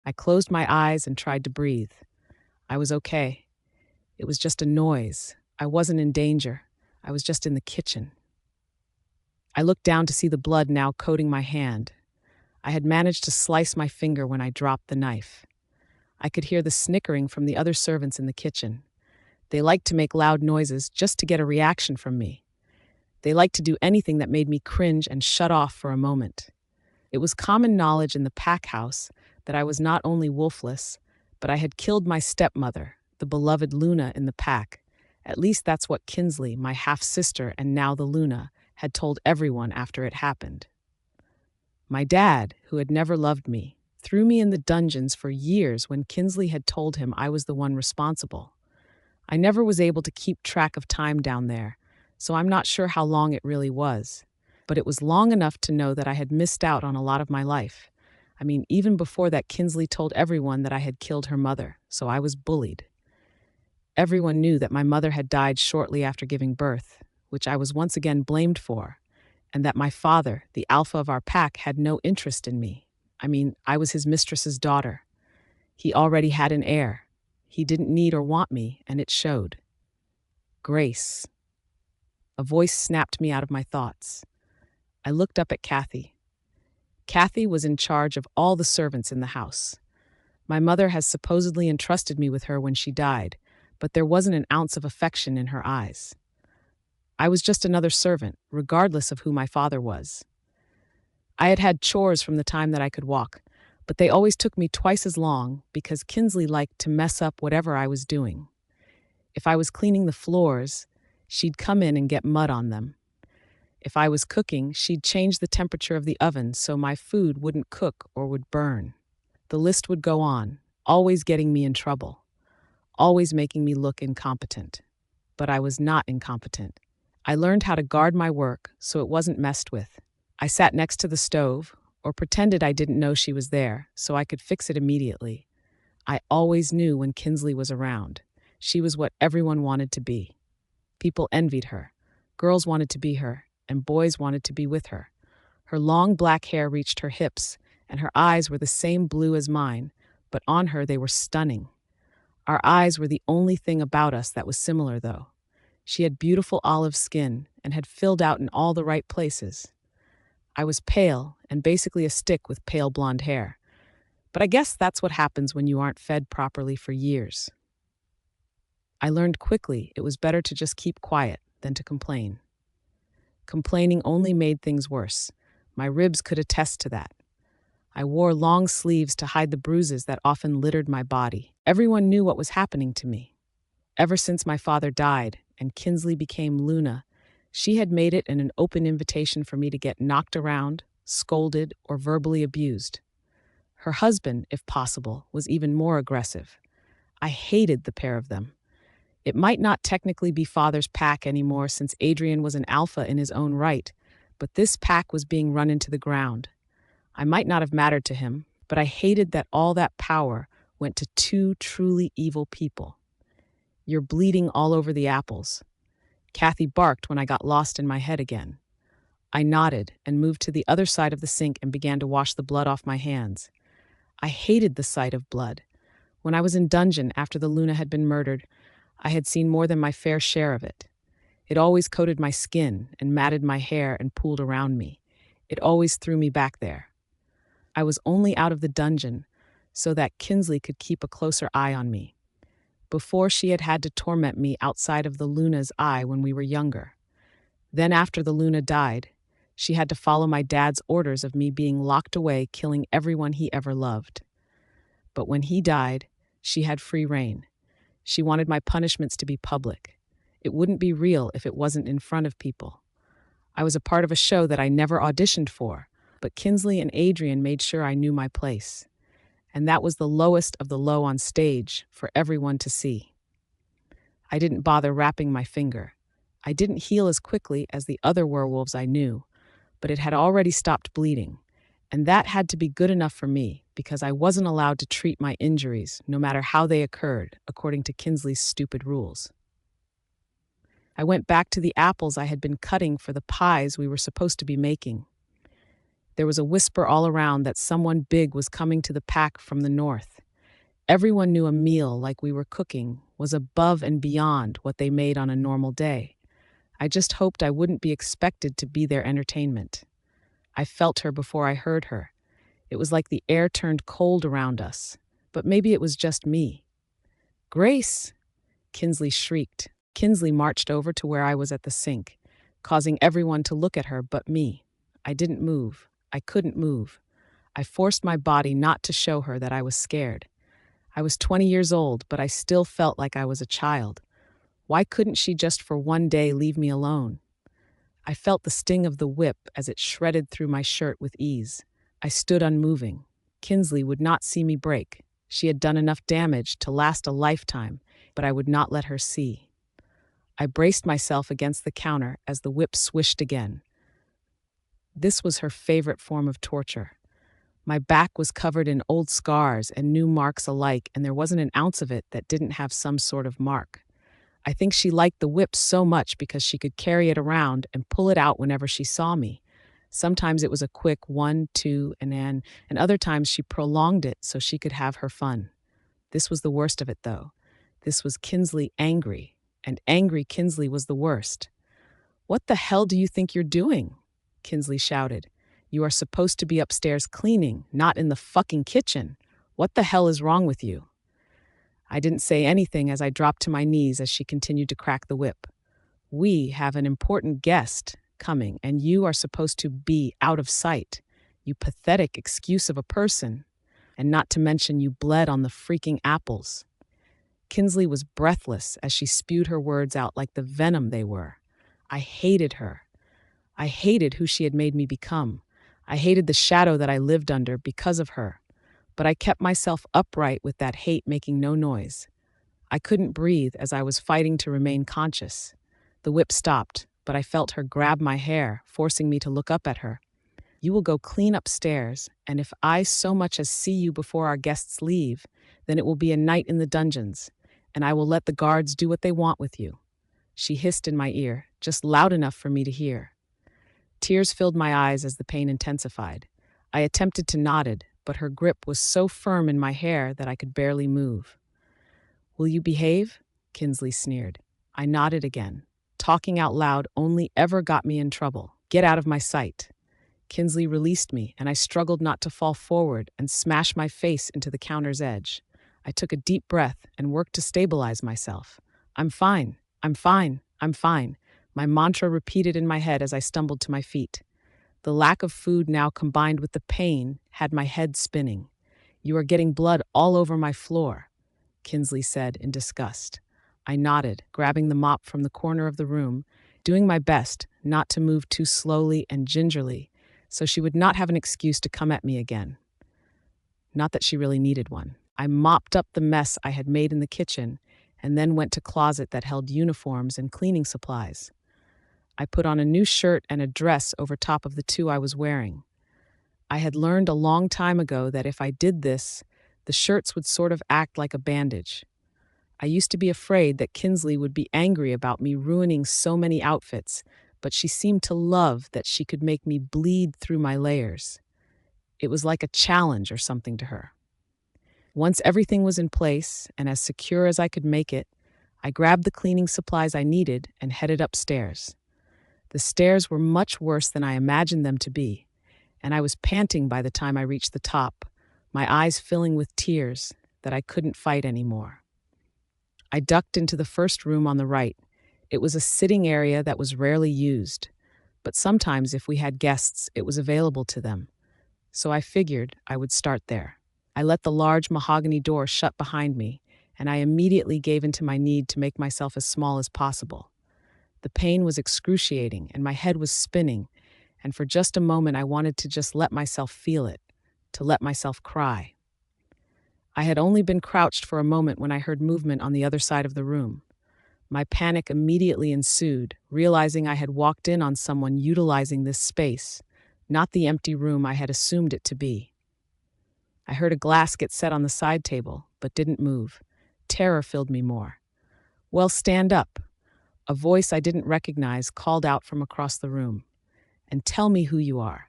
I closed my eyes and tried to breathe. I was okay. It was just a noise. I wasn't in danger. I was just in the kitchen. I looked down to see the blood now coating my hand. I had managed to slice my finger when I dropped the knife. I could hear the snickering from the other servants in the kitchen. They liked to make loud noises just to get a reaction from me. They liked to do anything that made me cringe and shut off for a moment. It was common knowledge in the pack house that I was not only wolfless, but I had killed my stepmother, the beloved Luna in the pack. At least that's what Kinsley, my half-sister and now the Luna, had told everyone after it happened. My dad, who had never loved me, threw me in the dungeons for years when Kinsley had told him I was the one responsible. I never was able to keep track of time down there, so I'm not sure how long it really was. But it was long enough to know that I had missed out on a lot of my life. I mean, even before that, Kinsley told everyone that I had killed her mother, so I was bullied. Everyone knew that my mother had died shortly after giving birth, which I was once again blamed for, and that my father, the alpha of our pack, had no interest in me. I mean, I was his mistress's daughter. He already had an heir. He didn't need or want me, and it showed. Grace. A voice snapped me out of my thoughts. I looked up at Kathy. Kathy was in charge of all the servants in the house. My mother has supposedly entrusted me with her when she died, but there wasn't an ounce of affection in her eyes. I was just another servant, regardless of who my father was. I had had chores from the time that I could walk, but they always took me twice as long because Kinsley liked to mess up whatever I was doing. If I was cleaning the floors, she'd come in and get mud on them. If I was cooking, she'd change the temperature of the oven so my food wouldn't cook or would burn. The list would go on, always getting me in trouble, always making me look incompetent. But I was not incompetent. I learned how to guard my work so it wasn't messed with. I sat next to the stove, or pretended I didn't know she was there, so I could fix it immediately. I always knew when Kinsley was around. She was what everyone wanted to be. People envied her. Girls wanted to be her, and boys wanted to be with her. Her long black hair reached her hips, and her eyes were the same blue as mine, but on her they were stunning. Our eyes were the only thing about us that was similar, though. She had beautiful olive skin and had filled out in all the right places. I was pale and basically a stick with pale blonde hair. But I guess that's what happens when you aren't fed properly for years. I learned quickly it was better to just keep quiet than to complain. Complaining only made things worse. My ribs could attest to that. I wore long sleeves to hide the bruises that often littered my body. Everyone knew what was happening to me. Ever since my father died and Kinsley became Luna, she had made it an open invitation for me to get knocked around, scolded, or verbally abused. Her husband, if possible, was even more aggressive. I hated the pair of them. It might not technically be father's pack anymore since Adrian was an alpha in his own right, but this pack was being run into the ground. I might not have mattered to him, but I hated that all that power went to two truly evil people. You're bleeding all over the apples. Kathy barked when I got lost in my head again. I nodded and moved to the other side of the sink and began to wash the blood off my hands. I hated the sight of blood. When I was in dungeon after the Luna had been murdered, I had seen more than my fair share of it. It always coated my skin and matted my hair and pooled around me. It always threw me back there. I was only out of the dungeon so that Kinsley could keep a closer eye on me. Before, she had had to torment me outside of the Luna's eye when we were younger. Then after the Luna died, she had to follow my dad's orders of me being locked away, killing everyone he ever loved. But when he died, she had free rein. She wanted my punishments to be public. It wouldn't be real if it wasn't in front of people. I was a part of a show that I never auditioned for, but Kinsley and Adrian made sure I knew my place. And that was the lowest of the low on stage for everyone to see. I didn't bother wrapping my finger. I didn't heal as quickly as the other werewolves I knew, but it had already stopped bleeding. And that had to be good enough for me because I wasn't allowed to treat my injuries, no matter how they occurred, according to Kinsley's stupid rules. I went back to the apples I had been cutting for the pies we were supposed to be making. There was a whisper all around that someone big was coming to the pack from the north. Everyone knew a meal like we were cooking was above and beyond what they made on a normal day. I just hoped I wouldn't be expected to be their entertainment. I felt her before I heard her. It was like the air turned cold around us, but maybe it was just me. "Grace!" Kinsley shrieked. Kinsley marched over to where I was at the sink, causing everyone to look at her but me. I didn't move. I couldn't move. I forced my body not to show her that I was scared. I was 20 years old, but I still felt like I was a child. Why couldn't she just for one day leave me alone? I felt the sting of the whip as it shredded through my shirt with ease. I stood unmoving. Kinsley would not see me break. She had done enough damage to last a lifetime, but I would not let her see. I braced myself against the counter as the whip swished again. This was her favorite form of torture. My back was covered in old scars and new marks alike, and there wasn't an ounce of it that didn't have some sort of mark. I think she liked the whip so much because she could carry it around and pull it out whenever she saw me. Sometimes it was a quick 1, 2, and other times she prolonged it so she could have her fun. This was the worst of it, though. This was Kinsley angry, and angry Kinsley was the worst. "What the hell do you think you're doing?" Kinsley shouted. "You are supposed to be upstairs cleaning, not in the fucking kitchen. What the hell is wrong with you?" I didn't say anything as I dropped to my knees as she continued to crack the whip. "We have an important guest coming, and you are supposed to be out of sight. You pathetic excuse of a person. And not to mention you bled on the freaking apples." Kinsley was breathless as she spewed her words out like the venom they were. I hated her. I hated who she had made me become. I hated the shadow that I lived under because of her. But I kept myself upright with that hate making no noise. I couldn't breathe as I was fighting to remain conscious. The whip stopped, but I felt her grab my hair, forcing me to look up at her. "You will go clean upstairs, and if I so much as see you before our guests leave, then it will be a night in the dungeons, and I will let the guards do what they want with you." She hissed in my ear, just loud enough for me to hear. Tears filled my eyes as the pain intensified. I attempted to nod, but her grip was so firm in my hair that I could barely move. "Will you behave?" Kinsley sneered. I nodded again. Talking out loud only ever got me in trouble. "Get out of my sight." Kinsley released me, and I struggled not to fall forward and smash my face into the counter's edge. I took a deep breath and worked to stabilize myself. "I'm fine. I'm fine. I'm fine." My mantra repeated in my head as I stumbled to my feet. The lack of food now combined with the pain had my head spinning. "You are getting blood all over my floor," Kinsley said in disgust. I nodded, grabbing the mop from the corner of the room, doing my best not to move too slowly and gingerly, so she would not have an excuse to come at me again. Not that she really needed one. I mopped up the mess I had made in the kitchen and then went to a closet that held uniforms and cleaning supplies. I put on a new shirt and a dress over top of the two I was wearing. I had learned a long time ago that if I did this, the shirts would sort of act like a bandage. I used to be afraid that Kinsley would be angry about me ruining so many outfits, but she seemed to love that she could make me bleed through my layers. It was like a challenge or something to her. Once everything was in place and as secure as I could make it, I grabbed the cleaning supplies I needed and headed upstairs. The stairs were much worse than I imagined them to be, and I was panting by the time I reached the top, my eyes filling with tears that I couldn't fight anymore. I ducked into the first room on the right. It was a sitting area that was rarely used, but sometimes if we had guests, it was available to them. So I figured I would start there. I let the large mahogany door shut behind me, and I immediately gave into my need to make myself as small as possible. The pain was excruciating, and my head was spinning, and for just a moment I wanted to just let myself feel it, to let myself cry. I had only been crouched for a moment when I heard movement on the other side of the room. My panic immediately ensued, realizing I had walked in on someone utilizing this space, not the empty room I had assumed it to be. I heard a glass get set on the side table, but didn't move. Terror filled me more. "Well, stand up." A voice I didn't recognize called out from across the room. "And tell me who you are."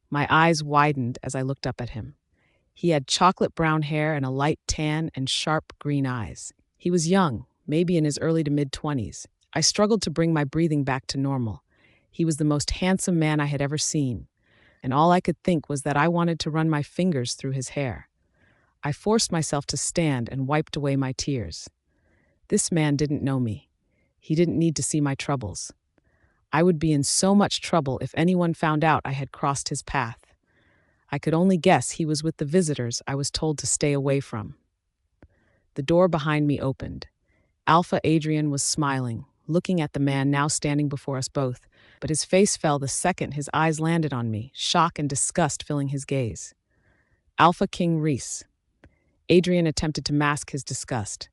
My eyes widened as I looked up at him. He had chocolate brown hair and a light tan and sharp green eyes. He was young, maybe in his early to mid-20s. I struggled to bring my breathing back to normal. He was the most handsome man I had ever seen, and all I could think was that I wanted to run my fingers through his hair. I forced myself to stand and wiped away my tears. This man didn't know me. He didn't need to see my troubles. I would be in so much trouble if anyone found out I had crossed his path. I could only guess he was with the visitors I was told to stay away from. The door behind me opened. Alpha Adrian was smiling, looking at the man now standing before us both, but his face fell the second his eyes landed on me, shock and disgust filling his gaze. Alpha King Rhys. Adrian attempted to mask his disgust.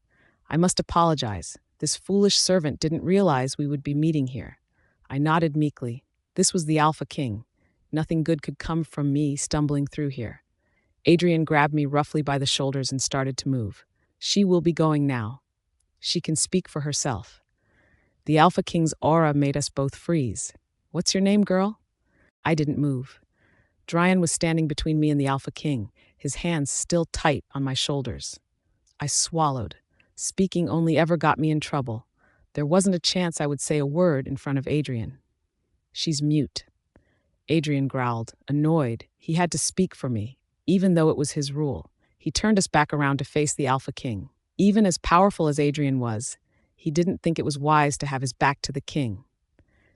I must apologize. This foolish servant didn't realize we would be meeting here. I nodded meekly. This was the Alpha King. Nothing good could come from me stumbling through here. Adrian grabbed me roughly by the shoulders and started to move. She will be going now. She can speak for herself. The Alpha King's aura made us both freeze. What's your name, girl? I didn't move. Dryan was standing between me and the Alpha King, his hands still tight on my shoulders. I swallowed. Speaking only ever got me in trouble. There wasn't a chance I would say a word in front of Adrian. She's mute. Adrian growled, annoyed. He had to speak for me, even though it was his rule. He turned us back around to face the Alpha King. Even as powerful as Adrian was, he didn't think it was wise to have his back to the king.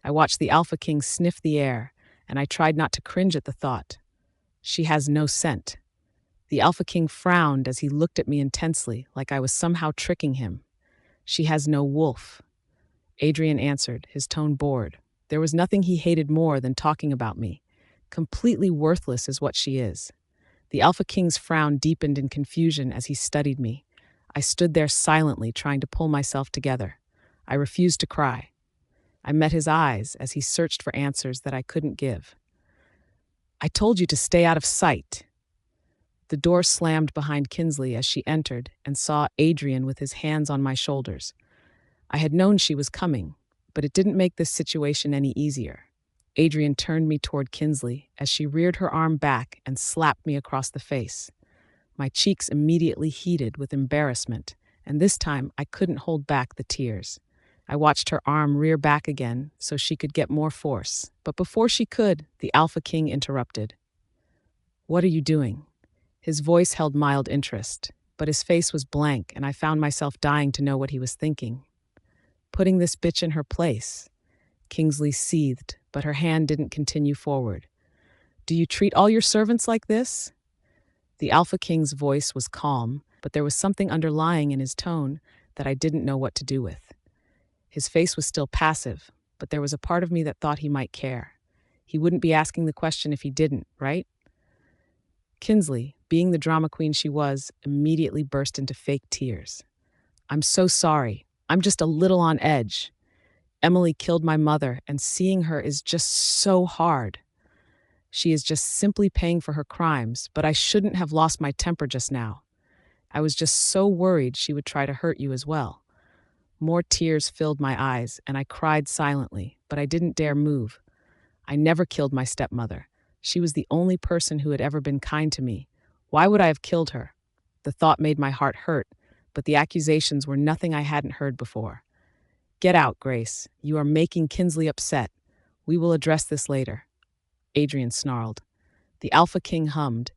I watched the Alpha King sniff the air, and I tried not to cringe at the thought. She has no scent. The Alpha King frowned as he looked at me intensely, like I was somehow tricking him. She has no wolf. Adrian answered, his tone bored. There was nothing he hated more than talking about me. Completely worthless is what she is. The Alpha King's frown deepened in confusion as he studied me. I stood there silently, trying to pull myself together. I refused to cry. I met his eyes as he searched for answers that I couldn't give. I told you to stay out of sight. The door slammed behind Kinsley as she entered and saw Adrian with his hands on my shoulders. I had known she was coming, but it didn't make this situation any easier. Adrian turned me toward Kinsley as she reared her arm back and slapped me across the face. My cheeks immediately heated with embarrassment, and this time I couldn't hold back the tears. I watched her arm rear back again so she could get more force, but before she could, the Alpha King interrupted. What are you doing? His voice held mild interest, but his face was blank, and I found myself dying to know what he was thinking. Putting this bitch in her place. Kingsley seethed, but her hand didn't continue forward. Do you treat all your servants like this? The Alpha King's voice was calm, but there was something underlying in his tone that I didn't know what to do with. His face was still passive, but there was a part of me that thought he might care. He wouldn't be asking the question if he didn't, right? Kinsley, being the drama queen she was, immediately burst into fake tears. I'm so sorry. I'm just a little on edge. Emily killed my mother, and seeing her is just so hard. She is just simply paying for her crimes, but I shouldn't have lost my temper just now. I was just so worried she would try to hurt you as well. More tears filled my eyes, and I cried silently, but I didn't dare move. I never killed my stepmother. She was the only person who had ever been kind to me. Why would I have killed her? The thought made my heart hurt, but the accusations were nothing I hadn't heard before. Get out, Grace. You are making Kinsley upset. We will address this later. Adrian snarled. The Alpha King hummed.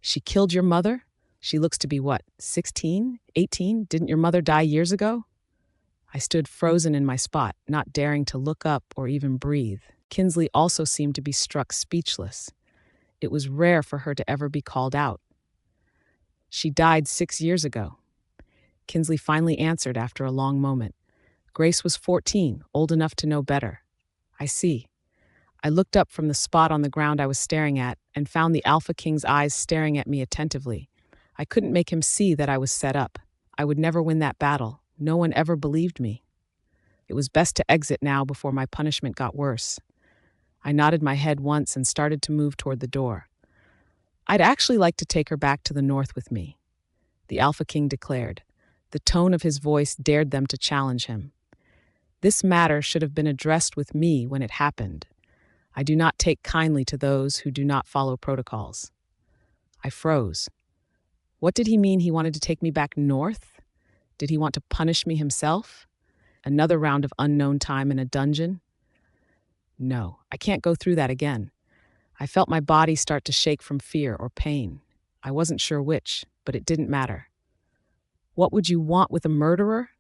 She killed your mother? She looks to be what, 16? 18? Didn't your mother die years ago? I stood frozen in my spot, not daring to look up or even breathe. Kinsley also seemed to be struck speechless. It was rare for her to ever be called out. She died 6 years ago. Kinsley finally answered after a long moment. Grace was 14, old enough to know better. I see. I looked up from the spot on the ground I was staring at and found the Alpha King's eyes staring at me attentively. I couldn't make him see that I was set up. I would never win that battle. No one ever believed me. It was best to exit now before my punishment got worse. I nodded my head once and started to move toward the door. I'd actually like to take her back to the north with me, the Alpha King declared. The tone of his voice dared them to challenge him. This matter should have been addressed with me when it happened. I do not take kindly to those who do not follow protocols. I froze. What did he mean he wanted to take me back north? Did he want to punish me himself? Another round of unknown time in a dungeon? No, I can't go through that again. I felt my body start to shake from fear or pain. I wasn't sure which, but it didn't matter. What would you want with a murderer?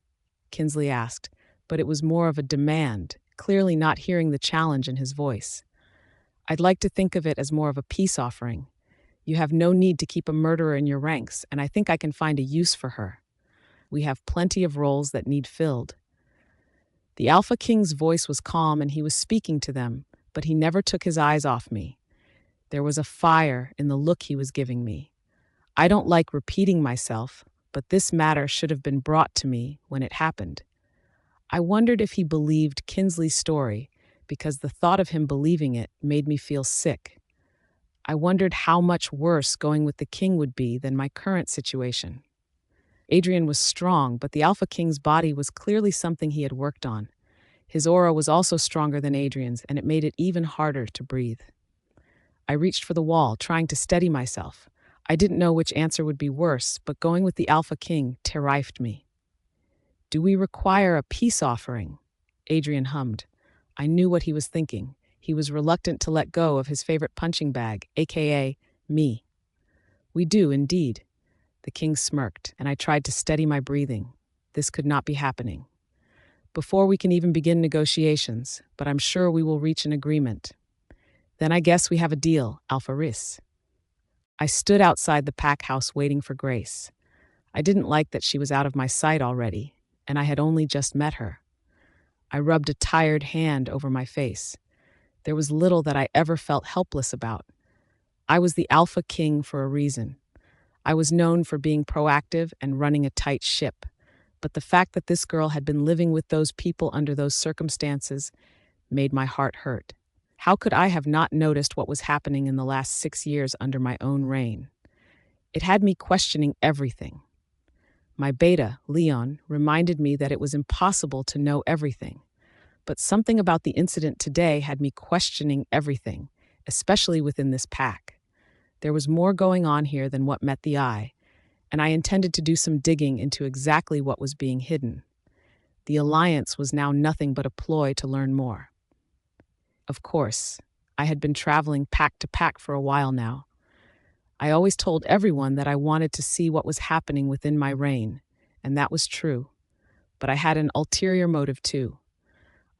Kinsley asked, but it was more of a demand, clearly not hearing the challenge in his voice. I'd like to think of it as more of a peace offering. You have no need to keep a murderer in your ranks, and I think I can find a use for her. We have plenty of roles that need filled. The Alpha King's voice was calm and he was speaking to them, but he never took his eyes off me. There was a fire in the look he was giving me. I don't like repeating myself, but this matter should have been brought to me when it happened. I wondered if he believed Kinsley's story, because the thought of him believing it made me feel sick. I wondered how much worse going with the king would be than my current situation. Adrian was strong, but the Alpha King's body was clearly something he had worked on. His aura was also stronger than Adrian's, and it made it even harder to breathe. I reached for the wall, trying to steady myself. I didn't know which answer would be worse, but going with the Alpha King terrified me. Do we require a peace offering? Adrian hummed. I knew what he was thinking. He was reluctant to let go of his favorite punching bag, aka me. We do, indeed. The king smirked, and I tried to steady my breathing. This could not be happening. Before we can even begin negotiations, but I'm sure we will reach an agreement. Then I guess we have a deal, Alpha Rhys. I stood outside the pack house waiting for Grace. I didn't like that she was out of my sight already, and I had only just met her. I rubbed a tired hand over my face. There was little that I ever felt helpless about. I was the Alpha King for a reason. I was known for being proactive and running a tight ship, but the fact that this girl had been living with those people under those circumstances made my heart hurt. How could I have not noticed what was happening in the last 6 years under my own reign? It had me questioning everything. My beta, Leon, reminded me that it was impossible to know everything. But something about the incident today had me questioning everything, especially within this pack. There was more going on here than what met the eye, and I intended to do some digging into exactly what was being hidden. The alliance was now nothing but a ploy to learn more. Of course, I had been traveling pack to pack for a while now. I always told everyone that I wanted to see what was happening within my reign, and that was true. But I had an ulterior motive too.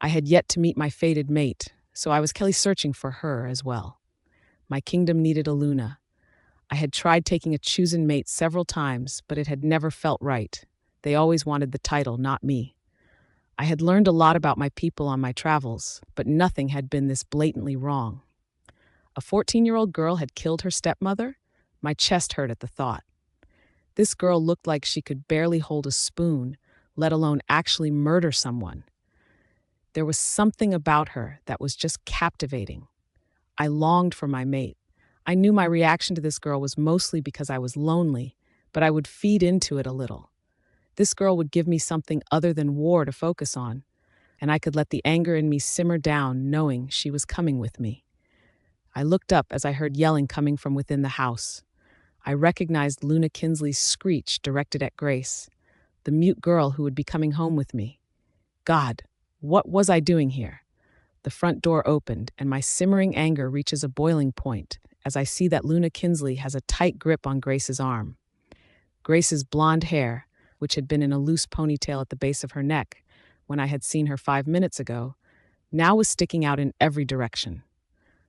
I had yet to meet my fated mate, so I was searching for her as well. My kingdom needed a Luna. I had tried taking a chosen mate several times, but it had never felt right. They always wanted the title, not me. I had learned a lot about my people on my travels, but nothing had been this blatantly wrong. A 14-year-old girl had killed her stepmother? My chest hurt at the thought. This girl looked like she could barely hold a spoon, let alone actually murder someone. There was something about her that was just captivating. I longed for my mate. I knew my reaction to this girl was mostly because I was lonely, but I would feed into it a little. This girl would give me something other than war to focus on, and I could let the anger in me simmer down knowing she was coming with me. I looked up as I heard yelling coming from within the house. I recognized Luna Kinsley's screech directed at Grace, the mute girl who would be coming home with me. God, what was I doing here? The front door opened, and my simmering anger reaches a boiling point as I see that Luna Kinsley has a tight grip on Grace's arm. Grace's blonde hair, which had been in a loose ponytail at the base of her neck when I had seen her 5 minutes ago, now was sticking out in every direction.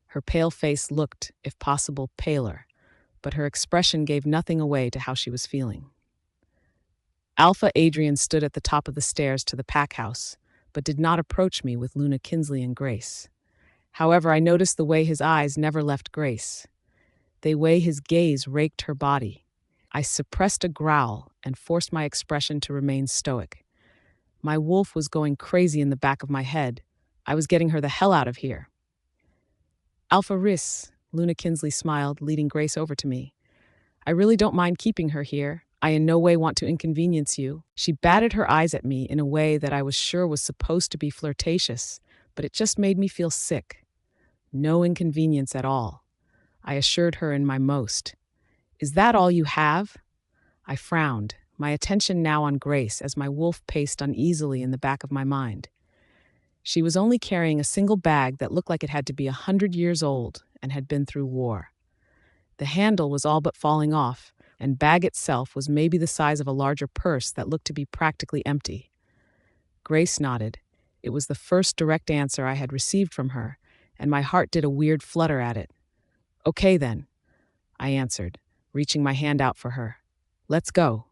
Her pale face looked, if possible, paler, but her expression gave nothing away to how she was feeling. Alpha Adrian stood at the top of the stairs to the pack house, but did not approach me with Luna Kinsley and Grace. However, I noticed the way his eyes never left Grace. The way his gaze raked her body. I suppressed a growl and forced my expression to remain stoic. My wolf was going crazy in the back of my head. I was getting her the hell out of here. Alpha Rhys, Luna Kinsley smiled, leading Grace over to me. I really don't mind keeping her here. I in no way want to inconvenience you. She batted her eyes at me in a way that I was sure was supposed to be flirtatious, but it just made me feel sick. No inconvenience at all, I assured her in my most. Is that all you have? I frowned, my attention now on Grace as my wolf paced uneasily in the back of my mind. She was only carrying a single bag that looked like it had to be 100 years old and had been through war. The handle was all but falling off, and bag itself was maybe the size of a larger purse that looked to be practically empty. Grace nodded. It was the first direct answer I had received from her, and my heart did a weird flutter at it. Okay then, I answered, reaching my hand out for her. Let's go.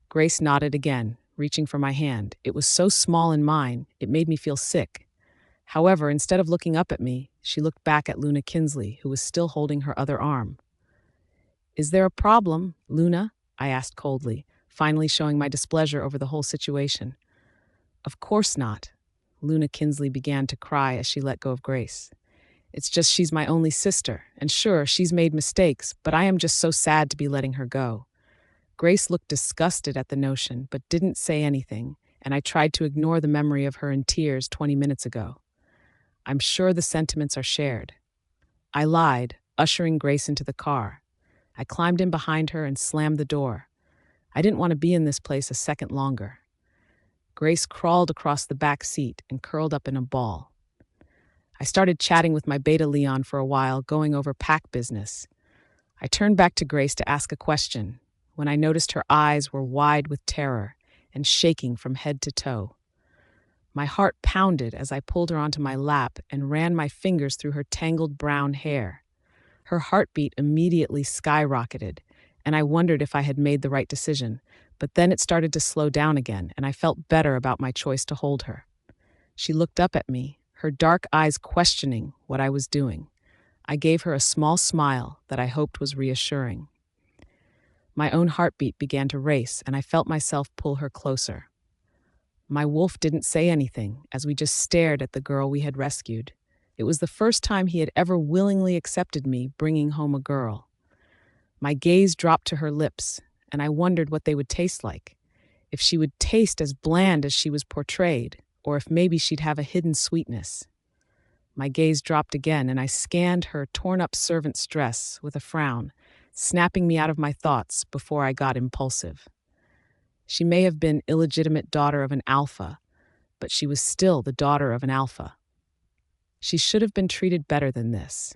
Grace nodded again, reaching for my hand. It was so small in mine, it made me feel sick. However, instead of looking up at me, she looked back at Luna Kinsley, who was still holding her other arm. Is there a problem, Luna? I asked coldly, finally showing my displeasure over the whole situation. Of course not. Luna Kinsley began to cry as she let go of Grace. It's just she's my only sister, and sure, she's made mistakes, but I am just so sad to be letting her go. Grace looked disgusted at the notion, but didn't say anything, and I tried to ignore the memory of her in tears 20 minutes ago. I'm sure the sentiments are shared. I lied, ushering Grace into the car. I climbed in behind her and slammed the door. I didn't want to be in this place a second longer. Grace crawled across the back seat and curled up in a ball. I started chatting with my beta Leon for a while, going over pack business. I turned back to Grace to ask a question, when I noticed her eyes were wide with terror and shaking from head to toe. My heart pounded as I pulled her onto my lap and ran my fingers through her tangled brown hair. Her heartbeat immediately skyrocketed, and I wondered if I had made the right decision, but then it started to slow down again, and I felt better about my choice to hold her. She looked up at me, her dark eyes questioning what I was doing. I gave her a small smile that I hoped was reassuring. My own heartbeat began to race, and I felt myself pull her closer. My wolf didn't say anything as we just stared at the girl we had rescued. It was the first time he had ever willingly accepted me bringing home a girl. My gaze dropped to her lips, and I wondered what they would taste like. If she would taste as bland as she was portrayed, or if maybe she'd have a hidden sweetness. My gaze dropped again, and I scanned her torn-up servant's dress with a frown, snapping me out of my thoughts before I got impulsive. She may have been illegitimate daughter of an alpha, but she was still the daughter of an alpha. She should have been treated better than this.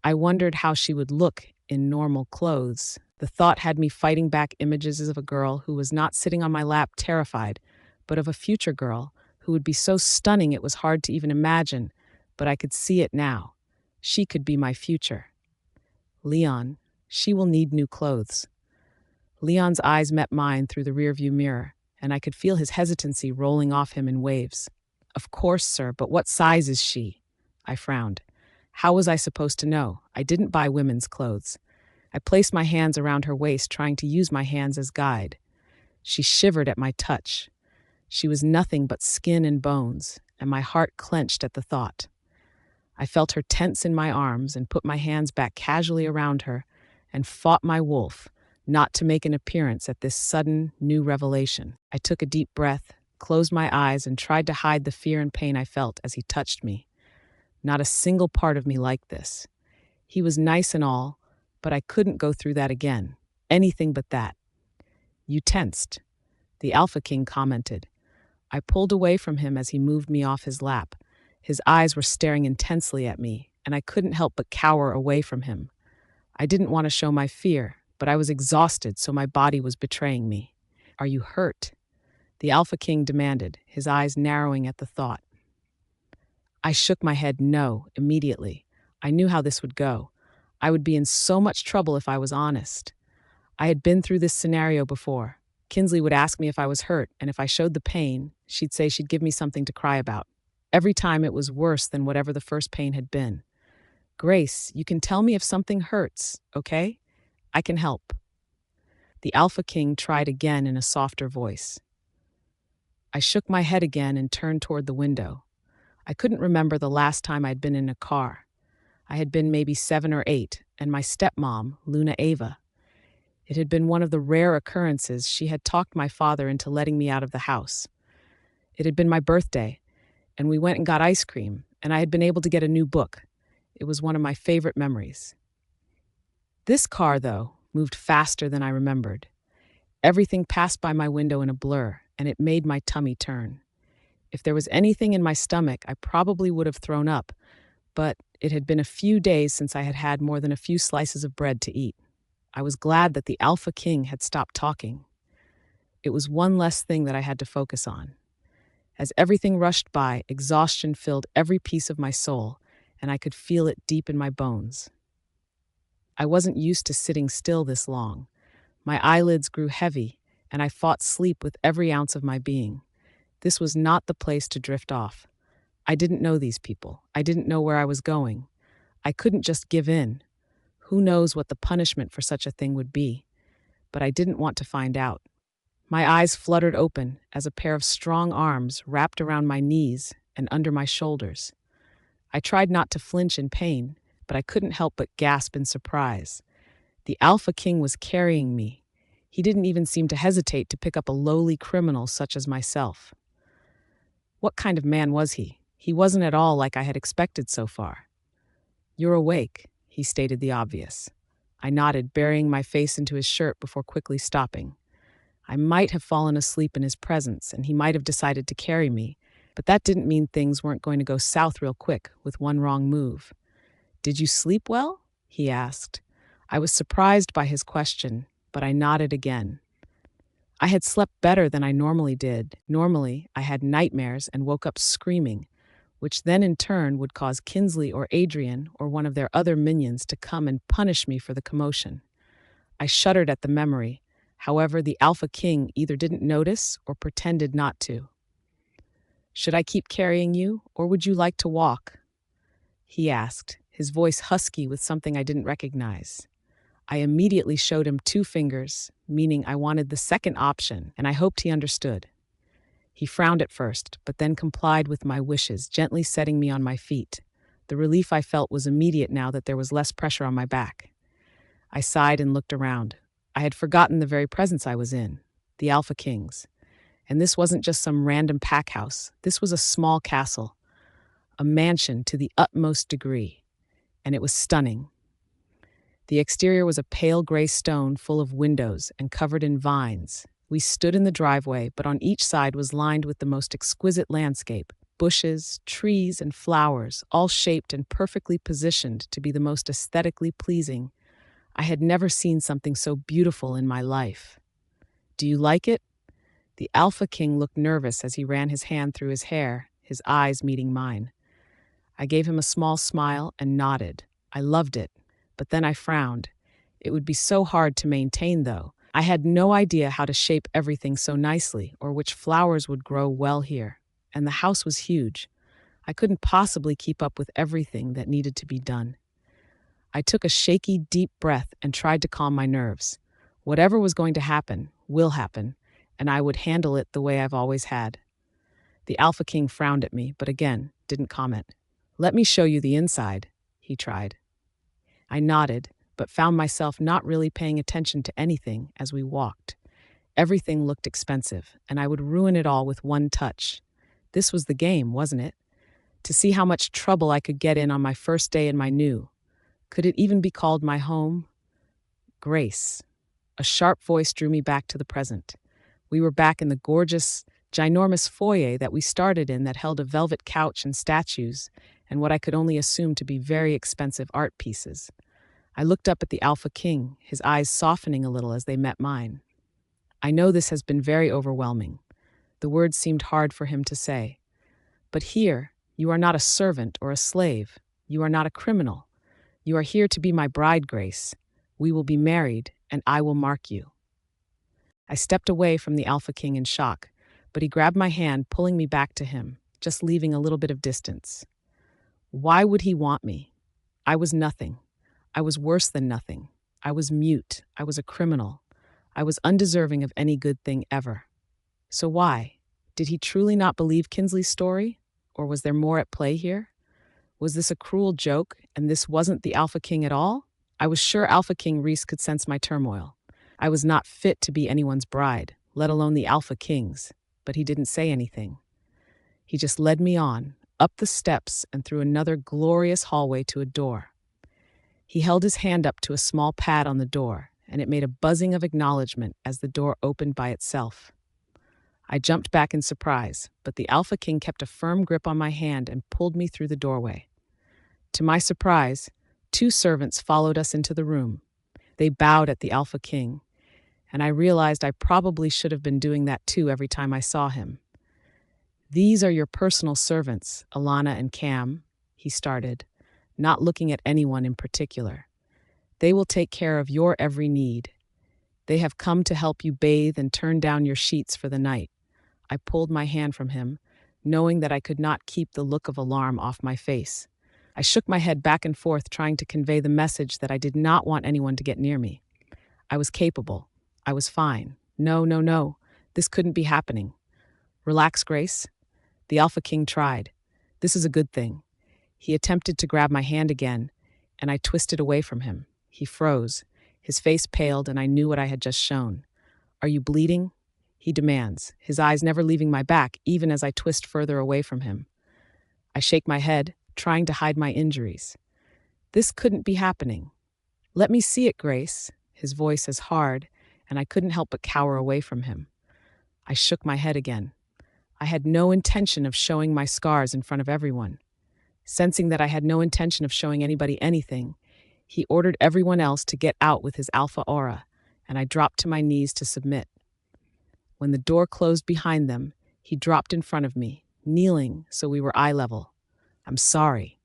I wondered how she would look in normal clothes. The thought had me fighting back images of a girl who was not sitting on my lap terrified, but of a future girl who would be so stunning it was hard to even imagine, but I could see it now. She could be my future. Leon, she will need new clothes. Leon's eyes met mine through the rearview mirror, and I could feel his hesitancy rolling off him in waves. Of course, sir, but what size is she? I frowned. How was I supposed to know? I didn't buy women's clothes. I placed my hands around her waist, trying to use my hands as guide. She shivered at my touch. She was nothing but skin and bones, and my heart clenched at the thought. I felt her tense in my arms and put my hands back casually around her and fought my wolf not to make an appearance at this sudden new revelation. I took a deep breath, closed my eyes, and tried to hide the fear and pain I felt as he touched me. Not a single part of me liked this. He was nice and all, but I couldn't go through that again. Anything but that. You tensed, the Alpha King commented. I pulled away from him as he moved me off his lap. His eyes were staring intensely at me, and I couldn't help but cower away from him. I didn't want to show my fear, but I was exhausted, so my body was betraying me. Are you hurt? The Alpha King demanded, his eyes narrowing at the thought. I shook my head no immediately. I knew how this would go. I would be in so much trouble if I was honest. I had been through this scenario before. Kinsley would ask me if I was hurt, and if I showed the pain, she'd say she'd give me something to cry about. Every time it was worse than whatever the first pain had been. Grace, you can tell me if something hurts, okay? I can help. The Alpha King tried again in a softer voice. I shook my head again and turned toward the window. I couldn't remember the last time I'd been in a car. I had been maybe 7 or 8, and my stepmom, Luna Ava. It had been one of the rare occurrences she had talked my father into letting me out of the house. It had been my birthday, and we went and got ice cream, and I had been able to get a new book. It was one of my favorite memories. This car, though, moved faster than I remembered. Everything passed by my window in a blur, and it made my tummy turn. If there was anything in my stomach, I probably would have thrown up, but it had been a few days since I had had more than a few slices of bread to eat. I was glad that the Alpha King had stopped talking. It was one less thing that I had to focus on. As everything rushed by, exhaustion filled every piece of my soul, and I could feel it deep in my bones. I wasn't used to sitting still this long. My eyelids grew heavy, and I fought sleep with every ounce of my being. This was not the place to drift off. I didn't know these people. I didn't know where I was going. I couldn't just give in. Who knows what the punishment for such a thing would be? But I didn't want to find out. My eyes fluttered open as a pair of strong arms wrapped around my knees and under my shoulders. I tried not to flinch in pain, but I couldn't help but gasp in surprise. The Alpha King was carrying me. He didn't even seem to hesitate to pick up a lowly criminal such as myself. What kind of man was he? He wasn't at all like I had expected so far. "You're awake," he stated the obvious. I nodded, burying my face into his shirt before quickly stopping. I might have fallen asleep in his presence, and he might have decided to carry me, but that didn't mean things weren't going to go south real quick with one wrong move. "Did you sleep well?" he asked. I was surprised by his question, but I nodded again. I had slept better than I normally did. Normally, I had nightmares and woke up screaming, which then in turn would cause Kinsley or Adrian or one of their other minions to come and punish me for the commotion. I shuddered at the memory. However, the Alpha King either didn't notice or pretended not to. "Should I keep carrying you, or would you like to walk?" he asked, his voice husky with something I didn't recognize. I immediately showed him 2 fingers, meaning I wanted the second option, and I hoped he understood. He frowned at first, but then complied with my wishes, gently setting me on my feet. The relief I felt was immediate now that there was less pressure on my back. I sighed and looked around. I had forgotten the very presence I was in, the Alpha King's. And this wasn't just some random pack house. This was a small castle, a mansion to the utmost degree, and it was stunning. The exterior was a pale gray stone full of windows and covered in vines. We stood in the driveway, but on each side was lined with the most exquisite landscape, bushes, trees, and flowers, all shaped and perfectly positioned to be the most aesthetically pleasing. I had never seen something so beautiful in my life. "Do you like it?" The Alpha King looked nervous as he ran his hand through his hair, his eyes meeting mine. I gave him a small smile and nodded. I loved it, but then I frowned. It would be so hard to maintain, though. I had no idea how to shape everything so nicely or which flowers would grow well here. And the house was huge. I couldn't possibly keep up with everything that needed to be done. I took a shaky, deep breath and tried to calm my nerves. Whatever was going to happen will happen, and I would handle it the way I've always had. The Alpha King frowned at me, but again, didn't comment. "Let me show you the inside," he tried. I nodded, but found myself not really paying attention to anything as we walked. Everything looked expensive, and I would ruin it all with one touch. This was the game, wasn't it? To see how much trouble I could get in on my first day in my new. Could it even be called my home? Grace. A sharp voice drew me back to the present. We were back in the gorgeous, ginormous foyer that we started in that held a velvet couch and statues, and what I could only assume to be very expensive art pieces. I looked up at the Alpha King, his eyes softening a little as they met mine. "I know this has been very overwhelming." The words seemed hard for him to say. "But here, you are not a servant or a slave. You are not a criminal. You are here to be my bride, Grace. We will be married, and I will mark you." I stepped away from the Alpha King in shock, but he grabbed my hand, pulling me back to him, just leaving a little bit of distance. Why would he want me? I was nothing. I was worse than nothing. I was mute. I was a criminal. I was undeserving of any good thing ever. So why? Did he truly not believe Kinsley's story? Or was there more at play here? Was this a cruel joke, and this wasn't the Alpha King at all? I was sure Alpha King Rhys could sense my turmoil. I was not fit to be anyone's bride, let alone the Alpha King's, but he didn't say anything. He just led me on, up the steps and through another glorious hallway to a door. He held his hand up to a small pad on the door, and it made a buzzing of acknowledgement as the door opened by itself. I jumped back in surprise, but the Alpha King kept a firm grip on my hand and pulled me through the doorway. To my surprise, 2 servants followed us into the room. They bowed at the Alpha King, and I realized I probably should have been doing that too every time I saw him. "These are your personal servants, Alana and Cam," he started, not looking at anyone in particular. "They will take care of your every need. They have come to help you bathe and turn down your sheets for the night." I pulled my hand from him, knowing that I could not keep the look of alarm off my face. I shook my head back and forth, trying to convey the message that I did not want anyone to get near me. I was capable. I was fine. No, no, no. This couldn't be happening. "Relax, Grace." The Alpha King tried. "This is a good thing." He attempted to grab my hand again, and I twisted away from him. He froze. His face paled, and I knew what I had just shown. "Are you bleeding?" he demands, his eyes never leaving my back, even as I twist further away from him. I shake my head, trying to hide my injuries. This couldn't be happening. "Let me see it, Grace." His voice is hard, and I couldn't help but cower away from him. I shook my head again. I had no intention of showing my scars in front of everyone. Sensing that I had no intention of showing anybody anything, he ordered everyone else to get out with his alpha aura, and I dropped to my knees to submit. When the door closed behind them, he dropped in front of me, kneeling so we were eye level. "I'm sorry,"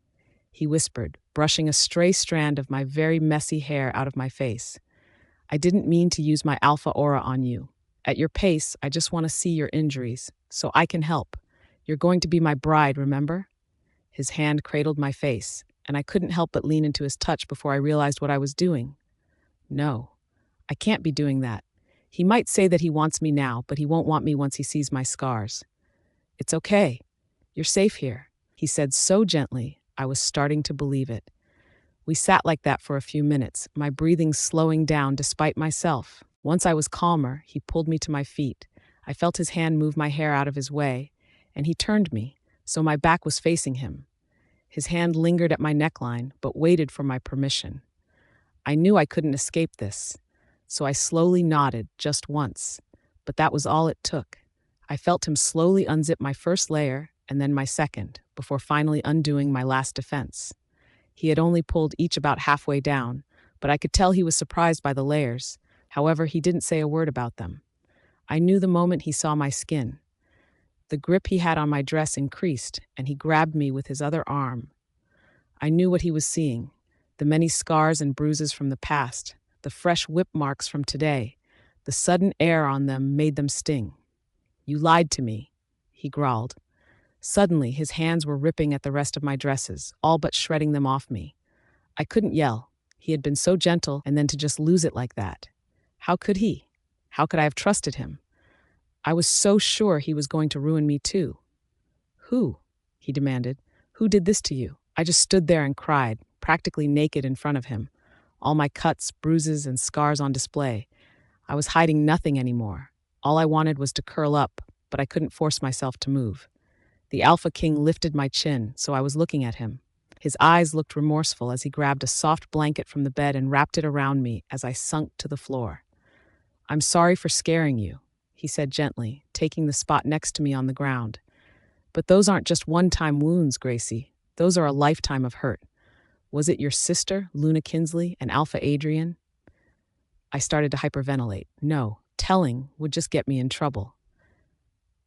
he whispered, brushing a stray strand of my very messy hair out of my face. "I didn't mean to use my alpha aura on you. At your pace, I just want to see your injuries, so I can help. You're going to be my bride, remember?" His hand cradled my face, and I couldn't help but lean into his touch before I realized what I was doing. No, I can't be doing that. He might say that he wants me now, but he won't want me once he sees my scars. "It's okay. You're safe here," he said so gently, I was starting to believe it. We sat like that for a few minutes, my breathing slowing down despite myself. Once I was calmer, he pulled me to my feet. I felt his hand move my hair out of his way, and he turned me, so my back was facing him. His hand lingered at my neckline, but waited for my permission. I knew I couldn't escape this, so I slowly nodded just once, but that was all it took. I felt him slowly unzip my first layer and then my second, before finally undoing my last defense. He had only pulled each about halfway down, but I could tell he was surprised by the layers. However, he didn't say a word about them. I knew the moment he saw my skin. The grip he had on my dress increased, and he grabbed me with his other arm. I knew what he was seeing: the many scars and bruises from the past, the fresh whip marks from today. The sudden air on them made them sting. "You lied to me," he growled. Suddenly, his hands were ripping at the rest of my dresses, all but shredding them off me. I couldn't yell. He had been so gentle, and then to just lose it like that. How could he? How could I have trusted him? I was so sure he was going to ruin me too. "Who?" he demanded. "Who did this to you?" I just stood there and cried, practically naked in front of him, all my cuts, bruises, and scars on display. I was hiding nothing anymore. All I wanted was to curl up, but I couldn't force myself to move. The Alpha King lifted my chin, so I was looking at him. His eyes looked remorseful as he grabbed a soft blanket from the bed and wrapped it around me as I sunk to the floor. "I'm sorry for scaring you," he said gently, taking the spot next to me on the ground. "But those aren't just one-time wounds, Gracie. Those are a lifetime of hurt. Was it your sister, Luna Kinsley, and Alpha Adrian?" I started to hyperventilate. No, telling would just get me in trouble.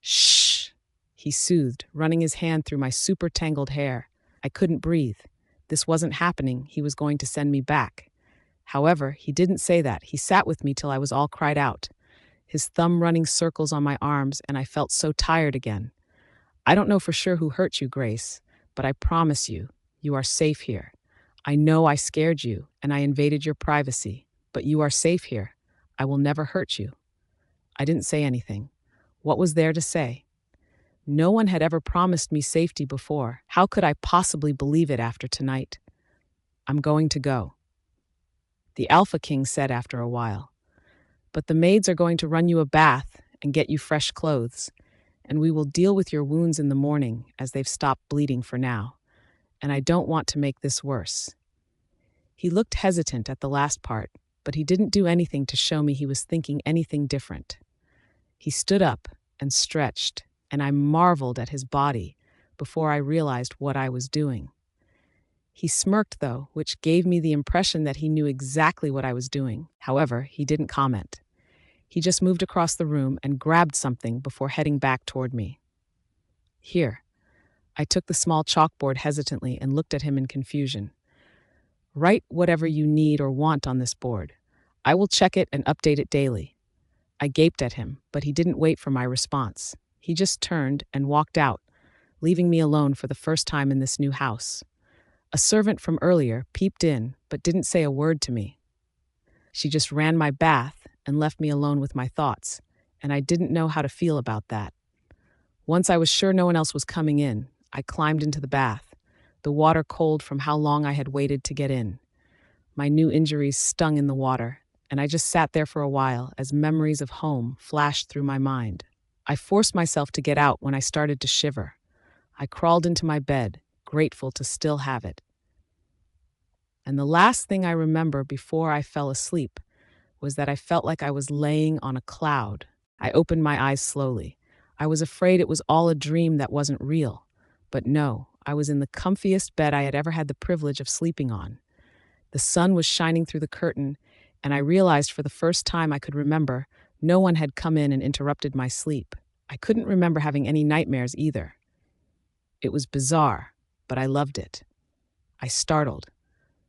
"Shh," he soothed, running his hand through my super tangled hair. I couldn't breathe. This wasn't happening. He was going to send me back. However, he didn't say that. He sat with me till I was all cried out, his thumb running circles on my arms, and I felt so tired again. "I don't know for sure who hurt you, Grace, but I promise you, you are safe here. I know I scared you, and I invaded your privacy, but you are safe here. I will never hurt you." I didn't say anything. What was there to say? No one had ever promised me safety before. How could I possibly believe it after tonight? "I'm going to go," the Alpha King said after a while. "But the maids are going to run you a bath and get you fresh clothes, and we will deal with your wounds in the morning as they've stopped bleeding for now. And I don't want to make this worse." He looked hesitant at the last part, but he didn't do anything to show me he was thinking anything different. He stood up and stretched, and I marveled at his body before I realized what I was doing. He smirked, though, which gave me the impression that he knew exactly what I was doing. However, he didn't comment. He just moved across the room and grabbed something before heading back toward me. "Here." I took the small chalkboard hesitantly and looked at him in confusion. "Write whatever you need or want on this board. I will check it and update it daily." I gaped at him, but he didn't wait for my response. He just turned and walked out, leaving me alone for the first time in this new house. A servant from earlier peeped in, but didn't say a word to me. She just ran my bath and left me alone with my thoughts, and I didn't know how to feel about that. Once I was sure no one else was coming in, I climbed into the bath, the water cold from how long I had waited to get in. My new injuries stung in the water, and I just sat there for a while as memories of home flashed through my mind. I forced myself to get out when I started to shiver. I crawled into my bed, grateful to still have it. And the last thing I remember before I fell asleep was that I felt like I was laying on a cloud. I opened my eyes slowly. I was afraid it was all a dream that wasn't real. But no, I was in the comfiest bed I had ever had the privilege of sleeping on. The sun was shining through the curtain, and I realized for the first time I could remember, no one had come in and interrupted my sleep. I couldn't remember having any nightmares either. It was bizarre, but I loved it. I startled.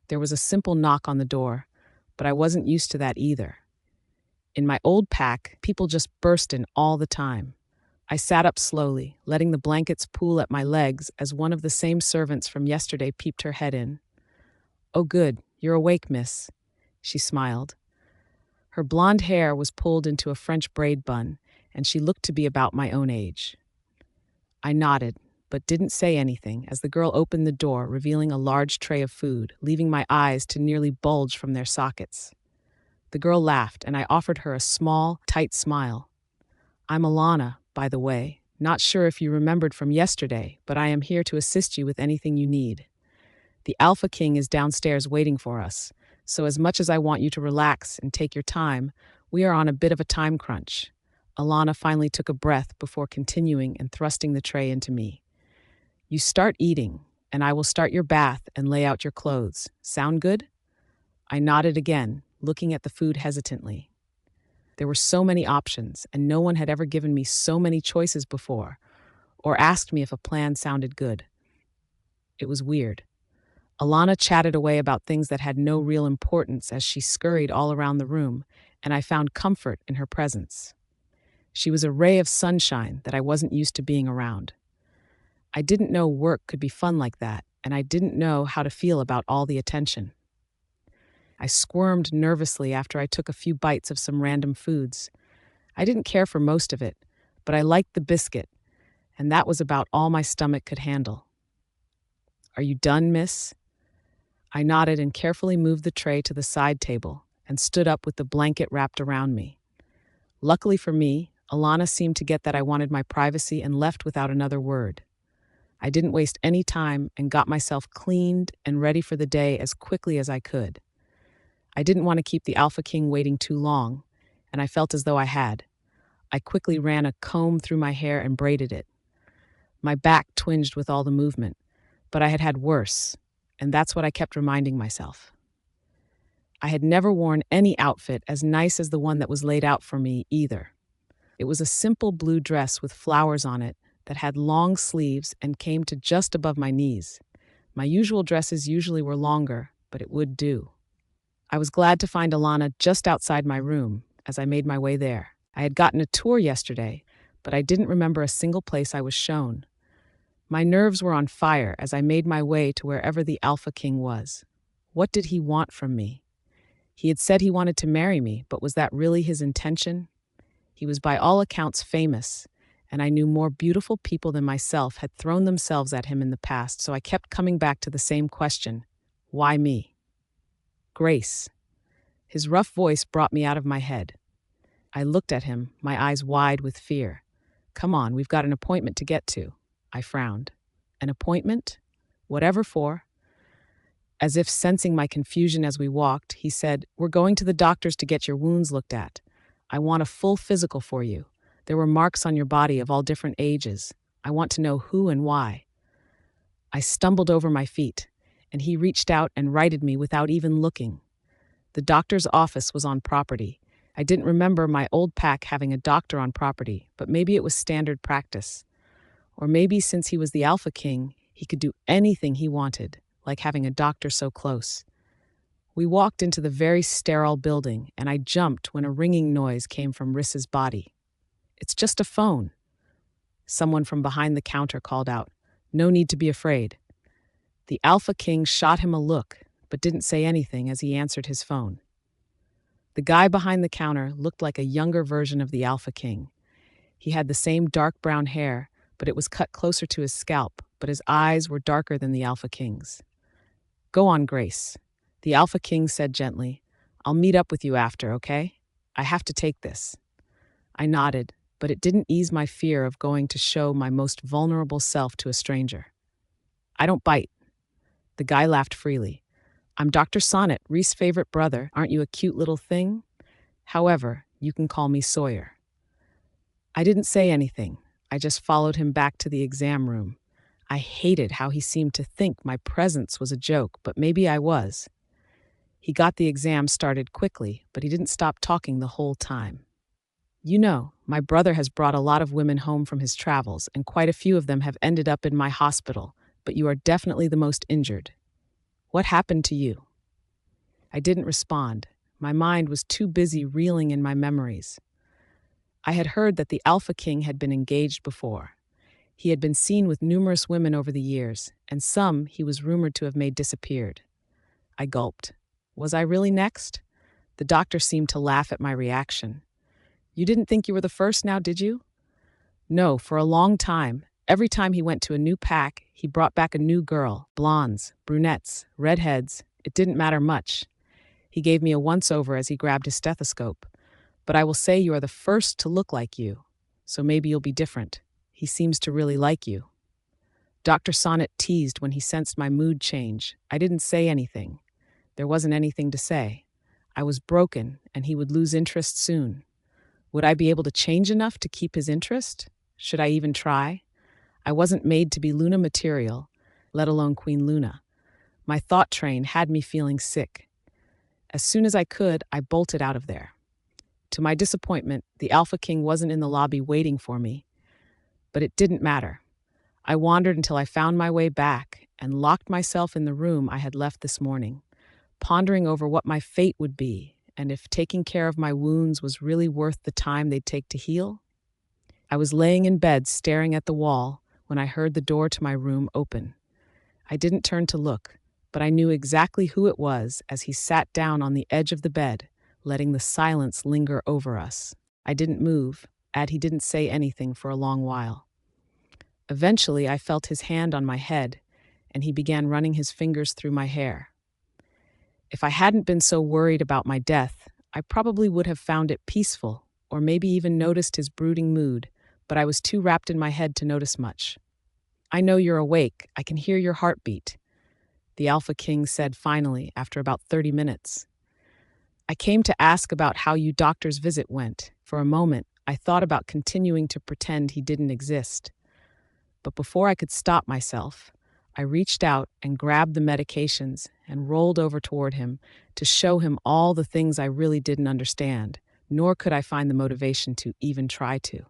There was a simple knock on the door, but I wasn't used to that either. In my old pack, people just burst in all the time. I sat up slowly, letting the blankets pool at my legs as one of the same servants from yesterday peeped her head in. "Oh good, you're awake, miss," she smiled. Her blonde hair was pulled into a French braid bun, and she looked to be about my own age. I nodded, but didn't say anything as the girl opened the door, revealing a large tray of food, leaving my eyes to nearly bulge from their sockets. The girl laughed, and I offered her a small, tight smile. "I'm Alana, by the way. Not sure if you remembered from yesterday, but I am here to assist you with anything you need. The Alpha King is downstairs waiting for us, so as much as I want you to relax and take your time, we are on a bit of a time crunch." Alana finally took a breath before continuing and thrusting the tray into me. "You start eating, and I will start your bath and lay out your clothes. Sound good?" I nodded again, looking at the food hesitantly. There were so many options, and no one had ever given me so many choices before, or asked me if a plan sounded good. It was weird. Alana chatted away about things that had no real importance as she scurried all around the room, and I found comfort in her presence. She was a ray of sunshine that I wasn't used to being around. I didn't know work could be fun like that, and I didn't know how to feel about all the attention. I squirmed nervously after I took a few bites of some random foods. I didn't care for most of it, but I liked the biscuit, and that was about all my stomach could handle. "Are you done, miss?" I nodded and carefully moved the tray to the side table and stood up with the blanket wrapped around me. Luckily for me, Alana seemed to get that I wanted my privacy and left without another word. I didn't waste any time and got myself cleaned and ready for the day as quickly as I could. I didn't want to keep the Alpha King waiting too long, and I felt as though I had. I quickly ran a comb through my hair and braided it. My back twinged with all the movement, but I had had worse, and that's what I kept reminding myself. I had never worn any outfit as nice as the one that was laid out for me either. It was a simple blue dress with flowers on it that had long sleeves and came to just above my knees. My usual dresses usually were longer, but it would do. I was glad to find Alana just outside my room as I made my way there. I had gotten a tour yesterday, but I didn't remember a single place I was shown. My nerves were on fire as I made my way to wherever the Alpha King was. What did he want from me? He had said he wanted to marry me, but was that really his intention? He was by all accounts famous, and I knew more beautiful people than myself had thrown themselves at him in the past, so I kept coming back to the same question: why me? Grace. His rough voice brought me out of my head. I looked at him, my eyes wide with fear. Come on, we've got an appointment to get to. I frowned. An appointment? Whatever for? As if sensing my confusion as we walked, he said, "We're going to the doctor's to get your wounds looked at. I want a full physical for you. There were marks on your body of all different ages. I want to know who and why." I stumbled over my feet, and he reached out and righted me without even looking. The doctor's office was on property. I didn't remember my old pack having a doctor on property, but maybe it was standard practice. Or maybe since he was the Alpha King, he could do anything he wanted, like having a doctor so close. We walked into the very sterile building, and I jumped when a ringing noise came from Rhys's body. "It's just a phone." Someone from behind the counter called out, "No need to be afraid." The Alpha King shot him a look, but didn't say anything as he answered his phone. The guy behind the counter looked like a younger version of the Alpha King. He had the same dark brown hair, but it was cut closer to his scalp, but his eyes were darker than the Alpha King's. "Go on, Grace," the Alpha King said gently. "I'll meet up with you after, okay? I have to take this." I nodded, but it didn't ease my fear of going to show my most vulnerable self to a stranger. "I don't bite." The guy laughed freely. "I'm Dr. Sonnet, Rhys' favorite brother. Aren't you a cute little thing? However, you can call me Sawyer." I didn't say anything. I just followed him back to the exam room. I hated how he seemed to think my presence was a joke, but maybe I was. He got the exam started quickly, but he didn't stop talking the whole time. "You know, my brother has brought a lot of women home from his travels, and quite a few of them have ended up in my hospital, but you are definitely the most injured. What happened to you?" I didn't respond. My mind was too busy reeling in my memories. I had heard that the Alpha King had been engaged before. He had been seen with numerous women over the years, and some he was rumored to have made disappeared. I gulped. Was I really next? The doctor seemed to laugh at my reaction. "You didn't think you were the first now, did you?" "No, for a long time. Every time he went to a new pack, he brought back a new girl. Blondes, brunettes, redheads. It didn't matter much." He gave me a once-over as he grabbed his stethoscope. "But I will say you are the first to look like you, so maybe you'll be different. He seems to really like you." Dr. Sonnet teased when he sensed my mood change. I didn't say anything. There wasn't anything to say. I was broken, and he would lose interest soon. Would I be able to change enough to keep his interest? Should I even try? I wasn't made to be Luna material, let alone Queen Luna. My thought train had me feeling sick. As soon as I could, I bolted out of there. To my disappointment, the Alpha King wasn't in the lobby waiting for me. But it didn't matter. I wandered until I found my way back and locked myself in the room I had left this morning, pondering over what my fate would be and if taking care of my wounds was really worth the time they'd take to heal. I was laying in bed staring at the wall when I heard the door to my room open. I didn't turn to look, but I knew exactly who it was as he sat down on the edge of the bed, letting the silence linger over us. I didn't move, and he didn't say anything for a long while. Eventually, I felt his hand on my head, and he began running his fingers through my hair. If I hadn't been so worried about my death, I probably would have found it peaceful, or maybe even noticed his brooding mood, but I was too wrapped in my head to notice much. "I know you're awake. I can hear your heartbeat," the Alpha King said finally after about 30 minutes. "I came to ask about how your doctor's visit went." For a moment, I thought about continuing to pretend he didn't exist. But before I could stop myself, I reached out and grabbed the medications and rolled over toward him to show him all the things I really didn't understand, nor could I find the motivation to even try to.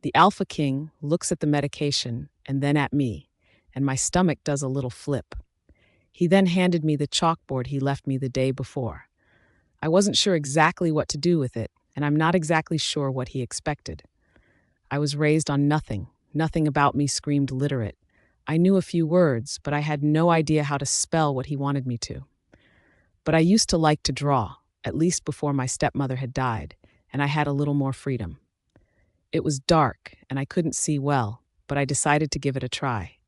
The Alpha King looks at the medication and then at me, and my stomach does a little flip. He then handed me the chalkboard he left me the day before. I wasn't sure exactly what to do with it, and I'm not exactly sure what he expected. I was raised on nothing. Nothing about me screamed literate. I knew a few words, but I had no idea how to spell what he wanted me to. But I used to like to draw, at least before my stepmother had died, and I had a little more freedom. It was dark, and I couldn't see well, but I decided to give it a try.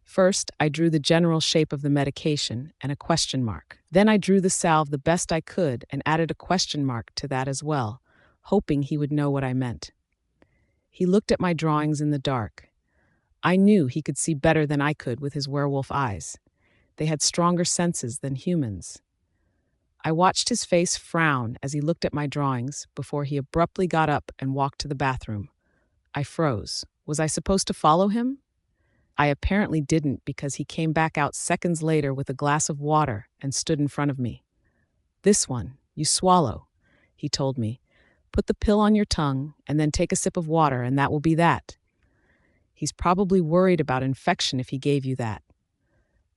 First, I drew the general shape of the medication and a question mark. Then I drew the salve the best I could and added a question mark to that as well, hoping he would know what I meant. He looked at my drawings in the dark. I knew he could see better than I could with his werewolf eyes. They had stronger senses than humans. I watched his face frown as he looked at my drawings before he abruptly got up and walked to the bathroom. I froze. Was I supposed to follow him? I apparently didn't, because he came back out seconds later with a glass of water and stood in front of me. "This one, you swallow," he told me. "Put the pill on your tongue and then take a sip of water, and that will be that." He's probably worried about infection if he gave you that.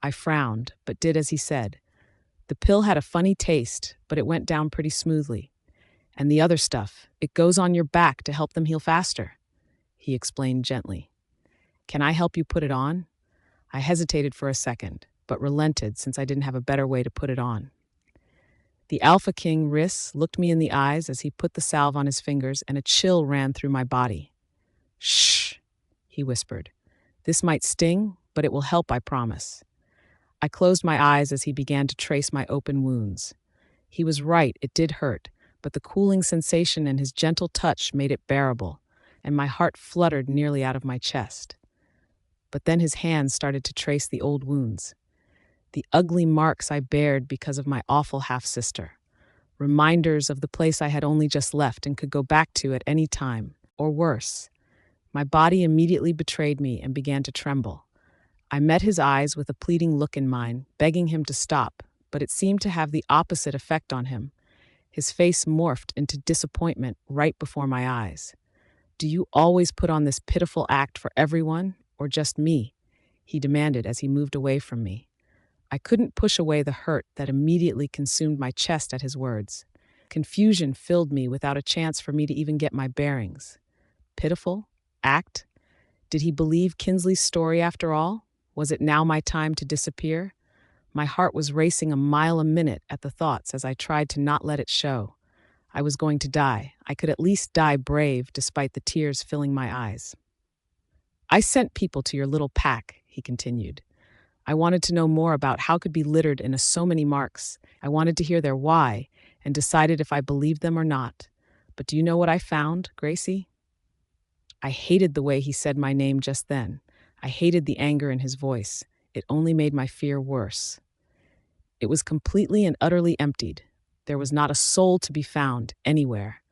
I frowned, but did as he said. The pill had a funny taste, but it went down pretty smoothly. "And the other stuff, it goes on your back to help them heal faster," he explained gently. "Can I help you put it on?" I hesitated for a second, but relented since I didn't have a better way to put it on. The Alpha King Rhys looked me in the eyes as he put the salve on his fingers, and a chill ran through my body. "Shh," he whispered. "This might sting, but it will help, I promise." I closed my eyes as he began to trace my open wounds. He was right, it did hurt, but the cooling sensation and his gentle touch made it bearable, and my heart fluttered nearly out of my chest. But then his hands started to trace the old wounds. The ugly marks I bared because of my awful half-sister. Reminders of the place I had only just left and could go back to at any time, or worse. My body immediately betrayed me and began to tremble. I met his eyes with a pleading look in mine, begging him to stop, but it seemed to have the opposite effect on him. His face morphed into disappointment right before my eyes. "Do you always put on this pitiful act for everyone, or just me?" he demanded as he moved away from me. I couldn't push away the hurt that immediately consumed my chest at his words. Confusion filled me without a chance for me to even get my bearings. Pitiful? Act? Did he believe Kinsley's story after all? Was it now my time to disappear? My heart was racing a mile a minute at the thoughts as I tried to not let it show. I was going to die. I could at least die brave despite the tears filling my eyes. "I sent people to your little pack," he continued. "I wanted to know more about how could be littered in so many marks. I wanted to hear their why and decided if I believed them or not. But do you know what I found, Gracie?" I hated the way he said my name just then. I hated the anger in his voice. It only made my fear worse. It was completely and utterly emptied. There was not a soul to be found anywhere.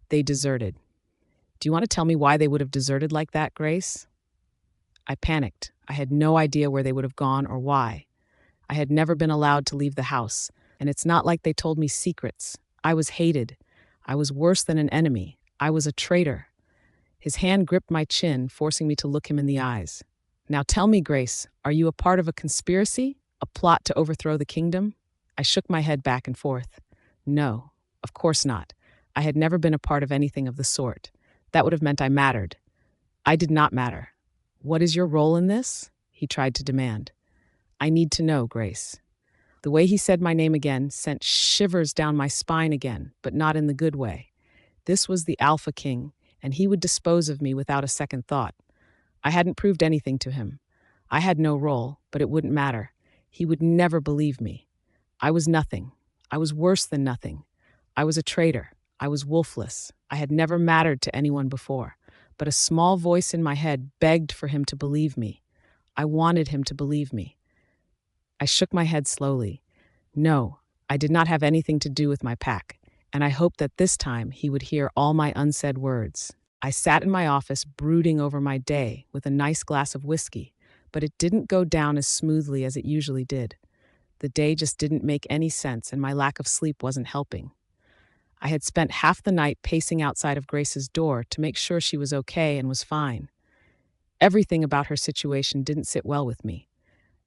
They deserted. "Do you want to tell me why they would have deserted like that, Grace?" I panicked. I had no idea where they would have gone or why. I had never been allowed to leave the house, and it's not like they told me secrets. I was hated. I was worse than an enemy. I was a traitor. His hand gripped my chin, forcing me to look him in the eyes. "Now tell me, Grace, are you a part of a conspiracy? A plot to overthrow the kingdom?" I shook my head back and forth. No, of course not. I had never been a part of anything of the sort. That would have meant I mattered. I did not matter. "What is your role in this?" he tried to demand. "I need to know, Grace." The way he said my name again sent shivers down my spine again, but not in the good way. This was the Alpha King, and he would dispose of me without a second thought. I hadn't proved anything to him. I had no role, but it wouldn't matter. He would never believe me. I was nothing. I was worse than nothing. I was a traitor. I was wolfless. I had never mattered to anyone before, but a small voice in my head begged for him to believe me. I wanted him to believe me. I shook my head slowly. No, I did not have anything to do with my pack, and I hoped that this time he would hear all my unsaid words. I sat in my office brooding over my day with a nice glass of whiskey, but it didn't go down as smoothly as it usually did. The day just didn't make any sense, and my lack of sleep wasn't helping. I had spent half the night pacing outside of Grace's door to make sure she was okay and was fine. Everything about her situation didn't sit well with me.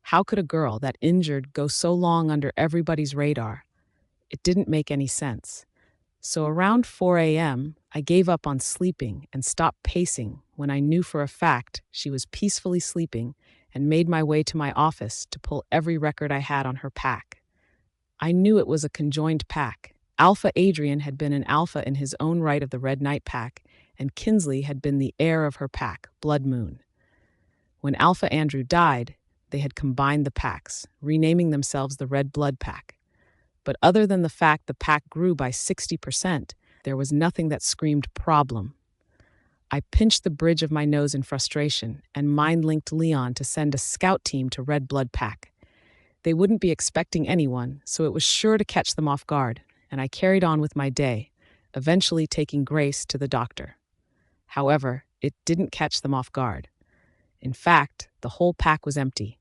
How could a girl that injured go so long under everybody's radar? It didn't make any sense. So around 4 a.m., I gave up on sleeping and stopped pacing when I knew for a fact she was peacefully sleeping, and made my way to my office to pull every record I had on her pack. I knew it was a conjoined pack. Alpha Adrian had been an alpha in his own right of the Red Knight pack, and Kinsley had been the heir of her pack, Blood Moon. When Alpha Andrew died, they had combined the packs, renaming themselves the Red Blood Pack. But other than the fact the pack grew by 60%, there was nothing that screamed problem. I pinched the bridge of my nose in frustration and mind-linked Leon to send a scout team to Red Blood Pack. They wouldn't be expecting anyone, so it was sure to catch them off guard, and I carried on with my day, eventually taking Grace to the doctor. However, it didn't catch them off guard. In fact, the whole pack was empty.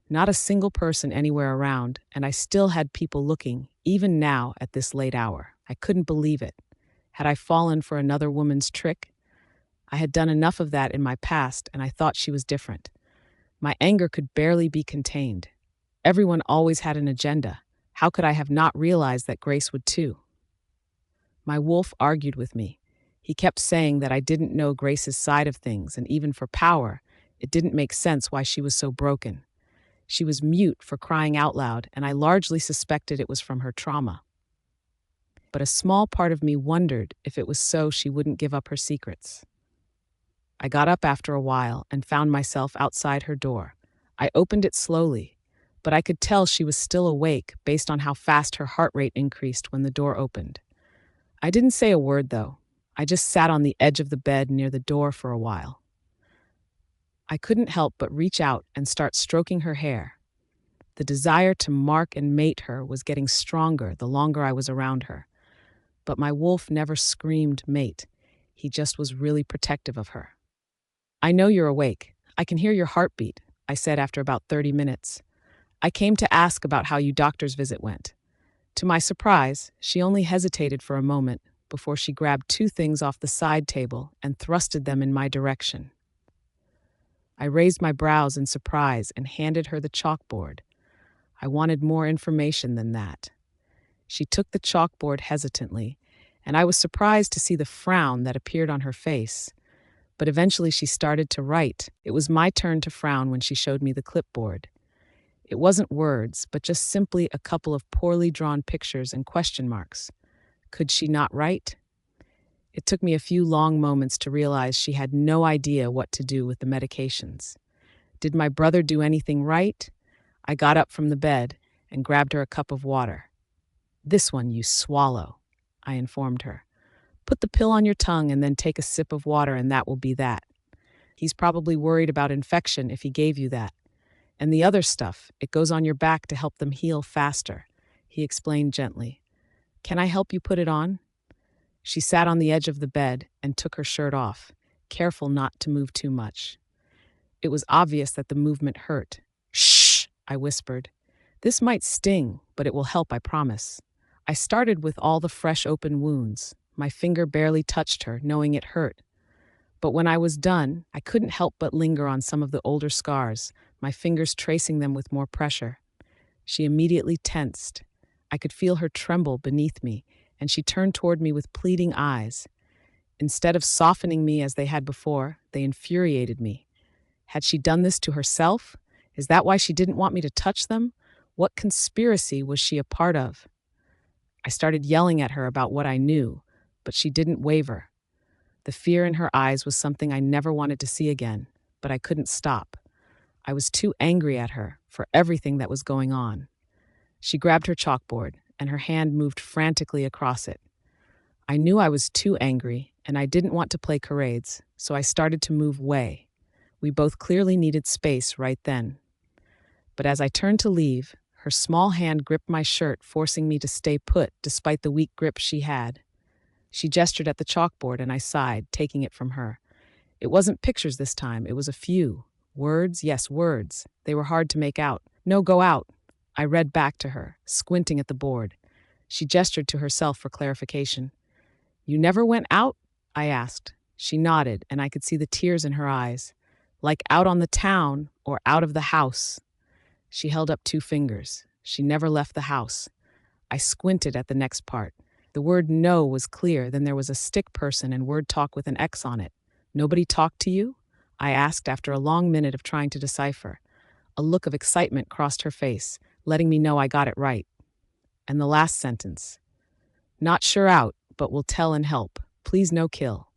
Not a single person anywhere around, and I still had people looking, even now at this late hour. I couldn't believe it. Had I fallen for another woman's trick? I had done enough of that in my past, and I thought she was different. My anger could barely be contained. Everyone always had an agenda. How could I have not realized that Grace would too? My wolf argued with me. He kept saying that I didn't know Grace's side of things, and even for power, it didn't make sense why she was so broken. She was mute for crying out loud, and I largely suspected it was from her trauma. But a small part of me wondered if it was so she wouldn't give up her secrets. I got up after a while and found myself outside her door. I opened it slowly, but I could tell she was still awake based on how fast her heart rate increased when the door opened. I didn't say a word, though. I just sat on the edge of the bed near the door for a while. I couldn't help but reach out and start stroking her hair. The desire to mark and mate her was getting stronger the longer I was around her. But my wolf never screamed mate. He just was really protective of her. "I know you're awake. I can hear your heartbeat," I said after about 30 minutes. "I came to ask about how your doctor's visit went." To my surprise, she only hesitated for a moment before she grabbed two things off the side table and thrusted them in my direction. I raised my brows in surprise and handed her the chalkboard. I wanted more information than that. She took the chalkboard hesitantly, and I was surprised to see the frown that appeared on her face. But eventually she started to write. It was my turn to frown when she showed me the clipboard. It wasn't words, but just simply a couple of poorly drawn pictures and question marks. Could she not write? It took me a few long moments to realize she had no idea what to do with the medications. Did my brother do anything right? I got up from the bed and grabbed her a cup of water. "This one you swallow," I informed her. "Put the pill on your tongue and then take a sip of water, and that will be that. He's probably worried about infection if he gave you that. And the other stuff, it goes on your back to help them heal faster," he explained gently. "Can I help you put it on?" She sat on the edge of the bed and took her shirt off, careful not to move too much. It was obvious that the movement hurt. "Shh," I whispered. "This might sting, but it will help, I promise." I started with all the fresh open wounds. My finger barely touched her, knowing it hurt. But when I was done, I couldn't help but linger on some of the older scars, my fingers tracing them with more pressure. She immediately tensed. I could feel her tremble beneath me, and she turned toward me with pleading eyes. Instead of softening me as they had before, they infuriated me. Had she done this to herself? Is that why she didn't want me to touch them? What conspiracy was she a part of? I started yelling at her about what I knew, but she didn't waver. The fear in her eyes was something I never wanted to see again, but I couldn't stop. I was too angry at her for everything that was going on. She grabbed her chalkboard, and her hand moved frantically across it. I knew I was too angry, and I didn't want to play charades, so I started to move away. We both clearly needed space right then. But as I turned to leave, her small hand gripped my shirt, forcing me to stay put despite the weak grip she had. She gestured at the chalkboard, and I sighed, taking it from her. It wasn't pictures this time, it was a few. Words, yes, words. They were hard to make out. "No, go out," I read back to her, squinting at the board. She gestured to herself for clarification. "You never went out?" I asked. She nodded, and I could see the tears in her eyes. "Like out on the town or out of the house?" She held up two fingers. She never left the house. I squinted at the next part. The word no was clear, then there was a stick person and word talk with an X on it. "Nobody talked to you?" I asked after a long minute of trying to decipher. A look of excitement crossed her face, letting me know I got it right. And the last sentence. "Not sure out, but will tell and help. Please no kill."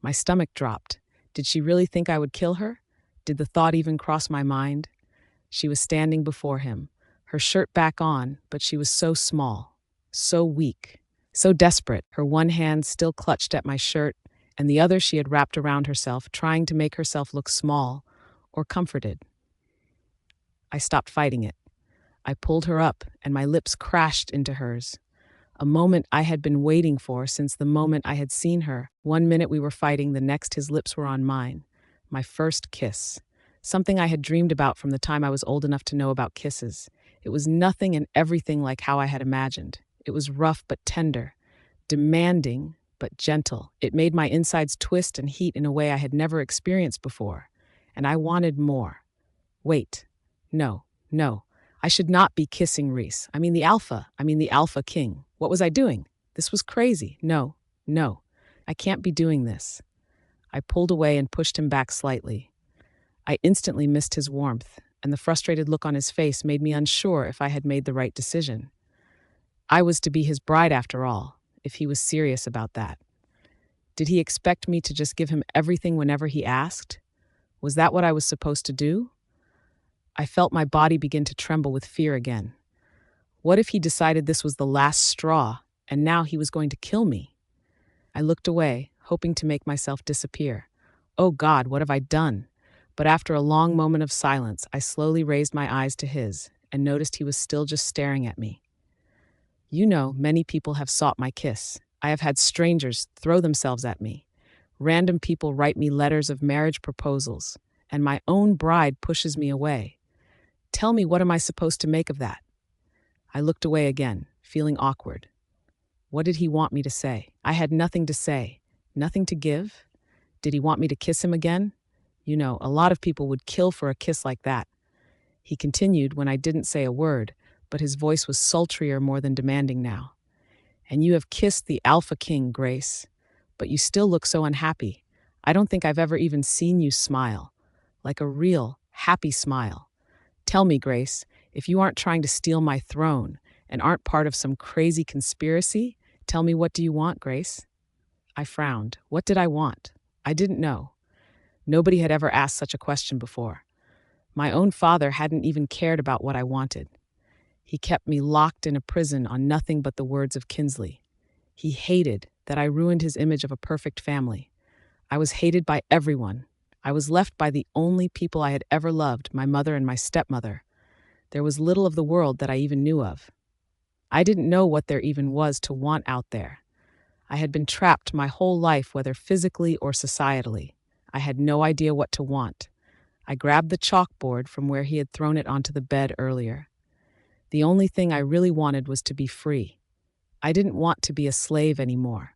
My stomach dropped. Did she really think I would kill her? Did the thought even cross my mind? She was standing before him, her shirt back on, but she was so small, so weak, so desperate. Her one hand still clutched at my shirt, and the other she had wrapped around herself, trying to make herself look small or comforted. I stopped fighting it. I pulled her up, and my lips crashed into hers. A moment I had been waiting for since the moment I had seen her. 1 minute we were fighting, the next his lips were on mine. My first kiss. Something I had dreamed about from the time I was old enough to know about kisses. It was nothing and everything like how I had imagined. It was rough but tender, demanding but gentle. It made my insides twist and heat in a way I had never experienced before. And I wanted more. Wait. No. I should not be kissing Rhys. I mean the Alpha King. What was I doing? This was crazy. No. I can't be doing this. I pulled away and pushed him back slightly. I instantly missed his warmth, and the frustrated look on his face made me unsure if I had made the right decision. I was to be his bride after all, if he was serious about that. Did he expect me to just give him everything whenever he asked? Was that what I was supposed to do? I felt my body begin to tremble with fear again. What if he decided this was the last straw, and now he was going to kill me? I looked away, hoping to make myself disappear. Oh God, what have I done? But after a long moment of silence, I slowly raised my eyes to his and noticed he was still just staring at me. You know, many people have sought my kiss. I have had strangers throw themselves at me. Random people write me letters of marriage proposals, and my own bride pushes me away. Tell me, what am I supposed to make of that? I looked away again, feeling awkward. What did he want me to say? I had nothing to say, nothing to give. Did he want me to kiss him again? You know, a lot of people would kill for a kiss like that. He continued when I didn't say a word, but his voice was sultrier, more than demanding now. And you have kissed the Alpha King, Grace, but you still look so unhappy. I don't think I've ever even seen you smile, like a real, happy smile. Tell me, Grace, if you aren't trying to steal my throne and aren't part of some crazy conspiracy, tell me, what do you want, Grace? I frowned. What did I want? I didn't know. Nobody had ever asked such a question before. My own father hadn't even cared about what I wanted. He kept me locked in a prison on nothing but the words of Kinsley. He hated that I ruined his image of a perfect family. I was hated by everyone. I was left by the only people I had ever loved, my mother and my stepmother. There was little of the world that I even knew of. I didn't know what there even was to want out there. I had been trapped my whole life, whether physically or societally. I had no idea what to want. I grabbed the chalkboard from where he had thrown it onto the bed earlier. The only thing I really wanted was to be free. I didn't want to be a slave anymore.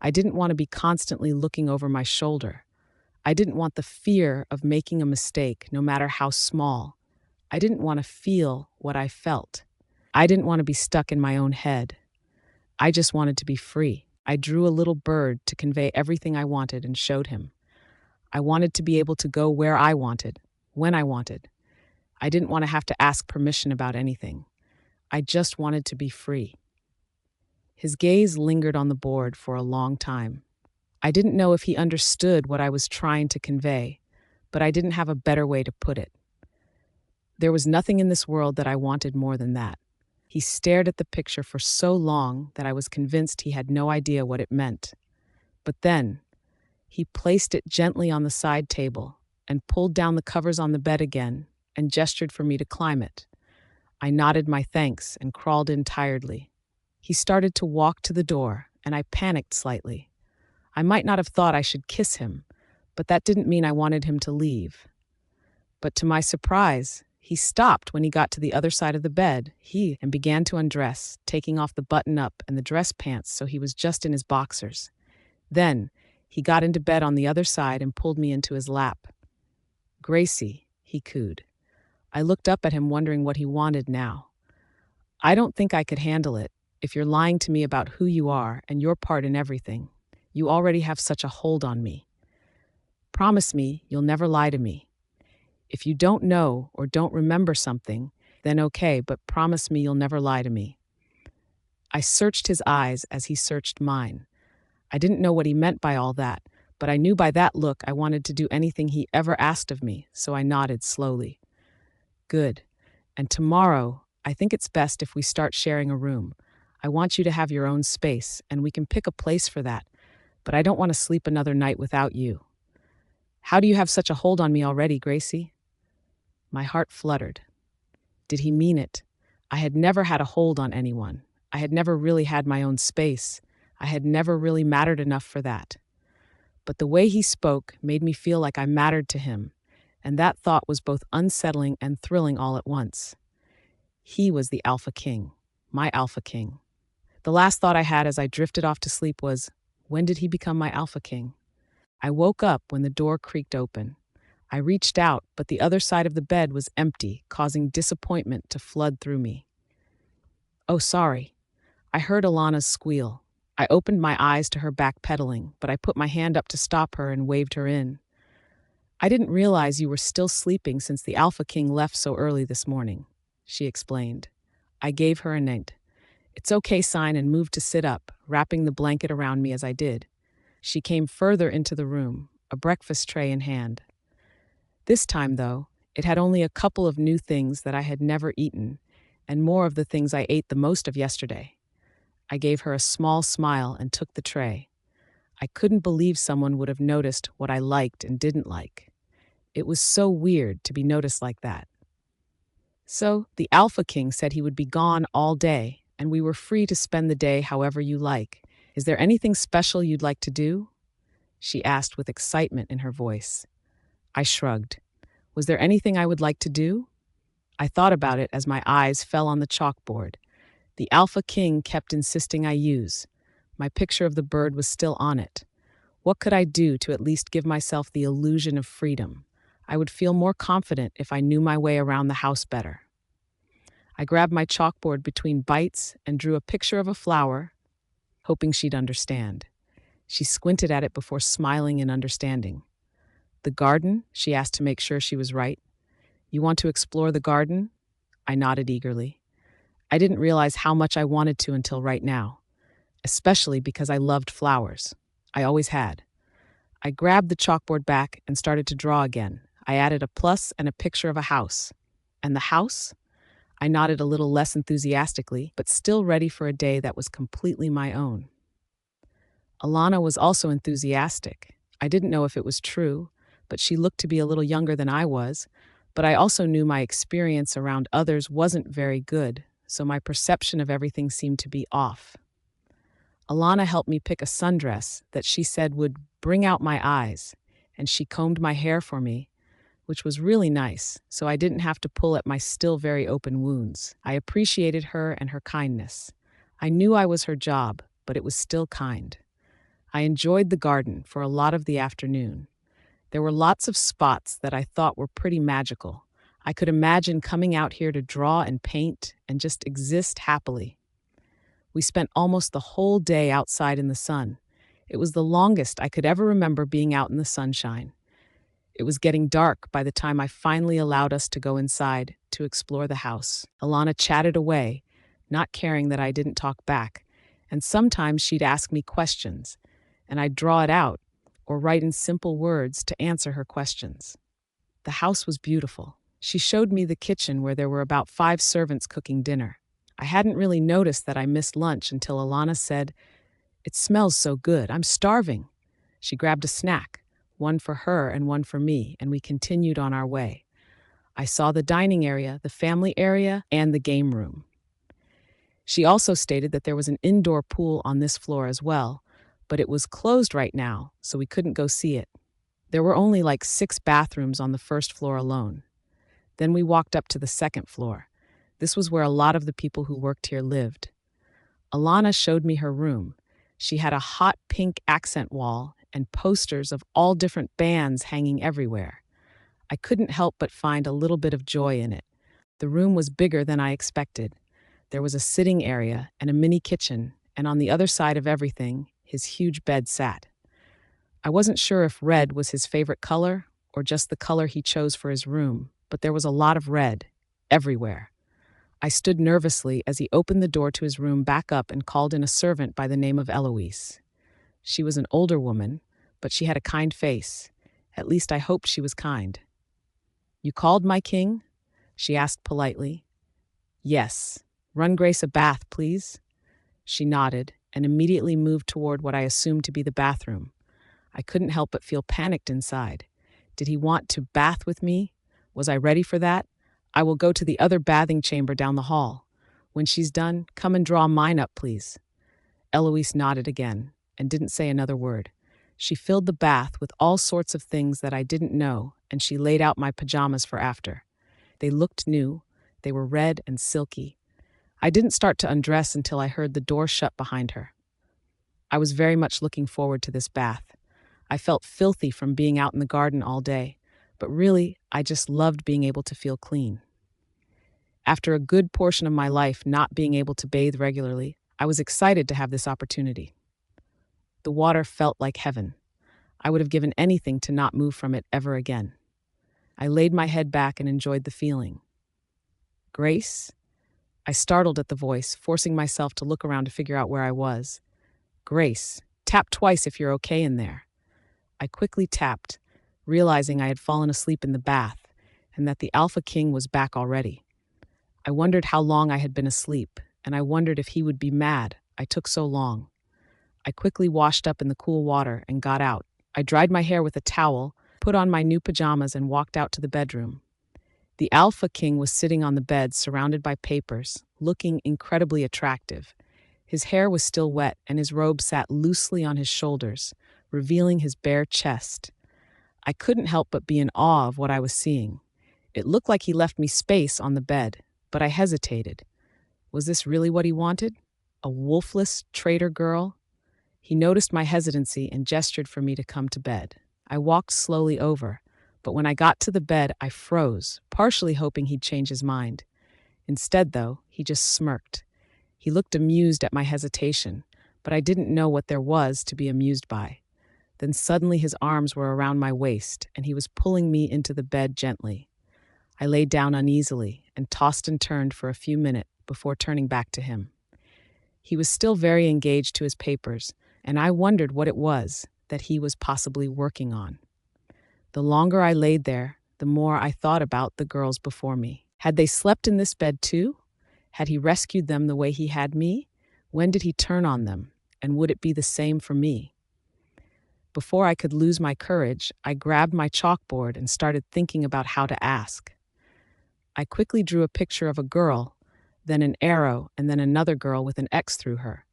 I didn't want to be constantly looking over my shoulder. I didn't want the fear of making a mistake, no matter how small. I didn't want to feel what I felt. I didn't want to be stuck in my own head. I just wanted to be free. I drew a little bird to convey everything I wanted and showed him. I wanted to be able to go where I wanted, when I wanted. I didn't want to have to ask permission about anything. I just wanted to be free. His gaze lingered on the board for a long time. I didn't know if he understood what I was trying to convey, but I didn't have a better way to put it. There was nothing in this world that I wanted more than that. He stared at the picture for so long that I was convinced he had no idea what it meant. But then, he placed it gently on the side table and pulled down the covers on the bed again and gestured for me to climb it. I nodded my thanks and crawled in tiredly. He started to walk to the door, and I panicked slightly. I might not have thought I should kiss him, but that didn't mean I wanted him to leave. But to my surprise, he stopped when he got to the other side of the bed, and began to undress, taking off the button-up and the dress pants so he was just in his boxers. Then, he got into bed on the other side and pulled me into his lap. Gracie, he cooed. I looked up at him, wondering what he wanted now. I don't think I could handle it, if you're lying to me about who you are and your part in everything. You already have such a hold on me. Promise me you'll never lie to me. If you don't know or don't remember something, then okay, but promise me you'll never lie to me. I searched his eyes as he searched mine. I didn't know what he meant by all that, but I knew by that look I wanted to do anything he ever asked of me, so I nodded slowly. Good. And tomorrow, I think it's best if we start sharing a room. I want you to have your own space, and we can pick a place for that. but I don't want to sleep another night without you. How do you have such a hold on me already, Gracie? My heart fluttered. Did he mean it? I had never had a hold on anyone. I had never really had my own space. I had never really mattered enough for that. But the way he spoke made me feel like I mattered to him, and that thought was both unsettling and thrilling all at once. He was the Alpha King, my Alpha King. The last thought I had as I drifted off to sleep was, when did he become my Alpha King? I woke up when the door creaked open. I reached out, but the other side of the bed was empty, causing disappointment to flood through me. Oh, sorry. I heard Alana's squeal. I opened my eyes to her backpedaling, but I put my hand up to stop her and waved her in. I didn't realize you were still sleeping since the Alpha King left so early this morning, she explained. I gave her a nod. It's okay sign and moved to sit up, wrapping the blanket around me as I did. She came further into the room, a breakfast tray in hand. This time, though, it had only a couple of new things that I had never eaten, and more of the things I ate the most of yesterday. I gave her a small smile and took the tray. I couldn't believe someone would have noticed what I liked and didn't like. It was so weird to be noticed like that. So, the Alpha King said he would be gone all day, and we were free to spend the day however you like. Is there anything special you'd like to do? She asked with excitement in her voice. I shrugged. Was there anything I would like to do? I thought about it as my eyes fell on the chalkboard. The Alpha King kept insisting I use. My picture of the bird was still on it. What could I do to at least give myself the illusion of freedom? I would feel more confident if I knew my way around the house better. I grabbed my chalkboard between bites and drew a picture of a flower, hoping she'd understand. She squinted at it before smiling in understanding. The garden? She asked to make sure she was right. You want to explore the garden? I nodded eagerly. I didn't realize how much I wanted to until right now, especially because I loved flowers. I always had. I grabbed the chalkboard back and started to draw again. I added a plus and a picture of a house. And the house? I nodded a little less enthusiastically, but still ready for a day that was completely my own. Alana was also enthusiastic. I didn't know if it was true, but she looked to be a little younger than I was, but I also knew my experience around others wasn't very good, so my perception of everything seemed to be off. Alana helped me pick a sundress that she said would bring out my eyes, and she combed my hair for me, which was really nice, so I didn't have to pull at my still very open wounds. I appreciated her and her kindness. I knew I was her job, but it was still kind. I enjoyed the garden for a lot of the afternoon. There were lots of spots that I thought were pretty magical. I could imagine coming out here to draw and paint and just exist happily. We spent almost the whole day outside in the sun. It was the longest I could ever remember being out in the sunshine. It was getting dark by the time I finally allowed us to go inside to explore the house. Alana chatted away, not caring that I didn't talk back, and sometimes she'd ask me questions, and I'd draw it out or write in simple words to answer her questions. The house was beautiful. She showed me the kitchen where there were about 5 servants cooking dinner. I hadn't really noticed that I missed lunch until Alana said, "It smells so good, I'm starving." She grabbed a snack, one for her and one for me, and we continued on our way. I saw the dining area, the family area, and the game room. She also stated that there was an indoor pool on this floor as well, but it was closed right now, so we couldn't go see it. There were only like 6 bathrooms on the first floor alone. Then we walked up to the second floor. This was where a lot of the people who worked here lived. Alana showed me her room. She had a hot pink accent wall and posters of all different bands hanging everywhere. I couldn't help but find a little bit of joy in it. The room was bigger than I expected. There was a sitting area and a mini kitchen, and on the other side of everything, his huge bed sat. I wasn't sure if red was his favorite color or just the color he chose for his room, but there was a lot of red, everywhere. I stood nervously as he opened the door to his room back up and called in a servant by the name of Eloise. She was an older woman, but she had a kind face. At least I hoped she was kind. "You called, my king?" she asked politely. "Yes. Run Grace a bath, please." She nodded, and immediately moved toward what I assumed to be the bathroom. I couldn't help but feel panicked inside. Did he want to bath with me? Was I ready for that? I will go to the other bathing chamber down the hall. When she's done, come and draw mine up, please. Eloise nodded again and didn't say another word. She filled the bath with all sorts of things that I didn't know, and she laid out my pajamas for after. They looked new. They were red and silky. I didn't start to undress until I heard the door shut behind her. I was very much looking forward to this bath. I felt filthy from being out in the garden all day, but really, I just loved being able to feel clean. After a good portion of my life not being able to bathe regularly, I was excited to have this opportunity. The water felt like heaven. I would have given anything to not move from it ever again. I laid my head back and enjoyed the feeling. Grace? I startled at the voice, forcing myself to look around to figure out where I was. Grace, tap twice if you're okay in there. I quickly tapped, realizing I had fallen asleep in the bath and that the Alpha King was back already. I wondered how long I had been asleep, and I wondered if he would be mad I took so long. I quickly washed up in the cool water and got out. I dried my hair with a towel, put on my new pajamas, and walked out to the bedroom. The Alpha King was sitting on the bed surrounded by papers, looking incredibly attractive. His hair was still wet and his robe sat loosely on his shoulders, revealing his bare chest. I couldn't help but be in awe of what I was seeing. It looked like he left me space on the bed, but I hesitated. Was this really what he wanted? A wolfless traitor girl? He noticed my hesitancy and gestured for me to come to bed. I walked slowly over, but when I got to the bed, I froze, partially hoping he'd change his mind. Instead, though, he just smirked. He looked amused at my hesitation, but I didn't know what there was to be amused by. Then suddenly his arms were around my waist, and he was pulling me into the bed gently. I lay down uneasily and tossed and turned for a few minutes before turning back to him. He was still very engaged to his papers, and I wondered what it was that he was possibly working on. The longer I laid there, the more I thought about the girls before me. Had they slept in this bed too? Had he rescued them the way he had me? When did he turn on them? And would it be the same for me? Before I could lose my courage, I grabbed my chalkboard and started thinking about how to ask. I quickly drew a picture of a girl, then an arrow, and then another girl with an X through her.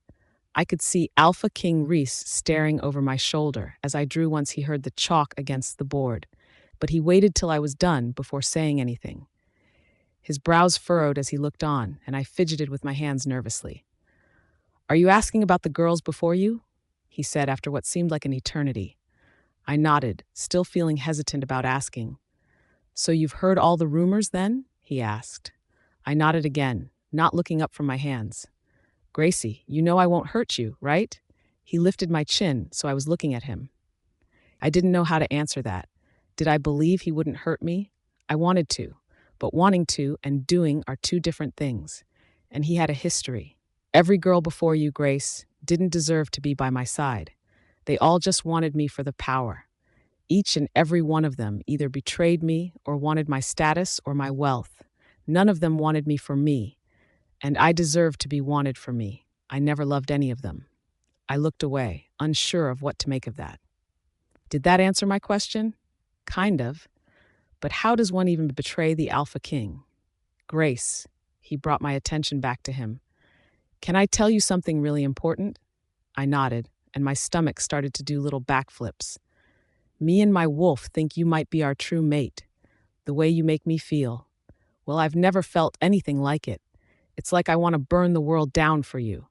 I could see Alpha King Rhys staring over my shoulder as I drew once he heard the chalk against the board, but he waited till I was done before saying anything. His brows furrowed as he looked on, and I fidgeted with my hands nervously. "Are you asking about the girls before you?" he said after what seemed like an eternity. I nodded, still feeling hesitant about asking. "So you've heard all the rumors then?" he asked. I nodded again, not looking up from my hands. "Gracie, you know I won't hurt you, right?" He lifted my chin, so I was looking at him. I didn't know how to answer that. Did I believe he wouldn't hurt me? I wanted to, but wanting to and doing are two different things. And he had a history. Every girl before you, Grace, didn't deserve to be by my side. They all just wanted me for the power. Each and every one of them either betrayed me or wanted my status or my wealth. None of them wanted me for me. And I deserved to be wanted for me. I never loved any of them. I looked away, unsure of what to make of that. Did that answer my question? Kind of. But how does one even betray the Alpha King? Grace, he brought my attention back to him. Can I tell you something really important? I nodded, and my stomach started to do little backflips. Me and my wolf think you might be our true mate. The way you make me feel. Well, I've never felt anything like it. It's like I want to burn the world down for you.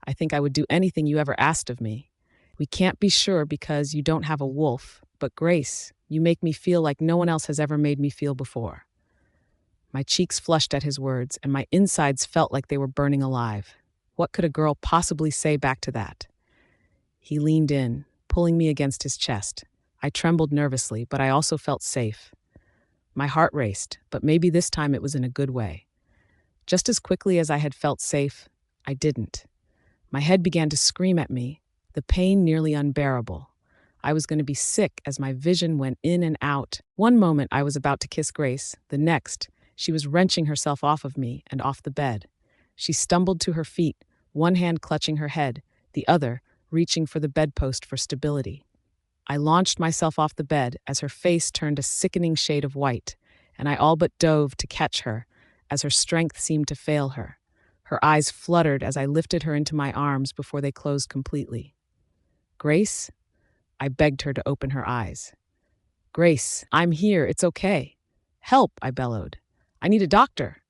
I think I would do anything you ever asked of me. We can't be sure because you don't have a wolf, but Grace, you make me feel like no one else has ever made me feel before. My cheeks flushed at his words, and my insides felt like they were burning alive. What could a girl possibly say back to that? He leaned in, pulling me against his chest. I trembled nervously, but I also felt safe. My heart raced, but maybe this time it was in a good way. Just as quickly as I had felt safe, I didn't. My head began to scream at me, the pain nearly unbearable. I was going to be sick as my vision went in and out. One moment I was about to kiss Grace, the next, she was wrenching herself off of me and off the bed. She stumbled to her feet, one hand clutching her head, the other reaching for the bedpost for stability. I launched myself off the bed as her face turned a sickening shade of white, and I all but dove to catch her as her strength seemed to fail her. Her eyes fluttered as I lifted her into my arms before they closed completely. "Grace?" I begged her to open her eyes. "Grace, I'm here, it's okay." "Help," I bellowed. "I need a doctor."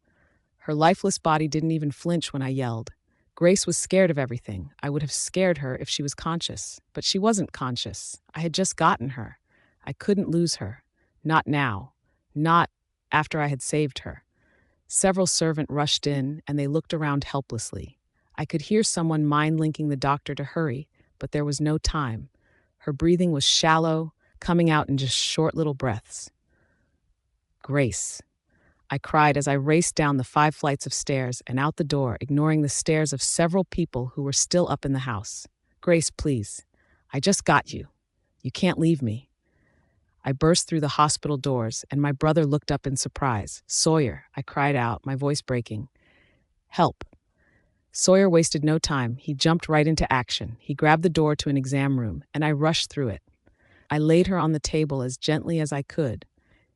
Her lifeless body didn't even flinch when I yelled. Grace was scared of everything. I would have scared her if she was conscious, but she wasn't conscious. I had just gotten her. I couldn't lose her. Not now. Not after I had saved her. Several servants rushed in, and they looked around helplessly. I could hear someone mind-linking the doctor to hurry, but there was no time. Her breathing was shallow, coming out in just short little breaths. "Grace," I cried as I raced down the 5 flights of stairs and out the door, ignoring the stares of several people who were still up in the house. "Grace, please. I just got you. You can't leave me." I burst through the hospital doors, and my brother looked up in surprise. "Sawyer," I cried out, my voice breaking. "Help." Sawyer wasted no time. He jumped right into action. He grabbed the door to an exam room, and I rushed through it. I laid her on the table as gently as I could.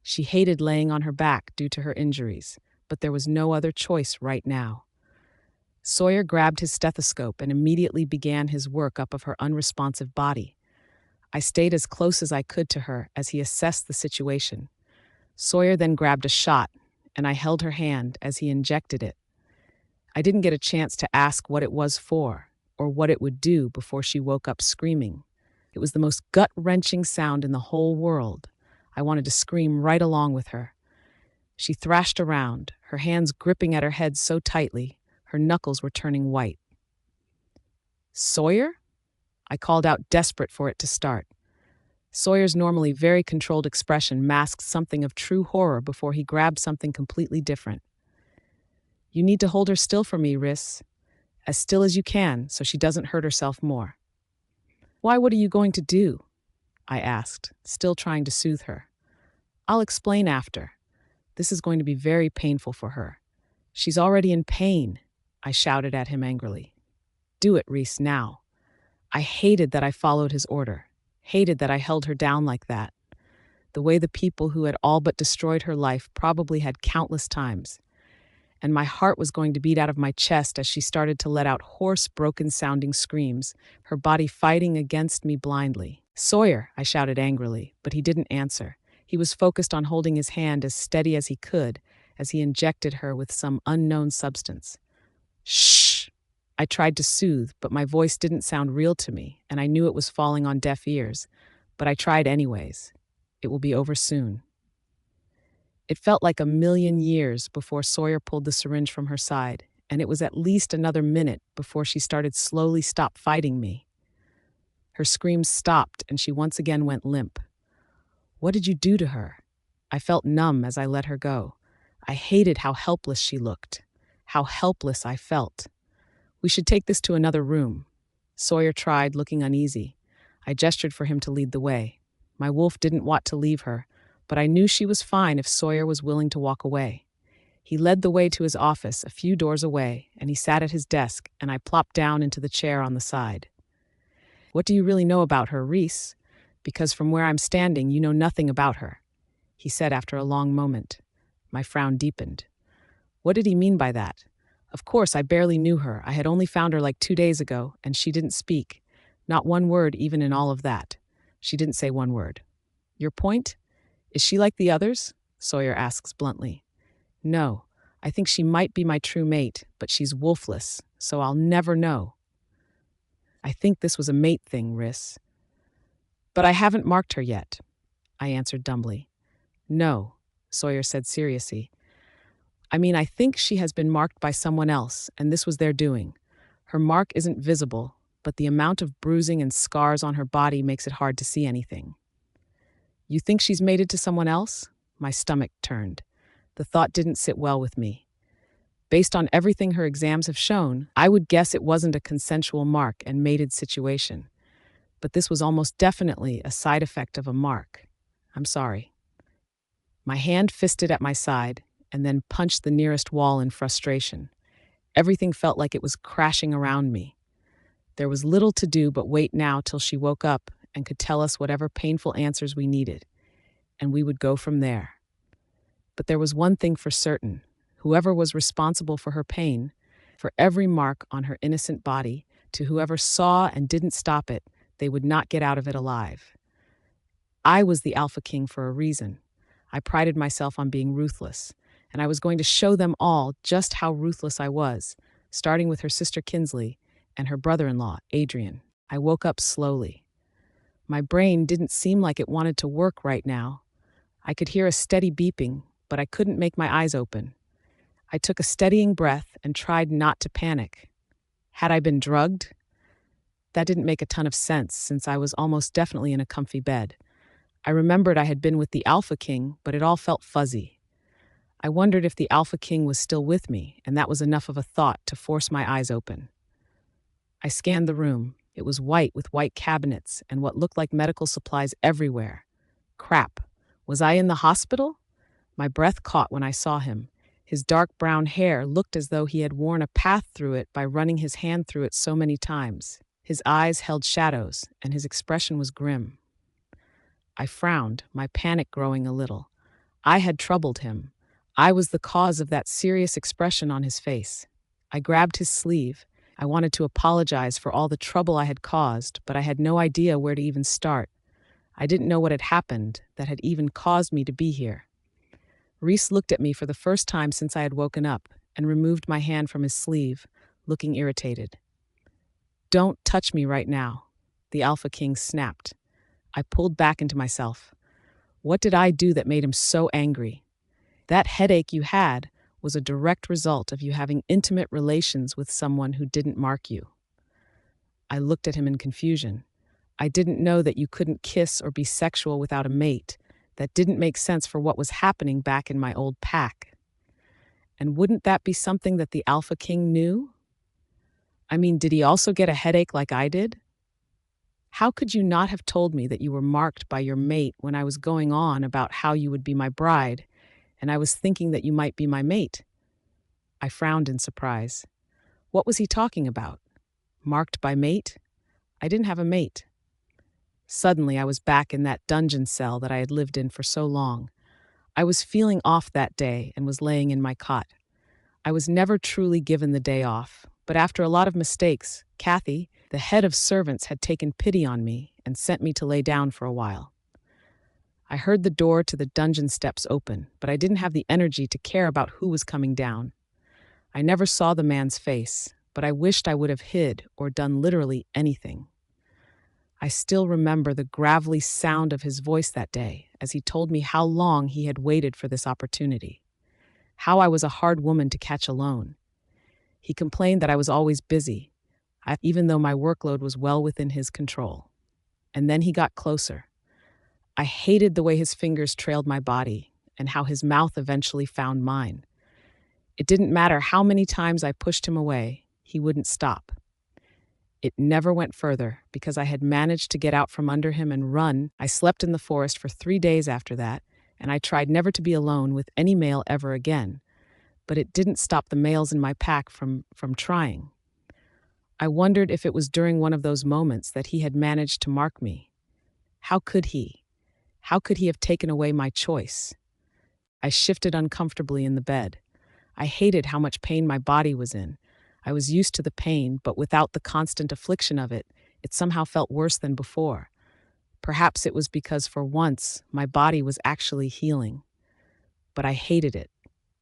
She hated laying on her back due to her injuries, but there was no other choice right now. Sawyer grabbed his stethoscope and immediately began his workup of her unresponsive body. I stayed as close as I could to her as he assessed the situation. Sawyer then grabbed a shot, and I held her hand as he injected it. I didn't get a chance to ask what it was for or what it would do before she woke up screaming. It was the most gut-wrenching sound in the whole world. I wanted to scream right along with her. She thrashed around, her hands gripping at her head so tightly, her knuckles were turning white. "Sawyer?" I called out, desperate for it to start. Sawyer's normally very controlled expression masked something of true horror before he grabbed something completely different. "You need to hold her still for me, Rhys. As still as you can, so she doesn't hurt herself more." "Why, what are you going to do?" I asked, still trying to soothe her. "I'll explain after. This is going to be very painful for her. She's already in pain," I shouted at him angrily. "Do it, Rhys, now." I hated that I followed his order, hated that I held her down like that, the way the people who had all but destroyed her life probably had countless times. And my heart was going to beat out of my chest as she started to let out hoarse, broken-sounding screams, her body fighting against me blindly. "Sawyer," I shouted angrily, but he didn't answer. He was focused on holding his hand as steady as he could as he injected her with some unknown substance. "Shh!" I tried to soothe, but my voice didn't sound real to me, and I knew it was falling on deaf ears. But I tried anyways. "It will be over soon." It felt like a million years before Sawyer pulled the syringe from her side, and it was at least another minute before she started slowly stop fighting me. Her screams stopped, and she once again went limp. "What did you do to her?" I felt numb as I let her go. I hated how helpless she looked, how helpless I felt. "We should take this to another room." Sawyer tried, looking uneasy. I gestured for him to lead the way. My wolf didn't want to leave her, but I knew she was fine if Sawyer was willing to walk away. He led the way to his office a few doors away, and he sat at his desk, and I plopped down into the chair on the side. "What do you really know about her, Rhys? Because from where I'm standing, you know nothing about her," he said after a long moment. My frown deepened. What did he mean by that? Of course, I barely knew her. I had only found her like 2 days ago, and she didn't speak. Not one word even in all of that. She didn't say one word. "Your point? Is she like the others?" Sawyer asks bluntly. "No, I think she might be my true mate, but she's wolfless, so I'll never know." "I think this was a mate thing, Rhys." "But I haven't marked her yet," I answered dumbly. "No," Sawyer said seriously. "I mean, I think she has been marked by someone else, and this was their doing. Her mark isn't visible, but the amount of bruising and scars on her body makes it hard to see anything." "You think she's mated to someone else?" My stomach turned. The thought didn't sit well with me. Based on everything her exams have shown, I would guess it wasn't a consensual mark and mated situation. But this was almost definitely a side effect of a mark. I'm sorry. My hand fisted at my side and then punched the nearest wall in frustration. Everything felt like it was crashing around me. There was little to do but wait now till she woke up and could tell us whatever painful answers we needed, and we would go from there. But there was one thing for certain: whoever was responsible for her pain, for every mark on her innocent body, to whoever saw and didn't stop it, they would not get out of it alive. I was the Alpha King for a reason. I prided myself on being ruthless, and I was going to show them all just how ruthless I was, starting with her sister Kinsley and her brother-in-law, Adrian. I woke up slowly. My brain didn't seem like it wanted to work right now. I could hear a steady beeping, but I couldn't make my eyes open. I took a steadying breath and tried not to panic. Had I been drugged? That didn't make a ton of sense since I was almost definitely in a comfy bed. I remembered I had been with the Alpha King, but it all felt fuzzy. I wondered if the Alpha King was still with me, and that was enough of a thought to force my eyes open. I scanned the room. It was white with white cabinets and what looked like medical supplies everywhere. Crap. Was I in the hospital? My breath caught when I saw him. His dark brown hair looked as though he had worn a path through it by running his hand through it so many times. His eyes held shadows, and his expression was grim. I frowned, my panic growing a little. I had troubled him. I was the cause of that serious expression on his face. I grabbed his sleeve. I wanted to apologize for all the trouble I had caused, but I had no idea where to even start. I didn't know what had happened that had even caused me to be here. Rhys looked at me for the first time since I had woken up and removed my hand from his sleeve, looking irritated. "Don't touch me right now," the Alpha King snapped. I pulled back into myself. What did I do that made him so angry? That headache you had was a direct result of you having intimate relations with someone who didn't mark you. I looked at him in confusion. I didn't know that you couldn't kiss or be sexual without a mate. That didn't make sense for what was happening back in my old pack. And wouldn't that be something that the Alpha King knew? I mean, did he also get a headache like I did? How could you not have told me that you were marked by your mate when I was going on about how you would be my bride, and I was thinking that you might be my mate? I frowned in surprise. What was he talking about? Marked by mate? I didn't have a mate. Suddenly, I was back in that dungeon cell that I had lived in for so long. I was feeling off that day and was laying in my cot. I was never truly given the day off, but after a lot of mistakes, Kathy, the head of servants, had taken pity on me and sent me to lay down for a while. I heard the door to the dungeon steps open, but I didn't have the energy to care about who was coming down. I never saw the man's face, but I wished I would have hid or done literally anything. I still remember the gravelly sound of his voice that day as he told me how long he had waited for this opportunity, how I was a hard woman to catch alone. He complained that I was always busy, even though my workload was well within his control. And then he got closer. I hated the way his fingers trailed my body and how his mouth eventually found mine. It didn't matter how many times I pushed him away, he wouldn't stop. It never went further because I had managed to get out from under him and run. I slept in the forest for 3 days after that, and I tried never to be alone with any male ever again. But it didn't stop the males in my pack from trying. I wondered if it was during one of those moments that he had managed to mark me. How could he? How could he have taken away my choice? I shifted uncomfortably in the bed. I hated how much pain my body was in. I was used to the pain, but without the constant affliction of it, it somehow felt worse than before. Perhaps it was because for once, my body was actually healing. But I hated it.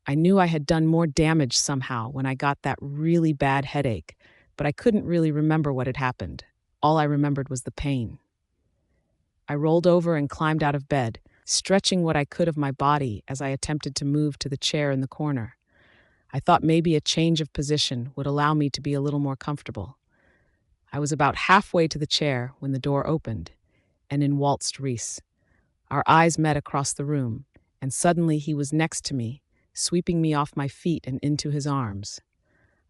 I knew I had done more damage somehow when I got that really bad headache, but I couldn't really remember what had happened. All I remembered was the pain. I rolled over and climbed out of bed, stretching what I could of my body as I attempted to move to the chair in the corner. I thought maybe a change of position would allow me to be a little more comfortable. I was about halfway to the chair when the door opened, and in waltzed Rhys. Our eyes met across the room, and suddenly he was next to me, sweeping me off my feet and into his arms.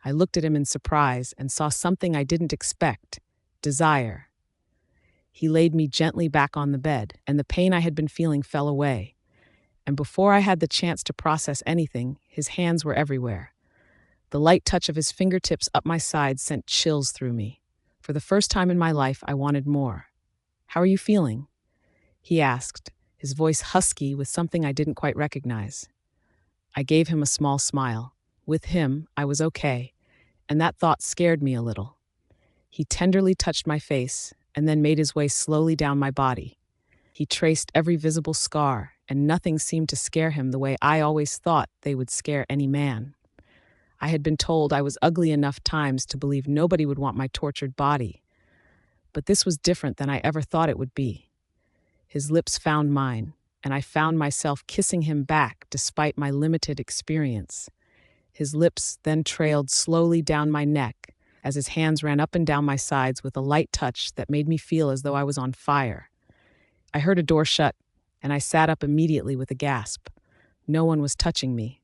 I looked at him in surprise and saw something I didn't expect: desire. He laid me gently back on the bed, and the pain I had been feeling fell away. And before I had the chance to process anything, his hands were everywhere. The light touch of his fingertips up my side sent chills through me. For the first time in my life, I wanted more. "How are you feeling?" he asked, his voice husky with something I didn't quite recognize. I gave him a small smile. With him, I was okay, and that thought scared me a little. He tenderly touched my face and then made his way slowly down my body. He traced every visible scar, and nothing seemed to scare him the way I always thought they would scare any man. I had been told I was ugly enough times to believe nobody would want my tortured body. But this was different than I ever thought it would be. His lips found mine, and I found myself kissing him back despite my limited experience. His lips then trailed slowly down my neck as his hands ran up and down my sides with a light touch that made me feel as though I was on fire. I heard a door shut, and I sat up immediately with a gasp. No one was touching me.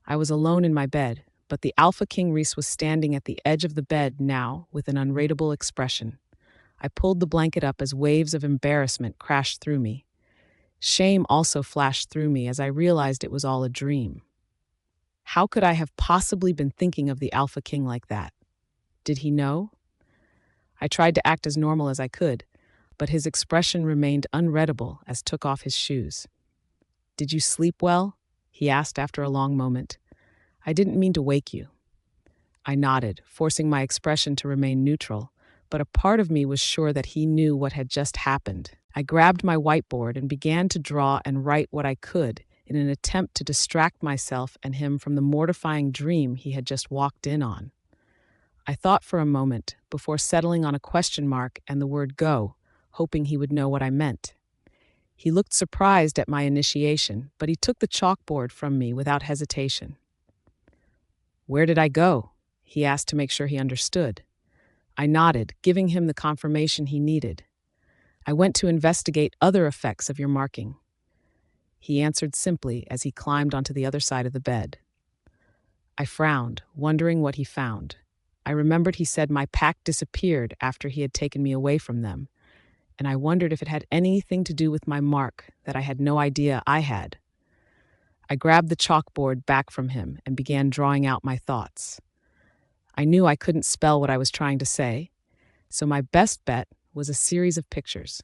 I was alone in my bed, but the Alpha King Rhys was standing at the edge of the bed now with an unreadable expression. I pulled the blanket up as waves of embarrassment crashed through me. Shame also flashed through me as I realized it was all a dream. How could I have possibly been thinking of the Alpha King like that? Did he know? I tried to act as normal as I could, but his expression remained unreadable as took off his shoes. "Did you sleep well?" he asked after a long moment. "I didn't mean to wake you." I nodded, forcing my expression to remain neutral, but a part of me was sure that he knew what had just happened. I grabbed my whiteboard and began to draw and write what I could in an attempt to distract myself and him from the mortifying dream he had just walked in on. I thought for a moment before settling on a question mark and the word go, hoping he would know what I meant. He looked surprised at my initiation, but he took the chalkboard from me without hesitation. "Where did I go?" he asked to make sure he understood. I nodded, giving him the confirmation he needed. "I went to investigate other effects of your marking." He answered simply as he climbed onto the other side of the bed. I frowned, wondering what he found. I remembered he said my pack disappeared after he had taken me away from them, and I wondered if it had anything to do with my mark that I had no idea I had. I grabbed the chalkboard back from him and began drawing out my thoughts. I knew I couldn't spell what I was trying to say, so my best bet was a series of pictures.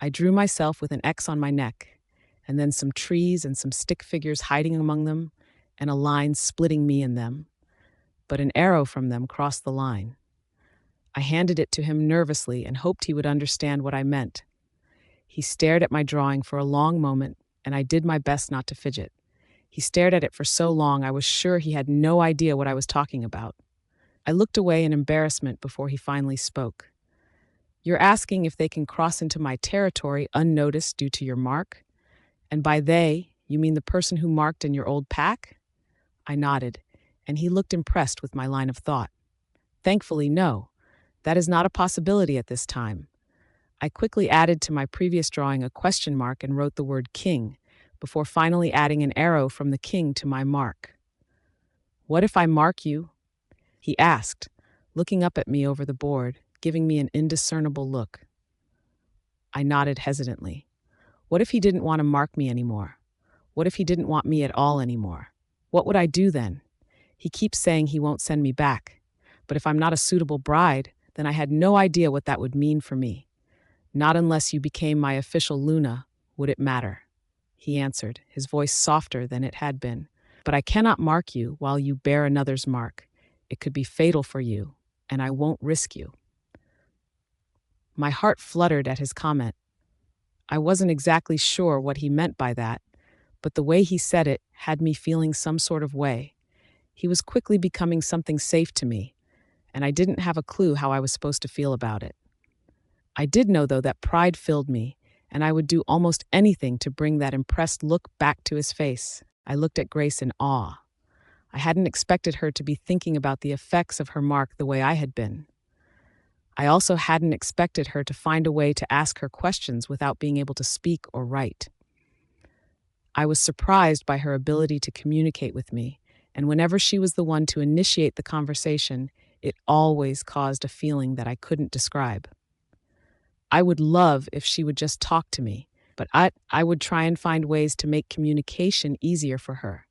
I drew myself with an X on my neck, and then some trees and some stick figures hiding among them, and a line splitting me in them. But an arrow from them crossed the line. I handed it to him nervously and hoped he would understand what I meant. He stared at my drawing for a long moment, and I did my best not to fidget. He stared at it for so long I was sure he had no idea what I was talking about. I looked away in embarrassment before he finally spoke. "You're asking if they can cross into my territory unnoticed due to your mark? And by they, you mean the person who marked in your old pack?" I nodded, and he looked impressed with my line of thought. "Thankfully, no. That is not a possibility at this time." I quickly added to my previous drawing a question mark and wrote the word king, before finally adding an arrow from the king to my mark. "What if I mark you?" he asked, looking up at me over the board, giving me an indiscernible look. I nodded hesitantly. What if he didn't want to mark me anymore? What if he didn't want me at all anymore? What would I do then? He keeps saying he won't send me back. But if I'm not a suitable bride, then I had no idea what that would mean for me. "Not unless you became my official Luna, would it matter," he answered, his voice softer than it had been. "But I cannot mark you while you bear another's mark. It could be fatal for you, and I won't risk you." My heart fluttered at his comment. I wasn't exactly sure what he meant by that, but the way he said it had me feeling some sort of way. He was quickly becoming something safe to me, and I didn't have a clue how I was supposed to feel about it. I did know, though, that pride filled me, and I would do almost anything to bring that impressed look back to his face. I looked at Grace in awe. I hadn't expected her to be thinking about the effects of her mark the way I had been. I also hadn't expected her to find a way to ask her questions without being able to speak or write. I was surprised by her ability to communicate with me, and whenever she was the one to initiate the conversation, it always caused a feeling that I couldn't describe. I would love if she would just talk to me, but I would try and find ways to make communication easier for her.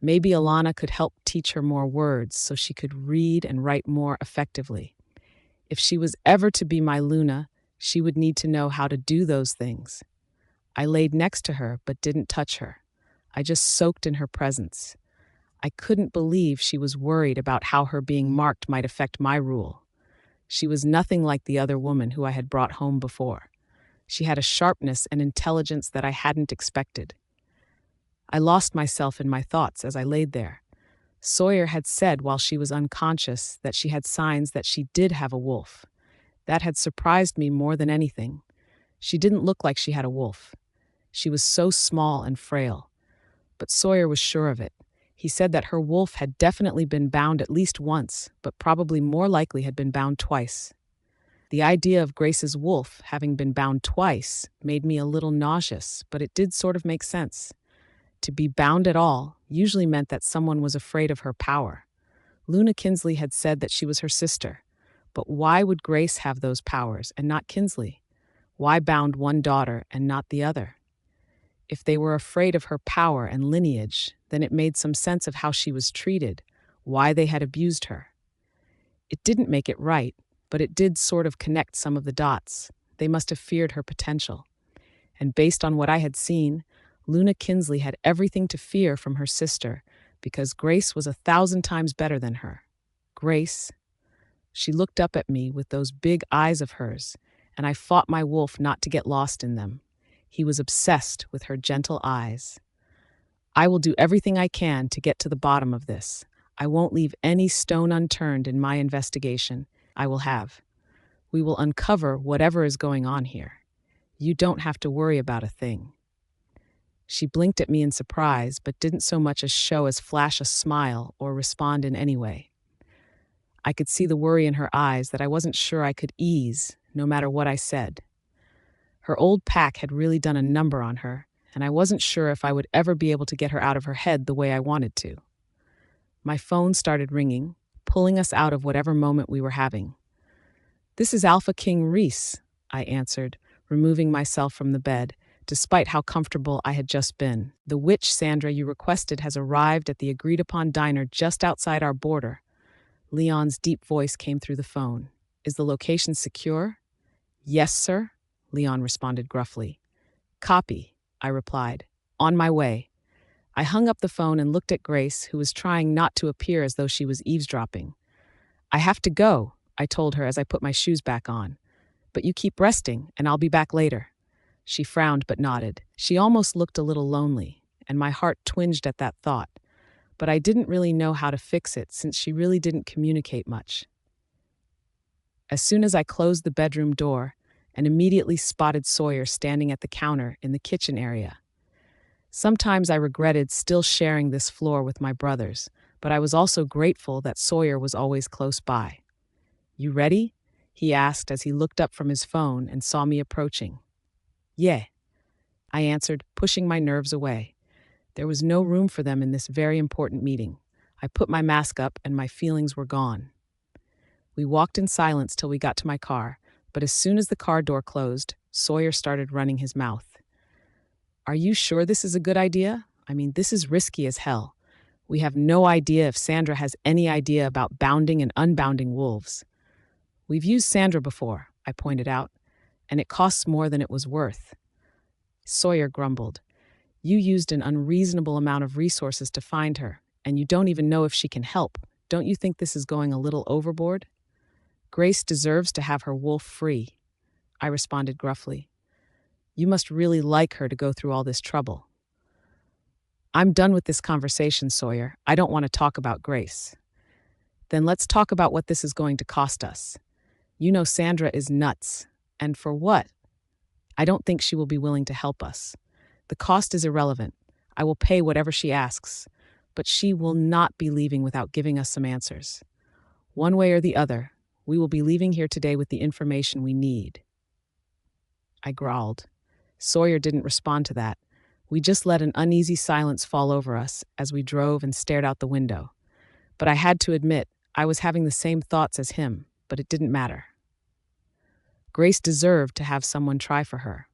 Maybe Alana could help teach her more words so she could read and write more effectively. If she was ever to be my Luna, she would need to know how to do those things. I laid next to her but didn't touch her. I just soaked in her presence. I couldn't believe she was worried about how her being marked might affect my rule. She was nothing like the other woman who I had brought home before. She had a sharpness and intelligence that I hadn't expected. I lost myself in my thoughts as I laid there. Sawyer had said while she was unconscious that she had signs that she did have a wolf. That had surprised me more than anything. She didn't look like she had a wolf. She was so small and frail. But Sawyer was sure of it. He said that her wolf had definitely been bound at least once, but probably more likely had been bound twice. The idea of Grace's wolf having been bound twice made me a little nauseous, but it did sort of make sense. To be bound at all usually meant that someone was afraid of her power. Luna Kinsley had said that she was her sister, but why would Grace have those powers and not Kinsley? Why bound one daughter and not the other? If they were afraid of her power and lineage, then it made some sense of how she was treated, why they had abused her. It didn't make it right, but it did sort of connect some of the dots. They must have feared her potential. And based on what I had seen, Luna Kinsley had everything to fear from her sister, because Grace was 1,000 times better than her. Grace. She looked up at me with those big eyes of hers, and I fought my wolf not to get lost in them. He was obsessed with her gentle eyes. I will do everything I can to get to the bottom of this. I won't leave any stone unturned in my investigation. I will have. We will uncover whatever is going on here. You don't have to worry about a thing. She blinked at me in surprise, but didn't so much as flash a smile or respond in any way. I could see the worry in her eyes that I wasn't sure I could ease, no matter what I said. Her old pack had really done a number on her, and I wasn't sure if I would ever be able to get her out of her head the way I wanted to. My phone started ringing, pulling us out of whatever moment we were having. "This is Alpha King Rhys," I answered, removing myself from the bed, despite how comfortable I had just been. "The witch Sandra you requested has arrived at the agreed-upon diner just outside our border." Leon's deep voice came through the phone. "Is the location secure?" "Yes, sir," Leon responded gruffly. "Copy," I replied. "On my way." I hung up the phone and looked at Grace, who was trying not to appear as though she was eavesdropping. "I have to go," I told her as I put my shoes back on. "But you keep resting, and I'll be back later." She frowned but nodded. She almost looked a little lonely, and my heart twinged at that thought. But I didn't really know how to fix it since she really didn't communicate much. As soon as I closed the bedroom door, and immediately spotted Sawyer standing at the counter in the kitchen area. Sometimes I regretted still sharing this floor with my brothers, but I was also grateful that Sawyer was always close by. "You ready?" he asked as he looked up from his phone and saw me approaching. "Yeah," I answered, pushing my nerves away. There was no room for them in this very important meeting. I put my mask up and my feelings were gone. We walked in silence till we got to my car, but as soon as the car door closed, Sawyer started running his mouth. "Are you sure this is a good idea? I mean, this is risky as hell. We have no idea if Sandra has any idea about bounding and unbounding wolves." "We've used Sandra before," I pointed out, "and it costs more than it was worth." Sawyer grumbled. "You used an unreasonable amount of resources to find her, and you don't even know if she can help. Don't you think this is going a little overboard?" "Grace deserves to have her wolf free," I responded gruffly. "You must really like her to go through all this trouble." "I'm done with this conversation, Sawyer. I don't want to talk about Grace." "Then let's talk about what this is going to cost us. You know Sandra is nuts. And for what? I don't think she will be willing to help us. The cost is irrelevant. I will pay whatever she asks, but she will not be leaving without giving us some answers. One way or the other, we will be leaving here today with the information we need." I growled. Sawyer didn't respond to that. We just let an uneasy silence fall over us as we drove and stared out the window. But I had to admit, I was having the same thoughts as him, but it didn't matter. Grace deserved to have someone try for her.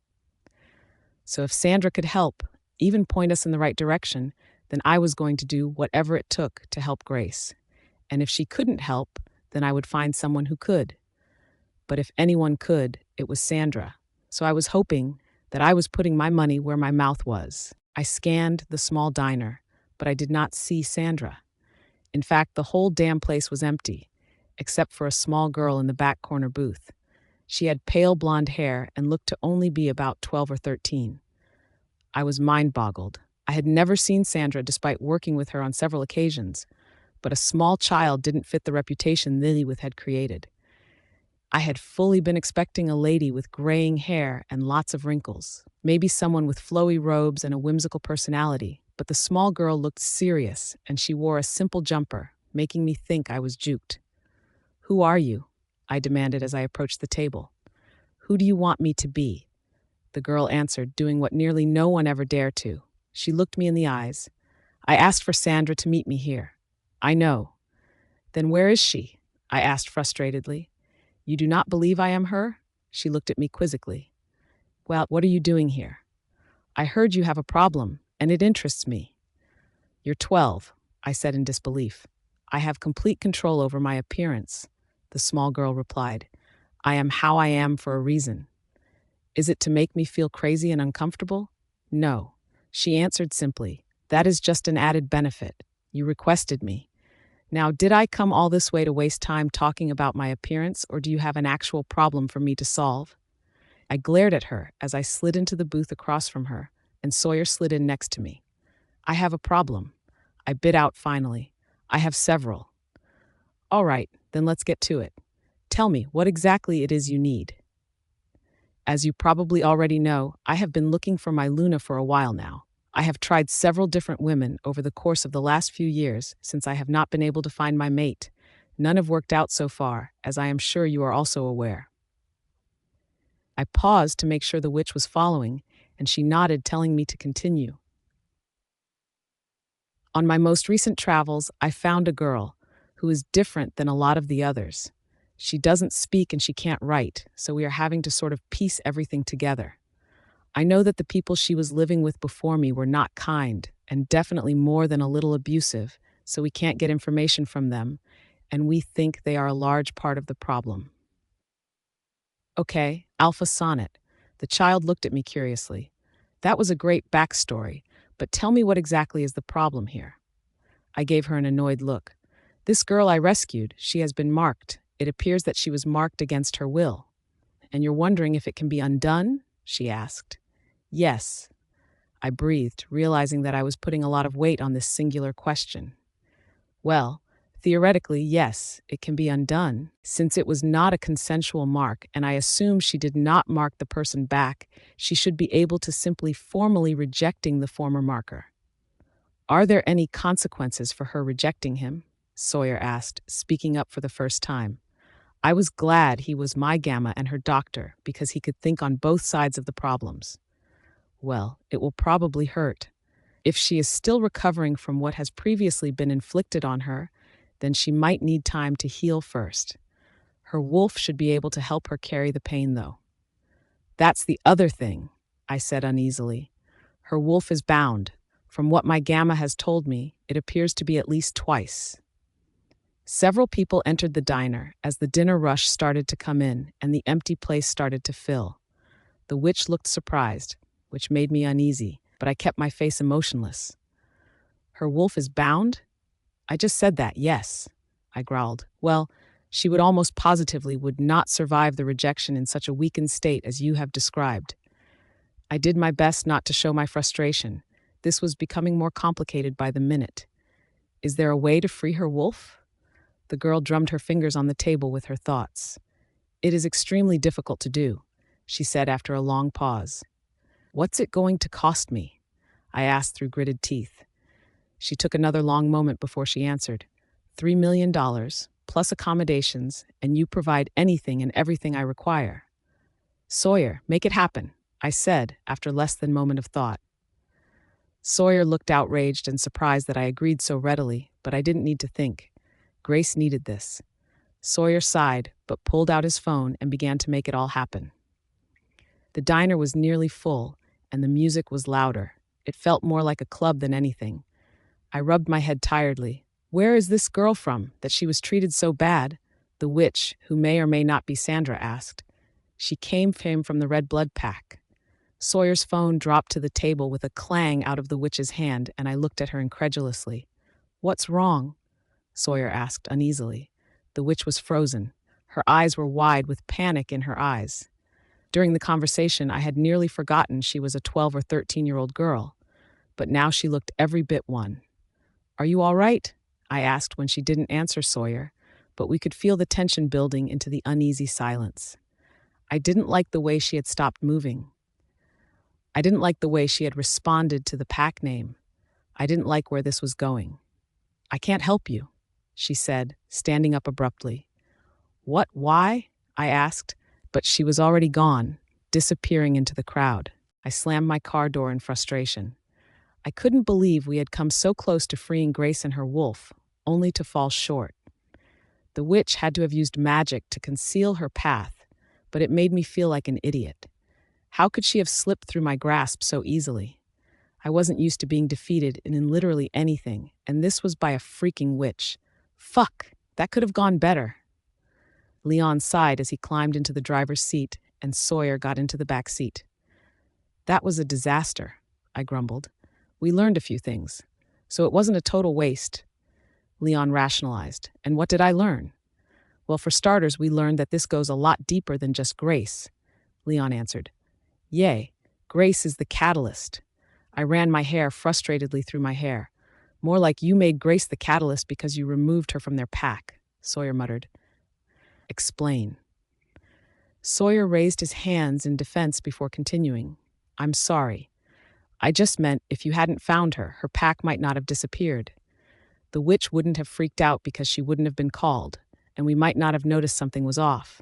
So if Sandra could help, even point us in the right direction, then I was going to do whatever it took to help Grace. And if she couldn't help, then I would find someone who could. but if anyone could, it was Sandra. So I was hoping that I was putting my money where my mouth was. I scanned the small diner, but I did not see Sandra. In fact, the whole damn place was empty, except for a small girl in the back corner booth. She had pale blonde hair and looked to only be about 12 or 13. I was mind-boggled. I had never seen Sandra despite working with her on several occasions, but a small child didn't fit the reputation Lillywith had created. I had fully been expecting a lady with graying hair and lots of wrinkles, maybe someone with flowy robes and a whimsical personality, but the small girl looked serious, and she wore a simple jumper, making me think I was juked. "Who are you?" I demanded as I approached the table. "Who do you want me to be?" The girl answered, doing what nearly no one ever dared to. She looked me in the eyes. "I asked for Sandra to meet me here." "I know." "Then where is she?" I asked frustratedly. "You do not believe I am her?" She looked at me quizzically. "Well, what are you doing here?" "I heard you have a problem, and it interests me." "You're 12, I said in disbelief. "I have complete control over my appearance," the small girl replied. "I am how I am for a reason." "Is it to make me feel crazy and uncomfortable?" "No," she answered simply. "That is just an added benefit. You requested me. Now, did I come all this way to waste time talking about my appearance, or do you have an actual problem for me to solve?" I glared at her as I slid into the booth across from her, and Sawyer slid in next to me. "I have a problem," I bit out finally. "I have several." "All right, then let's get to it. Tell me what exactly it is you need." "As you probably already know, I have been looking for my Luna for a while now. I have tried several different women over the course of the last few years since I have not been able to find my mate. None have worked out so far, as I am sure you are also aware." I paused to make sure the witch was following, and she nodded, telling me to continue. "On my most recent travels, I found a girl who is different than a lot of the others. She doesn't speak and she can't write, so we are having to sort of piece everything together. I know that the people she was living with before me were not kind, and definitely more than a little abusive, so we can't get information from them, and we think they are a large part of the problem." "Okay, Alpha Sonnet." The child looked at me curiously. "That was a great backstory, but tell me what exactly is the problem here." I gave her an annoyed look. "This girl I rescued, she has been marked. It appears that she was marked against her will." "And you're wondering if it can be undone?" she asked. "Yes." I breathed, realizing that I was putting a lot of weight on this singular question. "Well, theoretically, yes, it can be undone, since it was not a consensual mark, and I assume she did not mark the person back. She should be able to simply formally rejecting the former marker." "Are there any consequences for her rejecting him?" Sawyer asked, speaking up for the first time. I was glad he was my Gamma and her doctor, because he could think on both sides of the problems. "Well, it will probably hurt. If she is still recovering from what has previously been inflicted on her, then she might need time to heal first. Her wolf should be able to help her carry the pain, though." "That's the other thing," I said uneasily. "Her wolf is bound. From what my Gamma has told me, it appears to be at least twice." Several people entered the diner as the dinner rush started to come in and the empty place started to fill. The witch looked surprised, which made me uneasy, but I kept my face emotionless. "Her wolf is bound?" "I just said that, yes," I growled. "Well, she would almost positively would not survive the rejection in such a weakened state as you have described." I did my best not to show my frustration. This was becoming more complicated by the minute. "Is there a way to free her wolf?" The girl drummed her fingers on the table with her thoughts. "It is extremely difficult to do," she said after a long pause. "What's it going to cost me?" I asked through gritted teeth. She took another long moment before she answered. $3 million, plus accommodations, and you provide anything and everything I require." "Sawyer, make it happen," I said after less than a moment of thought. Sawyer looked outraged and surprised that I agreed so readily, but I didn't need to think. Grace needed this. Sawyer sighed, but pulled out his phone and began to make it all happen. The diner was nearly full, and the music was louder. It felt more like a club than anything. I rubbed my head tiredly. Where is this girl from, that she was treated so bad? The witch, who may or may not be Sandra, asked. She came from the Red Blood Pack. Sawyer's phone dropped to the table with a clang out of the witch's hand, and I looked at her incredulously. "What's wrong?" Sawyer asked uneasily. The witch was frozen. Her eyes were wide with panic in her eyes. During the conversation, I had nearly forgotten she was a 12 or 13-year-old girl, but now she looked every bit one. "Are you all right?" I asked when she didn't answer Sawyer, but we could feel the tension building into the uneasy silence. I didn't like the way she had stopped moving. I didn't like the way she had responded to the pack name. I didn't like where this was going. "I can't help you," she said, standing up abruptly. "What? Why?" I asked, but she was already gone, disappearing into the crowd. I slammed my car door in frustration. I couldn't believe we had come so close to freeing Grace and her wolf, only to fall short. The witch had to have used magic to conceal her path, but it made me feel like an idiot. How could she have slipped through my grasp so easily? I wasn't used to being defeated in literally anything, and this was by a freaking witch. Fuck, that could have gone better. Leon sighed as he climbed into the driver's seat, and Sawyer got into the back seat. "That was a disaster," I grumbled. "We learned a few things, so it wasn't a total waste." Leon rationalized. "And what did I learn?" "Well, for starters, we learned that this goes a lot deeper than just Grace," Leon answered. "Yay, Grace is the catalyst." I ran my hair frustratedly through my hair. "More like you made Grace the catalyst because you removed her from their pack," Sawyer muttered. "Explain." Sawyer raised his hands in defense before continuing. "I'm sorry. I just meant if you hadn't found her, her pack might not have disappeared. The witch wouldn't have freaked out because she wouldn't have been called, and we might not have noticed something was off.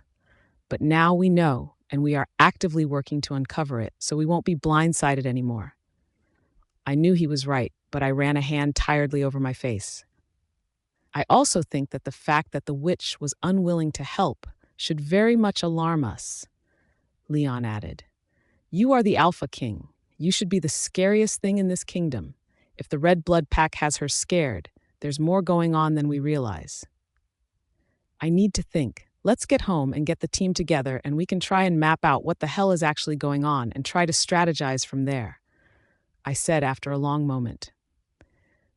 But now we know, and we are actively working to uncover it, so we won't be blindsided anymore." I knew he was right, but I ran a hand tiredly over my face. "I also think that the fact that the witch was unwilling to help should very much alarm us," Leon added. "You are the Alpha King. You should be the scariest thing in this kingdom. If the Red Blood Pack has her scared, there's more going on than we realize." "I need to think. Let's get home and get the team together, and we can try and map out what the hell is actually going on and try to strategize from there," I said after a long moment.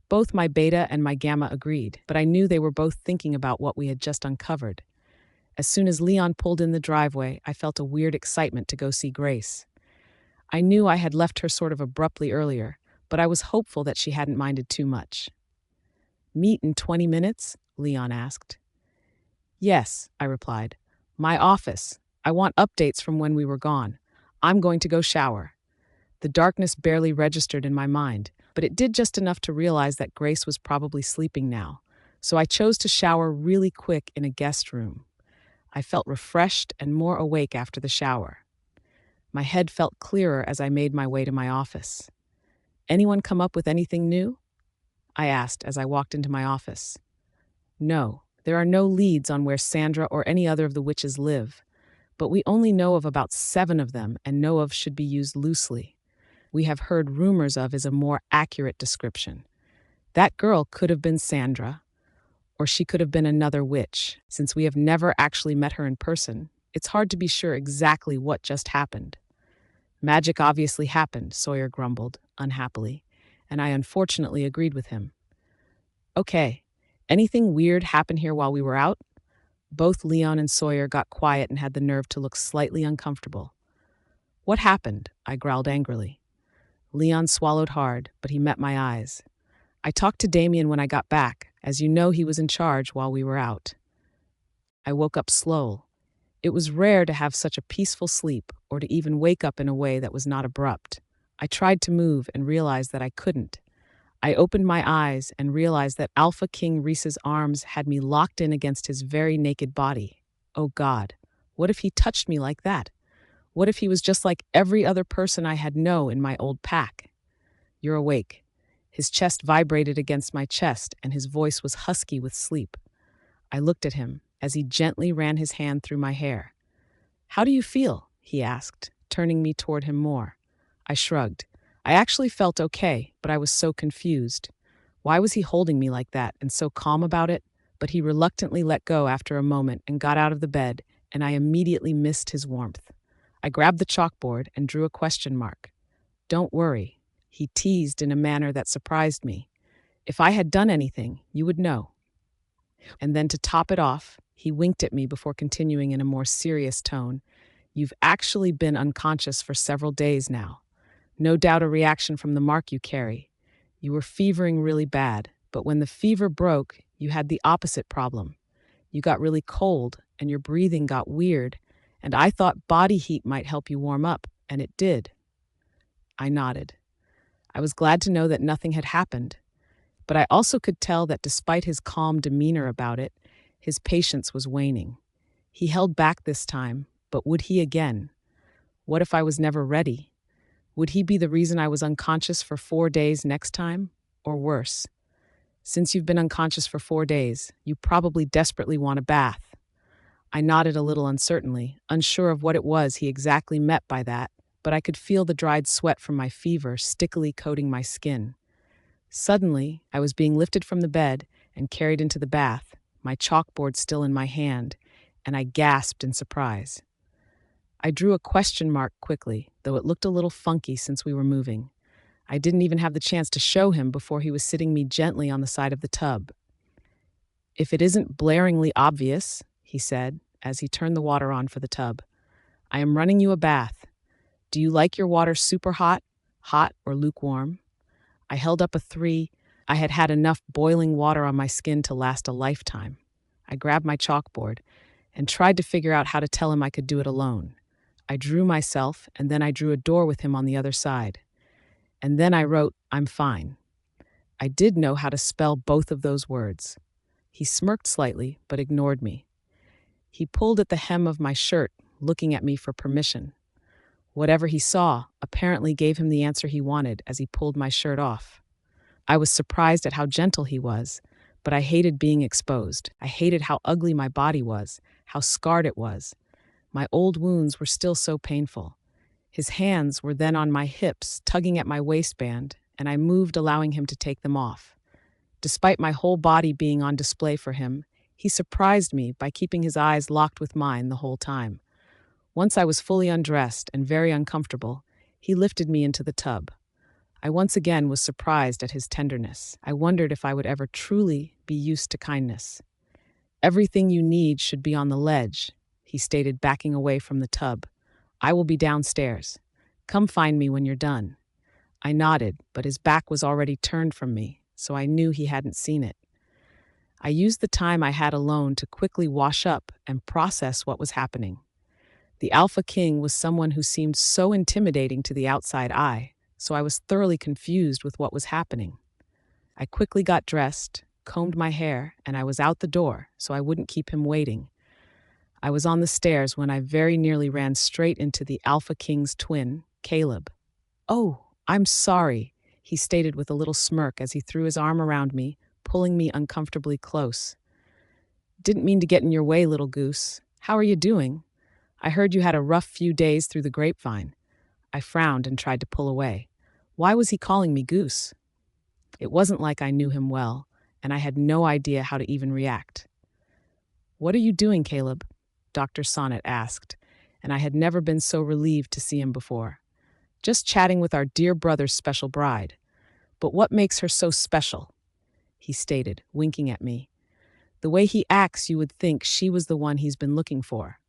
Both my beta and my gamma agreed, but I knew they were both thinking about what we had just uncovered. As soon as Leon pulled in the driveway, I felt a weird excitement to go see Grace. I knew I had left her sort of abruptly earlier, but I was hopeful that she hadn't minded too much. "Meet in 20 minutes?" Leon asked. "Yes," I replied. "My office. I want updates from when we were gone. I'm going to go shower." The darkness barely registered in my mind, but it did just enough to realize that Grace was probably sleeping now, so I chose to shower really quick in a guest room. I felt refreshed and more awake after the shower. My head felt clearer as I made my way to my office. "Anyone come up with anything new?" I asked as I walked into my office. "No, there are no leads on where Sandra or any other of the witches live, but we only know of about 7 of them, and know of should be used loosely. We have heard rumors of is a more accurate description. That girl could have been Sandra, or she could have been another witch. Since we have never actually met her in person, it's hard to be sure exactly what just happened." "Magic obviously happened," Sawyer grumbled, unhappily, and I unfortunately agreed with him. "Okay, anything weird happen here while we were out?" Both Leon and Sawyer got quiet and had the nerve to look slightly uncomfortable. "What happened?" I growled angrily. Leon swallowed hard, but he met my eyes. "I talked to Damien when I got back. As you know, he was in charge while we were out." I woke up slow. It was rare to have such a peaceful sleep or to even wake up in a way that was not abrupt. I tried to move and realized that I couldn't. I opened my eyes and realized that Alpha King Rhys's arms had me locked in against his very naked body. Oh God, what if he touched me like that? What if he was just like every other person I had known in my old pack? "You're awake." His chest vibrated against my chest, and his voice was husky with sleep. I looked at him as he gently ran his hand through my hair. "How do you feel?" he asked, turning me toward him more. I shrugged. I actually felt okay, but I was so confused. Why was he holding me like that and so calm about it? but he reluctantly let go after a moment and got out of the bed, and I immediately missed his warmth. I grabbed the chalkboard and drew a question mark. "Don't worry," he teased in a manner that surprised me. "If I had done anything, you would know." And then to top it off, he winked at me before continuing in a more serious tone. "You've actually been unconscious for several days now. No doubt a reaction from the mark you carry. You were fevering really bad, but when the fever broke, you had the opposite problem. You got really cold, and your breathing got weird, and I thought body heat might help you warm up, and it did." I nodded. I was glad to know that nothing had happened, but I also could tell that despite his calm demeanor about it, his patience was waning. He held back this time, but would he again? What if I was never ready? Would he be the reason I was unconscious for 4 days next time? Or worse? "Since you've been unconscious for 4 days, you probably desperately want a bath." I nodded a little uncertainly, unsure of what it was he exactly meant by that, but I could feel the dried sweat from my fever stickily coating my skin. Suddenly, I was being lifted from the bed and carried into the bath, my chalkboard still in my hand, and I gasped in surprise. I drew a question mark quickly, though it looked a little funky since we were moving. I didn't even have the chance to show him before he was sitting me gently on the side of the tub. "If it isn't blaringly obvious," he said, as he turned the water on for the tub, "I am running you a bath. Do you like your water super hot, hot or lukewarm?" I held up a 3. I had had enough boiling water on my skin to last a lifetime. I grabbed my chalkboard and tried to figure out how to tell him I could do it alone. I drew myself, and then I drew a door with him on the other side. And then I wrote, "I'm fine." I did know how to spell both of those words. He smirked slightly, but ignored me. He pulled at the hem of my shirt, looking at me for permission. Whatever he saw apparently gave him the answer he wanted as he pulled my shirt off. I was surprised at how gentle he was, but I hated being exposed. I hated how ugly my body was, how scarred it was. My old wounds were still so painful. His hands were then on my hips, tugging at my waistband, and I moved, allowing him to take them off. Despite my whole body being on display for him, he surprised me by keeping his eyes locked with mine the whole time. Once I was fully undressed and very uncomfortable, he lifted me into the tub. I once again was surprised at his tenderness. I wondered if I would ever truly be used to kindness. "Everything you need should be on the ledge," he stated, backing away from the tub. "I will be downstairs. Come find me when you're done." I nodded, but his back was already turned from me, so I knew he hadn't seen it. I used the time I had alone to quickly wash up and process what was happening. The Alpha King was someone who seemed so intimidating to the outside eye, so I was thoroughly confused with what was happening. I quickly got dressed, combed my hair, and I was out the door so I wouldn't keep him waiting. I was on the stairs when I very nearly ran straight into the Alpha King's twin, Caleb. "Oh, I'm sorry," he stated with a little smirk as he threw his arm around me, pulling me uncomfortably close. "Didn't mean to get in your way, little goose. How are you doing? I heard you had a rough few days through the grapevine." I frowned and tried to pull away. Why was he calling me goose? It wasn't like I knew him well, and I had no idea how to even react. "What are you doing, Caleb?" Dr. Sonnet asked, and I had never been so relieved to see him before. "Just chatting with our dear brother's special bride. But what makes her so special?" he stated, winking at me. "The way he acts, you would think she was the one he's been looking for."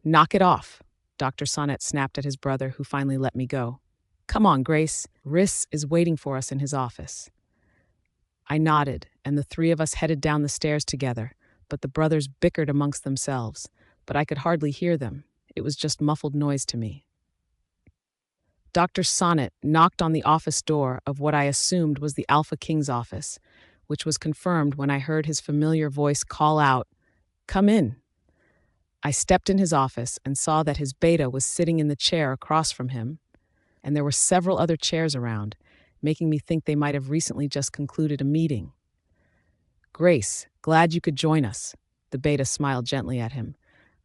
"Knock it off," Dr. Sonnet snapped at his brother, who finally let me go. "Come on, Grace. Rhys is waiting for us in his office." I nodded, and the 3 of us headed down the stairs together, but the brothers bickered amongst themselves, but I could hardly hear them. It was just muffled noise to me. Dr. Sonnet knocked on the office door of what I assumed was the Alpha King's office, which was confirmed when I heard his familiar voice call out, "Come in." I stepped in his office and saw that his beta was sitting in the chair across from him, and there were several other chairs around, making me think they might have recently just concluded a meeting. "Grace, glad you could join us." The beta smiled gently at him.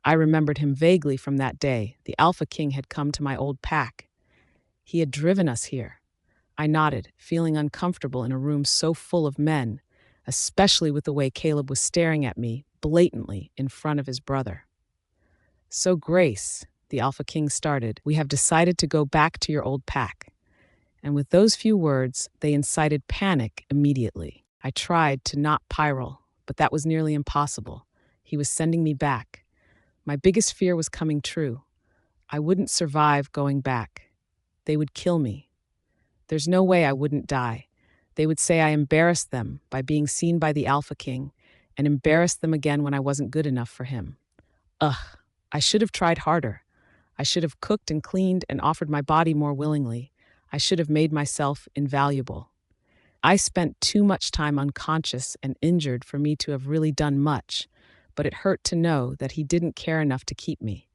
I remembered him vaguely from that day. The Alpha King had come to my old pack. He had driven us here. I nodded, feeling uncomfortable in a room so full of men, especially with the way Caleb was staring at me blatantly in front of his brother. "So, Grace," the Alpha King started, "we have decided to go back to your old pack." And with those few words, they incited panic immediately. I tried to not pyral, but that was nearly impossible. He was sending me back. My biggest fear was coming true. I wouldn't survive going back. They would kill me. There's no way I wouldn't die. They would say I embarrassed them by being seen by the Alpha King and embarrassed them again when I wasn't good enough for him. Ugh, I should have tried harder. I should have cooked and cleaned and offered my body more willingly. I should have made myself invaluable. I spent too much time unconscious and injured for me to have really done much, but it hurt to know that he didn't care enough to keep me.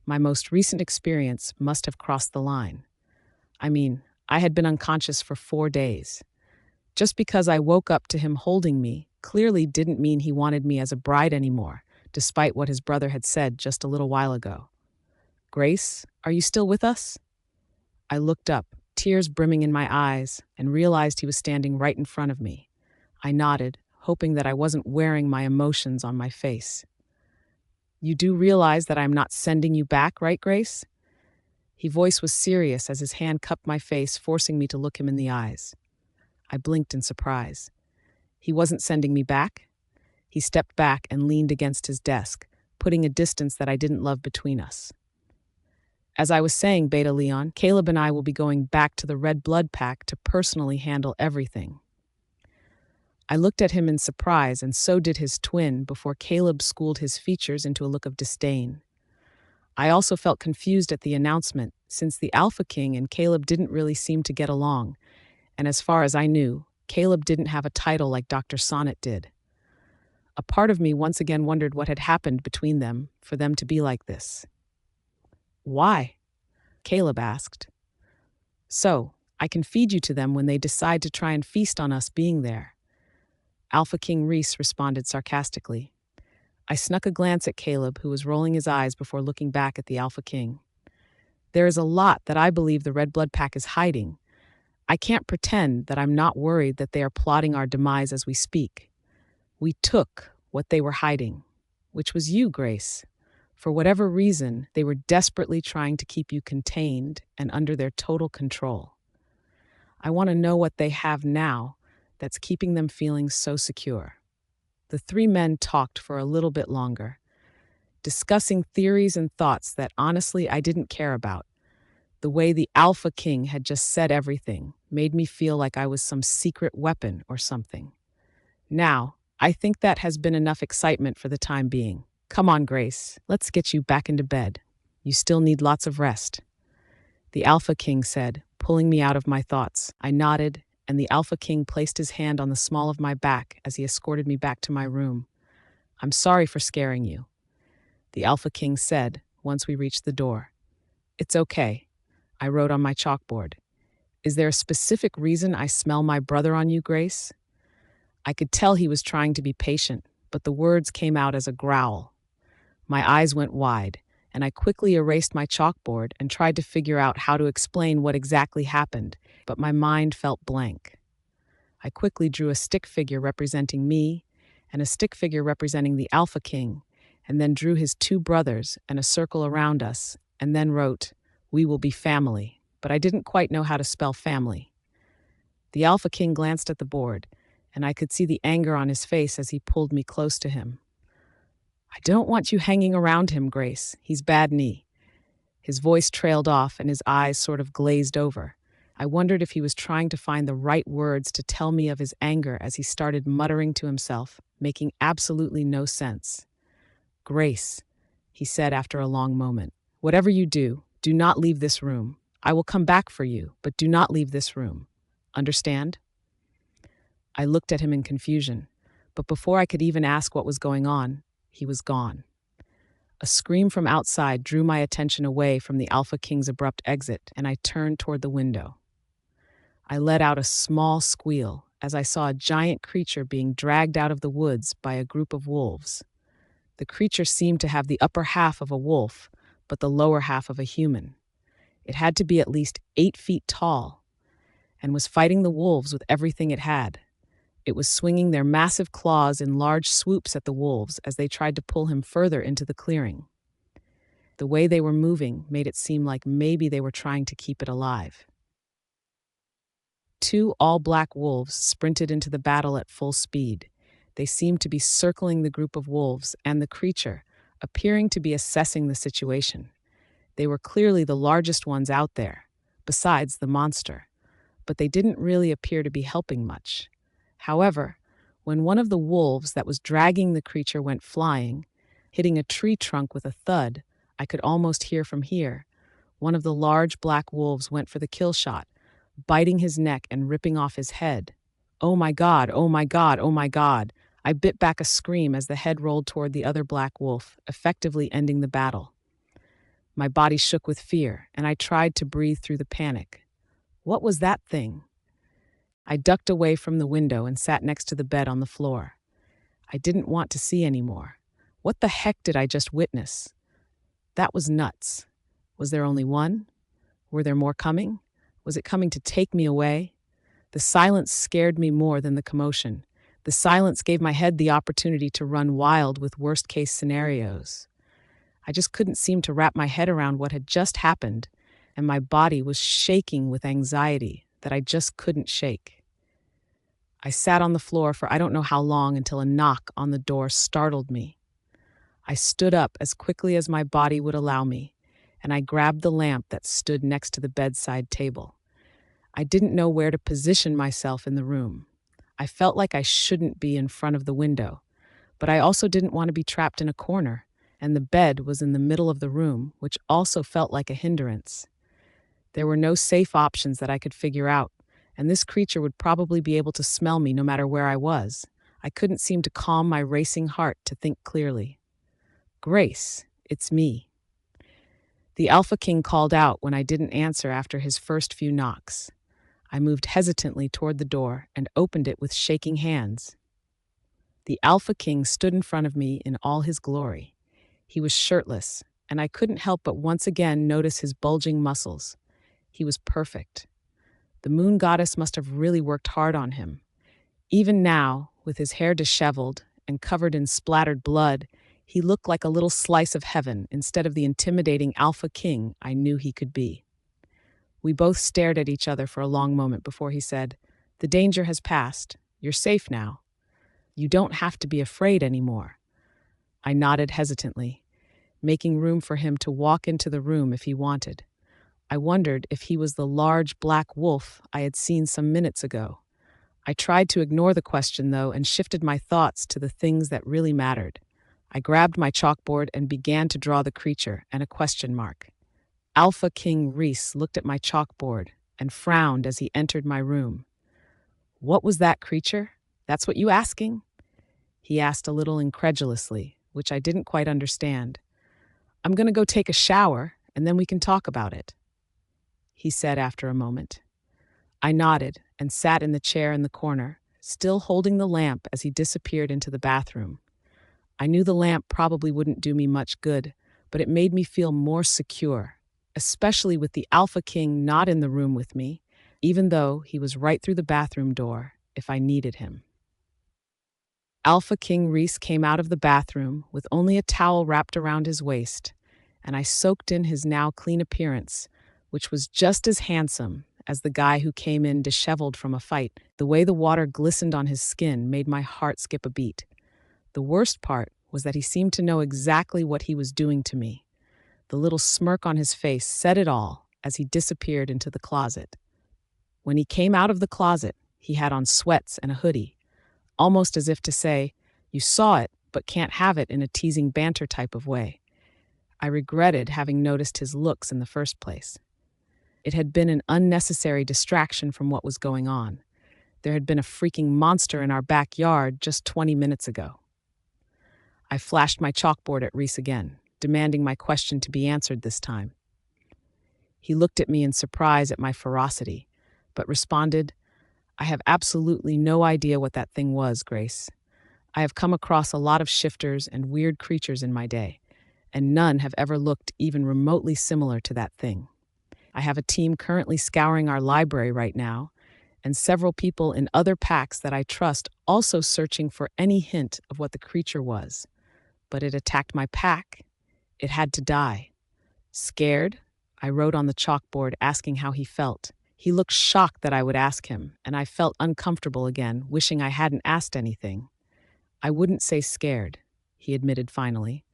My most recent experience must have crossed the line. I mean, I had been unconscious for 4 days. Just because I woke up to him holding me clearly didn't mean he wanted me as a bride anymore, despite what his brother had said just a little while ago. "Grace, are you still with us?" I looked up, tears brimming in my eyes, and realized he was standing right in front of me. I nodded, hoping that I wasn't wearing my emotions on my face. "You do realize that I'm not sending you back, right, Grace?" His voice was serious as his hand cupped my face, forcing me to look him in the eyes. I blinked in surprise. He wasn't sending me back? He stepped back and leaned against his desk, putting a distance that I didn't love between us. "As I was saying, Beta Leon, Caleb and I will be going back to the Red Blood Pack to personally handle everything." I looked at him in surprise, and so did his twin, before Caleb schooled his features into a look of disdain. I also felt confused at the announcement, since the Alpha King and Caleb didn't really seem to get along, and as far as I knew, Caleb didn't have a title like Dr. Sonnet did. A part of me once again wondered what had happened between them for them to be like this. "Why?" Caleb asked. "So, I can feed you to them when they decide to try and feast on us being there." Alpha King Rhys responded sarcastically. I snuck a glance at Caleb, who was rolling his eyes before looking back at the Alpha King. "There is a lot that I believe the Red Blood Pack is hiding. I can't pretend that I'm not worried that they are plotting our demise as we speak. We took what they were hiding, which was you, Grace. For whatever reason, they were desperately trying to keep you contained and under their total control. I want to know what they have now that's keeping them feeling so secure." The 3 men talked for a little bit longer, discussing theories and thoughts that honestly I didn't care about. The way the Alpha King had just said everything made me feel like I was some secret weapon or something. Now, I think that has been enough excitement for the time being. Come on, Grace, let's get you back into bed. You still need lots of rest," the Alpha King said, pulling me out of my thoughts. I nodded, and the Alpha King placed his hand on the small of my back as he escorted me back to my room. "I'm sorry for scaring you," the Alpha King said once we reached the door. "It's okay," I wrote on my chalkboard. "Is there a specific reason I smell my brother on you, Grace?" I could tell he was trying to be patient, but the words came out as a growl. My eyes went wide, and I quickly erased my chalkboard and tried to figure out how to explain what exactly happened, but my mind felt blank. I quickly drew a stick figure representing me and a stick figure representing the Alpha King, and then drew his 2 brothers and a circle around us, and then wrote, "We will be family," but I didn't quite know how to spell family. The Alpha King glanced at the board, and I could see the anger on his face as he pulled me close to him. "I don't want you hanging around him, Grace. He's bad knee." His voice trailed off and his eyes sort of glazed over. I wondered if he was trying to find the right words to tell me of his anger as he started muttering to himself, making absolutely no sense. "Grace," he said after a long moment, "whatever you do, do not leave this room. I will come back for you, but do not leave this room. Understand?" I looked at him in confusion, but before I could even ask what was going on, he was gone. A scream from outside drew my attention away from the Alpha King's abrupt exit, and I turned toward the window. I let out a small squeal as I saw a giant creature being dragged out of the woods by a group of wolves. The creature seemed to have the upper half of a wolf, but the lower half of a human. It had to be at least 8 feet tall, and was fighting the wolves with everything it had. It was swinging their massive claws in large swoops at the wolves as they tried to pull him further into the clearing. The way they were moving made it seem like maybe they were trying to keep it alive. Two all-black wolves sprinted into the battle at full speed. They seemed to be circling the group of wolves and the creature, appearing to be assessing the situation. They were clearly the largest ones out there, besides the monster, but they didn't really appear to be helping much. However, when one of the wolves that was dragging the creature went flying, hitting a tree trunk with a thud I could almost hear from here, one of the large black wolves went for the kill shot, biting his neck and ripping off his head. Oh my God, oh my God, oh my God. I bit back a scream as the head rolled toward the other black wolf, effectively ending the battle. My body shook with fear, and I tried to breathe through the panic. What was that thing? I ducked away from the window and sat next to the bed on the floor. I didn't want to see anymore. What the heck did I just witness? That was nuts. Was there only one? Were there more coming? Was it coming to take me away? The silence scared me more than the commotion. The silence gave my head the opportunity to run wild with worst-case scenarios. I just couldn't seem to wrap my head around what had just happened, and my body was shaking with anxiety that I just couldn't shake. I sat on the floor for I don't know how long until a knock on the door startled me. I stood up as quickly as my body would allow me, and I grabbed the lamp that stood next to the bedside table. I didn't know where to position myself in the room. I felt like I shouldn't be in front of the window, but I also didn't want to be trapped in a corner, and the bed was in the middle of the room, which also felt like a hindrance. There were no safe options that I could figure out, and this creature would probably be able to smell me no matter where I was. I couldn't seem to calm my racing heart to think clearly. Grace, it's me. The Alpha King called out when I didn't answer after his first few knocks. I moved hesitantly toward the door and opened it with shaking hands. The Alpha King stood in front of me in all his glory. He was shirtless, and I couldn't help but once again notice his bulging muscles. He was perfect. The moon goddess must have really worked hard on him. Even now, with his hair disheveled and covered in splattered blood, he looked like a little slice of heaven instead of the intimidating Alpha King I knew he could be. We both stared at each other for a long moment before he said, "The danger has passed. You're safe now. You don't have to be afraid anymore." I nodded hesitantly, making room for him to walk into the room if he wanted. I wondered if he was the large black wolf I had seen some minutes ago. I tried to ignore the question, though, and shifted my thoughts to the things that really mattered. I grabbed my chalkboard and began to draw the creature and a question mark. Alpha King Rhys looked at my chalkboard and frowned as he entered my room. "What was that creature? That's what you asking?" He asked a little incredulously, which I didn't quite understand. "I'm going to go take a shower, and then we can talk about it," he said after a moment. I nodded and sat in the chair in the corner, still holding the lamp as he disappeared into the bathroom. I knew the lamp probably wouldn't do me much good, but it made me feel more secure, especially with the Alpha King not in the room with me, even though he was right through the bathroom door if I needed him. Alpha King Rhys came out of the bathroom with only a towel wrapped around his waist, and I soaked in his now clean appearance, which was just as handsome as the guy who came in disheveled from a fight. The way the water glistened on his skin made my heart skip a beat. The worst part was that he seemed to know exactly what he was doing to me. The little smirk on his face said it all as he disappeared into the closet. When he came out of the closet, he had on sweats and a hoodie, almost as if to say, "You saw it, but can't have it," in a teasing banter type of way. I regretted having noticed his looks in the first place. It had been an unnecessary distraction from what was going on. There had been a freaking monster in our backyard just 20 minutes ago. I flashed my chalkboard at Rhys again, demanding my question to be answered this time. He looked at me in surprise at my ferocity, but responded, "I have absolutely no idea what that thing was, Grace. I have come across a lot of shifters and weird creatures in my day, and none have ever looked even remotely similar to that thing. I have a team currently scouring our library right now, and several people in other packs that I trust also searching for any hint of what the creature was. But it attacked my pack. It had to die. Scared? I wrote on the chalkboard asking how he felt. He looked shocked that I would ask him, and I felt uncomfortable again, wishing I hadn't asked anything. I wouldn't say scared, he admitted finally.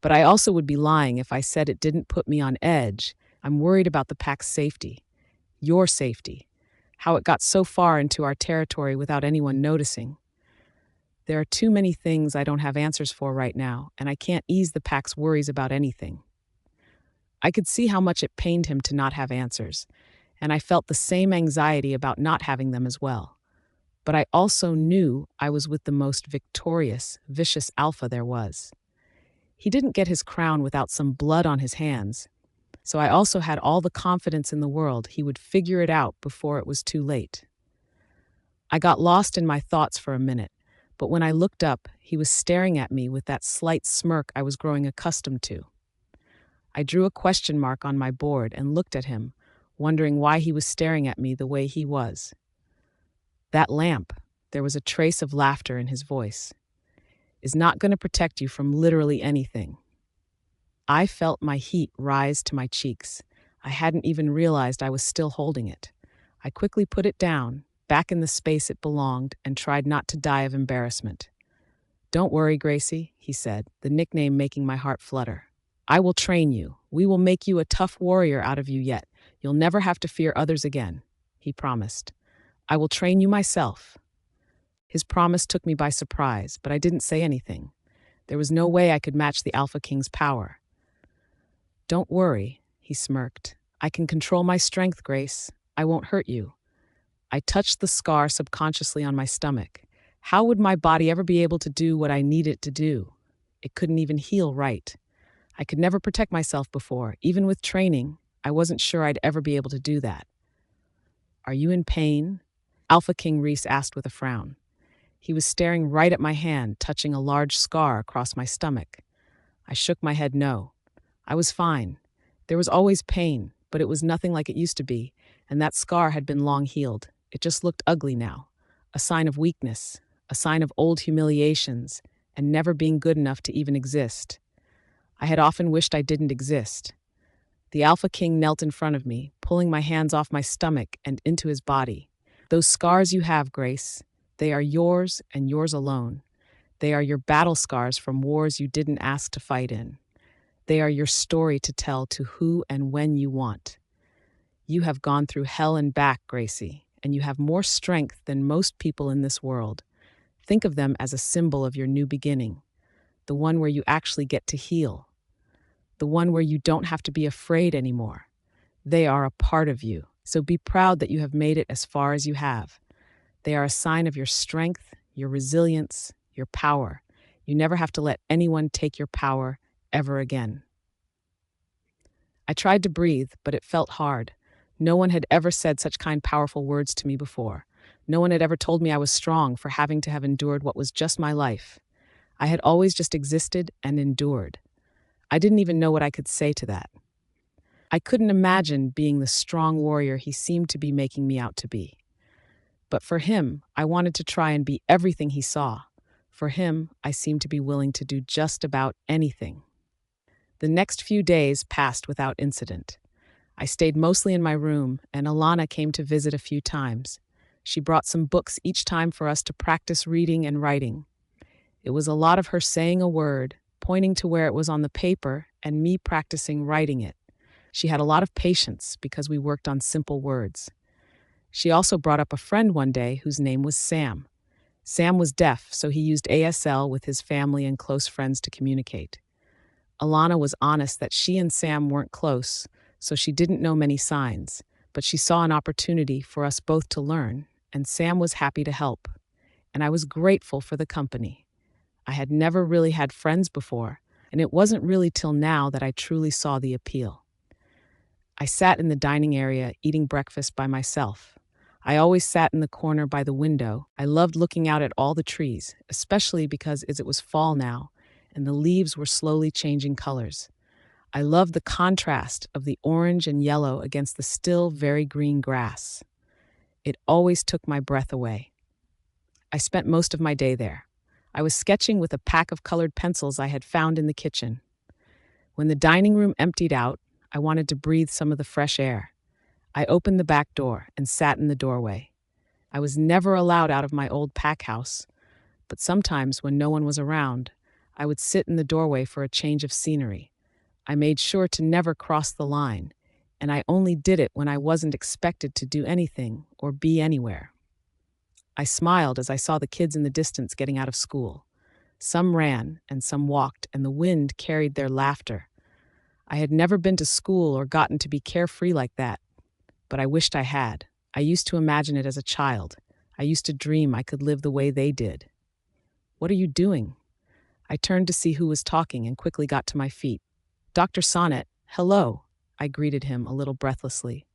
But I also would be lying if I said it didn't put me on edge. I'm worried about the pack's safety. Your safety. How it got so far into our territory without anyone noticing. There are too many things I don't have answers for right now, and I can't ease the pack's worries about anything. I could see how much it pained him to not have answers, and I felt the same anxiety about not having them as well. But I also knew I was with the most victorious, vicious alpha there was. He didn't get his crown without some blood on his hands, so I also had all the confidence in the world he would figure it out before it was too late. I got lost in my thoughts for a minute, but when I looked up, he was staring at me with that slight smirk I was growing accustomed to. I drew a question mark on my board and looked at him, wondering why he was staring at me the way he was. That lamp, there was a trace of laughter in his voice, is not going to protect you from literally anything. I felt my heat rise to my cheeks. I hadn't even realized I was still holding it. I quickly put it down, back in the space it belonged, and tried not to die of embarrassment. "Don't worry, Gracie," he said, the nickname making my heart flutter. "I will train you. We will make you a tough warrior out of you yet. You'll never have to fear others again," he promised. "I will train you myself." His promise took me by surprise, but I didn't say anything. There was no way I could match the Alpha King's power. "Don't worry," he smirked. "I can control my strength, Grace. I won't hurt you." I touched the scar subconsciously on my stomach. How would my body ever be able to do what I need it to do? It couldn't even heal right. I could never protect myself before. Even with training, I wasn't sure I'd ever be able to do that. "Are you in pain?" Alpha King Rhys asked with a frown. He was staring right at my hand, touching a large scar across my stomach. I shook my head no. I was fine. There was always pain, but it was nothing like it used to be, and that scar had been long healed. It just looked ugly now. A sign of weakness, a sign of old humiliations, and never being good enough to even exist. I had often wished I didn't exist. The Alpha King knelt in front of me, pulling my hands off my stomach and into his body. "Those scars you have, Grace, they are yours and yours alone. They are your battle scars from wars you didn't ask to fight in. They are your story to tell to who and when you want. You have gone through hell and back, Gracie, and you have more strength than most people in this world. Think of them as a symbol of your new beginning, the one where you actually get to heal, the one where you don't have to be afraid anymore. They are a part of you, so be proud that you have made it as far as you have. They are a sign of your strength, your resilience, your power. You never have to let anyone take your power ever again." I tried to breathe, but it felt hard. No one had ever said such kind, powerful words to me before. No one had ever told me I was strong for having to have endured what was just my life. I had always just existed and endured. I didn't even know what I could say to that. I couldn't imagine being the strong warrior he seemed to be making me out to be. But for him, I wanted to try and be everything he saw. For him, I seemed to be willing to do just about anything. The next few days passed without incident. I stayed mostly in my room, and Alana came to visit a few times. She brought some books each time for us to practice reading and writing. It was a lot of her saying a word, pointing to where it was on the paper, and me practicing writing it. She had a lot of patience because we worked on simple words. She also brought up a friend one day whose name was Sam. Sam was deaf, so he used ASL with his family and close friends to communicate. Alana was honest that she and Sam weren't close, so she didn't know many signs, but she saw an opportunity for us both to learn, and Sam was happy to help. And I was grateful for the company. I had never really had friends before, and it wasn't really till now that I truly saw the appeal. I sat in the dining area eating breakfast by myself. I always sat in the corner by the window. I loved looking out at all the trees, especially because as it was fall now, and the leaves were slowly changing colors. I loved the contrast of the orange and yellow against the still very green grass. It always took my breath away. I spent most of my day there. I was sketching with a pack of colored pencils I had found in the kitchen. When the dining room emptied out, I wanted to breathe some of the fresh air. I opened the back door and sat in the doorway. I was never allowed out of my old pack house, but sometimes when no one was around, I would sit in the doorway for a change of scenery. I made sure to never cross the line, and I only did it when I wasn't expected to do anything or be anywhere. I smiled as I saw the kids in the distance getting out of school. Some ran and some walked, and the wind carried their laughter. I had never been to school or gotten to be carefree like that, but I wished I had. I used to imagine it as a child. I used to dream I could live the way they did. "What are you doing?" I turned to see who was talking and quickly got to my feet. "Dr. Sonnet, hello," I greeted him a little breathlessly.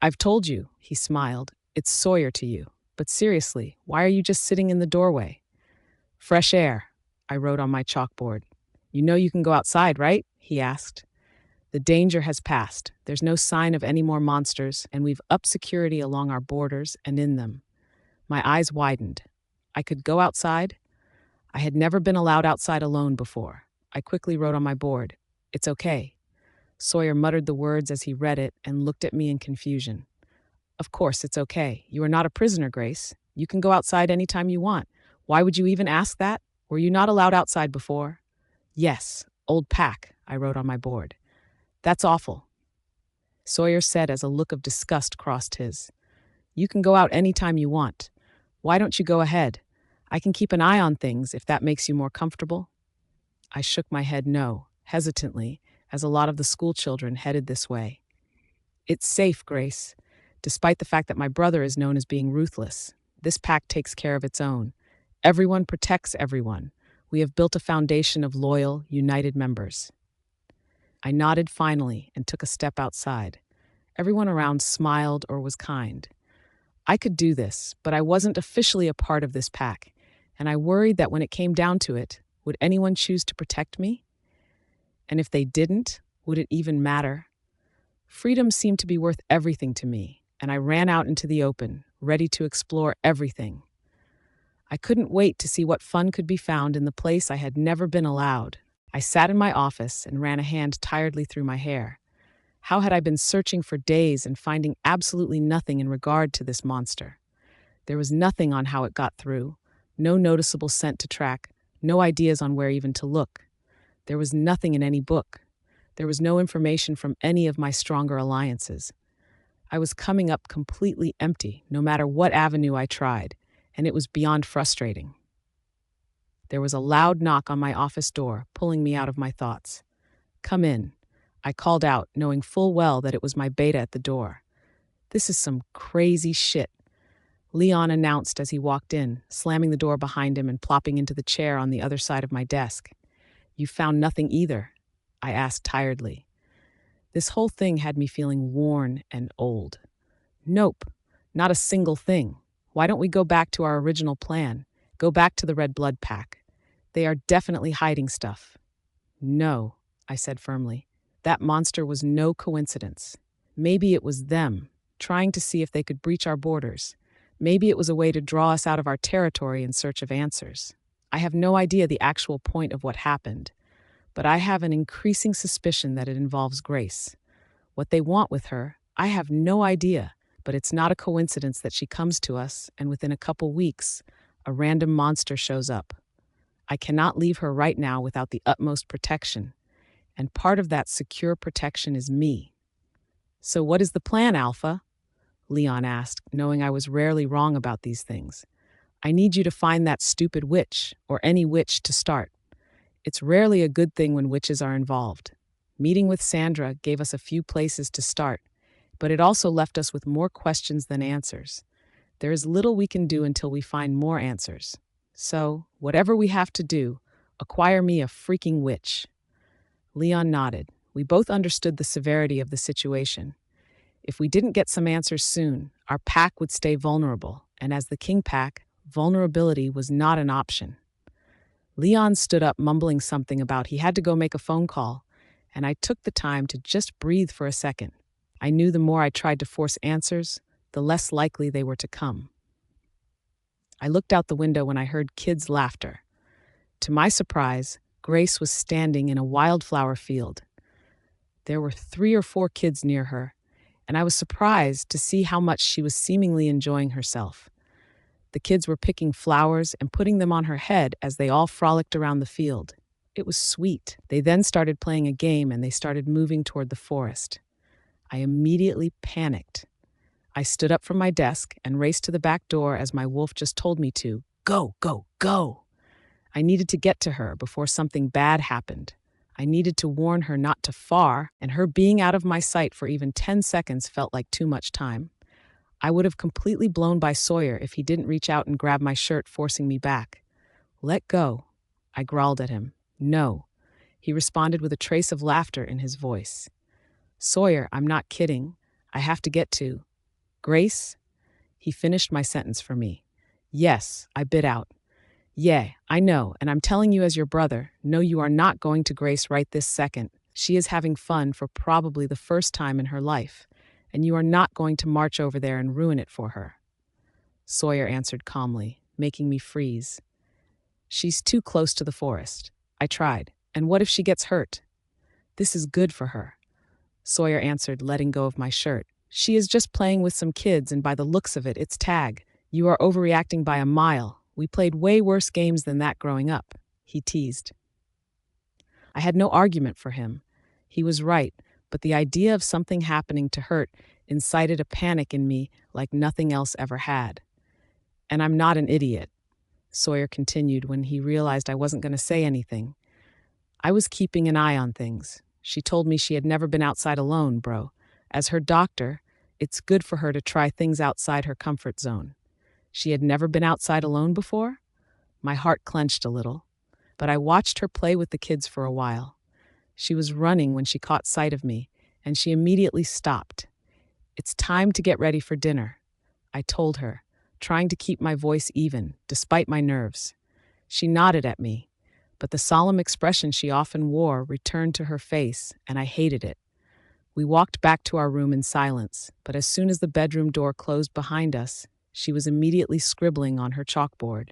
"I've told you," he smiled. "It's Sawyer to you. But seriously, why are you just sitting in the doorway?" "Fresh air," I wrote on my chalkboard. "You know you can go outside, right?" he asked. "The danger has passed. There's no sign of any more monsters, and we've upped security along our borders and in them." My eyes widened. I could go outside? I had never been allowed outside alone before. I quickly wrote on my board, "It's okay." Sawyer muttered the words as he read it and looked at me in confusion. "Of course it's okay. You are not a prisoner, Grace. You can go outside anytime you want. Why would you even ask that? Were you not allowed outside before?" "Yes, old pack," I wrote on my board. "That's awful," Sawyer said as a look of disgust crossed his. "You can go out anytime you want. Why don't you go ahead? I can keep an eye on things if that makes you more comfortable." I shook my head no, hesitantly, as a lot of the school children headed this way. "It's safe, Grace. Despite the fact that my brother is known as being ruthless, this pack takes care of its own. Everyone protects everyone. We have built a foundation of loyal, united members." I nodded finally and took a step outside. Everyone around smiled or was kind. I could do this, but I wasn't officially a part of this pack, and I worried that when it came down to it, would anyone choose to protect me? And if they didn't, would it even matter? Freedom seemed to be worth everything to me, and I ran out into the open, ready to explore everything. I couldn't wait to see what fun could be found in the place I had never been allowed. I sat in my office and ran a hand tiredly through my hair. How had I been searching for days and finding absolutely nothing in regard to this monster? There was nothing on how it got through, no noticeable scent to track, no ideas on where even to look. There was nothing in any book. There was no information from any of my stronger alliances. I was coming up completely empty, no matter what avenue I tried, and it was beyond frustrating. There was a loud knock on my office door, pulling me out of my thoughts. "Come in," I called out, knowing full well that it was my beta at the door. "This is some crazy shit," Leon announced as he walked in, slamming the door behind him and plopping into the chair on the other side of my desk. "You found nothing either?" I asked tiredly. This whole thing had me feeling worn and old. "Nope, not a single thing. Why don't we go back to our original plan? Go back to the Red Blood Pack. They are definitely hiding stuff." "No," I said firmly. "That monster was no coincidence. Maybe it was them, trying to see if they could breach our borders. Maybe it was a way to draw us out of our territory in search of answers. I have no idea the actual point of what happened, but I have an increasing suspicion that it involves Grace. What they want with her, I have no idea, but it's not a coincidence that she comes to us, and within a couple weeks, a random monster shows up. I cannot leave her right now without the utmost protection, and part of that secure protection is me." "So what is the plan, Alpha?" Leon asked, knowing I was rarely wrong about these things. "I need you to find that stupid witch, or any witch, to start. It's rarely a good thing when witches are involved. Meeting with Sandra gave us a few places to start, but it also left us with more questions than answers. There is little we can do until we find more answers. So, whatever we have to do, acquire me a freaking witch." Leon nodded. We both understood the severity of the situation. If we didn't get some answers soon, our pack would stay vulnerable, and as the King Pack, vulnerability was not an option. Leon stood up, mumbling something about he had to go make a phone call, and I took the time to just breathe for a second. I knew the more I tried to force answers, the less likely they were to come. I looked out the window when I heard kids' laughter. To my surprise, Grace was standing in a wildflower field. There were 3 or 4 kids near her, and I was surprised to see how much she was seemingly enjoying herself. The kids were picking flowers and putting them on her head as they all frolicked around the field. It was sweet. They then started playing a game and they started moving toward the forest. I immediately panicked. I stood up from my desk and raced to the back door as my wolf just told me to. Go, go, go! I needed to get to her before something bad happened. I needed to warn her not to far, and her being out of my sight for even 10 seconds felt like too much time. I would have completely blown by Sawyer if he didn't reach out and grab my shirt, forcing me back. Let go, I growled at him. No, he responded with a trace of laughter in his voice. Sawyer, I'm not kidding. I have to get to Grace? He finished my sentence for me. Yes, I bit out. Yeah, I know, and I'm telling you as your brother, no, you are not going to Grace right this second. She is having fun for probably the first time in her life, and you are not going to march over there and ruin it for her. Sawyer answered calmly, making me freeze. She's too close to the forest. I tried. And what if she gets hurt? This is good for her. Sawyer answered, letting go of my shirt. She is just playing with some kids, and by the looks of it, it's tag. You are overreacting by a mile. We played way worse games than that growing up, he teased. I had no argument for him. He was right, but the idea of something happening to hurt incited a panic in me like nothing else ever had. And I'm not an idiot, Sawyer continued when he realized I wasn't going to say anything. I was keeping an eye on things. She told me she had never been outside alone, bro. As her doctor, it's good for her to try things outside her comfort zone. She had never been outside alone before? My heart clenched a little, but I watched her play with the kids for a while. She was running when she caught sight of me, and she immediately stopped. It's time to get ready for dinner, I told her, trying to keep my voice even, despite my nerves. She nodded at me, but the solemn expression she often wore returned to her face, and I hated it. We walked back to our room in silence, but as soon as the bedroom door closed behind us, she was immediately scribbling on her chalkboard.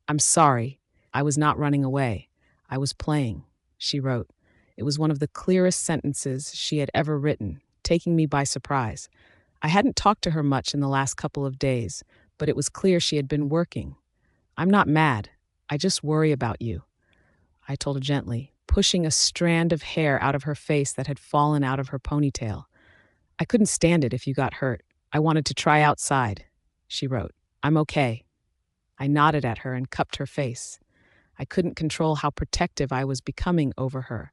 I'm sorry, I was not running away. I was playing, she wrote. It was one of the clearest sentences she had ever written, taking me by surprise. I hadn't talked to her much in the last couple of days, but it was clear she had been working. I'm not mad. I just worry about you, I told her gently, pushing a strand of hair out of her face that had fallen out of her ponytail. I couldn't stand it if you got hurt. I wanted to try outside, she wrote. I'm okay. I nodded at her and cupped her face. I couldn't control how protective I was becoming over her,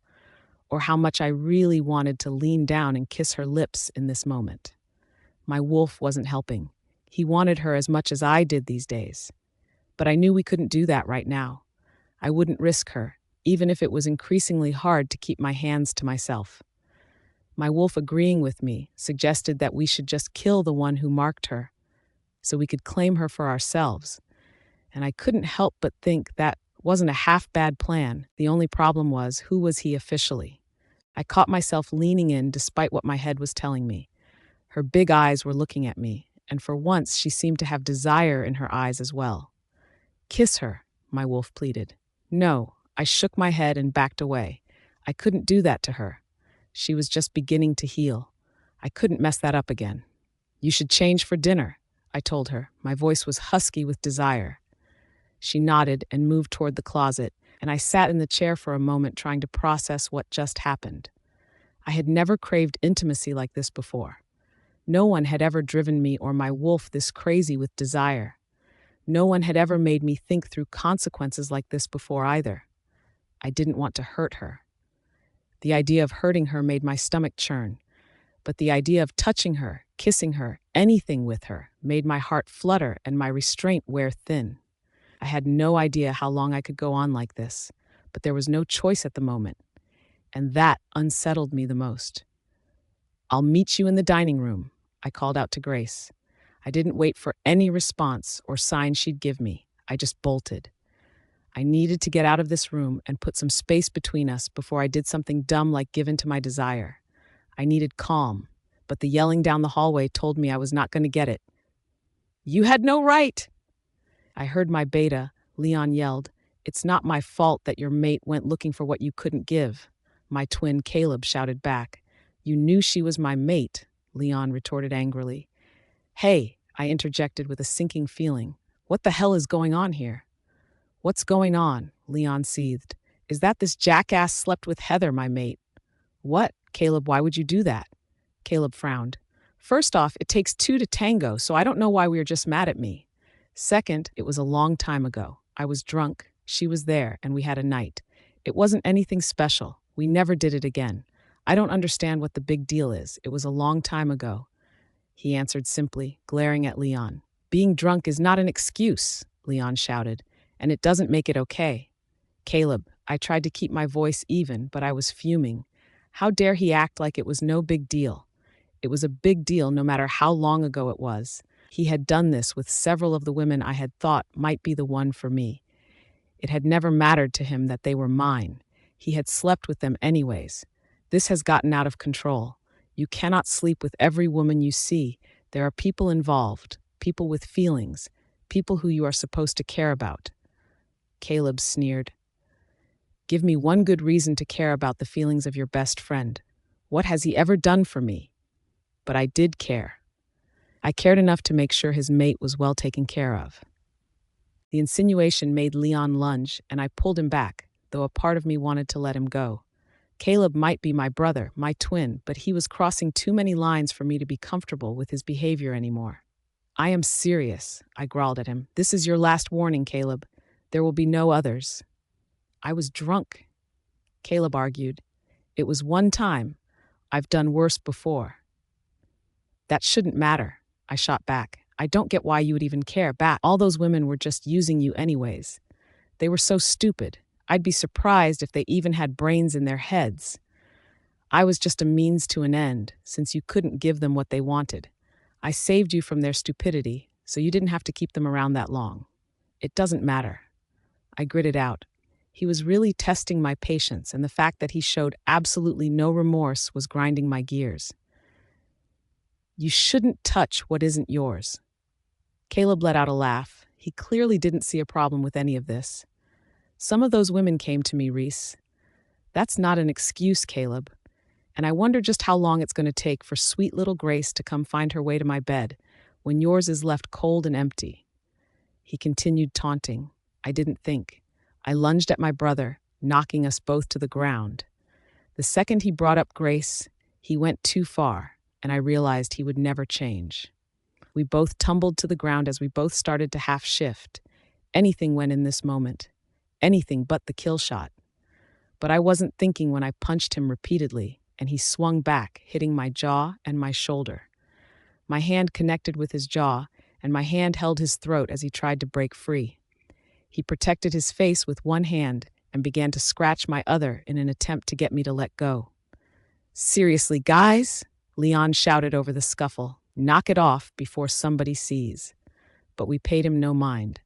or how much I really wanted to lean down and kiss her lips in this moment. My wolf wasn't helping. He wanted her as much as I did these days. But I knew we couldn't do that right now. I wouldn't risk her, even if it was increasingly hard to keep my hands to myself. My wolf, agreeing with me, suggested that we should just kill the one who marked her, so we could claim her for ourselves. And I couldn't help but think that wasn't a half-bad plan. The only problem was, who was he officially? I caught myself leaning in despite what my head was telling me. Her big eyes were looking at me, and for once she seemed to have desire in her eyes as well. Kiss her, my wolf pleaded. No, I shook my head and backed away. I couldn't do that to her. She was just beginning to heal. I couldn't mess that up again. You should change for dinner, I told her. My voice was husky with desire. She nodded and moved toward the closet, and I sat in the chair for a moment trying to process what just happened. I had never craved intimacy like this before. No one had ever driven me or my wolf this crazy with desire. No one had ever made me think through consequences like this before either. I didn't want to hurt her. The idea of hurting her made my stomach churn, but the idea of touching her, kissing her, anything with her, made my heart flutter and my restraint wear thin. I had no idea how long I could go on like this, but there was no choice at the moment, and that unsettled me the most. I'll meet you in the dining room, I called out to Grace. I didn't wait for any response or sign she'd give me. I just bolted. I needed to get out of this room and put some space between us before I did something dumb like give in to my desire. I needed calm, but the yelling down the hallway told me I was not going to get it. You had no right! I heard my beta, Leon yelled. It's not my fault that your mate went looking for what you couldn't give. My twin Caleb shouted back. You knew she was my mate, Leon retorted angrily. Hey, I interjected with a sinking feeling. What the hell is going on here? What's going on? Leon seethed. Is that this jackass slept with Heather, my mate? What? Caleb, why would you do that? Caleb frowned. First off, it takes two to tango, so I don't know why we were just mad at me. Second, it was a long time ago. I was drunk, she was there, and we had a night. It wasn't anything special. We never did it again. I don't understand what the big deal is. It was a long time ago. He answered simply, glaring at Leon. Being drunk is not an excuse, Leon shouted, and it doesn't make it okay. Caleb, I tried to keep my voice even, but I was fuming. How dare he act like it was no big deal? It was a big deal no matter how long ago it was. He had done this with several of the women I had thought might be the one for me. It had never mattered to him that they were mine. He had slept with them anyways. This has gotten out of control. You cannot sleep with every woman you see. There are people involved, people with feelings, people who you are supposed to care about. Caleb sneered. Give me one good reason to care about the feelings of your best friend. What has he ever done for me? But I did care. I cared enough to make sure his mate was well taken care of. The insinuation made Leon lunge, and I pulled him back, though a part of me wanted to let him go. Caleb might be my brother, my twin, but he was crossing too many lines for me to be comfortable with his behavior anymore. I am serious, I growled at him. This is your last warning, Caleb. There will be no others. I was drunk, Caleb argued. It was one time. I've done worse before. That shouldn't matter, I shot back. I don't get why you would even care. All those women were just using you anyways. They were so stupid. I'd be surprised if they even had brains in their heads. I was just a means to an end, since you couldn't give them what they wanted. I saved you from their stupidity, so you didn't have to keep them around that long. It doesn't matter. I gritted out. He was really testing my patience, and the fact that he showed absolutely no remorse was grinding my gears. You shouldn't touch what isn't yours. Caleb let out a laugh. He clearly didn't see a problem with any of this. Some of those women came to me, Rhys. That's not an excuse, Caleb. And I wonder just how long it's going to take for sweet little Grace to come find her way to my bed when yours is left cold and empty. He continued taunting. I didn't think. I lunged at my brother, knocking us both to the ground. The second he brought up Grace, he went too far, and I realized he would never change. We both tumbled to the ground as we both started to half shift. Anything went in this moment. Anything but the kill shot. But I wasn't thinking when I punched him repeatedly, and he swung back, hitting my jaw and my shoulder. My hand connected with his jaw, and my hand held his throat as he tried to break free. He protected his face with one hand and began to scratch my other in an attempt to get me to let go. Seriously, guys, Leon shouted over the scuffle. Knock it off before somebody sees. But we paid him no mind.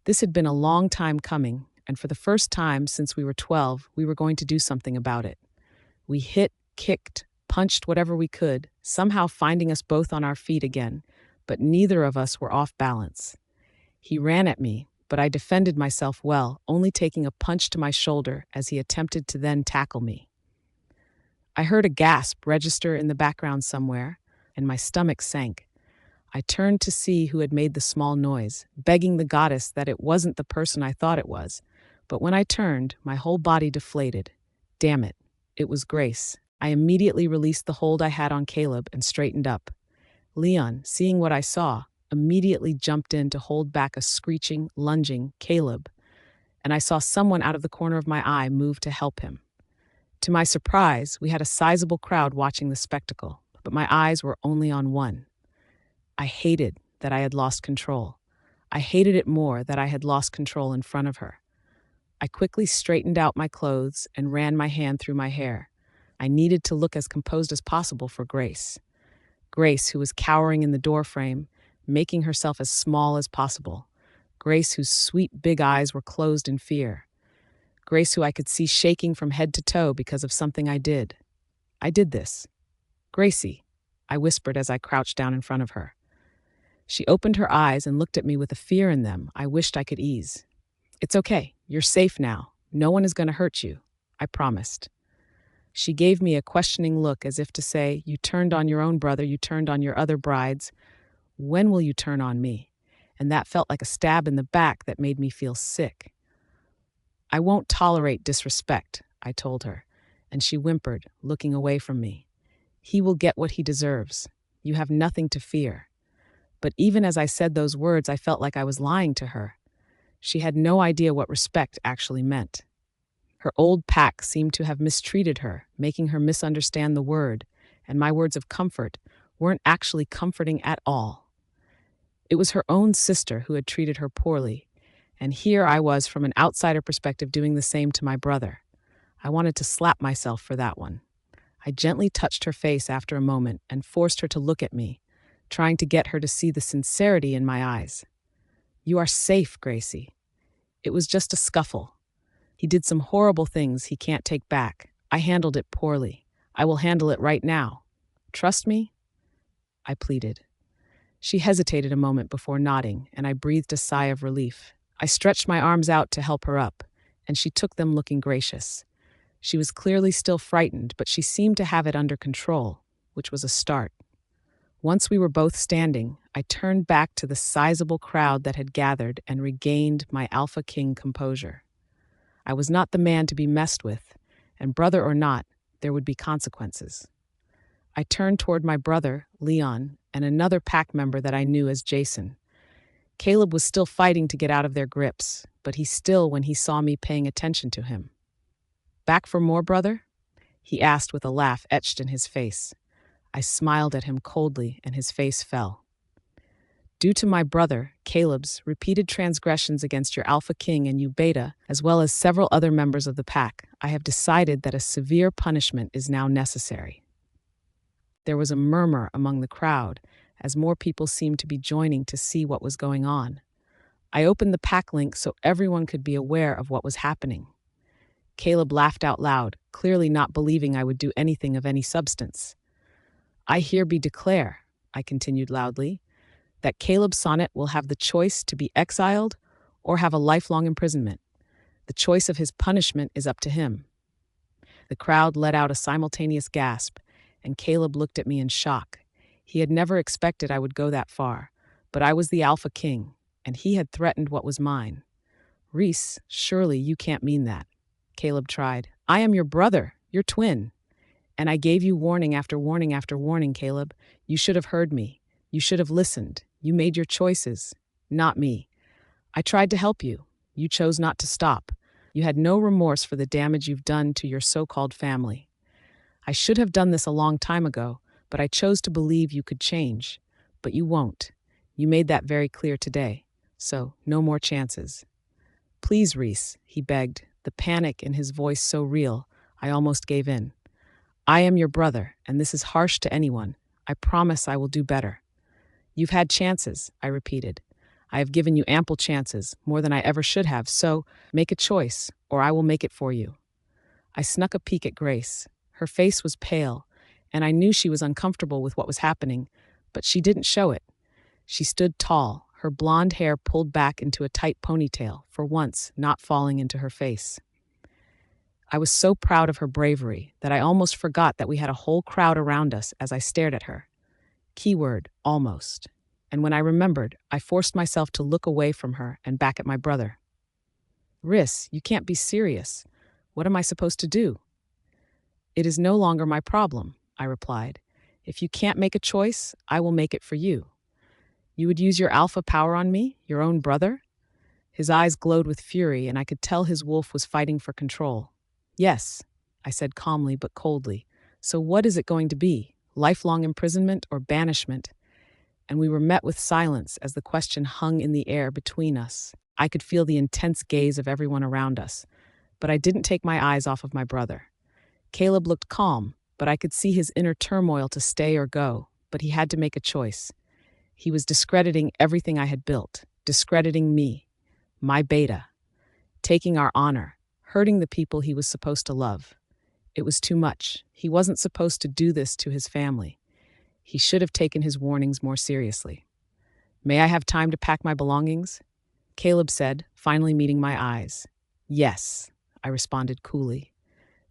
This had been a long time coming, and for the first time since we were 12, we were going to do something about it. We hit, kicked, punched whatever we could, somehow finding us both on our feet again, but neither of us were off balance. He ran at me, but I defended myself well, only taking a punch to my shoulder as he attempted to then tackle me. I heard a gasp register in the background somewhere, and my stomach sank. I turned to see who had made the small noise, begging the goddess that it wasn't the person I thought it was. But when I turned, my whole body deflated. Damn it, it was Grace. I immediately released the hold I had on Caleb and straightened up. Leon, seeing what I saw, immediately jumped in to hold back a screeching, lunging Caleb, and I saw someone out of the corner of my eye move to help him. To my surprise, we had a sizable crowd watching the spectacle, but my eyes were only on one. I hated that I had lost control. I hated it more that I had lost control in front of her. I quickly straightened out my clothes and ran my hand through my hair. I needed to look as composed as possible for Grace. Grace, who was cowering in the doorframe, making herself as small as possible. Grace, whose sweet big eyes were closed in fear. Grace, who I could see shaking from head to toe because of something I did. I did this. Gracie, I whispered as I crouched down in front of her. She opened her eyes and looked at me with a fear in them I wished I could ease. It's okay. You're safe now. No one is going to hurt you. I promised. She gave me a questioning look as if to say, you turned on your own brother, you turned on your other brides. When will you turn on me? And that felt like a stab in the back that made me feel sick. I won't tolerate disrespect, I told her, and she whimpered, looking away from me. He will get what he deserves. You have nothing to fear. But even as I said those words, I felt like I was lying to her. She had no idea what respect actually meant. Her old pack seemed to have mistreated her, making her misunderstand the word, and my words of comfort weren't actually comforting at all. It was her own sister who had treated her poorly, and here I was from an outsider perspective doing the same to my brother. I wanted to slap myself for that one. I gently touched her face after a moment and forced her to look at me, trying to get her to see the sincerity in my eyes. You are safe, Gracie. It was just a scuffle. He did some horrible things he can't take back. I handled it poorly. I will handle it right now. Trust me? I pleaded. She hesitated a moment before nodding, and I breathed a sigh of relief. I stretched my arms out to help her up, and she took them looking gracious. She was clearly still frightened, but she seemed to have it under control, which was a start. Once we were both standing, I turned back to the sizable crowd that had gathered and regained my Alpha King composure. I was not the man to be messed with, and brother or not, there would be consequences. I turned toward my brother, Leon, and another pack member that I knew as Jason. Caleb was still fighting to get out of their grips, but he still when he saw me paying attention to him. Back for more, brother? He asked with a laugh etched in his face. I smiled at him coldly, and his face fell. Due to my brother, Caleb's, repeated transgressions against your Alpha King and you Beta, as well as several other members of the pack, I have decided that a severe punishment is now necessary. There was a murmur among the crowd, as more people seemed to be joining to see what was going on. I opened the pack link so everyone could be aware of what was happening. Caleb laughed out loud, clearly not believing I would do anything of any substance. I hereby declare, I continued loudly, that Caleb Sonnet will have the choice to be exiled or have a lifelong imprisonment. The choice of his punishment is up to him. The crowd let out a simultaneous gasp, and Caleb looked at me in shock. He had never expected I would go that far, but I was the Alpha King, and he had threatened what was mine. Rhys, surely you can't mean that. Caleb tried. I am your brother, your twin. And I gave you warning after warning after warning, Caleb. You should have heard me. You should have listened. You made your choices, not me. I tried to help you. You chose not to stop. You had no remorse for the damage you've done to your so-called family. I should have done this a long time ago, but I chose to believe you could change. But you won't. You made that very clear today. So, no more chances. Please, Rhys, he begged, the panic in his voice so real, I almost gave in. I am your brother, and this is harsh to anyone. I promise I will do better. You've had chances, I repeated. I have given you ample chances, more than I ever should have, so make a choice, or I will make it for you. I snuck a peek at Grace. Her face was pale, and I knew she was uncomfortable with what was happening, but she didn't show it. She stood tall, her blonde hair pulled back into a tight ponytail, for once not falling into her face. I was so proud of her bravery that I almost forgot that we had a whole crowd around us as I stared at her. Keyword, almost. And when I remembered, I forced myself to look away from her and back at my brother. Rhys, you can't be serious. What am I supposed to do? It is no longer my problem, I replied. If you can't make a choice, I will make it for you. You would use your alpha power on me, your own brother? His eyes glowed with fury, and I could tell his wolf was fighting for control. Yes, I said calmly but coldly. So what is it going to be? Lifelong imprisonment or banishment? And we were met with silence as the question hung in the air between us. I could feel the intense gaze of everyone around us, but I didn't take my eyes off of my brother. Caleb looked calm, but I could see his inner turmoil to stay or go, but he had to make a choice. He was discrediting everything I had built, discrediting me, my Beta, taking our honor, hurting the people he was supposed to love. It was too much. He wasn't supposed to do this to his family. He should have taken his warnings more seriously. May I have time to pack my belongings? Caleb said, finally meeting my eyes. Yes, I responded coolly.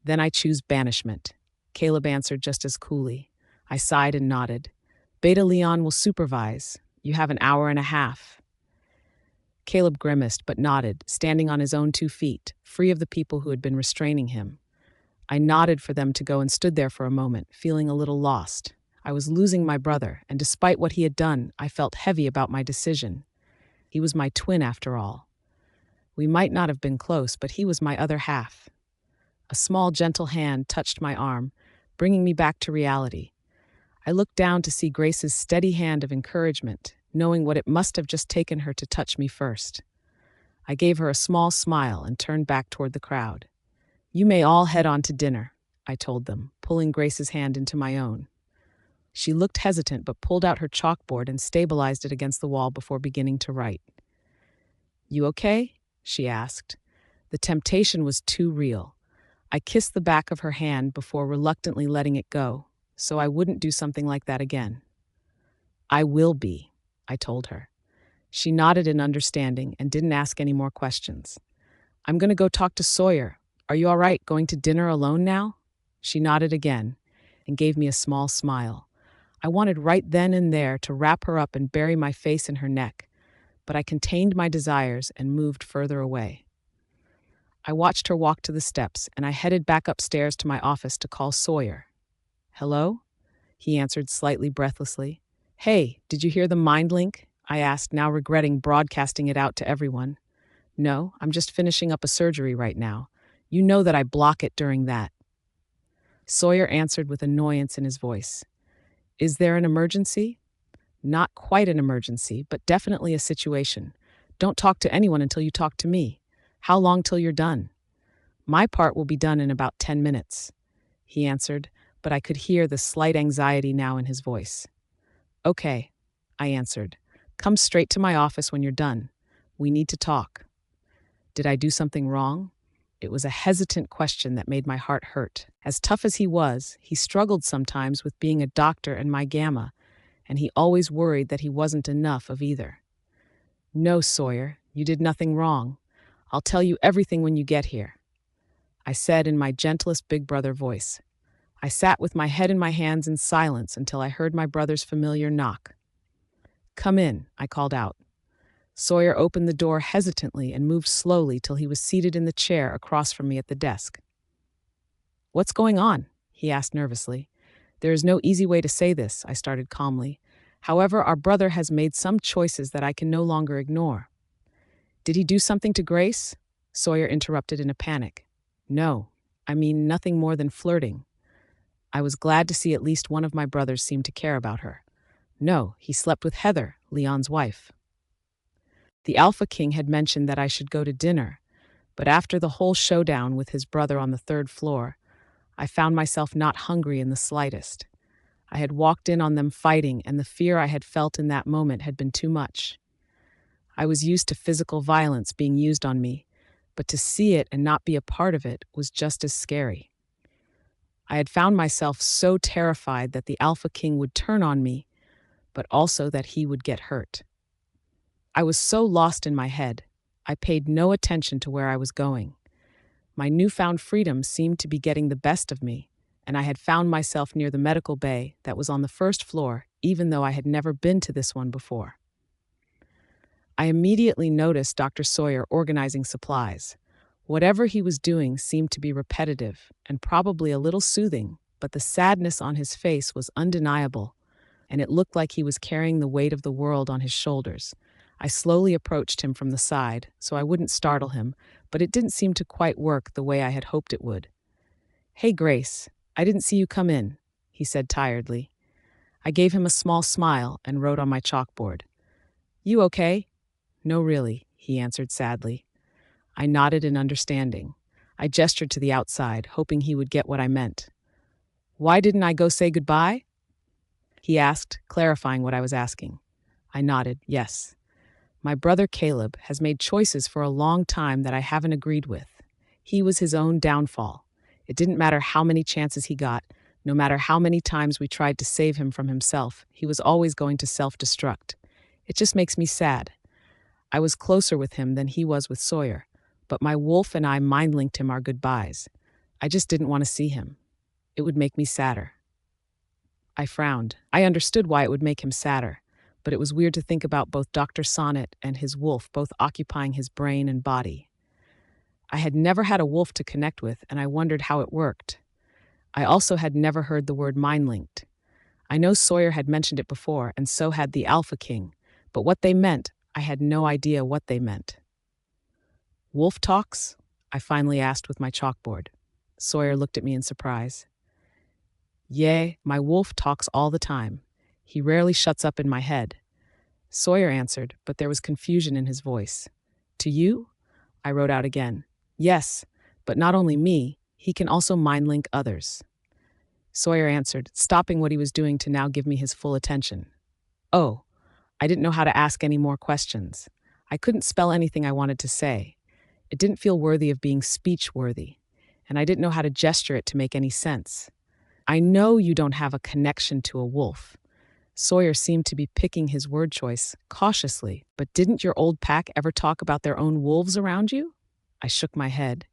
Then I choose banishment. Caleb answered just as coolly. I sighed and nodded. Beta Leon will supervise. You have an hour and a half. Caleb grimaced but nodded, standing on his own 2 feet, free of the people who had been restraining him. I nodded for them to go and stood there for a moment, feeling a little lost. I was losing my brother, and despite what he had done, I felt heavy about my decision. He was my twin after all. We might not have been close, but he was my other half. A small, gentle hand touched my arm, bringing me back to reality. I looked down to see Grace's steady hand of encouragement, knowing what it must have just taken her to touch me first. I gave her a small smile and turned back toward the crowd. You may all head on to dinner, I told them, pulling Grace's hand into my own. She looked hesitant but pulled out her chalkboard and stabilized it against the wall before beginning to write. You okay? She asked. The temptation was too real. I kissed the back of her hand before reluctantly letting it go, so I wouldn't do something like that again. I will be, I told her. She nodded in understanding and didn't ask any more questions. I'm going to go talk to Sawyer. Are you all right going to dinner alone now? She nodded again and gave me a small smile. I wanted right then and there to wrap her up and bury my face in her neck, but I contained my desires and moved further away. I watched her walk to the steps, and I headed back upstairs to my office to call Sawyer. Hello? He answered slightly breathlessly. Hey, did you hear the mind link? I asked, now regretting broadcasting it out to everyone. No, I'm just finishing up a surgery right now. You know that I block it during that. Sawyer answered with annoyance in his voice. Is there an emergency? Not quite an emergency, but definitely a situation. Don't talk to anyone until you talk to me. How long till you're done? My part will be done in about 10 minutes, he answered, but I could hear the slight anxiety now in his voice. Okay, I answered. Come straight to my office when you're done. We need to talk. Did I do something wrong? It was a hesitant question that made my heart hurt. As tough as he was, he struggled sometimes with being a doctor and my gamma, and he always worried that he wasn't enough of either. No, Sawyer, you did nothing wrong. I'll tell you everything when you get here, I said in my gentlest big brother voice. I sat with my head in my hands in silence until I heard my brother's familiar knock. Come in, I called out. Sawyer opened the door hesitantly and moved slowly till he was seated in the chair across from me at the desk. What's going on? He asked nervously. There is no easy way to say this, I started calmly. However, our brother has made some choices that I can no longer ignore. Did he do something to Grace? Sawyer interrupted in a panic. No, I mean nothing more than flirting. I was glad to see at least one of my brothers seemed to care about her. No, he slept with Heather, Leon's wife. The Alpha King had mentioned that I should go to dinner, but after the whole showdown with his brother on the 3rd floor, I found myself not hungry in the slightest. I had walked in on them fighting, and the fear I had felt in that moment had been too much. I was used to physical violence being used on me, but to see it and not be a part of it was just as scary. I had found myself so terrified that the Alpha King would turn on me, but also that he would get hurt. I was so lost in my head, I paid no attention to where I was going. My newfound freedom seemed to be getting the best of me, and I had found myself near the medical bay that was on the 1st floor, even though I had never been to this one before. I immediately noticed Dr. Sawyer organizing supplies. Whatever he was doing seemed to be repetitive and probably a little soothing, but the sadness on his face was undeniable, and it looked like he was carrying the weight of the world on his shoulders. I slowly approached him from the side, so I wouldn't startle him, but it didn't seem to quite work the way I had hoped it would. Hey, Grace, I didn't see you come in, he said tiredly. I gave him a small smile and wrote on my chalkboard. You okay? No, really, he answered sadly. I nodded in understanding. I gestured to the outside, hoping he would get what I meant. Why didn't I go say goodbye? He asked, clarifying what I was asking. I nodded, yes. My brother Caleb has made choices for a long time that I haven't agreed with. He was his own downfall. It didn't matter how many chances he got, No matter how many times we tried to save him from himself, he was always going to self-destruct. It just makes me sad. I was closer with him than he was with Sawyer, but my wolf and I mind-linked him our goodbyes. I just didn't want to see him. It would make me sadder. I frowned. I understood why it would make him sadder, but it was weird to think about both Dr. Sonnet and his wolf both occupying his brain and body. I had never had a wolf to connect with, and I wondered how it worked. I also had never heard the word mind-linked. I know Sawyer had mentioned it before, and so had the Alpha King, but what they meant, I had no idea what they meant. Wolf talks? I finally asked with my chalkboard. Sawyer looked at me in surprise. Yea, my wolf talks all the time. He rarely shuts up in my head. Sawyer answered, but there was confusion in his voice. To you? I wrote out again. Yes, but not only me, he can also mind-link others. Sawyer answered, stopping what he was doing to now give me his full attention. Oh, I didn't know how to ask any more questions. I couldn't spell anything I wanted to say. It didn't feel worthy of being speech-worthy, and I didn't know how to gesture it to make any sense. I know you don't have a connection to a wolf. Sawyer seemed to be picking his word choice cautiously, but didn't your old pack ever talk about their own wolves around you? I shook my head.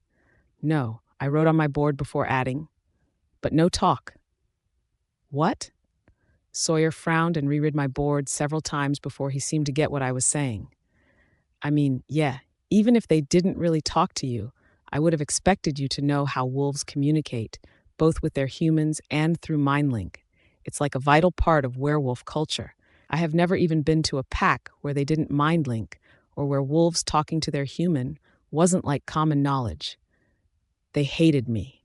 No, I wrote on my board before adding, but no talk. What? Sawyer frowned and reread my board several times before he seemed to get what I was saying. I mean, yeah, even if they didn't really talk to you, I would have expected you to know how wolves communicate, both with their humans and through mindlink. It's like a vital part of werewolf culture. I have never even been to a pack where they didn't mindlink, or where wolves talking to their human wasn't like common knowledge. They hated me.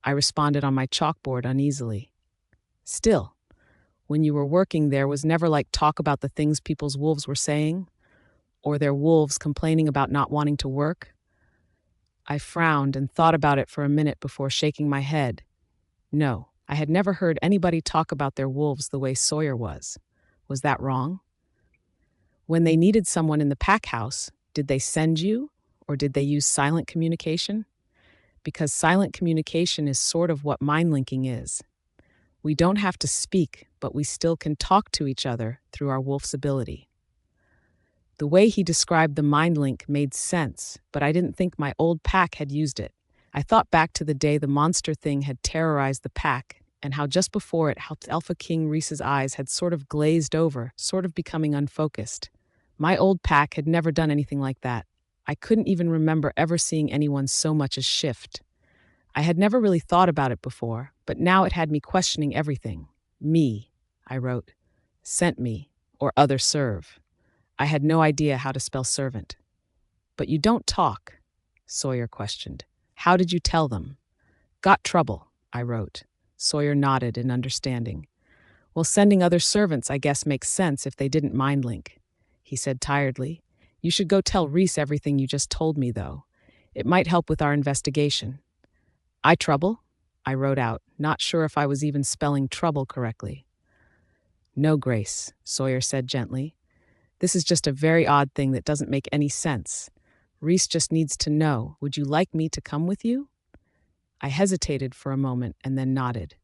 I responded on my chalkboard uneasily. Still, when you were working there was never like talk about the things people's wolves were saying, or their wolves complaining about not wanting to work? I frowned and thought about it for a minute before shaking my head. No, I had never heard anybody talk about their wolves the way Sawyer was. Was that wrong? When they needed someone in the pack house, did they send you, or did they use silent communication? Because silent communication is sort of what mind-linking is. We don't have to speak, but we still can talk to each other through our wolf's ability. The way he described the mind link made sense, but I didn't think my old pack had used it. I thought back to the day the monster thing had terrorized the pack, and how just before it, how Alpha King Rhys's eyes had sort of glazed over, sort of becoming unfocused. My old pack had never done anything like that. I couldn't even remember ever seeing anyone so much as shift. I had never really thought about it before, but now it had me questioning everything. Me, I wrote. Sent me, or other serve. I had no idea how to spell servant. But you don't talk, Sawyer questioned. How did you tell them? Got trouble, I wrote. Sawyer nodded in understanding. Well, sending other servants, I guess, makes sense if they didn't mind-link, he said tiredly. You should go tell Rhys everything you just told me, though. It might help with our investigation. I trouble? I wrote out, not sure if I was even spelling trouble correctly. No, Grace, Sawyer said gently. This is just a very odd thing that doesn't make any sense. Rhys just needs to know. Would you like me to come with you? I hesitated for a moment and then nodded.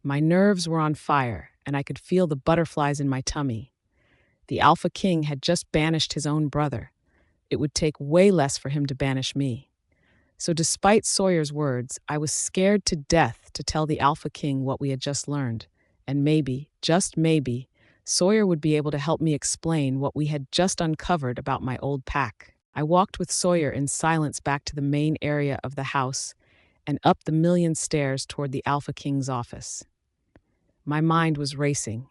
My nerves were on fire, and I could feel the butterflies in my tummy. The Alpha King had just banished his own brother. It would take way less for him to banish me. So despite Sawyer's words, I was scared to death to tell the Alpha King what we had just learned, and maybe, just maybe, Sawyer would be able to help me explain what we had just uncovered about my old pack. I walked with Sawyer in silence back to the main area of the house and up the million stairs toward the Alpha King's office. My mind was racing.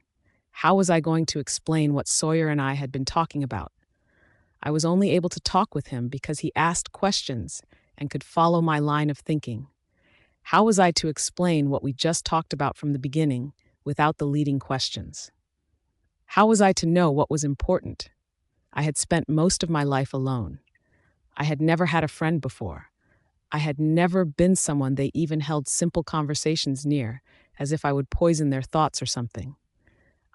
How was I going to explain what Sawyer and I had been talking about? I was only able to talk with him because he asked questions and could follow my line of thinking. How was I to explain what we just talked about from the beginning without the leading questions? How was I to know what was important? I had spent most of my life alone. I had never had a friend before. I had never been someone they even held simple conversations near, as if I would poison their thoughts or something.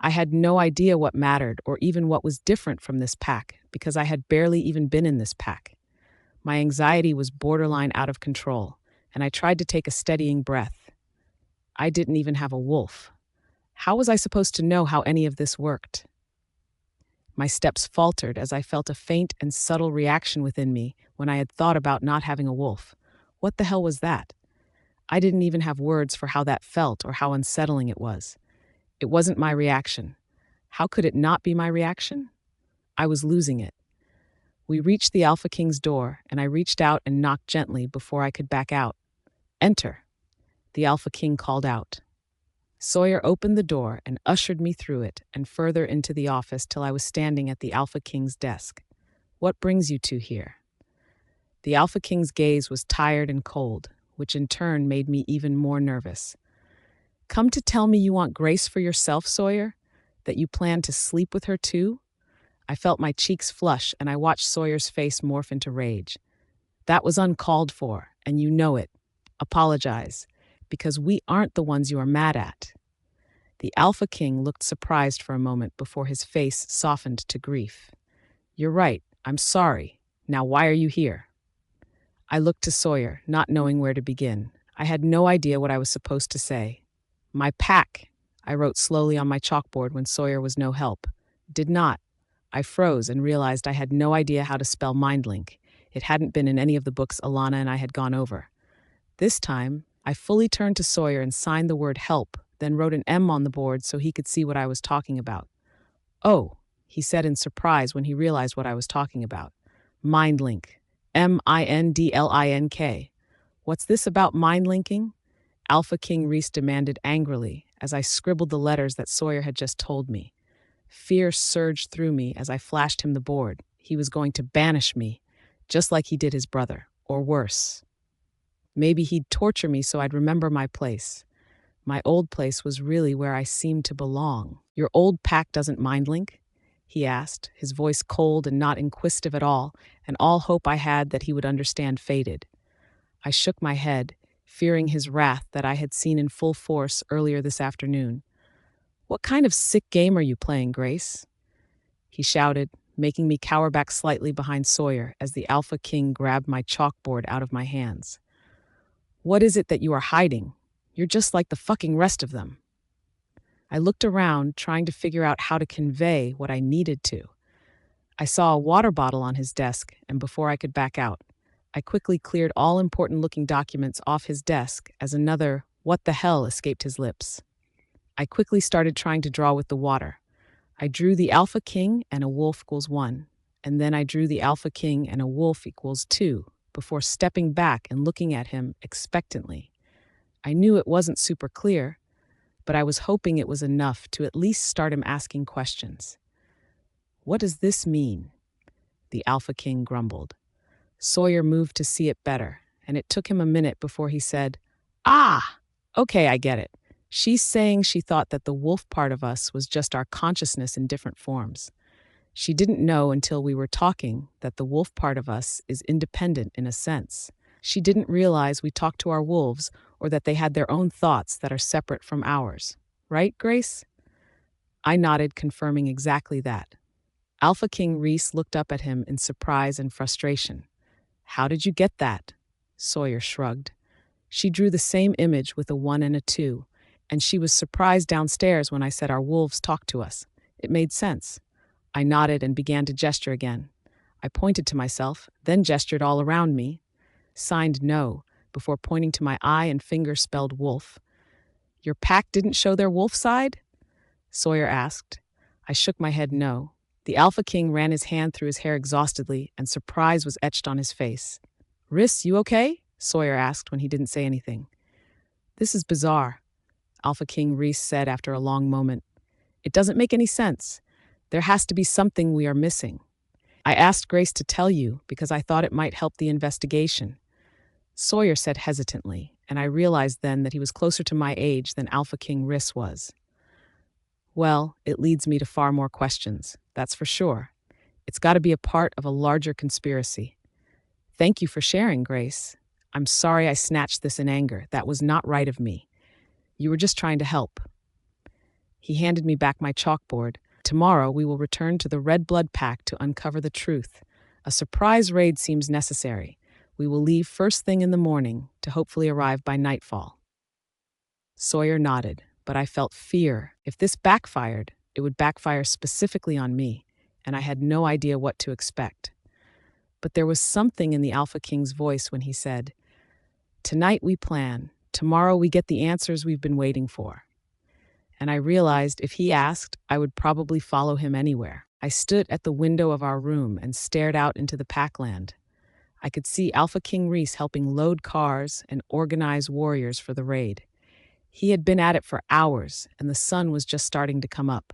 I had no idea what mattered or even what was different from this pack because I had barely even been in this pack. My anxiety was borderline out of control, and I tried to take a steadying breath. I didn't even have a wolf. How was I supposed to know how any of this worked? My steps faltered as I felt a faint and subtle reaction within me when I had thought about not having a wolf. What the hell was that? I didn't even have words for how that felt or how unsettling it was. It wasn't my reaction. How could it not be my reaction? I was losing it. We reached the Alpha King's door, and I reached out and knocked gently before I could back out. "Enter," the Alpha King called out. Sawyer opened the door and ushered me through it and further into the office till I was standing at the Alpha King's desk. "What brings you two here?" The Alpha King's gaze was tired and cold, which in turn made me even more nervous. "Come to tell me you want Grace for yourself, Sawyer? That you plan to sleep with her too?" I felt my cheeks flush and I watched Sawyer's face morph into rage. "That was uncalled for, and you know it. Apologize, because we aren't the ones you are mad at." The Alpha King looked surprised for a moment before his face softened to grief. "You're right, I'm sorry. Now why are you here?" I looked to Sawyer, not knowing where to begin. I had no idea what I was supposed to say. "My pack," I wrote slowly on my chalkboard when Sawyer was no help. "Did not." I froze and realized I had no idea how to spell mindlink. It hadn't been in any of the books Alana and I had gone over. This time, I fully turned to Sawyer and signed the word help, then wrote an M on the board so he could see what I was talking about. "Oh," he said in surprise when he realized what I was talking about. "Mindlink. Mindlink. What's this about mindlinking?" Alpha King Rhys demanded angrily as I scribbled the letters that Sawyer had just told me. Fear surged through me as I flashed him the board. He was going to banish me, just like he did his brother, or worse. Maybe he'd torture me so I'd remember my place. My old place was really where I seemed to belong. "Your old pack doesn't mindlink?" he asked, his voice cold and not inquisitive at all, and all hope I had that he would understand faded. I shook my head, fearing his wrath that I had seen in full force earlier this afternoon. "What kind of sick game are you playing, Grace?" he shouted, making me cower back slightly behind Sawyer as the Alpha King grabbed my chalkboard out of my hands. "What is it that you are hiding? You're just like the fucking rest of them." I looked around, trying to figure out how to convey what I needed to. I saw a water bottle on his desk, and before I could back out, I quickly cleared all important-looking documents off his desk as another "what the hell" escaped his lips. I quickly started trying to draw with the water. I drew the Alpha King and a wolf equals 1, and then I drew the Alpha King and a wolf equals 2, before stepping back and looking at him expectantly. I knew it wasn't super clear, but I was hoping it was enough to at least start him asking questions. "What does this mean?" the Alpha King grumbled. Sawyer moved to see it better, and it took him a minute before he said, "Ah, okay, I get it. She's saying she thought that the wolf part of us was just our consciousness in different forms. She didn't know until we were talking that the wolf part of us is independent in a sense. She didn't realize we talked to our wolves or that they had their own thoughts that are separate from ours. Right, Grace?" I nodded, confirming exactly that. Alpha King Rhys looked up at him in surprise and frustration. "How did you get that?" Sawyer shrugged. "She drew the same image with a 1 and a 2, and she was surprised downstairs when I said our wolves talked to us. It made sense." I nodded and began to gesture again. I pointed to myself, then gestured all around me, signed no, before pointing to my eye and finger spelled wolf. "Your pack didn't show their wolf side?" Sawyer asked. I shook my head no. The Alpha King ran his hand through his hair exhaustedly, and surprise was etched on his face. "Rhys, you okay?" Sawyer asked when he didn't say anything. "This is bizarre," Alpha King Rhys said after a long moment. "It doesn't make any sense. There has to be something we are missing. I asked Grace to tell you because I thought it might help the investigation." Sawyer said hesitantly, and I realized then that he was closer to my age than Alpha King Rhys was. "Well, it leads me to far more questions, that's for sure. It's got to be a part of a larger conspiracy. Thank you for sharing, Grace. I'm sorry I snatched this in anger. That was not right of me. You were just trying to help." He handed me back my chalkboard. "Tomorrow we will return to the Red Blood Pack to uncover the truth. A surprise raid seems necessary. We will leave first thing in the morning to hopefully arrive by nightfall." Sawyer nodded, but I felt fear. If this backfired, it would backfire specifically on me, and I had no idea what to expect. But there was something in the Alpha King's voice when he said, "Tonight we plan. Tomorrow we get the answers we've been waiting for." And I realized if he asked, I would probably follow him anywhere. I stood at the window of our room and stared out into the packland. I could see Alpha King Rhys helping load cars and organize warriors for the raid. He had been at it for hours, and the sun was just starting to come up.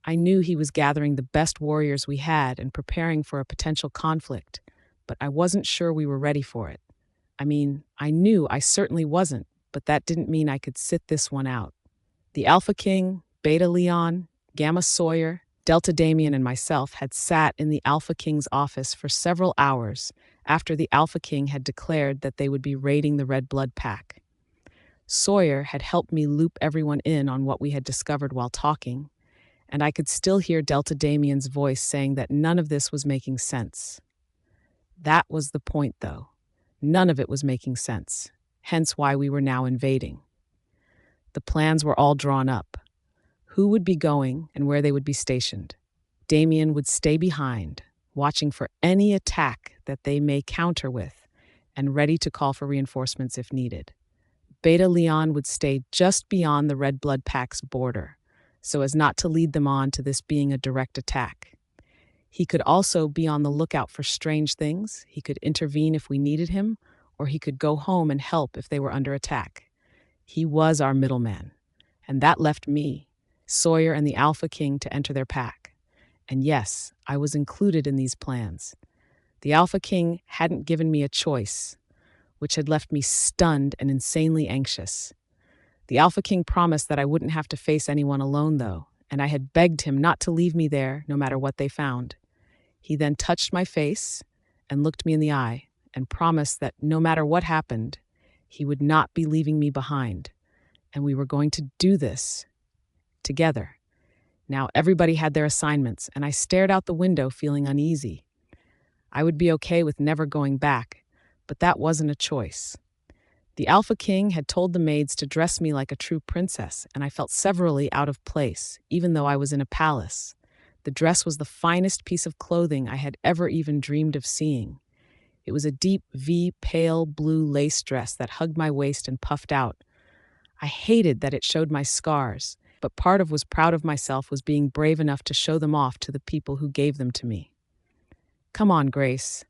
I knew he was gathering the best warriors we had and preparing for a potential conflict, but I wasn't sure we were ready for it. I knew I certainly wasn't, but that didn't mean I could sit this one out. The Alpha King, Beta Leon, Gamma Sawyer, Delta Damien, and myself had sat in the Alpha King's office for several hours after the Alpha King had declared that they would be raiding the Red Blood Pack. Sawyer had helped me loop everyone in on what we had discovered while talking, and I could still hear Delta Damien's voice saying that none of this was making sense. That was the point, though. None of it was making sense, hence why we were now invading. The plans were all drawn up. Who would be going and where they would be stationed. Damien would stay behind, watching for any attack that they may counter with, and ready to call for reinforcements if needed. Beta Leon would stay just beyond the Red Blood Pack's border, so as not to lead them on to this being a direct attack. He could also be on the lookout for strange things, he could intervene if we needed him, or he could go home and help if they were under attack. He was our middleman, and that left me, Sawyer, and the Alpha King to enter their pack. And yes, I was included in these plans. The Alpha King hadn't given me a choice, which had left me stunned and insanely anxious. The Alpha King promised that I wouldn't have to face anyone alone, though, and I had begged him not to leave me there no matter what they found. He then touched my face and looked me in the eye and promised that no matter what happened, he would not be leaving me behind, and we were going to do this together. Now everybody had their assignments, and I stared out the window feeling uneasy. I would be okay with never going back, but that wasn't a choice. The Alpha King had told the maids to dress me like a true princess, and I felt severally out of place, even though I was in a palace. The dress was the finest piece of clothing I had ever even dreamed of seeing. It was a deep V pale blue lace dress that hugged my waist and puffed out. I hated that it showed my scars, but part of was proud of myself was being brave enough to show them off to the people who gave them to me. "Come on, Grace."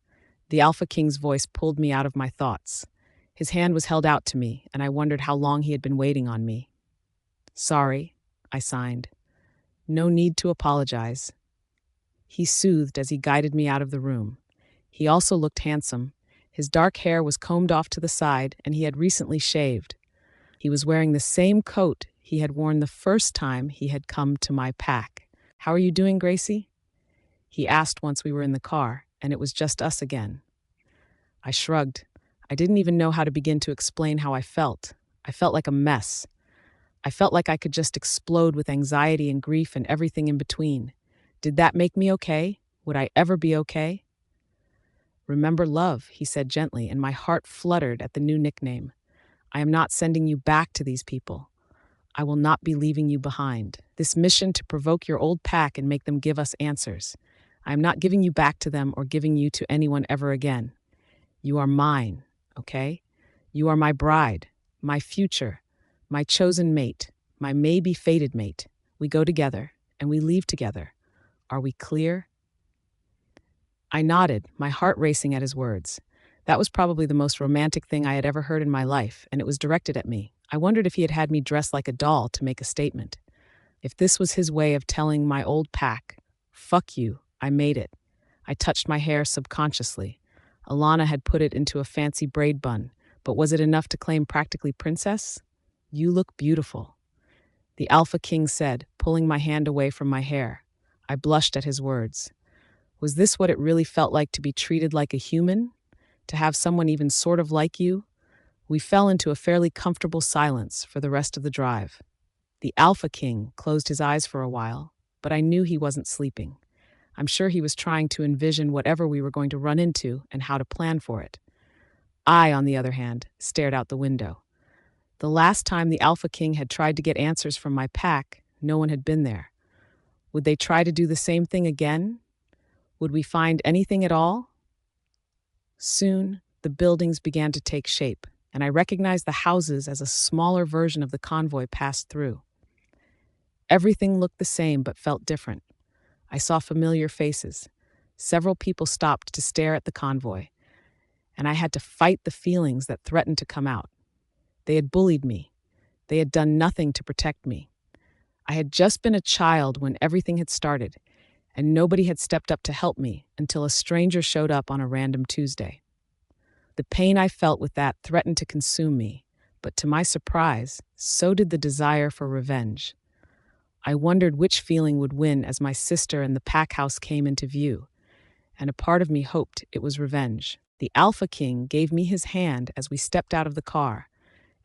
The Alpha King's voice pulled me out of my thoughts. His hand was held out to me, and I wondered how long he had been waiting on me. "Sorry," I signed. "No need to apologize." He soothed as he guided me out of the room. He also looked handsome. His dark hair was combed off to the side, and he had recently shaved. He was wearing the same coat he had worn the first time he had come to my pack. "How are you doing, Gracie?" he asked once we were in the car, and it was just us again. I shrugged. I didn't even know how to begin to explain how I felt. I felt like a mess. I felt like I could just explode with anxiety and grief and everything in between. Did that make me okay? Would I ever be okay? "Remember love," he said gently, and my heart fluttered at the new nickname. "I am not sending you back to these people. I will not be leaving you behind. This mission to provoke your old pack and make them give us answers. I am not giving you back to them or giving you to anyone ever again. You are mine, okay? You are my bride, my future, my chosen mate, my maybe-fated mate. We go together, and we leave together. Are we clear?" I nodded, my heart racing at his words. That was probably the most romantic thing I had ever heard in my life, and it was directed at me. I wondered if he had had me dressed like a doll to make a statement. If this was his way of telling my old pack, "Fuck you, I made it." I touched my hair subconsciously. Alana had put it into a fancy braid bun, but was it enough to claim practically princess? "You look beautiful," the Alpha King said, pulling my hand away from my hair. I blushed at his words. Was this what it really felt like to be treated like a human? To have someone even sort of like you? We fell into a fairly comfortable silence for the rest of the drive. The Alpha King closed his eyes for a while, but I knew he wasn't sleeping. I'm sure he was trying to envision whatever we were going to run into and how to plan for it. I, on the other hand, stared out the window. The last time the Alpha King had tried to get answers from my pack, no one had been there. Would they try to do the same thing again? Would we find anything at all? Soon, the buildings began to take shape, and I recognized the houses as a smaller version of the convoy passed through. Everything looked the same but felt different. I saw familiar faces. Several people stopped to stare at the convoy, and I had to fight the feelings that threatened to come out. They had bullied me. They had done nothing to protect me. I had just been a child when everything had started, and nobody had stepped up to help me until a stranger showed up on a random Tuesday. The pain I felt with that threatened to consume me, but to my surprise, so did the desire for revenge. I wondered which feeling would win as my sister and the pack house came into view, and a part of me hoped it was revenge. The Alpha King gave me his hand as we stepped out of the car,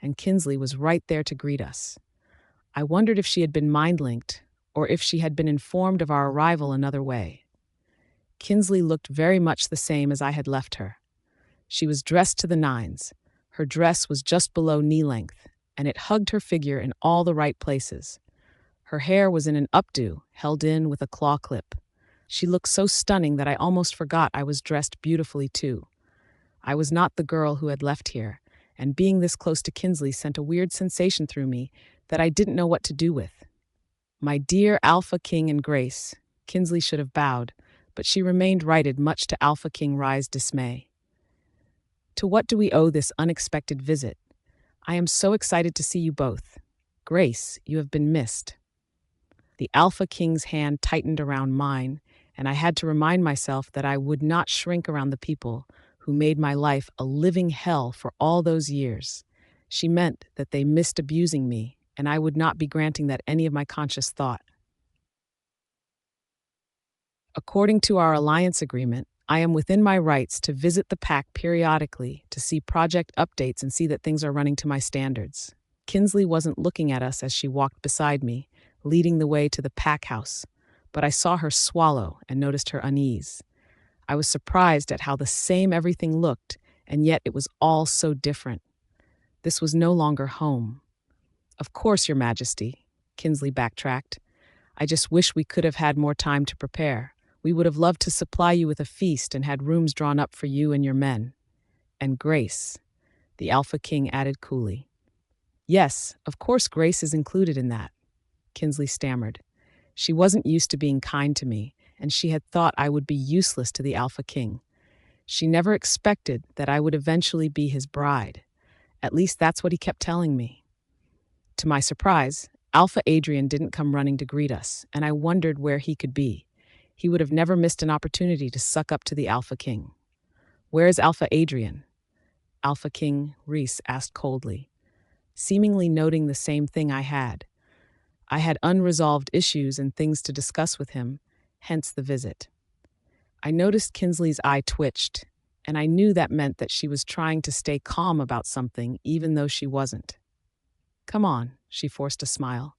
and Kinsley was right there to greet us. I wondered if she had been mind-linked, or if she had been informed of our arrival another way. Kinsley looked very much the same as I had left her. She was dressed to the nines. Her dress was just below knee length, and it hugged her figure in all the right places. Her hair was in an updo, held in with a claw clip. She looked so stunning that I almost forgot I was dressed beautifully too. I was not the girl who had left here, and being this close to Kinsley sent a weird sensation through me that I didn't know what to do with. My dear Alpha King and Grace, Kinsley should have bowed, but she remained righted much to Alpha King Rhys' dismay. To what do we owe this unexpected visit? I am so excited to see you both. Grace, you have been missed. The Alpha King's hand tightened around mine, and I had to remind myself that I would not shrink around the people who made my life a living hell for all those years. She meant that they missed abusing me, and I would not be granting that any of my conscious thought. According to our alliance agreement, I am within my rights to visit the pack periodically to see project updates and see that things are running to my standards. Kinsley wasn't looking at us as she walked beside me, leading the way to the pack house, but I saw her swallow and noticed her unease. I was surprised at how the same everything looked, and yet it was all so different. This was no longer home. Of course, Your Majesty, Kinsley backtracked. I just wish we could have had more time to prepare. We would have loved to supply you with a feast and had rooms drawn up for you and your men. And Grace, the Alpha King added coolly. Yes, of course Grace is included in that, Kinsley stammered. She wasn't used to being kind to me, and she had thought I would be useless to the Alpha King. She never expected that I would eventually be his bride. At least that's what he kept telling me. To my surprise, Alpha Adrian didn't come running to greet us, and I wondered where he could be. He would have never missed an opportunity to suck up to the Alpha King. Where is Alpha Adrian? Alpha King Rhys asked coldly, seemingly noting the same thing I had. I had unresolved issues and things to discuss with him, hence the visit. I noticed Kinsley's eye twitched, and I knew that meant that she was trying to stay calm about something even though she wasn't. Come on, she forced a smile.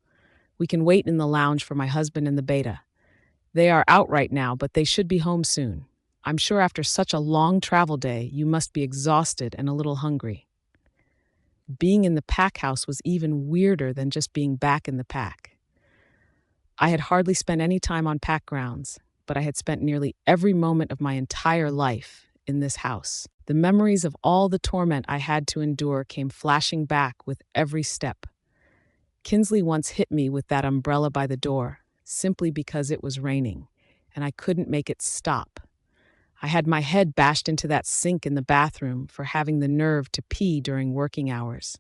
We can wait in the lounge for my husband and the beta. They are out right now, but they should be home soon. I'm sure after such a long travel day, you must be exhausted and a little hungry. Being in the pack house was even weirder than just being back in the pack. I had hardly spent any time on pack grounds, but I had spent nearly every moment of my entire life in this house. The memories of all the torment I had to endure came flashing back with every step. Kinsley once hit me with that umbrella by the door, simply because it was raining, and I couldn't make it stop. I had my head bashed into that sink in the bathroom for having the nerve to pee during working hours.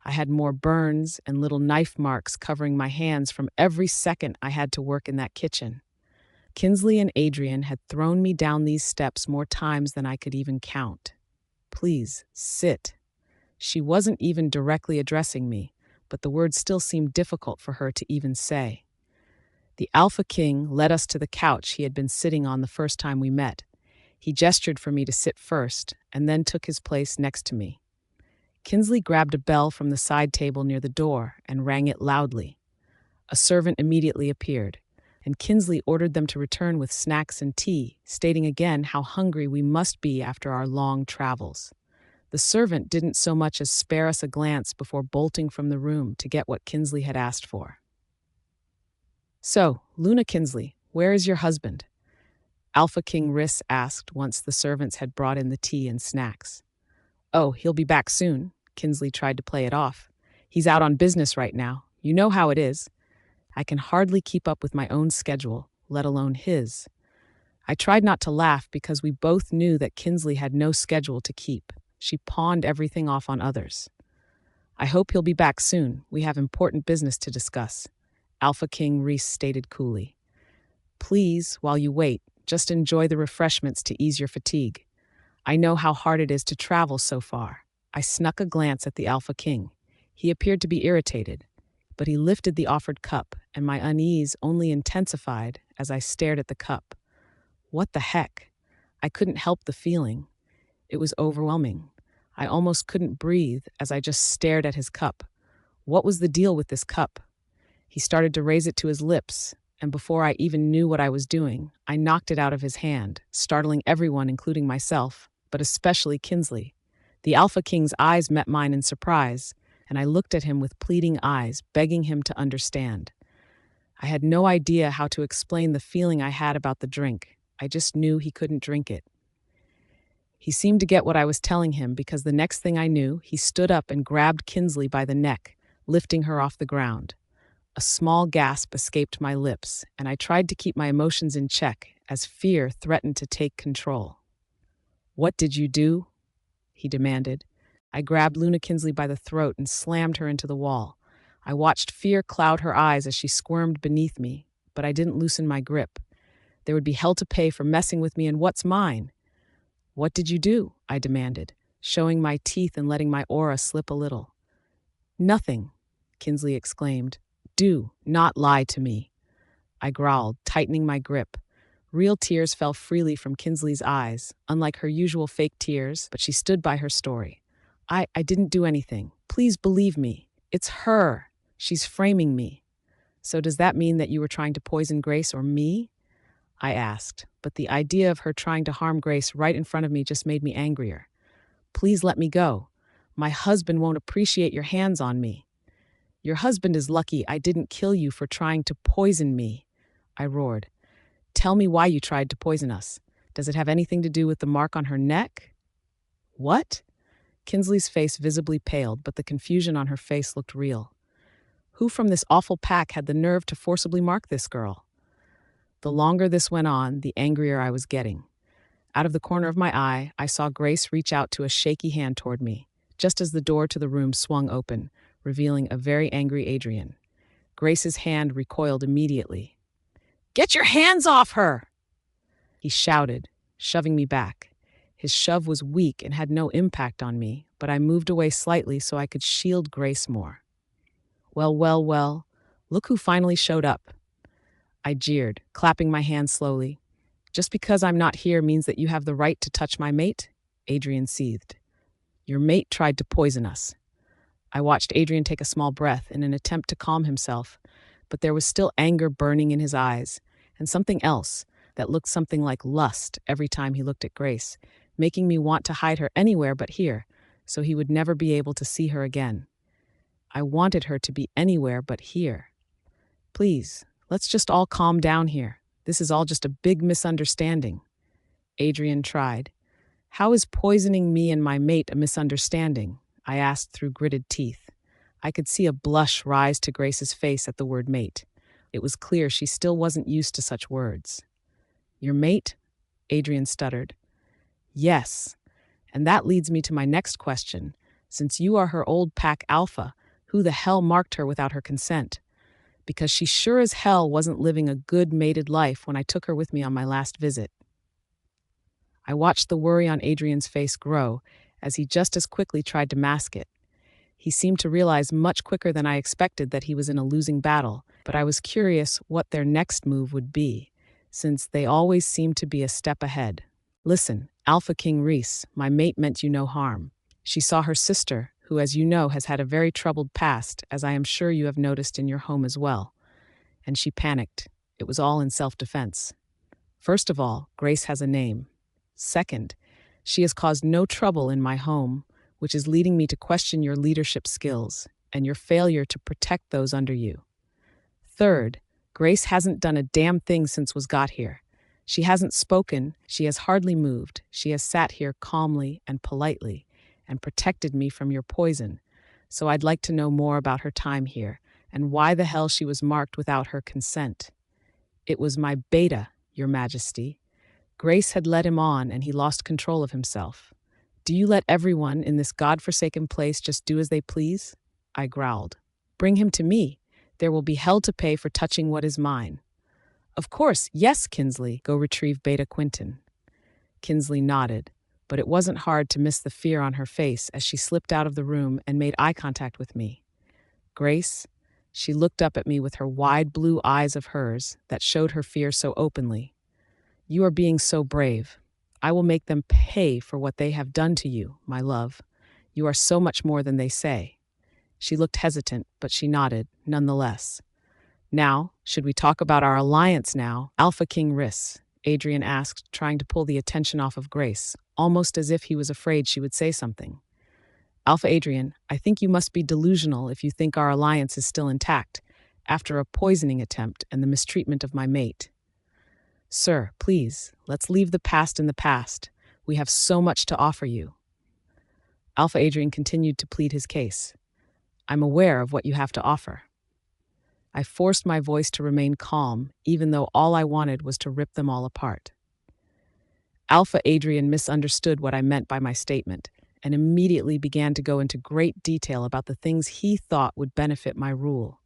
I had more burns and little knife marks covering my hands from every second I had to work in that kitchen. Kinsley and Adrian had thrown me down these steps more times than I could even count. Please, sit. She wasn't even directly addressing me, but the words still seemed difficult for her to even say. The Alpha King led us to the couch he had been sitting on the first time we met. He gestured for me to sit first, and then took his place next to me. Kinsley grabbed a bell from the side table near the door and rang it loudly. A servant immediately appeared, and Kinsley ordered them to return with snacks and tea, stating again how hungry we must be after our long travels. The servant didn't so much as spare us a glance before bolting from the room to get what Kinsley had asked for. "So, Luna Kinsley, where is your husband?" Alpha King Rhys asked once the servants had brought in the tea and snacks. "Oh, he'll be back soon," Kinsley tried to play it off. "He's out on business right now. You know how it is. I can hardly keep up with my own schedule, let alone his." I tried not to laugh because we both knew that Kinsley had no schedule to keep. She pawned everything off on others. "I hope he'll be back soon. We have important business to discuss," Alpha King Rhys stated coolly. "Please, while you wait, just enjoy the refreshments to ease your fatigue. I know how hard it is to travel so far." I snuck a glance at the Alpha King. He appeared to be irritated, but he lifted the offered cup, and my unease only intensified as I stared at the cup. What the heck? I couldn't help the feeling. It was overwhelming. I almost couldn't breathe as I just stared at his cup. What was the deal with this cup? He started to raise it to his lips, and before I even knew what I was doing, I knocked it out of his hand, startling everyone, including myself, but especially Kinsley. The Alpha King's eyes met mine in surprise, and I looked at him with pleading eyes, begging him to understand. I had no idea how to explain the feeling I had about the drink. I just knew he couldn't drink it. He seemed to get what I was telling him because the next thing I knew, he stood up and grabbed Kinsley by the neck, lifting her off the ground. A small gasp escaped my lips, and I tried to keep my emotions in check as fear threatened to take control. "What did you do?" he demanded. I grabbed Luna Kinsley by the throat and slammed her into the wall. I watched fear cloud her eyes as she squirmed beneath me, but I didn't loosen my grip. There would be hell to pay for messing with me and what's mine. "What did you do?" I demanded, showing my teeth and letting my aura slip a little. "Nothing," Kinsley exclaimed. "Do not lie to me." I growled, tightening my grip. Real tears fell freely from Kinsley's eyes, unlike her usual fake tears, but she stood by her story. I didn't do anything. Please believe me. It's her. She's framing me." "So does that mean that you were trying to poison Grace or me?" I asked, but the idea of her trying to harm Grace right in front of me just made me angrier. "Please let me go. My husband won't appreciate your hands on me." "Your husband is lucky I didn't kill you for trying to poison me," I roared. "Tell me why you tried to poison us. Does it have anything to do with the mark on her neck?" "What?" Kinsley's face visibly paled, but the confusion on her face looked real. Who from this awful pack had the nerve to forcibly mark this girl? The longer this went on, the angrier I was getting. Out of the corner of my eye, I saw Grace reach out to a shaky hand toward me, just as the door to the room swung open, revealing a very angry Adrian. Grace's hand recoiled immediately. "Get your hands off her!" he shouted, shoving me back. His shove was weak and had no impact on me, but I moved away slightly so I could shield Grace more. Well, well, well, look who finally showed up. I jeered, clapping my hands slowly. "Just because I'm not here means that you have the right to touch my mate?" Adrian seethed. "Your mate tried to poison us." I watched Adrian take a small breath in an attempt to calm himself, but there was still anger burning in his eyes, and something else that looked something like lust every time he looked at Grace, making me want to hide her anywhere but here, so he would never be able to see her again. I wanted her to be anywhere but here. "Please, let's just all calm down here. This is all just a big misunderstanding." Adrian tried. "How is poisoning me and my mate a misunderstanding?" I asked through gritted teeth. I could see a blush rise to Grace's face at the word mate. It was clear she still wasn't used to such words. "Your mate?" Adrian stuttered. "Yes, and that leads me to my next question. Since you are her old pack alpha, who the hell marked her without her consent? Because she sure as hell wasn't living a good mated life when I took her with me on my last visit." I watched the worry on Adrian's face grow as he just as quickly tried to mask it. He seemed to realize much quicker than I expected that he was in a losing battle, but I was curious what their next move would be, since they always seemed to be a step ahead. "Listen, Alpha King Rhys, my mate meant you no harm. She saw her sister, who, as you know, has had a very troubled past, as I am sure you have noticed in your home as well. And she panicked. It was all in self-defense. First of all, Grace has a name. Second, she has caused no trouble in my home, which is leading me to question your leadership skills and your failure to protect those under you. Third, Grace hasn't done a damn thing since was got here. She hasn't spoken, she has hardly moved, she has sat here calmly and politely and protected me from your poison. So I'd like to know more about her time here and why the hell she was marked without her consent. It was my beta, Your Majesty. Grace had led him on and he lost control of himself. Do you let everyone in this godforsaken place just do as they please? I growled. Bring him to me. There will be hell to pay for touching what is mine. Of course, yes, Kinsley, go retrieve Beta Quinton. Kinsley nodded, but it wasn't hard to miss the fear on her face as she slipped out of the room and made eye contact with me. Grace, she looked up at me with her wide blue eyes of hers that showed her fear so openly. You are being so brave. I will make them pay for what they have done to you, my love. You are so much more than they say. She looked hesitant, but she nodded, nonetheless. Now, should we talk about our alliance now? Alpha King Rhys, Adrian asked, trying to pull the attention off of Grace, almost as if he was afraid she would say something. Alpha Adrian, I think you must be delusional if you think our alliance is still intact, after a poisoning attempt and the mistreatment of my mate. Sir, please, let's leave the past in the past. We have so much to offer you. Alpha Adrian continued to plead his case. I'm aware of what you have to offer. I forced my voice to remain calm, even though all I wanted was to rip them all apart. Alpha Adrian misunderstood what I meant by my statement, and immediately began to go into great detail about the things he thought would benefit my rule.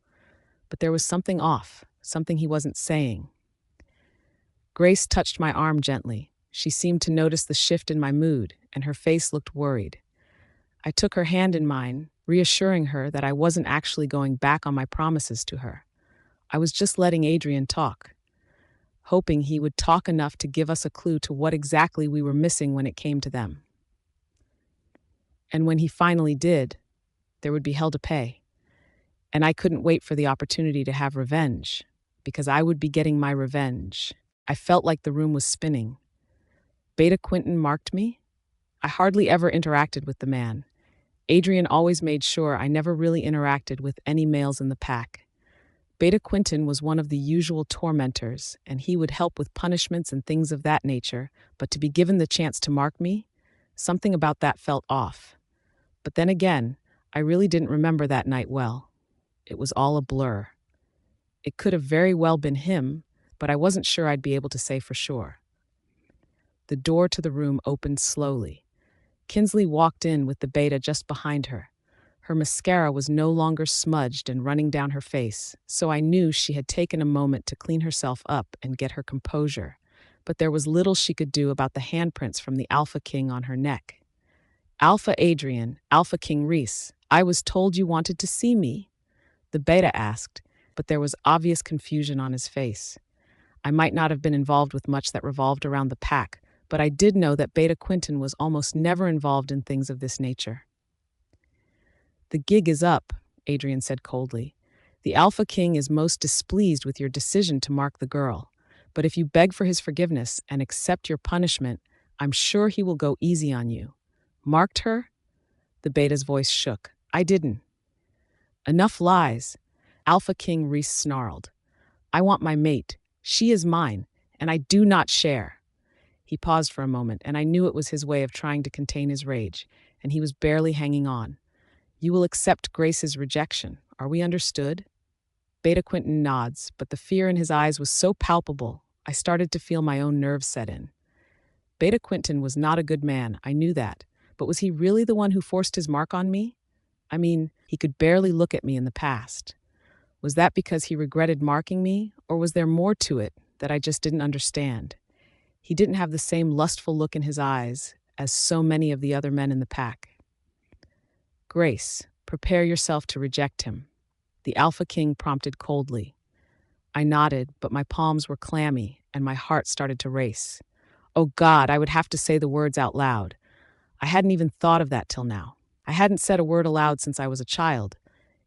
But there was something off, something he wasn't saying. Grace touched my arm gently. She seemed to notice the shift in my mood, and her face looked worried. I took her hand in mine, reassuring her that I wasn't actually going back on my promises to her. I was just letting Adrian talk, hoping he would talk enough to give us a clue to what exactly we were missing when it came to them. And when he finally did, there would be hell to pay. And I couldn't wait for the opportunity to have revenge, because I would be getting my revenge. I felt like the room was spinning. Beta Quinton marked me? I hardly ever interacted with the man. Adrian always made sure I never really interacted with any males in the pack. Beta Quinton was one of the usual tormentors, and he would help with punishments and things of that nature, but to be given the chance to mark me, something about that felt off. But then again, I really didn't remember that night well. It was all a blur. It could have very well been him, but I wasn't sure I'd be able to say for sure. The door to the room opened slowly. Kinsley walked in with the beta just behind her. Her mascara was no longer smudged and running down her face, so I knew she had taken a moment to clean herself up and get her composure. But there was little she could do about the handprints from the Alpha King on her neck. Alpha Adrian, Alpha King Rhys, I was told you wanted to see me, the beta asked, but there was obvious confusion on his face. I might not have been involved with much that revolved around the pack, but I did know that Beta Quinton was almost never involved in things of this nature. The gig is up, Adrian said coldly. The Alpha King is most displeased with your decision to mark the girl, but if you beg for his forgiveness and accept your punishment, I'm sure he will go easy on you. Marked her? The beta's voice shook. I didn't. Enough lies, Alpha King Rhys snarled. I want my mate. She is mine, and I do not share. He paused for a moment, and I knew it was his way of trying to contain his rage, and he was barely hanging on. You will accept Grace's rejection. Are we understood? Beta Quinton nods, but the fear in his eyes was so palpable, I started to feel my own nerves set in. Beta Quinton was not a good man, I knew that, but was he really the one who forced his mark on me? I mean, he could barely look at me in the past. Was that because he regretted marking me, or was there more to it that I just didn't understand? He didn't have the same lustful look in his eyes as so many of the other men in the pack. Grace, prepare yourself to reject him, the Alpha King prompted coldly. I nodded, but my palms were clammy, and my heart started to race. Oh God, I would have to say the words out loud. I hadn't even thought of that till now. I hadn't said a word aloud since I was a child.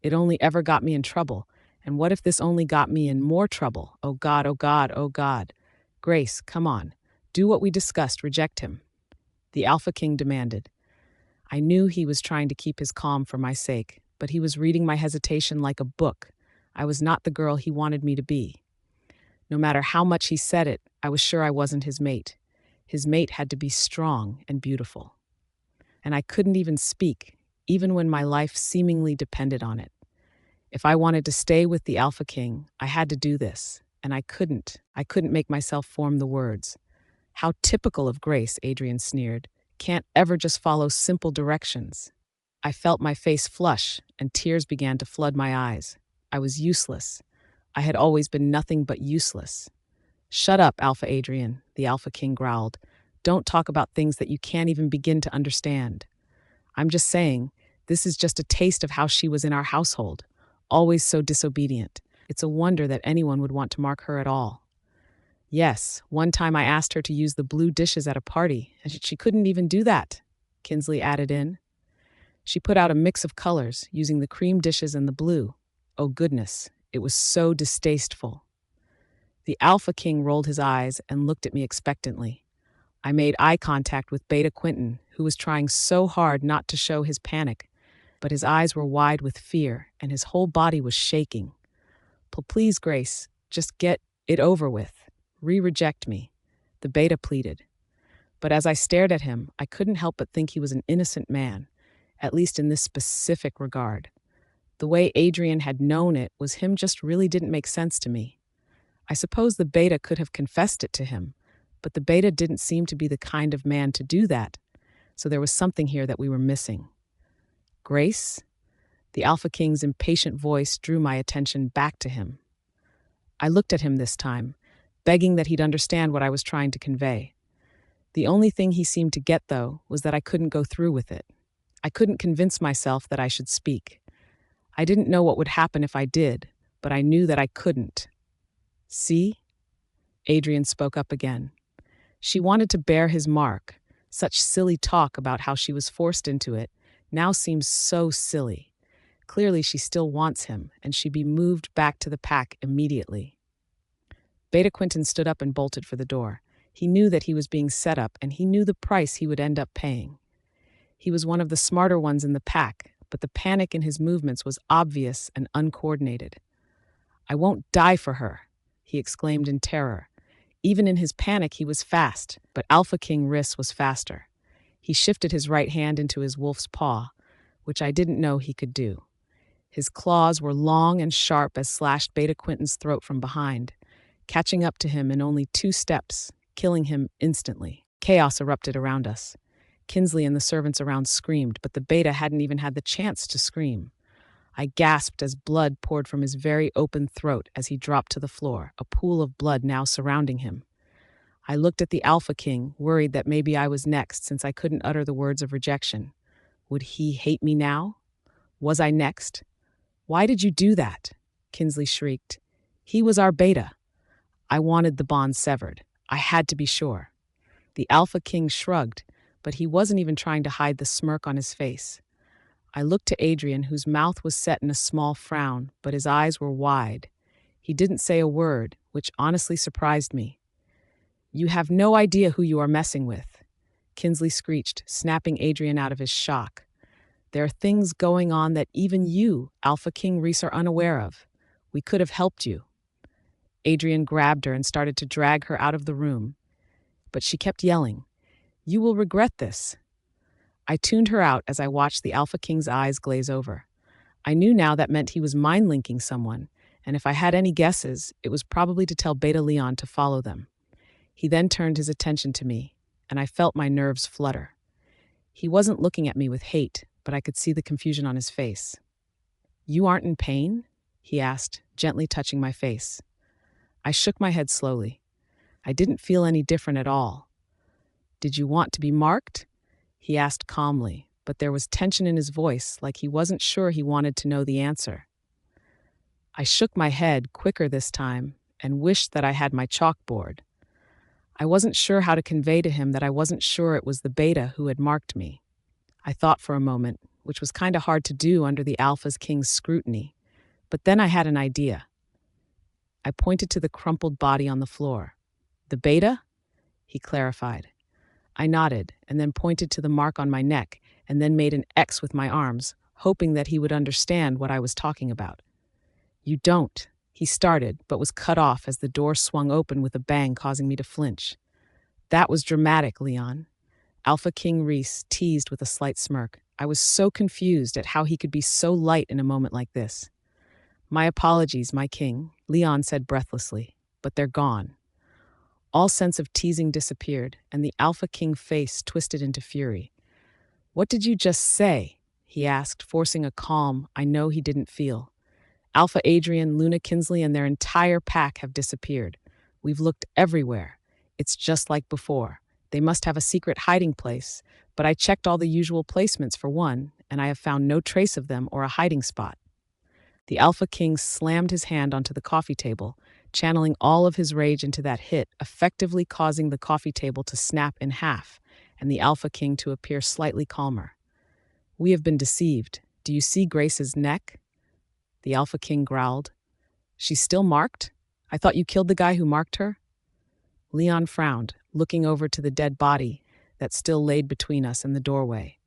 It only ever got me in trouble. And what if this only got me in more trouble? Oh God, oh God, oh God. Grace, come on. Do what we discussed, reject him. The Alpha King demanded. I knew he was trying to keep his calm for my sake, but he was reading my hesitation like a book. I was not the girl he wanted me to be. No matter how much he said it, I was sure I wasn't his mate. His mate had to be strong and beautiful. And I couldn't even speak, even when my life seemingly depended on it. If I wanted to stay with the Alpha King, I had to do this, and I couldn't. I couldn't make myself form the words. How typical of Grace, Adrian sneered. Can't ever just follow simple directions. I felt my face flush, and tears began to flood my eyes. I was useless. I had always been nothing but useless. Shut up, Alpha Adrian, the Alpha King growled. Don't talk about things that you can't even begin to understand. I'm just saying, this is just a taste of how she was in our household, always so disobedient. It's a wonder that anyone would want to mark her at all. Yes, one time I asked her to use the blue dishes at a party, and she couldn't even do that, Kinsley added in. She put out a mix of colors, using the cream dishes and the blue. Oh goodness, it was so distasteful. The Alpha King rolled his eyes and looked at me expectantly. I made eye contact with Beta Quentin, who was trying so hard not to show his panic, but his eyes were wide with fear and his whole body was shaking. Please, Grace, just get it over with. Reject me, the Beta pleaded. But as I stared at him, I couldn't help but think he was an innocent man, at least in this specific regard. The way Adrian had known it was him just really didn't make sense to me. I suppose the Beta could have confessed it to him, but the Beta didn't seem to be the kind of man to do that, so there was something here that we were missing. Grace? The Alpha King's impatient voice drew my attention back to him. I looked at him this time, begging that he'd understand what I was trying to convey. The only thing he seemed to get, though, was that I couldn't go through with it. I couldn't convince myself that I should speak. I didn't know what would happen if I did, but I knew that I couldn't. See? Adrian spoke up again. She wanted to bear his mark. Such silly talk about how she was forced into it now seems so silly. Clearly she still wants him, and she'd be moved back to the pack immediately. Beta Quentin stood up and bolted for the door. He knew that he was being set up, and he knew the price he would end up paying. He was one of the smarter ones in the pack, but the panic in his movements was obvious and uncoordinated. I won't die for her, he exclaimed in terror. Even in his panic, he was fast, but Alpha King Rhys was faster. He shifted his right hand into his wolf's paw, which I didn't know he could do. His claws were long and sharp as slashed Beta Quentin's throat from behind, catching up to him in only 2 steps, killing him instantly. Chaos erupted around us. Kinsley and the servants around screamed, but the Beta hadn't even had the chance to scream. I gasped as blood poured from his very open throat as he dropped to the floor, a pool of blood now surrounding him. I looked at the Alpha King, worried that maybe I was next since I couldn't utter the words of rejection. Would he hate me now? Was I next? Why did you do that? Kinsley shrieked. He was our Beta. I wanted the bond severed. I had to be sure. The Alpha King shrugged, but he wasn't even trying to hide the smirk on his face. I looked to Adrian, whose mouth was set in a small frown, but his eyes were wide. He didn't say a word, which honestly surprised me. You have no idea who you are messing with, Kinsley screeched, snapping Adrian out of his shock. There are things going on that even you, Alpha King Rhys, are unaware of. We could have helped you. Adrian grabbed her and started to drag her out of the room, but she kept yelling, "You will regret this." I tuned her out as I watched the Alpha King's eyes glaze over. I knew now that meant he was mind-linking someone, and if I had any guesses, it was probably to tell Beta Leon to follow them. He then turned his attention to me, and I felt my nerves flutter. He wasn't looking at me with hate, but I could see the confusion on his face. "You aren't in pain?" he asked, gently touching my face. I shook my head slowly. I didn't feel any different at all. "Did you want to be marked?" he asked calmly, but there was tension in his voice, like he wasn't sure he wanted to know the answer. I shook my head quicker this time and wished that I had my chalkboard. I wasn't sure how to convey to him that I wasn't sure it was the Beta who had marked me. I thought for a moment, which was kind of hard to do under the Alpha King's scrutiny, but then I had an idea. I pointed to the crumpled body on the floor. "The Beta?" he clarified. I nodded and then pointed to the mark on my neck, and then made an X with my arms, hoping that he would understand what I was talking about. "You don't," he started, but was cut off as the door swung open with a bang, causing me to flinch. "That was dramatic, Leon," Alpha King Rhys teased with a slight smirk. I was so confused at how he could be so light in a moment like this. "My apologies, my king," Leon said breathlessly, "but they're gone." All sense of teasing disappeared, and the Alpha King face twisted into fury. "What did you just say?" he asked, forcing a calm I know he didn't feel. "Alpha Adrian, Luna Kinsley, and their entire pack have disappeared. We've looked everywhere. It's just like before. They must have a secret hiding place, but I checked all the usual placements for one, and I have found no trace of them or a hiding spot." The Alpha King slammed his hand onto the coffee table, channeling all of his rage into that hit, effectively causing the coffee table to snap in half, and the Alpha King to appear slightly calmer. "We have been deceived. Do you see Grace's neck?" The Alpha King growled. "She's still marked? I thought you killed the guy who marked her?" Leon frowned, looking over to the dead body that still laid between us and the doorway.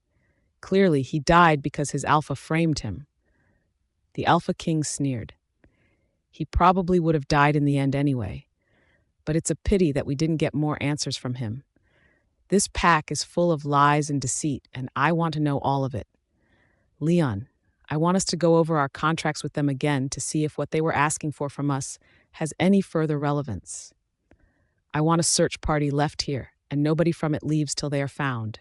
Clearly, he died because his Alpha framed him. The Alpha King sneered. "He probably would have died in the end anyway, but it's a pity that we didn't get more answers from him. This pack is full of lies and deceit, and I want to know all of it. Leon, I want us to go over our contracts with them again to see if what they were asking for from us has any further relevance. I want a search party left here, and nobody from it leaves till they are found.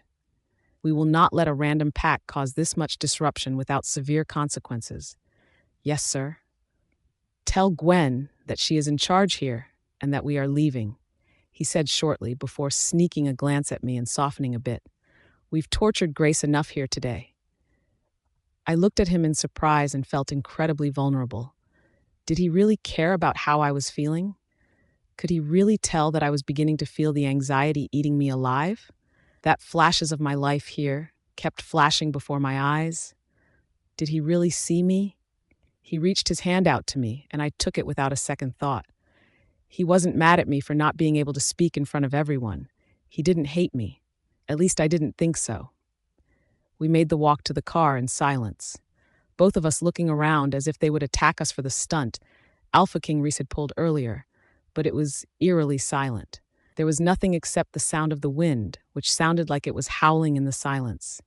We will not let a random pack cause this much disruption without severe consequences." "Yes, sir." "Tell Gwen that she is in charge here and that we are leaving," he said shortly before sneaking a glance at me and softening a bit. "We've tortured Grace enough here today." I looked at him in surprise and felt incredibly vulnerable. Did he really care about how I was feeling? Could he really tell that I was beginning to feel the anxiety eating me alive? That flashes of my life here kept flashing before my eyes. Did he really see me? He reached his hand out to me, and I took it without a second thought. He wasn't mad at me for not being able to speak in front of everyone. He didn't hate me. At least I didn't think so. We made the walk to the car in silence, both of us looking around as if they would attack us for the stunt Alpha King Rhys had pulled earlier, but it was eerily silent. There was nothing except the sound of the wind, which sounded like it was howling in the silence.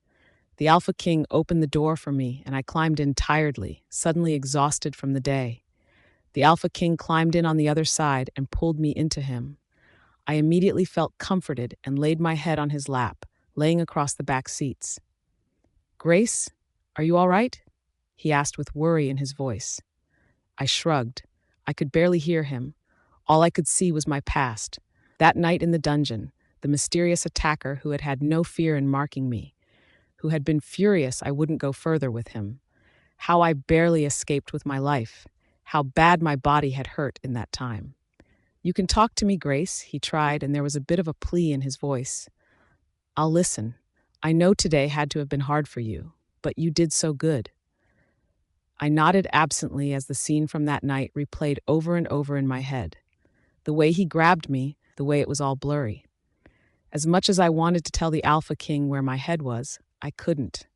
The Alpha King opened the door for me, and I climbed in tiredly, suddenly exhausted from the day. The Alpha King climbed in on the other side and pulled me into him. I immediately felt comforted and laid my head on his lap, laying across the back seats. "Grace, are you all right?" he asked with worry in his voice. I shrugged. I could barely hear him. All I could see was my past. That night in the dungeon, the mysterious attacker who had had no fear in marking me, who had been furious I wouldn't go further with him. How I barely escaped with my life. How bad my body had hurt in that time. "You can talk to me, Grace," he tried, and there was a bit of a plea in his voice. "I'll listen. I know today had to have been hard for you, but you did so good." I nodded absently as the scene from that night replayed over and over in my head. The way he grabbed me, the way it was all blurry. As much as I wanted to tell the Alpha King where my head was, I couldn't.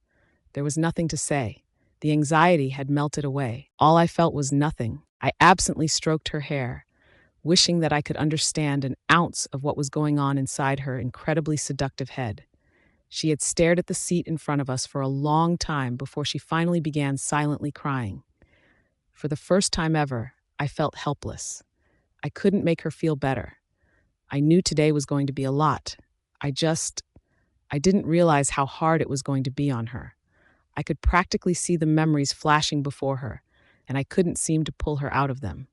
There was nothing to say. The anxiety had melted away. All I felt was nothing. I absently stroked her hair, wishing that I could understand an ounce of what was going on inside her incredibly seductive head. She had stared at the seat in front of us for a long time before she finally began silently crying. For the first time ever, I felt helpless. I couldn't make her feel better. I knew today was going to be a lot. I didn't realize how hard it was going to be on her. I could practically see the memories flashing before her, and I couldn't seem to pull her out of them.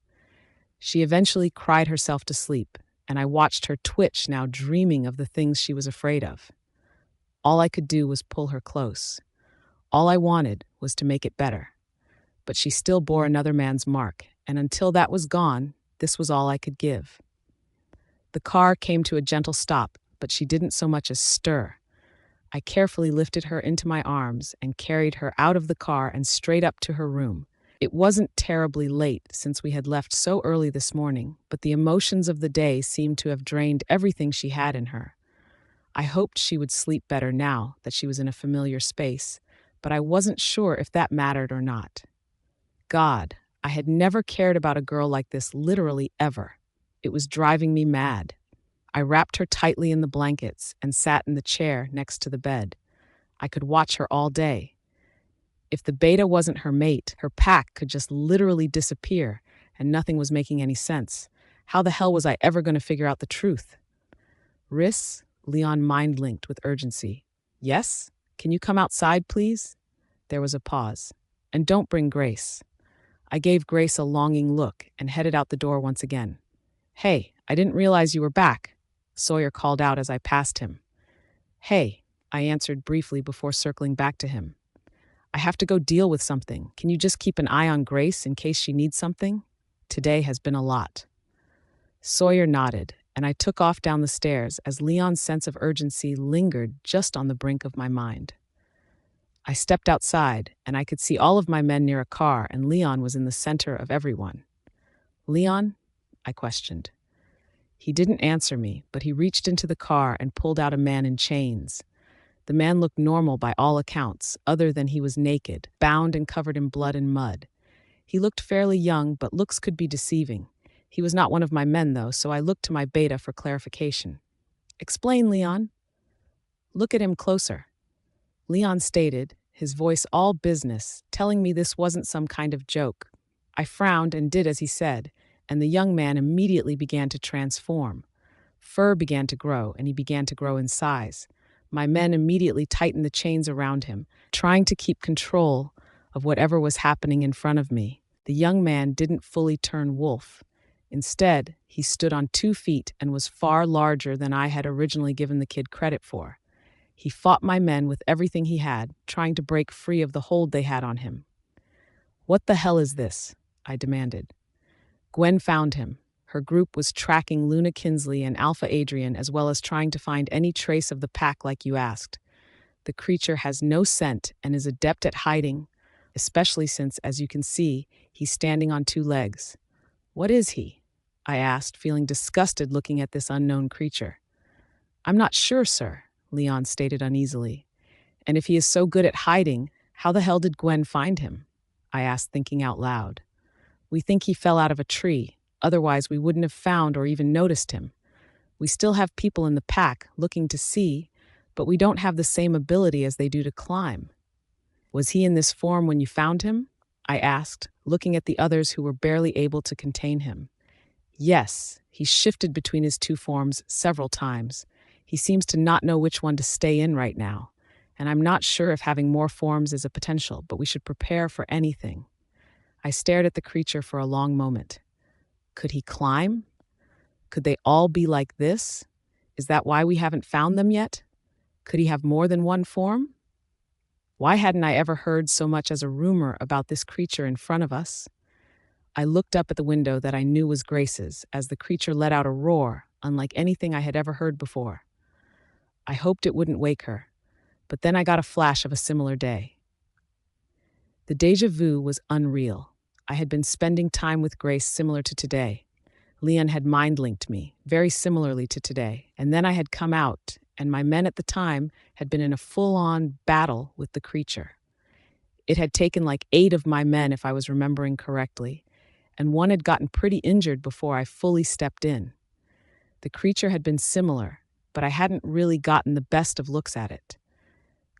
She eventually cried herself to sleep, and I watched her twitch, now dreaming of the things she was afraid of. All I could do was pull her close. All I wanted was to make it better. But she still bore another man's mark, and until that was gone, this was all I could give. The car came to a gentle stop, but she didn't so much as stir. I carefully lifted her into my arms and carried her out of the car and straight up to her room. It wasn't terribly late since we had left so early this morning, but the emotions of the day seemed to have drained everything she had in her. I hoped she would sleep better now that she was in a familiar space, but I wasn't sure if that mattered or not. God, I had never cared about a girl like this literally ever. It was driving me mad. I wrapped her tightly in the blankets and sat in the chair next to the bed. I could watch her all day. If the beta wasn't her mate, her pack could just literally disappear, and nothing was making any sense. How the hell was I ever going to figure out the truth? Rhys, Leon mind-linked with urgency. Yes? Can you come outside, please? There was a pause. And don't bring Grace. I gave Grace a longing look and headed out the door once again. Hey, I didn't realize you were back, Sawyer called out as I passed him. Hey, I answered briefly before circling back to him. I have to go deal with something. Can you just keep an eye on Grace in case she needs something? Today has been a lot. Sawyer nodded, and I took off down the stairs as Leon's sense of urgency lingered just on the brink of my mind. I stepped outside, and I could see all of my men near a car, and Leon was in the center of everyone. Leon? I questioned. He didn't answer me, but he reached into the car and pulled out a man in chains. The man looked normal by all accounts, other than he was naked, bound and covered in blood and mud. He looked fairly young, but looks could be deceiving. He was not one of my men, though, so I looked to my beta for clarification. Explain, Leon. Look at him closer. Leon stated, his voice all business, telling me this wasn't some kind of joke. I frowned and did as he said, and the young man immediately began to transform. Fur began to grow, and he began to grow in size. My men immediately tightened the chains around him, trying to keep control of whatever was happening in front of me. The young man didn't fully turn wolf. Instead, he stood on 2 feet and was far larger than I had originally given the kid credit for. He fought my men with everything he had, trying to break free of the hold they had on him. What the hell is this? I demanded. Gwen found him. Her group was tracking Luna Kinsley and Alpha Adrian, as well as trying to find any trace of the pack like you asked. The creature has no scent and is adept at hiding, especially since, as you can see, he's standing on 2 legs. What is he? I asked, feeling disgusted looking at this unknown creature. I'm not sure, sir, Leon stated uneasily. And if he is so good at hiding, how the hell did Gwen find him? I asked, thinking out loud. We think he fell out of a tree. Otherwise, we wouldn't have found or even noticed him. We still have people in the pack looking to see, but we don't have the same ability as they do to climb. Was he in this form when you found him? I asked, looking at the others who were barely able to contain him. Yes, he shifted between his 2 forms several times. He seems to not know which one to stay in right now, and I'm not sure if having more forms is a potential, but we should prepare for anything. I stared at the creature for a long moment. Could he climb? Could they all be like this? Is that why we haven't found them yet? Could he have more than 1 form? Why hadn't I ever heard so much as a rumor about this creature in front of us? I looked up at the window that I knew was Grace's as the creature let out a roar, unlike anything I had ever heard before. I hoped it wouldn't wake her, but then I got a flash of a similar day. The déjà vu was unreal. I had been spending time with Grace similar to today. Leon had mind-linked me, very similarly to today, and then I had come out, and my men at the time had been in a full-on battle with the creature. It had taken like 8 of my men, if I was remembering correctly, and one had gotten pretty injured before I fully stepped in. The creature had been similar, but I hadn't really gotten the best of looks at it.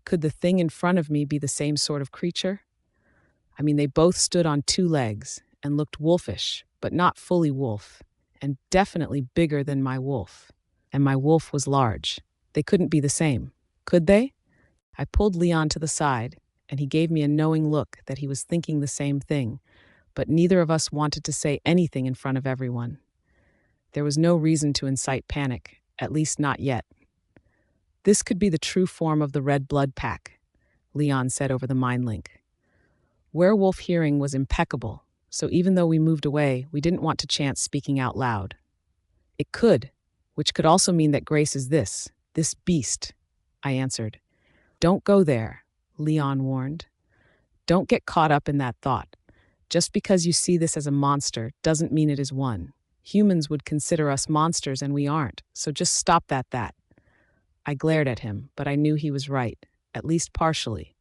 Could the thing in front of me be the same sort of creature? I mean, they both stood on 2 legs and looked wolfish, but not fully wolf, and definitely bigger than my wolf. And my wolf was large. They couldn't be the same, could they? I pulled Leon to the side, and he gave me a knowing look that he was thinking the same thing, but neither of us wanted to say anything in front of everyone. There was no reason to incite panic, at least not yet. This could be the true form of the red blood pack, Leon said over the mind link. Werewolf hearing was impeccable, so even though we moved away, we didn't want to chance speaking out loud. It could, which could also mean that Grace is this beast, I answered. Don't go there, Leon warned. Don't get caught up in that thought. Just because you see this as a monster doesn't mean it is one. Humans would consider us monsters and we aren't, so just stop that. I glared at him, but I knew he was right, at least partially.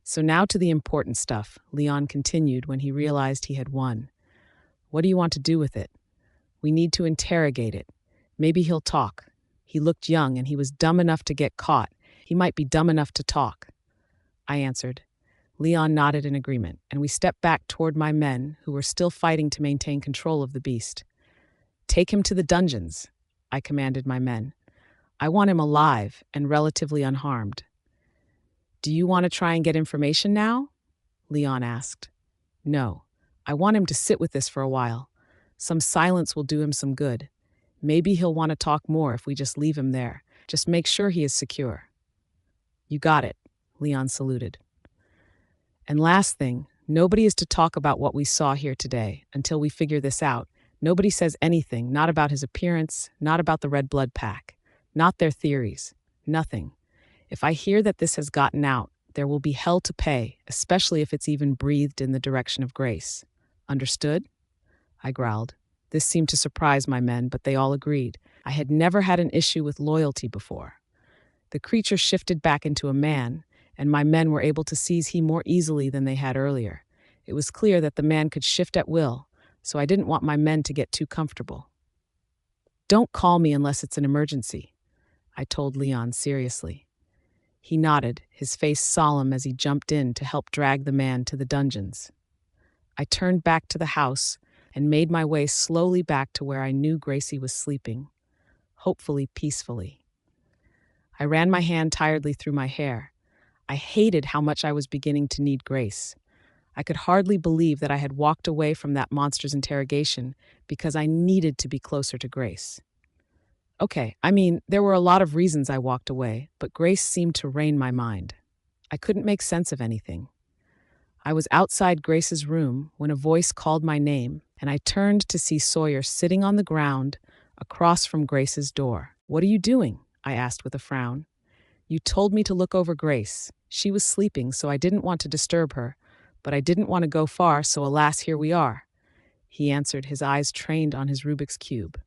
So now to the important stuff, Leon continued when he realized he had won. What do you want to do with it? We need to interrogate it. Maybe he'll talk. He looked young and he was dumb enough to get caught. He might be dumb enough to talk. I answered. Leon nodded in agreement, and we stepped back toward my men, who were still fighting to maintain control of the beast. Take him to the dungeons, I commanded my men. I want him alive and relatively unharmed. Do you want to try and get information now? Leon asked. No, I want him to sit with this for a while. Some silence will do him some good. Maybe he'll want to talk more if we just leave him there. Just make sure he is secure. You got it, Leon saluted. And last thing, nobody is to talk about what we saw here today until we figure this out. Nobody says anything, not about his appearance, not about the red blood pack, not their theories, nothing. If I hear that this has gotten out, there will be hell to pay, especially if it's even breathed in the direction of grace. Understood? I growled. This seemed to surprise my men, but they all agreed. I had never had an issue with loyalty before. The creature shifted back into a man, and my men were able to seize him more easily than they had earlier. It was clear that the man could shift at will, so I didn't want my men to get too comfortable. Don't call me unless it's an emergency, I told Leon seriously. He nodded, his face solemn as he jumped in to help drag the man to the dungeons. I turned back to the house and made my way slowly back to where I knew Gracie was sleeping, hopefully peacefully. I ran my hand tiredly through my hair. I hated how much I was beginning to need Grace. I could hardly believe that I had walked away from that monster's interrogation because I needed to be closer to Grace. Okay, there were a lot of reasons I walked away, but Grace seemed to rein my mind. I couldn't make sense of anything. I was outside Grace's room when a voice called my name, and I turned to see Sawyer sitting on the ground across from Grace's door. What are you doing? I asked with a frown. You told me to look over Grace. She was sleeping, so I didn't want to disturb her, but I didn't want to go far, so alas, here we are. He answered, his eyes trained on his Rubik's Cube.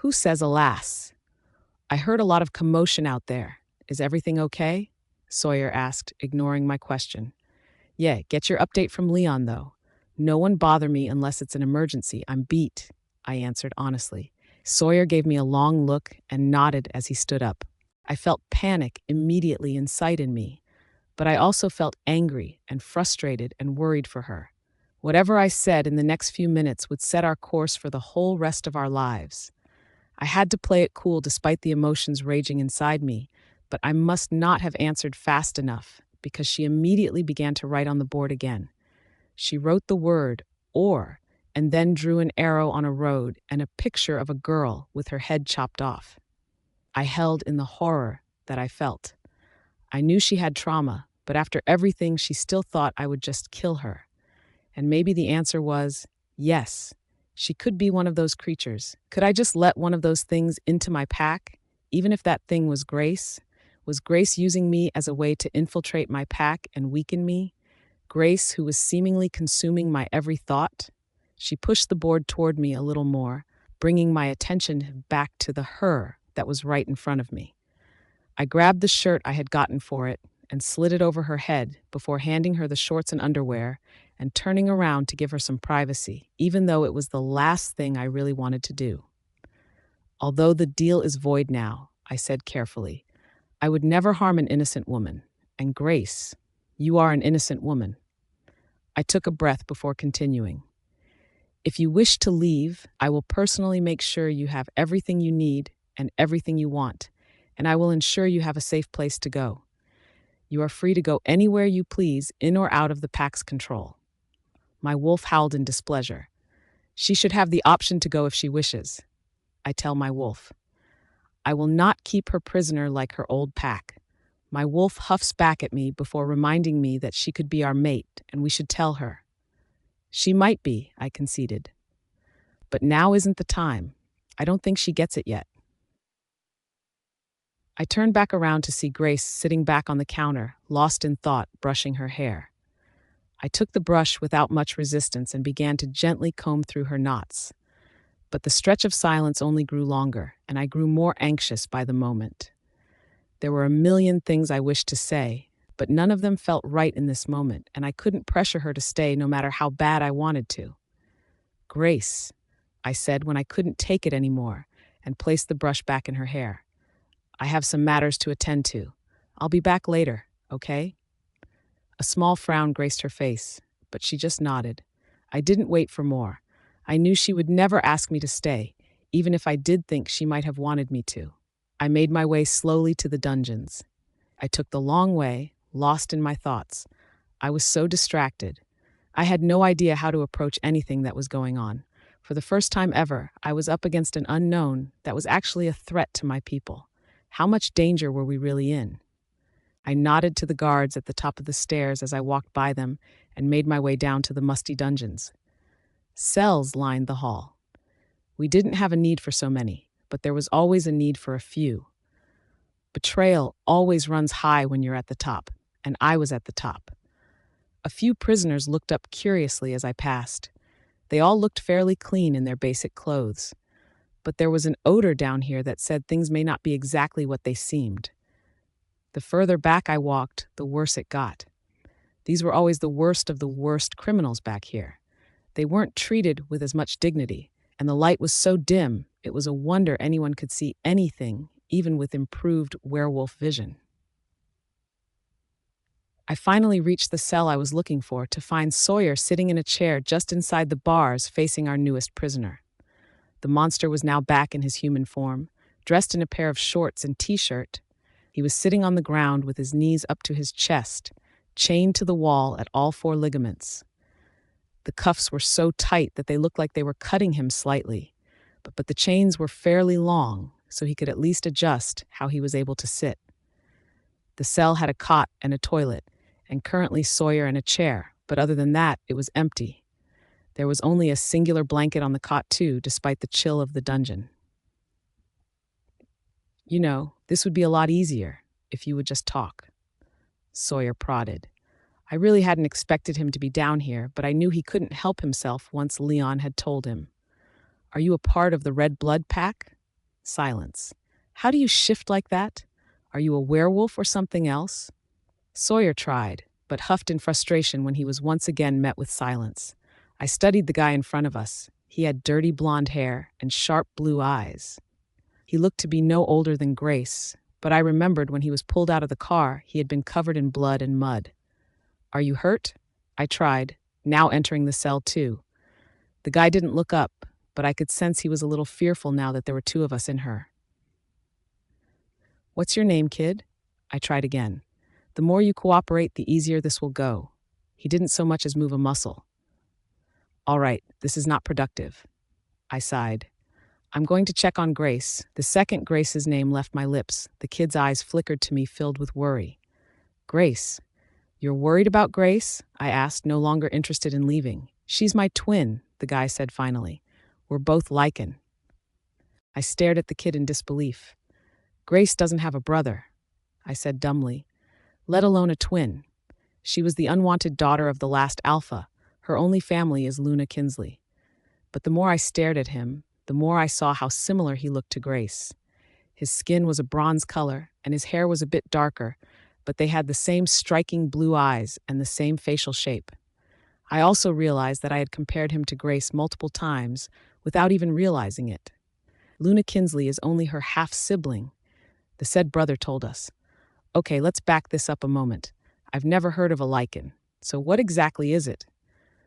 Who says alas? I heard a lot of commotion out there. Is everything okay? Sawyer asked, ignoring my question. Yeah, get your update from Leon, though. No one bother me unless it's an emergency. I'm beat, I answered honestly. Sawyer gave me a long look and nodded as he stood up. I felt panic immediately incite in me, but I also felt angry and frustrated and worried for her. Whatever I said in the next few minutes would set our course for the whole rest of our lives. I had to play it cool despite the emotions raging inside me, but I must not have answered fast enough because she immediately began to write on the board again. She wrote the word, or, and then drew an arrow on a road and a picture of a girl with her head chopped off. I held in the horror that I felt. I knew she had trauma, but after everything, she still thought I would just kill her. And maybe the answer was, yes, she could be one of those creatures. Could I just let one of those things into my pack, even if that thing was Grace? Was Grace using me as a way to infiltrate my pack and weaken me? Grace, who was seemingly consuming my every thought? She pushed the board toward me a little more, bringing my attention back to the her that was right in front of me. I grabbed the shirt I had gotten for it and slid it over her head before handing her the shorts and underwear and turning around to give her some privacy, even though it was the last thing I really wanted to do. Although the deal is void now, I said carefully, I would never harm an innocent woman. And Grace, you are an innocent woman. I took a breath before continuing. If you wish to leave, I will personally make sure you have everything you need and everything you want, and I will ensure you have a safe place to go. You are free to go anywhere you please, in or out of the pack's control. My wolf howled in displeasure. She should have the option to go if she wishes. I tell my wolf. I will not keep her prisoner like her old pack. My wolf huffs back at me before reminding me that she could be our mate and we should tell her. She might be, I conceded. But now isn't the time. I don't think she gets it yet. I turned back around to see Grace sitting back on the counter, lost in thought, brushing her hair. I took the brush without much resistance and began to gently comb through her knots. But the stretch of silence only grew longer, and I grew more anxious by the moment. There were a million things I wished to say, but none of them felt right in this moment, and I couldn't pressure her to stay no matter how bad I wanted to. "Grace," I said when I couldn't take it anymore, and placed the brush back in her hair. "I have some matters to attend to. I'll be back later, okay?" A small frown graced her face, but she just nodded. I didn't wait for more. I knew she would never ask me to stay, even if I did think she might have wanted me to. I made my way slowly to the dungeons. I took the long way, lost in my thoughts. I was so distracted. I had no idea how to approach anything that was going on. For the first time ever, I was up against an unknown that was actually a threat to my people. How much danger were we really in? I nodded to the guards at the top of the stairs as I walked by them and made my way down to the musty dungeons. Cells lined the hall. We didn't have a need for so many, but there was always a need for a few. Betrayal always runs high when you're at the top, and I was at the top. A few prisoners looked up curiously as I passed. They all looked fairly clean in their basic clothes. But there was an odor down here that said things may not be exactly what they seemed. The further back I walked, the worse it got. These were always the worst of the worst criminals back here. They weren't treated with as much dignity, and the light was so dim, it was a wonder anyone could see anything, even with improved werewolf vision. I finally reached the cell I was looking for to find Sawyer sitting in a chair just inside the bars facing our newest prisoner. The monster was now back in his human form, dressed in a pair of shorts and t-shirt. He was sitting on the ground with his knees up to his chest, chained to the wall at all four ligaments. The cuffs were so tight that they looked like they were cutting him slightly, but the chains were fairly long, so he could at least adjust how he was able to sit. The cell had a cot and a toilet, and currently Sawyer in a chair, but other than that, it was empty. There was only a singular blanket on the cot too, despite the chill of the dungeon. "You know, this would be a lot easier if you would just talk," Sawyer prodded. I really hadn't expected him to be down here, but I knew he couldn't help himself once Leon had told him. "Are you a part of the Red Blood Pack?" Silence. "How do you shift like that? Are you a werewolf or something else?" Sawyer tried, but huffed in frustration when he was once again met with silence. I studied the guy in front of us. He had dirty blonde hair and sharp blue eyes. He looked to be no older than Grace, but I remembered when he was pulled out of the car, he had been covered in blood and mud. "Are you hurt?" I tried, now entering the cell too. The guy didn't look up, but I could sense he was a little fearful now that there were two of us in her. "What's your name, kid?" I tried again. "The more you cooperate, the easier this will go." He didn't so much as move a muscle. "All right, this is not productive." I sighed. "I'm going to check on Grace." The second Grace's name left my lips, the kid's eyes flickered to me, filled with worry. "Grace? You're worried about Grace?" I asked, no longer interested in leaving. "She's my twin," the guy said finally. "We're both lichen." I stared at the kid in disbelief. "Grace doesn't have a brother," I said dumbly, "let alone a twin. She was the unwanted daughter of the last Alpha. Her only family is Luna Kinsley." But the more I stared at him, the more I saw how similar he looked to Grace. His skin was a bronze color, and his hair was a bit darker, but they had the same striking blue eyes and the same facial shape. I also realized that I had compared him to Grace multiple times without even realizing it. Luna Kinsley is only her half-sibling, the said brother told us. Okay, let's back this up a moment. I've never heard of a lichen, so what exactly is it?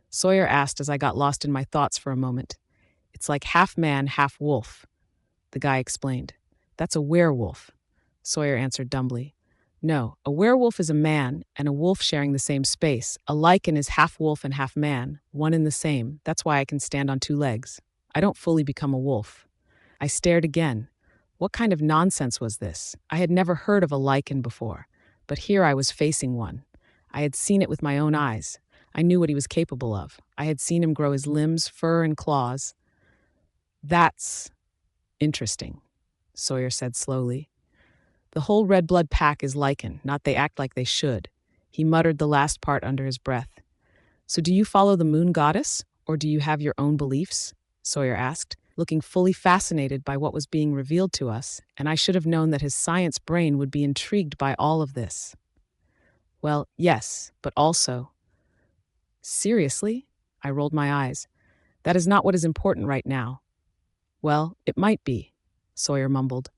Sawyer asked as I got lost in my thoughts for a moment. "It's like half man, half wolf," the guy explained. "That's a werewolf," Sawyer answered dumbly. "No, a werewolf is a man and a wolf sharing the same space. A lichen is half wolf and half man, one and the same. That's why I can stand on two legs. I don't fully become a wolf." I stared again. What kind of nonsense was this? I had never heard of a lichen before, but here I was facing one. I had seen it with my own eyes. I knew what he was capable of. I had seen him grow his limbs, fur, and claws. "That's interesting," Sawyer said slowly. "The whole Red Blood Pack is lichen, not they act like they should." He muttered the last part under his breath. "So do you follow the moon goddess, or do you have your own beliefs?" Sawyer asked. looking fully fascinated by what was being revealed to us, and I should have known that his science brain would be intrigued by all of this. Well, yes, but also. Seriously? I rolled my eyes. That is not what is important right now. Well, it might be, Sawyer mumbled.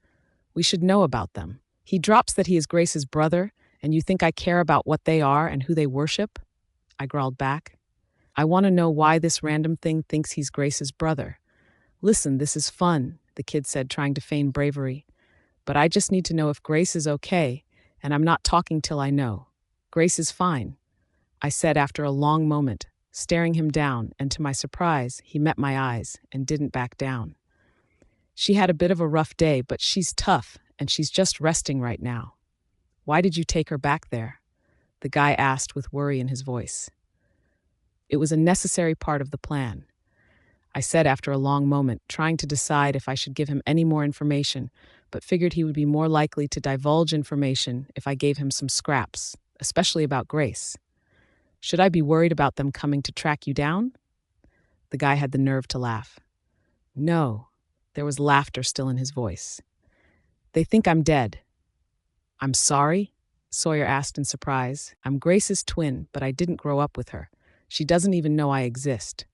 We should know about them. He drops that he is Grace's brother, and you think I care about what they are and who they worship? I growled back. I want to know why this random thing thinks he's Grace's brother. Listen, this is fun, the kid said, trying to feign bravery. But I just need to know if Grace is okay, and I'm not talking till I know. Grace is fine, I said after a long moment, staring him down, and to my surprise, he met my eyes and didn't back down. She had a bit of a rough day, but she's tough, and she's just resting right now. Why did you take her back there? The guy asked with worry in his voice. It was a necessary part of the plan, I said after a long moment, trying to decide if I should give him any more information, but figured he would be more likely to divulge information if I gave him some scraps, especially about Grace. Should I be worried about them coming to track you down? The guy had the nerve to laugh. No, there was laughter still in his voice. They think I'm dead. I'm sorry? Sawyer asked in surprise. I'm Grace's twin, but I didn't grow up with her. She doesn't even know I exist.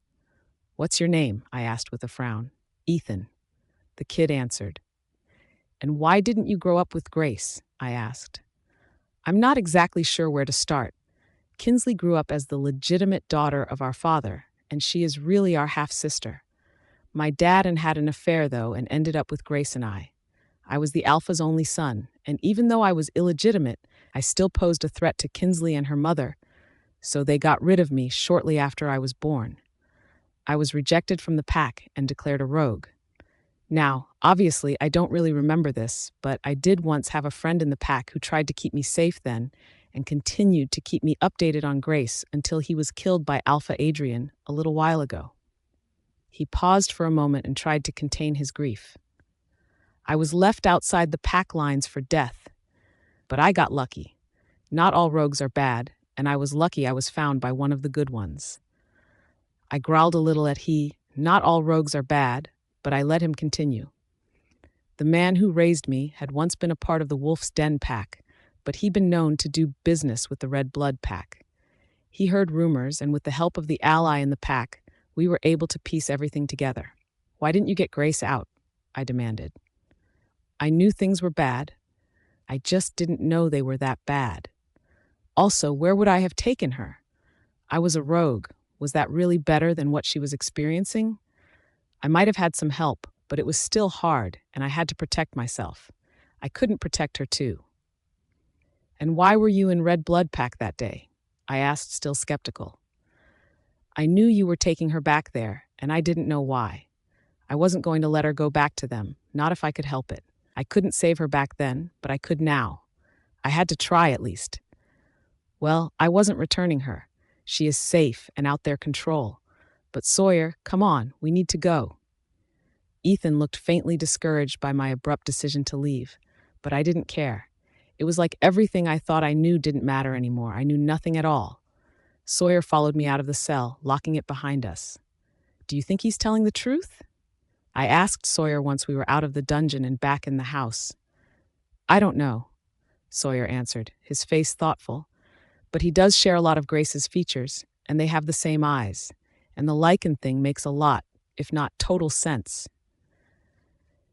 What's your name? I asked with a frown. Ethan. The kid answered. And why didn't you grow up with Grace? I asked. I'm not exactly sure where to start. Kinsley grew up as the legitimate daughter of our father, and she is really our half-sister. My dad had an affair, though, and ended up with Grace and I. I was the Alpha's only son, and even though I was illegitimate, I still posed a threat to Kinsley and her mother, so they got rid of me shortly after I was born. I was rejected from the pack and declared a rogue. Now, obviously, I don't really remember this, but I did once have a friend in the pack who tried to keep me safe then and continued to keep me updated on Grace until he was killed by Alpha Adrian a little while ago. He paused for a moment and tried to contain his grief. I was left outside the pack lines for death, but I got lucky. Not all rogues are bad, and I was lucky I was found by one of the good ones. I growled a little at not all rogues are bad, but I let him continue. The man who raised me had once been a part of the Wolf's Den pack, but he'd been known to do business with the Red Blood pack. He heard rumors, and with the help of the ally in the pack, we were able to piece everything together. Why didn't you get Grace out? I demanded. I knew things were bad. I just didn't know they were that bad. Also, where would I have taken her? I was a rogue. Was that really better than what she was experiencing? I might have had some help, but it was still hard, and I had to protect myself. I couldn't protect her too. And why were you in Red Blood Pack that day? I asked, still skeptical. I knew you were taking her back there, and I didn't know why. I wasn't going to let her go back to them, not if I could help it. I couldn't save her back then, but I could now. I had to try at least. Well, I wasn't returning her. She is safe and out their control. But Sawyer, come on, we need to go. Ethan looked faintly discouraged by my abrupt decision to leave, but I didn't care. It was like everything I thought I knew didn't matter anymore. I knew nothing at all. Sawyer followed me out of the cell, locking it behind us. Do you think he's telling the truth? I asked Sawyer once we were out of the dungeon and back in the house. I don't know, Sawyer answered, his face thoughtful. But he does share a lot of Grace's features, and they have the same eyes. And the lichen thing makes a lot, if not total sense.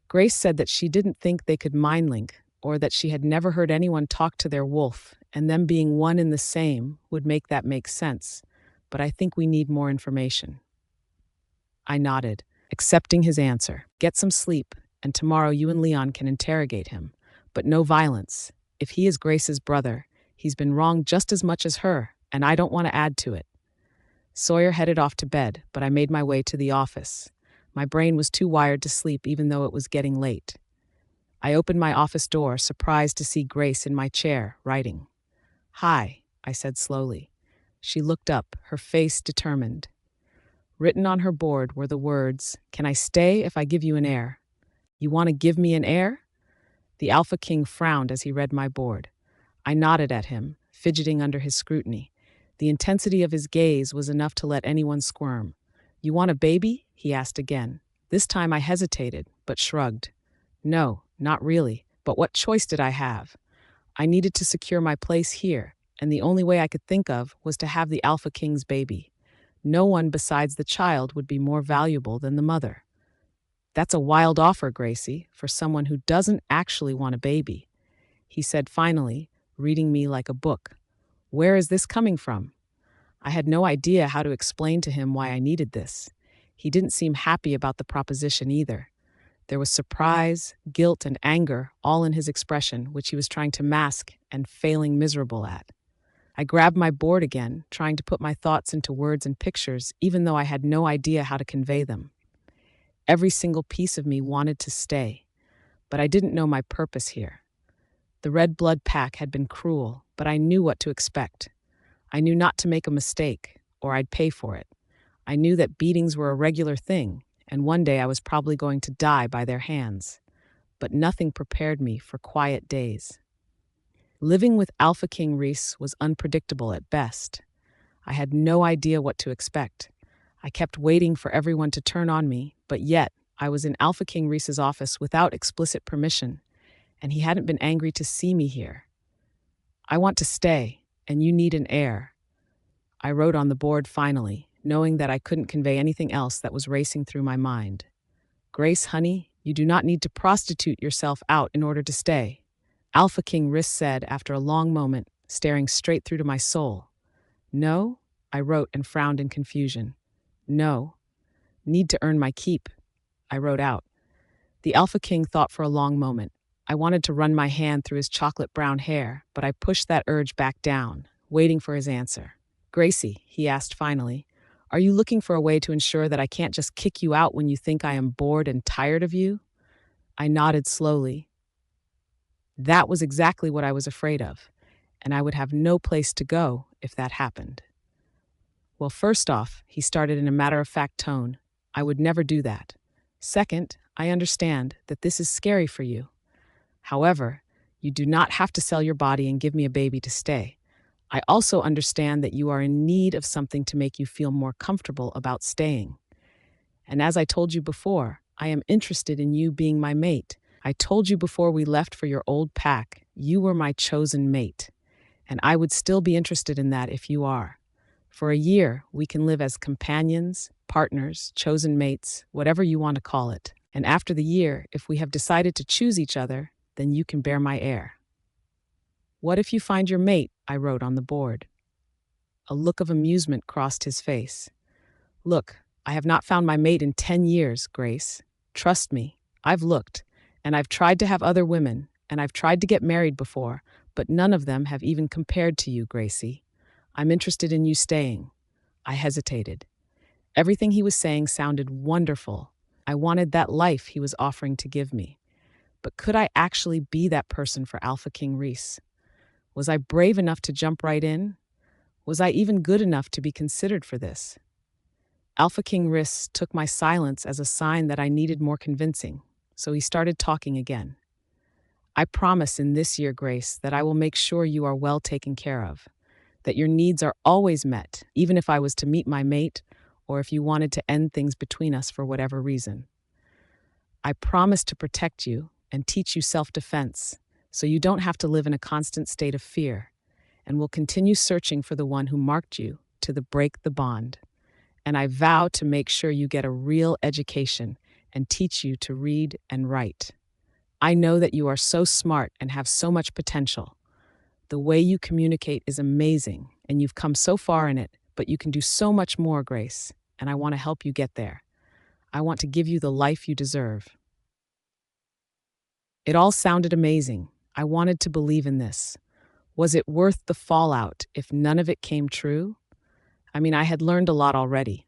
Grace said that she didn't think they could mind link, or that she had never heard anyone talk to their wolf, and them being one and the same would make that make sense. But I think we need more information. I nodded, accepting his answer. Get some sleep, and tomorrow you and Leon can interrogate him. But no violence. If he is Grace's brother, he's been wrong just as much as her, and I don't want to add to it. Sawyer headed off to bed, but I made my way to the office. My brain was too wired to sleep even though it was getting late. I opened my office door, surprised to see Grace in my chair, writing. Hi, I said slowly. She looked up, her face determined. Written on her board were the words, "Can I stay if I give you an heir?" You want to give me an heir? The Alpha King frowned as he read my board. I nodded at him, fidgeting under his scrutiny. The intensity of his gaze was enough to let anyone squirm. You want a baby? He asked again. This time I hesitated, but shrugged. No, not really, but what choice did I have? I needed to secure my place here, and the only way I could think of was to have the Alpha King's baby. No one besides the child would be more valuable than the mother. That's a wild offer, Gracie, for someone who doesn't actually want a baby, he said finally, reading me like a book. Where is this coming from? I had no idea how to explain to him why I needed this. He didn't seem happy about the proposition either. There was surprise, guilt, and anger all in his expression, which he was trying to mask and failing miserable at. I grabbed my board again, trying to put my thoughts into words and pictures, even though I had no idea how to convey them. Every single piece of me wanted to stay, but I didn't know my purpose here. The red blood pack had been cruel, but I knew what to expect. I knew not to make a mistake, or I'd pay for it. I knew that beatings were a regular thing, and one day I was probably going to die by their hands. But nothing prepared me for quiet days. Living with Alpha King Rhys was unpredictable at best. I had no idea what to expect. I kept waiting for everyone to turn on me, but yet I was in Alpha King Rhys's office without explicit permission, and he hadn't been angry to see me here. I want to stay, and you need an heir. I wrote on the board finally, knowing that I couldn't convey anything else that was racing through my mind. Grace, honey, you do not need to prostitute yourself out in order to stay, Alpha King Rhys said after a long moment, staring straight through to my soul. No, I wrote and frowned in confusion. No. Need to earn my keep, I wrote out. The Alpha King thought for a long moment. I wanted to run my hand through his chocolate brown hair, but I pushed that urge back down, waiting for his answer. Gracie, he asked finally, are you looking for a way to ensure that I can't just kick you out when you think I am bored and tired of you? I nodded slowly. That was exactly what I was afraid of, and I would have no place to go if that happened. Well, first off, he started in a matter-of-fact tone, I would never do that. Second, I understand that this is scary for you. However, you do not have to sell your body and give me a baby to stay. I also understand that you are in need of something to make you feel more comfortable about staying. And as I told you before, I am interested in you being my mate. I told you before we left for your old pack, you were my chosen mate. And I would still be interested in that if you are. For a year, we can live as companions, partners, chosen mates, whatever you want to call it. And after the year, if we have decided to choose each other, then you can bear my heir. What if you find your mate? I wrote on the board. A look of amusement crossed his face. Look, I have not found my mate in 10 years, Grace. Trust me, I've looked, and I've tried to have other women, and I've tried to get married before, but none of them have even compared to you, Gracie. I'm interested in you staying. I hesitated. Everything he was saying sounded wonderful. I wanted that life he was offering to give me. But could I actually be that person for Alpha King Rhys? Was I brave enough to jump right in? Was I even good enough to be considered for this? Alpha King Rhys took my silence as a sign that I needed more convincing, so he started talking again. I promise in this year, Grace, that I will make sure you are well taken care of, that your needs are always met, even if I was to meet my mate or if you wanted to end things between us for whatever reason. I promise to protect you and teach you self-defense, so you don't have to live in a constant state of fear, and will continue searching for the one who marked you to break the bond. And I vow to make sure you get a real education and teach you to read and write. I know that you are so smart and have so much potential. The way you communicate is amazing, and you've come so far in it, but you can do so much more, Grace, and I want to help you get there. I want to give you the life you deserve. It all sounded amazing. I wanted to believe in this. Was it worth the fallout if none of it came true? I mean, I had learned a lot already.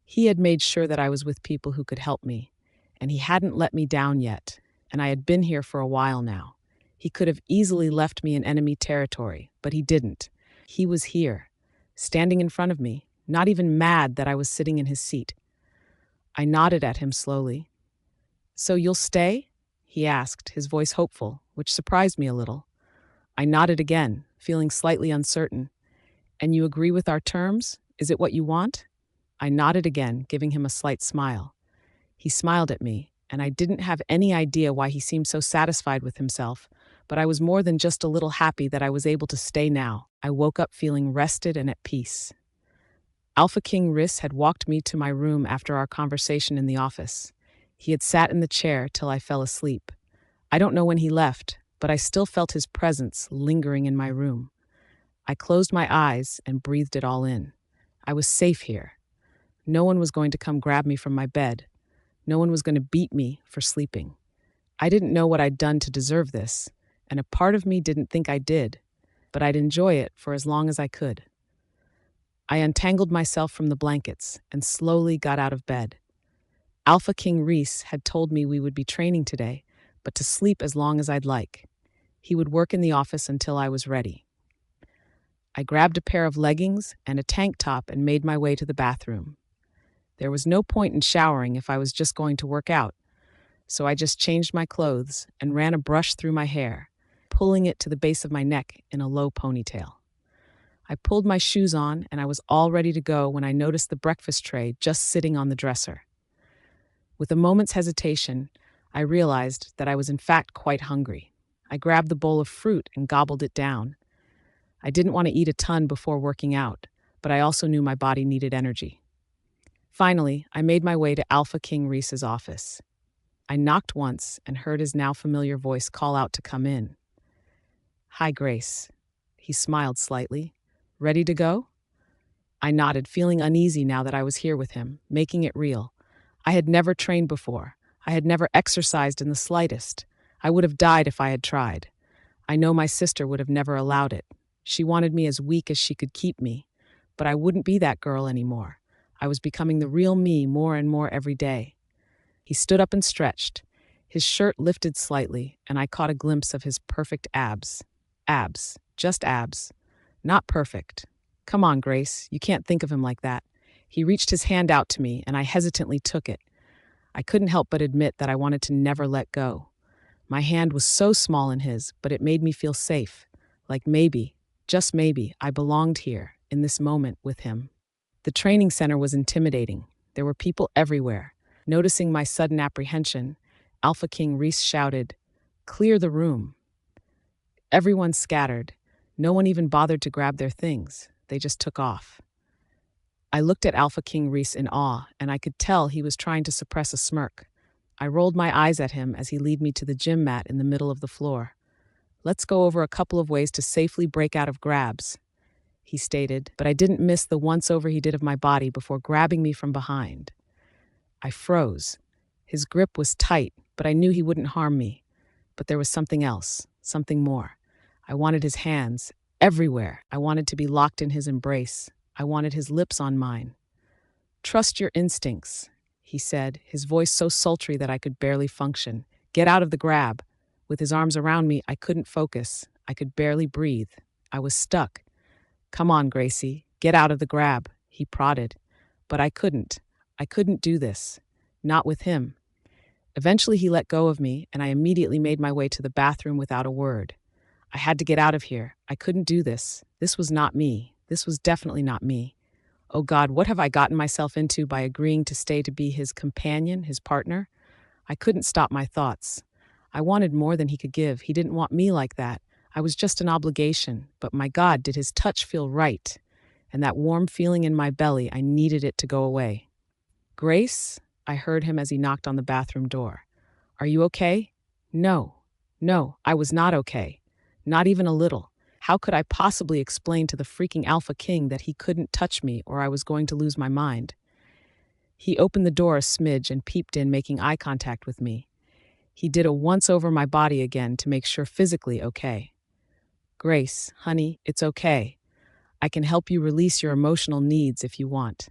He had made sure that I was with people who could help me, and he hadn't let me down yet, and I had been here for a while now. He could have easily left me in enemy territory, but he didn't. He was here, standing in front of me, not even mad that I was sitting in his seat. I nodded at him slowly. So you'll stay? He asked, his voice hopeful, which surprised me a little. I nodded again, feeling slightly uncertain. And you agree with our terms? Is it what you want? I nodded again, giving him a slight smile. He smiled at me, and I didn't have any idea why he seemed so satisfied with himself, but I was more than just a little happy that I was able to stay now. I woke up feeling rested and at peace. Alpha King Rhys had walked me to my room after our conversation in the office. He had sat in the chair till I fell asleep. I don't know when he left, but I still felt his presence lingering in my room. I closed my eyes and breathed it all in. I was safe here. No one was going to come grab me from my bed. No one was going to beat me for sleeping. I didn't know what I'd done to deserve this, and a part of me didn't think I did, but I'd enjoy it for as long as I could. I untangled myself from the blankets and slowly got out of bed. Alpha King Rhys had told me we would be training today, but to sleep as long as I'd like. He would work in the office until I was ready. I grabbed a pair of leggings and a tank top and made my way to the bathroom. There was no point in showering if I was just going to work out, so I just changed my clothes and ran a brush through my hair, pulling it to the base of my neck in a low ponytail. I pulled my shoes on and I was all ready to go when I noticed the breakfast tray just sitting on the dresser. With a moment's hesitation, I realized that I was in fact quite hungry. I grabbed the bowl of fruit and gobbled it down. I didn't want to eat a ton before working out, but I also knew my body needed energy. Finally, I made my way to Alpha King Rhys's office. I knocked once and heard his now familiar voice call out to come in. "Hi, Grace." He smiled slightly. "Ready to go?" I nodded, feeling uneasy now that I was here with him, making it real. I had never trained before. I had never exercised in the slightest. I would have died if I had tried. I know my sister would have never allowed it. She wanted me as weak as she could keep me, but I wouldn't be that girl anymore. I was becoming the real me more and more every day. He stood up and stretched. His shirt lifted slightly, and I caught a glimpse of his perfect abs. Abs. Just abs. Not perfect. Come on, Grace. You can't think of him like that. He reached his hand out to me, and I hesitantly took it. I couldn't help but admit that I wanted to never let go. My hand was so small in his, but it made me feel safe. Like maybe, just maybe, I belonged here, in this moment, with him. The training center was intimidating. There were people everywhere. Noticing my sudden apprehension, Alpha King Rhys shouted, "Clear the room." Everyone scattered. No one even bothered to grab their things. They just took off. I looked at Alpha King Rhys in awe, and I could tell he was trying to suppress a smirk. I rolled my eyes at him as he led me to the gym mat in the middle of the floor. "Let's go over a couple of ways to safely break out of grabs," he stated, but I didn't miss the once-over he did of my body before grabbing me from behind. I froze. His grip was tight, but I knew he wouldn't harm me. But there was something else, something more. I wanted his hands, everywhere. I wanted to be locked in his embrace. I wanted his lips on mine. "Trust your instincts," he said, his voice so sultry that I could barely function. "Get out of the grab." With his arms around me, I couldn't focus. I could barely breathe. I was stuck. "Come on, Gracie, get out of the grab," he prodded. But I couldn't. I couldn't do this. Not with him. Eventually he let go of me, and I immediately made my way to the bathroom without a word. I had to get out of here. I couldn't do this. This was not me. This was definitely not me. Oh God, what have I gotten myself into by agreeing to stay to be his companion, his partner? I couldn't stop my thoughts. I wanted more than he could give. He didn't want me like that. I was just an obligation. But my God, did his touch feel right? And that warm feeling in my belly, I needed it to go away. "Grace?" I heard him as he knocked on the bathroom door. "Are you okay?" No, I was not okay. Not even a little. How could I possibly explain to the freaking Alpha King that he couldn't touch me or I was going to lose my mind? He opened the door a smidge and peeped in, making eye contact with me. He did a once over my body again to make sure physically okay. "Grace, honey, it's okay. I can help you release your emotional needs if you want,"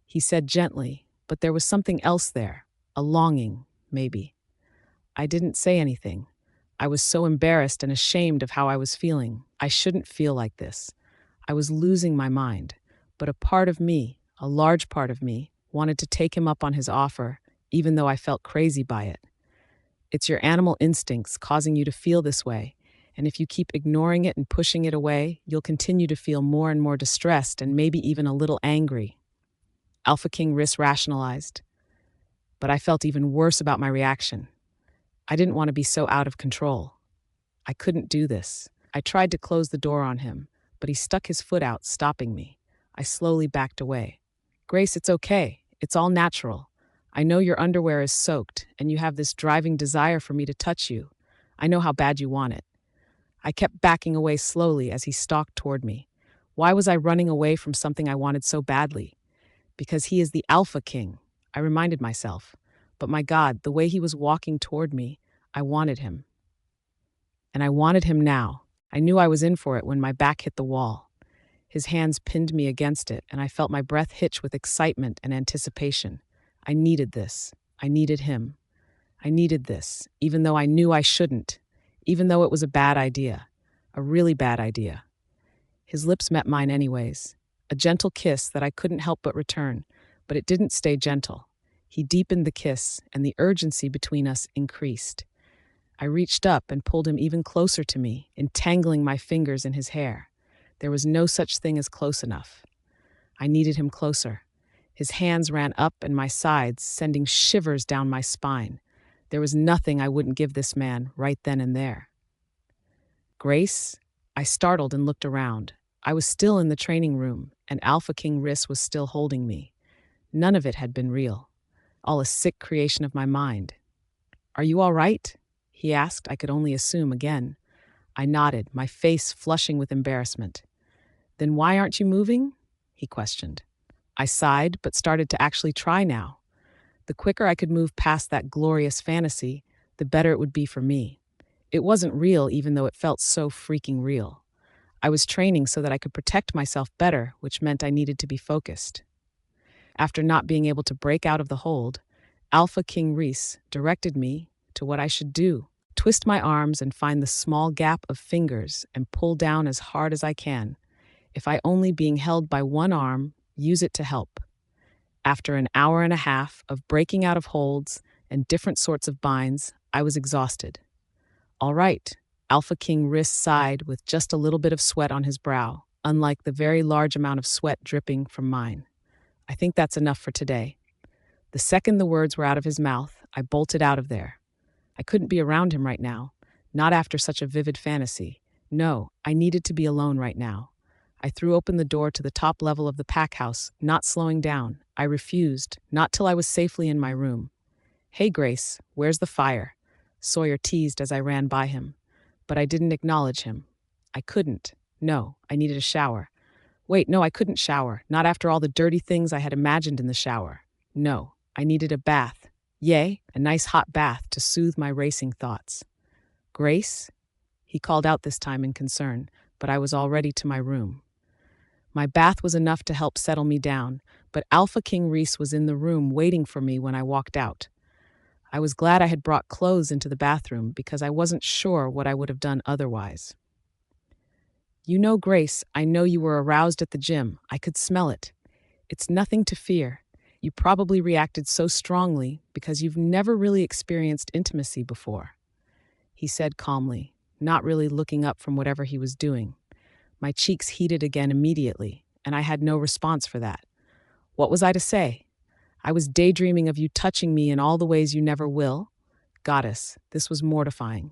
he said gently, but there was something else there, a longing, maybe. I didn't say anything. I was so embarrassed and ashamed of how I was feeling. I shouldn't feel like this. I was losing my mind, but a part of me, a large part of me, wanted to take him up on his offer, even though I felt crazy by it. It's your animal instincts causing you to feel this way, and if you keep ignoring it and pushing it away, you'll continue to feel more and more distressed and maybe even a little angry. Alpha King Rhys rationalized. but I felt even worse about my reaction. I didn't want to be so out of control. I couldn't do this. I tried to close the door on him, but he stuck his foot out, stopping me. I slowly backed away. Grace, it's okay. It's all natural. I know your underwear is soaked, and you have this driving desire for me to touch you. I know how bad you want it. I kept backing away slowly as he stalked toward me. Why was I running away from something I wanted so badly? Because he is the Alpha King, I reminded myself. But my God, the way he was walking toward me, I wanted him. And I wanted him now. I knew I was in for it when my back hit the wall. His hands pinned me against it, and I felt my breath hitch with excitement and anticipation. I needed this. I needed him. I needed this, even though I knew I shouldn't, even though it was a bad idea, a really bad idea. His lips met mine anyways, a gentle kiss that I couldn't help but return, but it didn't stay gentle. He deepened the kiss, and the urgency between us increased. I reached up and pulled him even closer to me, entangling my fingers in his hair. There was no such thing as close enough. I needed him closer. His hands ran up and my sides, sending shivers down my spine. There was nothing I wouldn't give this man right then and there. Grace? I startled and looked around. I was still in the training room, and Alpha King Rhys was still holding me. None of it had been real. All a sick creation of my mind. Are you all right? He asked. I could only assume again. I nodded, my face flushing with embarrassment. Then why aren't you moving? He questioned. I sighed, but started to actually try now. The quicker I could move past that glorious fantasy, the better it would be for me. It wasn't real, even though it felt so freaking real. I was training so that I could protect myself better, which meant I needed to be focused. After not being able to break out of the hold, Alpha King Rhys directed me to what I should do. Twist my arms and find the small gap of fingers and pull down as hard as I can. If I only being held by one arm, use it to help. After an hour and a half of breaking out of holds and different sorts of binds, I was exhausted. All right, Alpha King Rhys sighed with just a little bit of sweat on his brow, unlike the very large amount of sweat dripping from mine. I think that's enough for today. The second the words were out of his mouth, I bolted out of there. I couldn't be around him right now, not after such a vivid fantasy. No, I needed to be alone right now. I threw open the door to the top level of the pack house, not slowing down. I refused, not till I was safely in my room. Hey, Grace, where's the fire? Sawyer teased as I ran by him. But I didn't acknowledge him. I couldn't. No, I needed a shower. Wait, no, I couldn't shower, not after all the dirty things I had imagined in the shower. No, I needed a bath. Yay, a nice hot bath to soothe my racing thoughts. Grace? He called out this time in concern, but I was already to my room. My bath was enough to help settle me down, but Alpha King Rhys was in the room waiting for me when I walked out. I was glad I had brought clothes into the bathroom because I wasn't sure what I would have done otherwise. You know, Grace, I know you were aroused at the gym. I could smell it. It's nothing to fear. You probably reacted so strongly because you've never really experienced intimacy before, he said calmly, not really looking up from whatever he was doing. My cheeks heated again immediately, and I had no response for that. What was I to say? I was daydreaming of you touching me in all the ways you never will? Goddess, this was mortifying.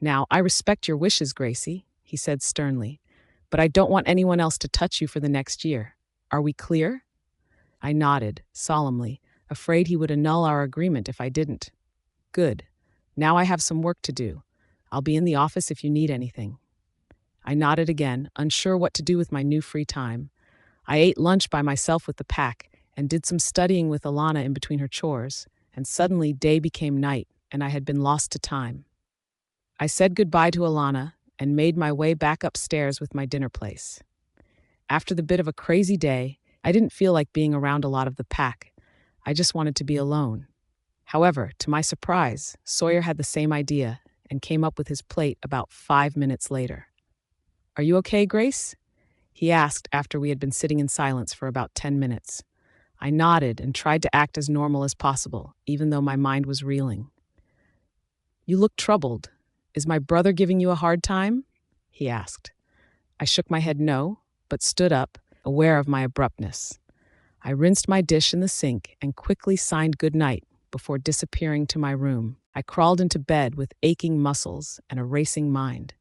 Now, I respect your wishes, Gracie, he said sternly, but I don't want anyone else to touch you for the next year. Are we clear? I nodded, solemnly, afraid he would annul our agreement if I didn't. Good. Now I have some work to do. I'll be in the office if you need anything. I nodded again, unsure what to do with my new free time. I ate lunch by myself with the pack and did some studying with Alana in between her chores, and suddenly day became night, and I had been lost to time. I said goodbye to Alana and made my way back upstairs with my dinner place. After the bit of a crazy day, I didn't feel like being around a lot of the pack. I just wanted to be alone. However, to my surprise, Sawyer had the same idea and came up with his plate about 5 minutes later. Are you okay, Grace? He asked after we had been sitting in silence for about 10 minutes. I nodded and tried to act as normal as possible, even though my mind was reeling. You look troubled. Is my brother giving you a hard time? He asked. I shook my head no, but stood up, aware of my abruptness. I rinsed my dish in the sink and quickly signed good night, before disappearing to my room. I crawled into bed with aching muscles and a racing mind.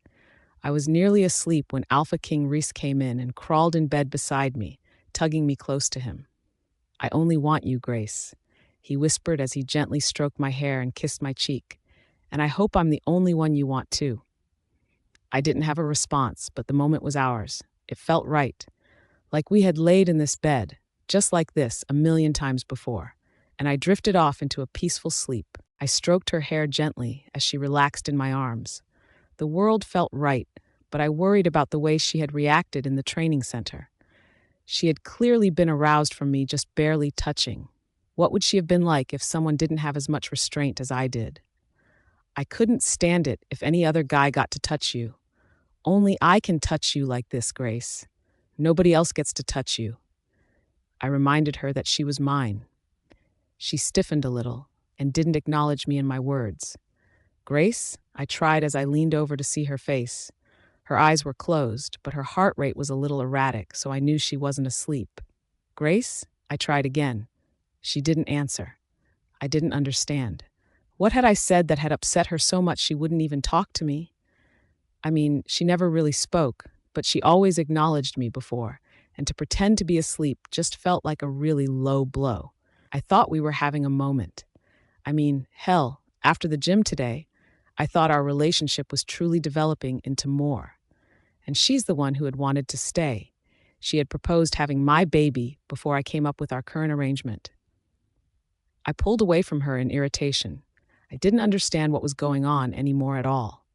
I was nearly asleep when Alpha King Rhys came in and crawled in bed beside me, tugging me close to him. "I only want you, Grace," he whispered as he gently stroked my hair and kissed my cheek. "And I hope I'm the only one you want too." I didn't have a response, but the moment was ours. It felt right. Like we had laid in this bed, just like this, a million times before. And I drifted off into a peaceful sleep. I stroked her hair gently as she relaxed in my arms. The world felt right, but I worried about the way she had reacted in the training center. She had clearly been aroused from me just barely touching. What would she have been like if someone didn't have as much restraint as I did? "I couldn't stand it if any other guy got to touch you. Only I can touch you like this, Grace. Nobody else gets to touch you." I reminded her that she was mine. She stiffened a little and didn't acknowledge me in my words. "Grace?" I tried as I leaned over to see her face. Her eyes were closed, but her heart rate was a little erratic, so I knew she wasn't asleep. "Grace?" I tried again. She didn't answer. I didn't understand. What had I said that had upset her so much she wouldn't even talk to me? I mean, she never really spoke, but she always acknowledged me before, and to pretend to be asleep just felt like a really low blow. I thought we were having a moment. I mean, hell, after the gym today, I thought our relationship was truly developing into more. And she's the one who had wanted to stay. She had proposed having my baby before I came up with our current arrangement. I pulled away from her in irritation. I didn't understand what was going on anymore at all.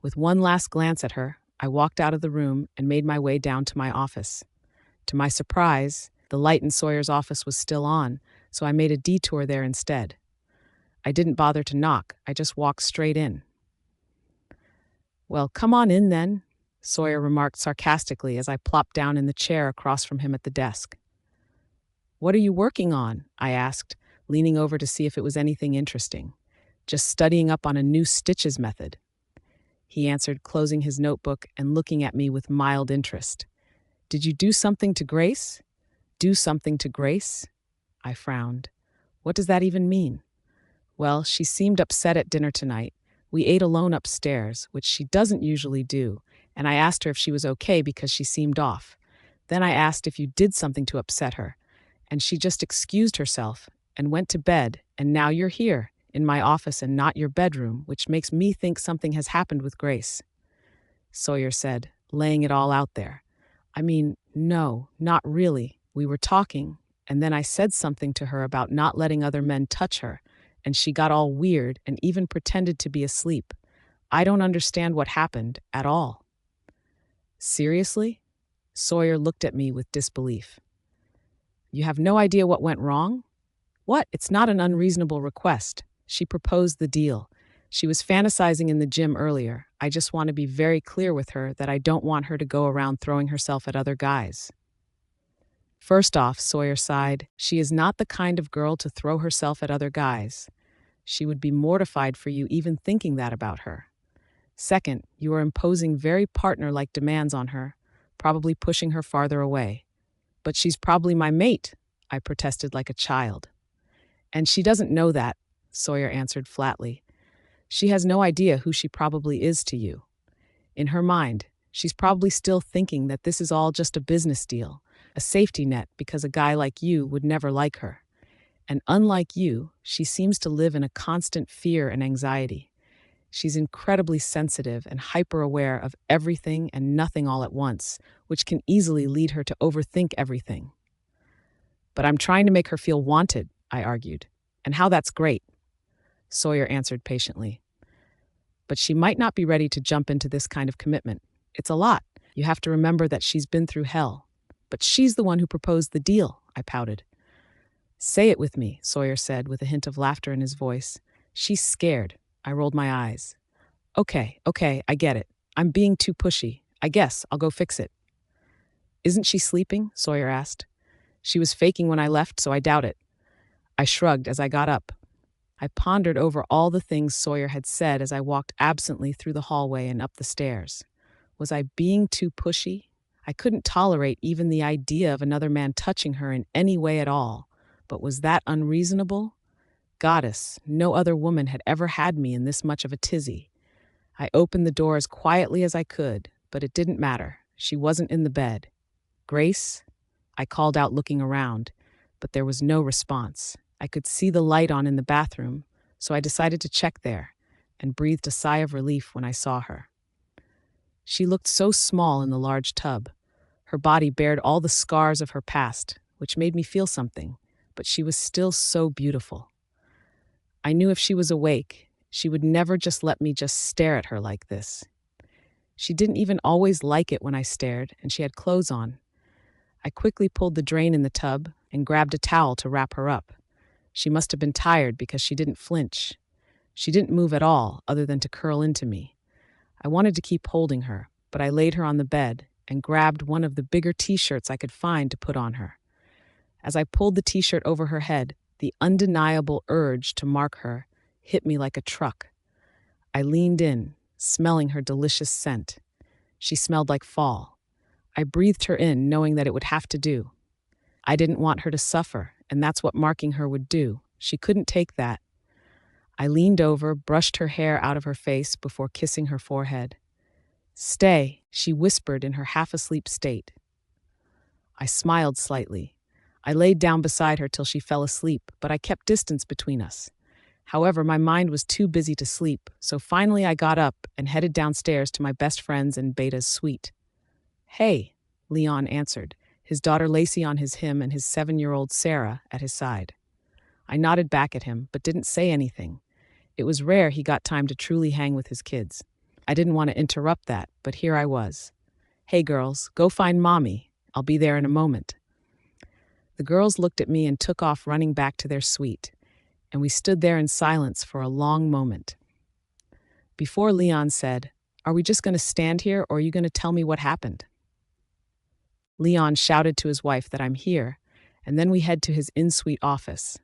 With one last glance at her, I walked out of the room and made my way down to my office. To my surprise, the light in Sawyer's office was still on, so I made a detour there instead. I didn't bother to knock, I just walked straight in. "Well, come on in then," Sawyer remarked sarcastically as I plopped down in the chair across from him at the desk. "What are you working on?" I asked, leaning over to see if it was anything interesting. "Just studying up on a new stitches method," he answered, closing his notebook and looking at me with mild interest. "Did you do something to Grace?" "Do something to Grace?" I frowned. What does that even mean? Well, she seemed upset at dinner tonight. We ate alone upstairs, which she doesn't usually do, and I asked her if she was okay because she seemed off. Then I asked if you did something to upset her, and she just excused herself and went to bed, and now you're here, in my office and not your bedroom, which makes me think something has happened with Grace," Sawyer said, laying it all out there. "I mean, no, not really. We were talking, and then I said something to her about not letting other men touch her, and she got all weird and even pretended to be asleep. I don't understand what happened at all." "Seriously?" Sawyer looked at me with disbelief. "You have no idea what went wrong?" "What? It's not an unreasonable request. She proposed the deal. She was fantasizing in the gym earlier. I just want to be very clear with her that I don't want her to go around throwing herself at other guys." "First off," Sawyer sighed, "she is not the kind of girl to throw herself at other guys. She would be mortified for you even thinking that about her. Second, you are imposing very partner-like demands on her, probably pushing her farther away." "But she's probably my mate," I protested like a child. "And she doesn't know that," Sawyer answered flatly. "She has no idea who she probably is to you. In her mind, she's probably still thinking that this is all just a business deal, a safety net because a guy like you would never like her. And unlike you, she seems to live in a constant fear and anxiety. She's incredibly sensitive and hyper-aware of everything and nothing all at once, which can easily lead her to overthink everything." "But I'm trying to make her feel wanted," I argued. "And how that's great," Sawyer answered patiently. "But she might not be ready to jump into this kind of commitment. It's a lot. You have to remember that she's been through hell. But she's the one who proposed the deal," I pouted. "Say it with me," Sawyer said with a hint of laughter in his voice. "She's scared." I rolled my eyes. Okay, I get it. I'm being too pushy. I guess I'll go fix it." "Isn't she sleeping?" Sawyer asked. "She was faking when I left, so I doubt it." I shrugged as I got up. I pondered over all the things Sawyer had said as I walked absently through the hallway and up the stairs. Was I being too pushy? I couldn't tolerate even the idea of another man touching her in any way at all. But was that unreasonable? goddess, no other woman had ever had me in this much of a tizzy. I opened the door as quietly as I could, but it didn't matter. She wasn't in the bed. "Grace?" I called out, looking around, but there was no response. I could see the light on in the bathroom, so I decided to check there, and breathed a sigh of relief when I saw her. She looked so small in the large tub. Her body bared all the scars of her past, which made me feel something, but she was still so beautiful. I knew if she was awake, she would never just let me just stare at her like this. She didn't even always like it when I stared, and she had clothes on. I quickly pulled the drain in the tub and grabbed a towel to wrap her up. She must have been tired because she didn't flinch. She didn't move at all, other than to curl into me. I wanted to keep holding her, but I laid her on the bed and grabbed one of the bigger t-shirts I could find to put on her. As I pulled the t-shirt over her head, the undeniable urge to mark her hit me like a truck. I leaned in, smelling her delicious scent. She smelled like fall. I breathed her in, knowing that it would have to do. I didn't want her to suffer, and that's what marking her would do. She couldn't take that. I leaned over, brushed her hair out of her face before kissing her forehead. "Stay," she whispered in her half-asleep state. I smiled slightly. I laid down beside her till she fell asleep, but I kept distance between us. However, my mind was too busy to sleep, so finally I got up and headed downstairs to my best friend's and Beta's suite. "Hey," Leon answered, his daughter Lacey on him and his 7-year-old Sarah at his side. I nodded back at him, but didn't say anything. It was rare he got time to truly hang with his kids. I didn't want to interrupt that, but here I was. "Hey girls, go find Mommy. I'll be there in a moment." The girls looked at me and took off running back to their suite, and we stood there in silence for a long moment. Before Leon said, "Are we just going to stand here, or are you going to tell me what happened?" Leon shouted to his wife that I'm here, and then we head to his in-suite office.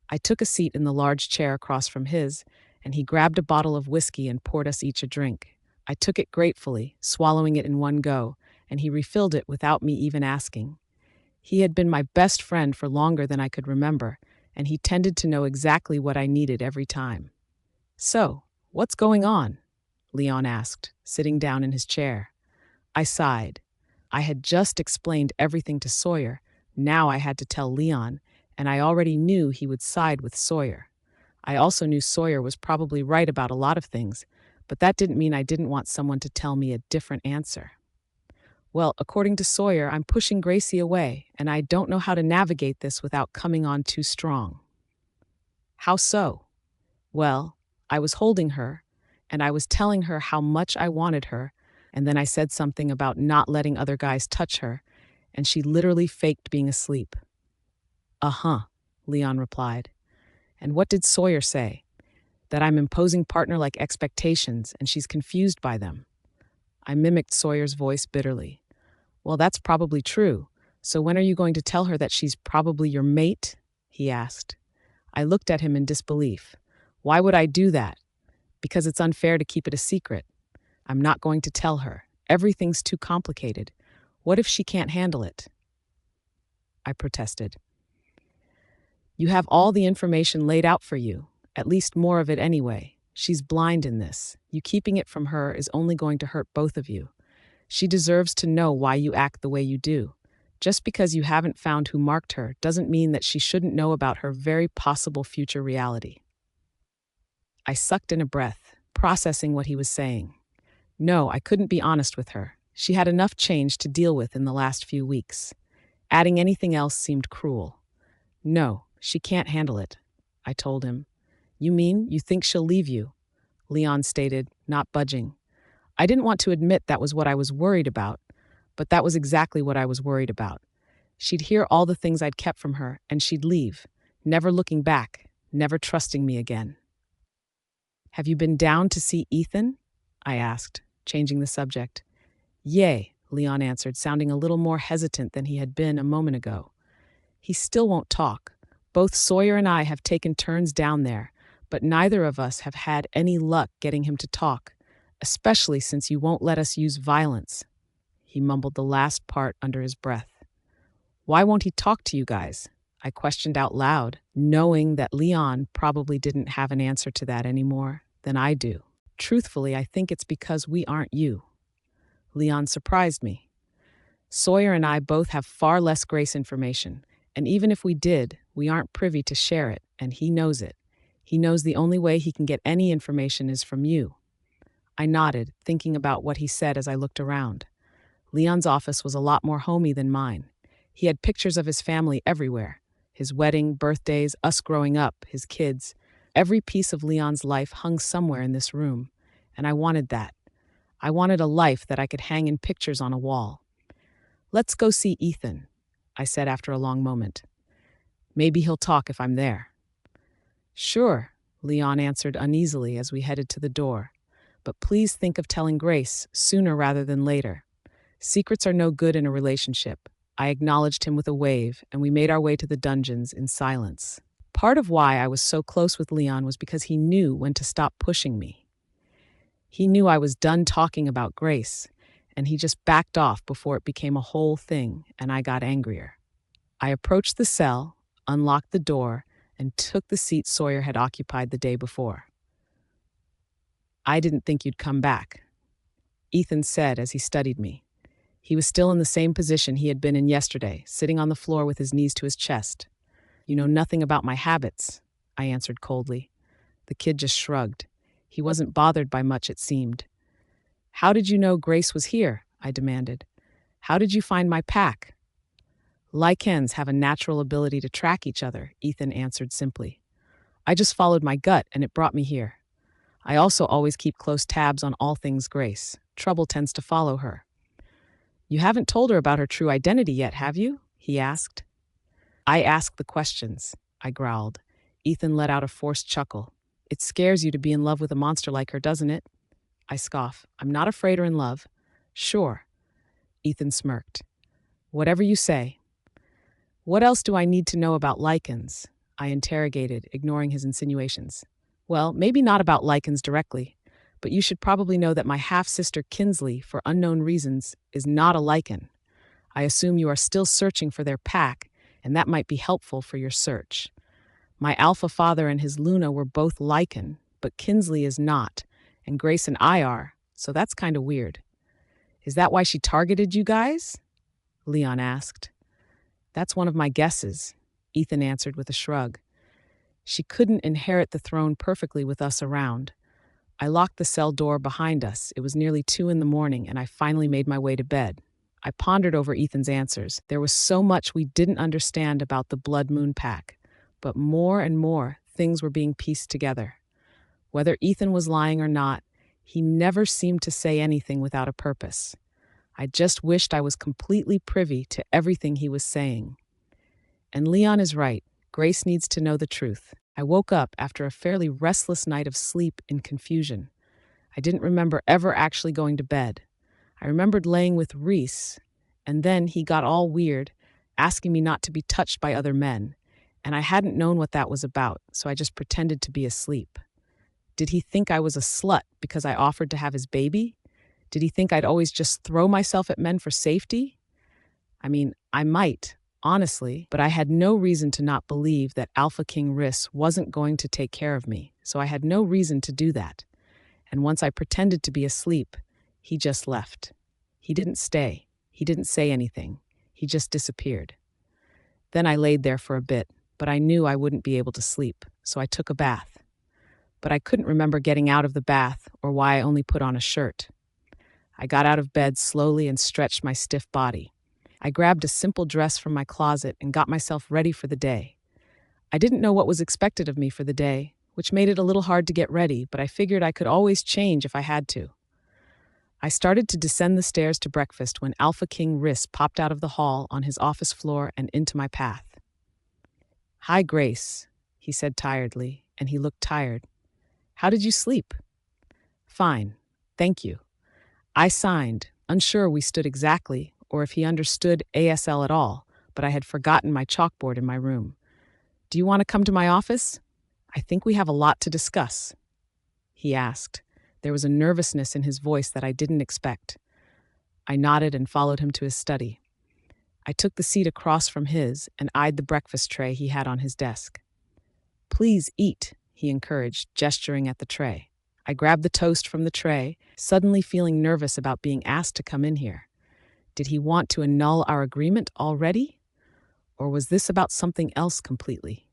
I took a seat in the large chair across from his, and he grabbed a bottle of whiskey and poured us each a drink. I took it gratefully, swallowing it in one go, and he refilled it without me even asking. He had been my best friend for longer than I could remember, and he tended to know exactly what I needed every time. "So, what's going on?" Leon asked, sitting down in his chair. I sighed. I had just explained everything to Sawyer. Now I had to tell Leon, and I already knew he would side with Sawyer. I also knew Sawyer was probably right about a lot of things, but that didn't mean I didn't want someone to tell me a different answer. "Well, according to Sawyer, I'm pushing Gracie away, and I don't know how to navigate this without coming on too strong." "How so?" "Well, I was holding her, and I was telling her how much I wanted her, and then I said something about not letting other guys touch her, and she literally faked being asleep." "Uh-huh," Leon replied. "And what did Sawyer say?" "That I'm imposing partner-like expectations, and she's confused by them." I mimicked Sawyer's voice bitterly. "Well, that's probably true. So when are you going to tell her that she's probably your mate?" he asked. I looked at him in disbelief. "Why would I do that?" "Because it's unfair to keep it a secret. I'm not going to tell her. Everything's too complicated. What if she can't handle it?" I protested. "You have all the information laid out for you, at least more of it anyway. She's blind in this. You keeping it from her is only going to hurt both of you. She deserves to know why you act the way you do. Just because you haven't found who marked her doesn't mean that she shouldn't know about her very possible future reality." I sucked in a breath, processing what he was saying. No, I couldn't be honest with her. She had enough change to deal with in the last few weeks. Adding anything else seemed cruel. "No, she can't handle it," I told him. "You mean you think she'll leave you?" Leon stated, not budging. I didn't want to admit that was what I was worried about, but that was exactly what I was worried about. She'd hear all the things I'd kept from her, and she'd leave, never looking back, never trusting me again. "Have you been down to see Ethan?" I asked, changing the subject. "Yay," Leon answered, sounding a little more hesitant than he had been a moment ago. "He still won't talk. Both Sawyer and I have taken turns down there, but neither of us have had any luck getting him to talk, especially since you won't let us use violence." He mumbled the last part under his breath. "Why won't he talk to you guys?" I questioned out loud, knowing that Leon probably didn't have an answer to that any more than I do. Truthfully, I think it's because we aren't you. Leon surprised me. Sawyer and I both have far less Grace information, and even if we did, we aren't privy to share it, and he knows it. He knows the only way he can get any information is from you. I nodded, thinking about what he said as I looked around. Leon's office was a lot more homey than mine. He had pictures of his family everywhere. His wedding, birthdays, us growing up, his kids. Every piece of Leon's life hung somewhere in this room, and I wanted that. I wanted a life that I could hang in pictures on a wall. "Let's go see Ethan," I said after a long moment. "Maybe he'll talk if I'm there." "Sure," Leon answered uneasily as we headed to the door. "But please think of telling Grace sooner rather than later. Secrets are no good in a relationship." I acknowledged him with a wave, and we made our way to the dungeons in silence. Part of why I was so close with Leon was because he knew when to stop pushing me. He knew I was done talking about Grace, and he just backed off before it became a whole thing, and I got angrier. I approached the cell, unlocked the door, and took the seat Sawyer had occupied the day before. "I didn't think you'd come back," Ethan said as he studied me. He was still in the same position he had been in yesterday, sitting on the floor with his knees to his chest. "You know nothing about my habits," I answered coldly. The kid just shrugged. He wasn't bothered by much, it seemed. "How did you know Grace was here?" I demanded. "How did you find my pack?" "Lycans have a natural ability to track each other," Ethan answered simply. "I just followed my gut and it brought me here. I also always keep close tabs on all things Grace. Trouble tends to follow her." "You haven't told her about her true identity yet, have you?" he asked. "I ask the questions," I growled. Ethan let out a forced chuckle. "It scares you to be in love with a monster like her, doesn't it?" I scoff. "I'm not afraid or in love." "Sure." Ethan smirked. "Whatever you say." "What else do I need to know about lichens?" I interrogated, ignoring his insinuations. "Well, maybe not about lichens directly, but you should probably know that my half-sister Kinsley, for unknown reasons, is not a lichen. I assume you are still searching for their pack, and that might be helpful for your search. My alpha father and his Luna were both lichen, but Kinsley is not, and Grace and I are, so that's kind of weird." "Is that why she targeted you guys?" Leon asked. "That's one of my guesses," Ethan answered with a shrug. "She couldn't inherit the throne perfectly with us around. I locked the cell door behind us. It was nearly 2 a.m, and I finally made my way to bed. I pondered over Ethan's answers. There was so much we didn't understand about the Blood Moon Pack, but more and more things were being pieced together. Whether Ethan was lying or not, he never seemed to say anything without a purpose. I just wished I was completely privy to everything he was saying. And Leon is right. Grace needs to know the truth. I woke up after a fairly restless night of sleep in confusion. I didn't remember ever actually going to bed. I remembered laying with Rhys, and then he got all weird, asking me not to be touched by other men, and I hadn't known what that was about, so I just pretended to be asleep. Did he think I was a slut because I offered to have his baby? Did he think I'd always just throw myself at men for safety? I mean, I might, honestly, but I had no reason to not believe that Alpha King Rhys wasn't going to take care of me, so I had no reason to do that. And once I pretended to be asleep, he just left. He didn't stay. He didn't say anything. He just disappeared. Then I laid there for a bit, but I knew I wouldn't be able to sleep, so I took a bath. But I couldn't remember getting out of the bath or why I only put on a shirt. I got out of bed slowly and stretched my stiff body. I grabbed a simple dress from my closet and got myself ready for the day. I didn't know what was expected of me for the day, which made it a little hard to get ready, but I figured I could always change if I had to. I started to descend the stairs to breakfast when Alpha King Rhys popped out of the hall on his office floor and into my path. "Hi, Grace," he said tiredly, and he looked tired. "How did you sleep?" "Fine, thank you." I signed, unsure we stood exactly, or if he understood ASL at all, but I had forgotten my chalkboard in my room. "Do you want to come to my office? I think we have a lot to discuss," he asked. There was a nervousness in his voice that I didn't expect. I nodded and followed him to his study. I took the seat across from his and eyed the breakfast tray he had on his desk. Please eat, he encouraged, gesturing at the tray. I grabbed the toast from the tray, suddenly feeling nervous about being asked to come in here. Did he want to annul our agreement already? Or was this about something else completely?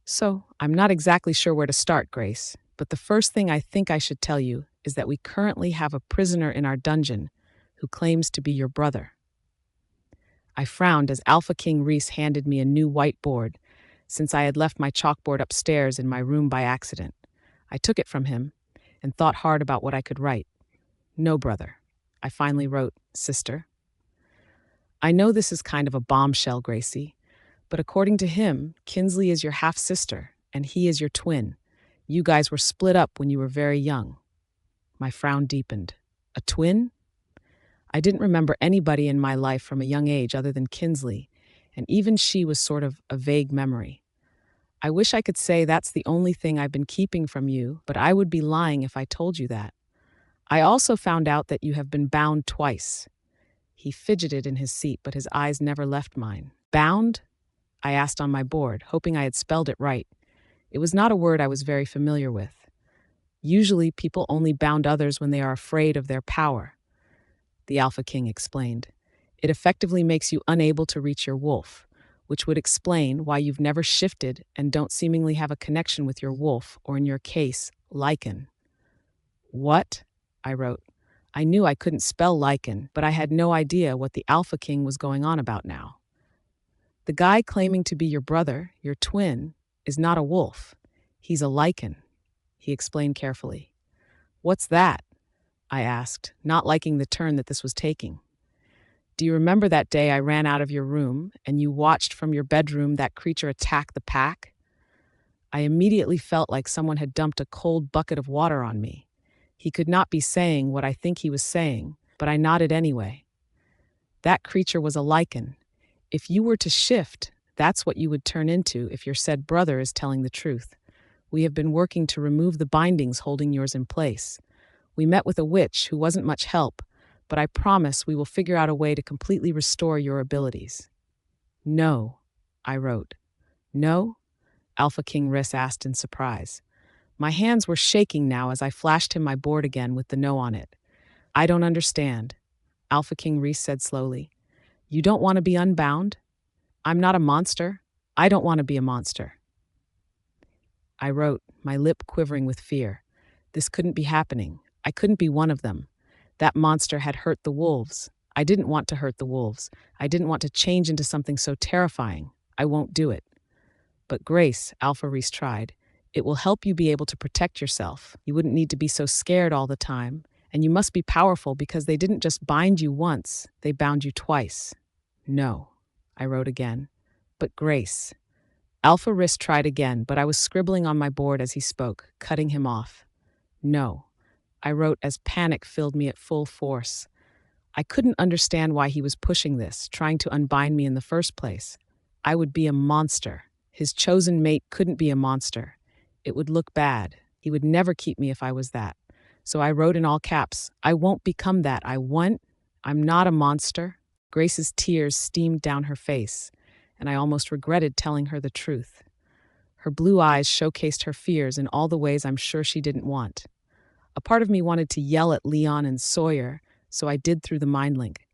So, I'm not exactly sure where to start, Grace, but the first thing I think I should tell you is that we currently have a prisoner in our dungeon who claims to be your brother. I frowned as Alpha King Rhys handed me a new whiteboard, since I had left my chalkboard upstairs in my room by accident. I took it from him and thought hard about what I could write. No, brother. I finally wrote, sister. I know this is kind of a bombshell, Gracie, but according to him, Kinsley is your half-sister, and he is your twin. You guys were split up when you were very young. My frown deepened. A twin? I didn't remember anybody in my life from a young age other than Kinsley, and even she was sort of a vague memory. I wish I could say that's the only thing I've been keeping from you, but I would be lying if I told you that. I also found out that you have been bound twice. He fidgeted in his seat, but his eyes never left mine. Bound? I asked on my board, hoping I had spelled it right. It was not a word I was very familiar with. Usually, people only bound others when they are afraid of their power, the Alpha King explained. It effectively makes you unable to reach your wolf, which would explain why you've never shifted and don't seemingly have a connection with your wolf, or in your case, lichen. What? I wrote. I knew I couldn't spell lichen, but I had no idea what the Alpha King was going on about now. The guy claiming to be your brother, your twin, is not a wolf. He's a lichen, he explained carefully. What's that? I asked, not liking the turn that this was taking. Do you remember that day I ran out of your room and you watched from your bedroom that creature attack the pack? I immediately felt like someone had dumped a cold bucket of water on me. He could not be saying what I think he was saying, but I nodded anyway. That creature was a lichen. If you were to shift, that's what you would turn into if your said brother is telling the truth. We have been working to remove the bindings holding yours in place. We met with a witch who wasn't much help, but I promise we will figure out a way to completely restore your abilities. No, I wrote. No? Alpha King Rhys asked in surprise. My hands were shaking now as I flashed him my board again with the no on it. I don't understand, Alpha King Rhys said slowly. You don't want to be unbound? I'm not a monster. I don't want to be a monster. I wrote, my lip quivering with fear. This couldn't be happening. I couldn't be one of them. That monster had hurt the wolves. I didn't want to hurt the wolves. I didn't want to change into something so terrifying. I won't do it. But Grace, Alpha Rhys tried, it will help you be able to protect yourself. You wouldn't need to be so scared all the time. And you must be powerful because they didn't just bind you once, they bound you twice. No, I wrote again. But Grace. Alpha Rhys tried again, but I was scribbling on my board as he spoke, cutting him off. No, I wrote as panic filled me at full force. I couldn't understand why he was pushing this, trying to unbind me in the first place. I would be a monster. His chosen mate couldn't be a monster. It would look bad. He would never keep me if I was that. So I wrote in all caps, I won't become that. I'm not a monster. Grace's tears steamed down her face, and I almost regretted telling her the truth. Her blue eyes showcased her fears in all the ways I'm sure she didn't want. A part of me wanted to yell at Leon and Sawyer, so I did through the mind link.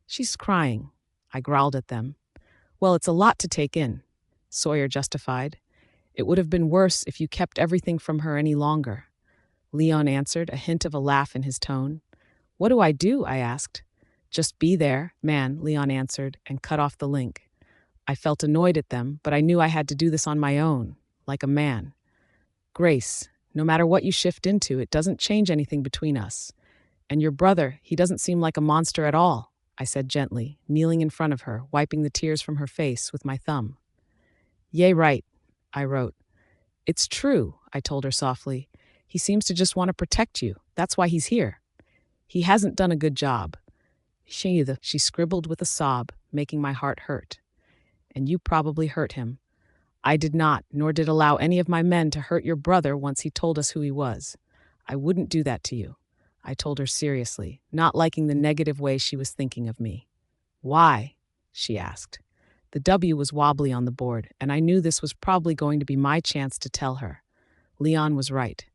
She's crying, I growled at them. Well, it's a lot to take in, Sawyer justified. It would have been worse if you kept everything from her any longer. Leon answered, a hint of a laugh in his tone. What do? I asked. Just be there, man, Leon answered, and cut off the link. I felt annoyed at them, but I knew I had to do this on my own, like a man. Grace, no matter what you shift into, it doesn't change anything between us. And your brother, he doesn't seem like a monster at all, I said gently, kneeling in front of her, wiping the tears from her face with my thumb. Yay, right, I wrote. It's true, I told her softly. He seems to just want to protect you. That's why he's here. He hasn't done a good job. She scribbled with a sob, making my heart hurt. And you probably hurt him. I did not, nor did allow any of my men to hurt your brother once he told us who he was. I wouldn't do that to you, I told her seriously, not liking the negative way she was thinking of me. Why? She asked. The W was wobbly on the board, and I knew this was probably going to be my chance to tell her. Leon was right.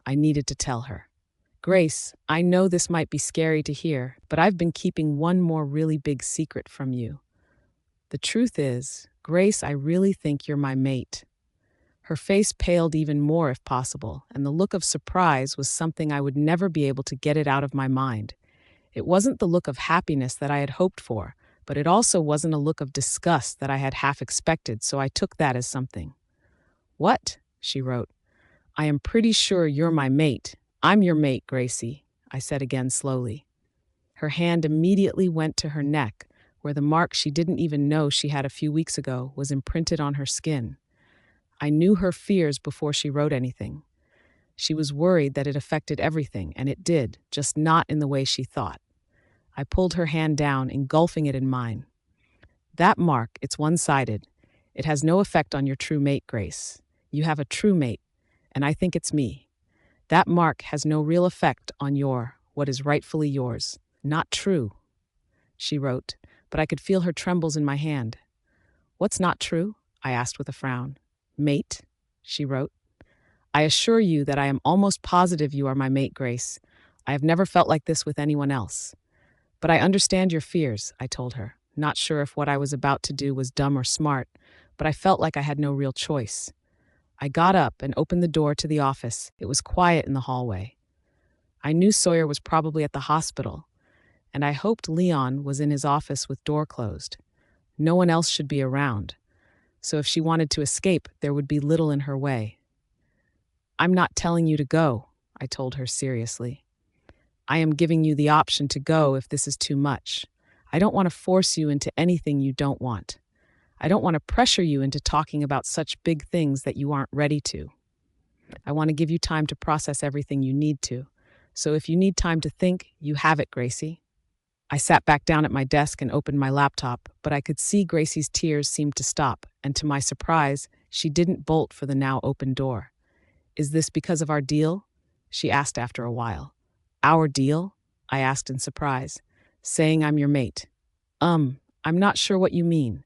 I needed to tell her. Grace, I know this might be scary to hear, but I've been keeping one more really big secret from you. The truth is, Grace, I really think you're my mate. Her face paled even more if possible, and the look of surprise was something I would never be able to get it out of my mind. It wasn't the look of happiness that I had hoped for, but it also wasn't a look of disgust that I had half expected, so I took that as something. What? She wrote. I am pretty sure you're my mate. I'm your mate, Gracie, I said again slowly. Her hand immediately went to her neck, where the mark she didn't even know she had a few weeks ago was imprinted on her skin. I knew her fears before she wrote anything. She was worried that it affected everything, and it did, just not in the way she thought. I pulled her hand down, engulfing it in mine. That mark, it's one-sided. It has no effect on your true mate, Grace. You have a true mate, and I think it's me. That mark has no real effect on what is rightfully yours. Not true, she wrote, but I could feel her trembles in my hand. What's not true? I asked with a frown. Mate, she wrote. I assure you that I am almost positive you are my mate, Grace. I have never felt like this with anyone else. But I understand your fears, I told her, not sure if what I was about to do was dumb or smart, but I felt like I had no real choice. I got up and opened the door to the office. It was quiet in the hallway. I knew Sawyer was probably at the hospital, and I hoped Leon was in his office with door closed. No one else should be around, so if she wanted to escape, there would be little in her way. I'm not telling you to go, I told her seriously. I am giving you the option to go if this is too much. I don't want to force you into anything you don't want. I don't want to pressure you into talking about such big things that you aren't ready to. I want to give you time to process everything you need to. So if you need time to think, you have it, Gracie. I sat back down at my desk and opened my laptop, but I could see Gracie's tears seemed to stop, and to my surprise, she didn't bolt for the now open door. Is this because of our deal? She asked after a while. Our deal? I asked in surprise. Saying I'm your mate. I'm not sure what you mean.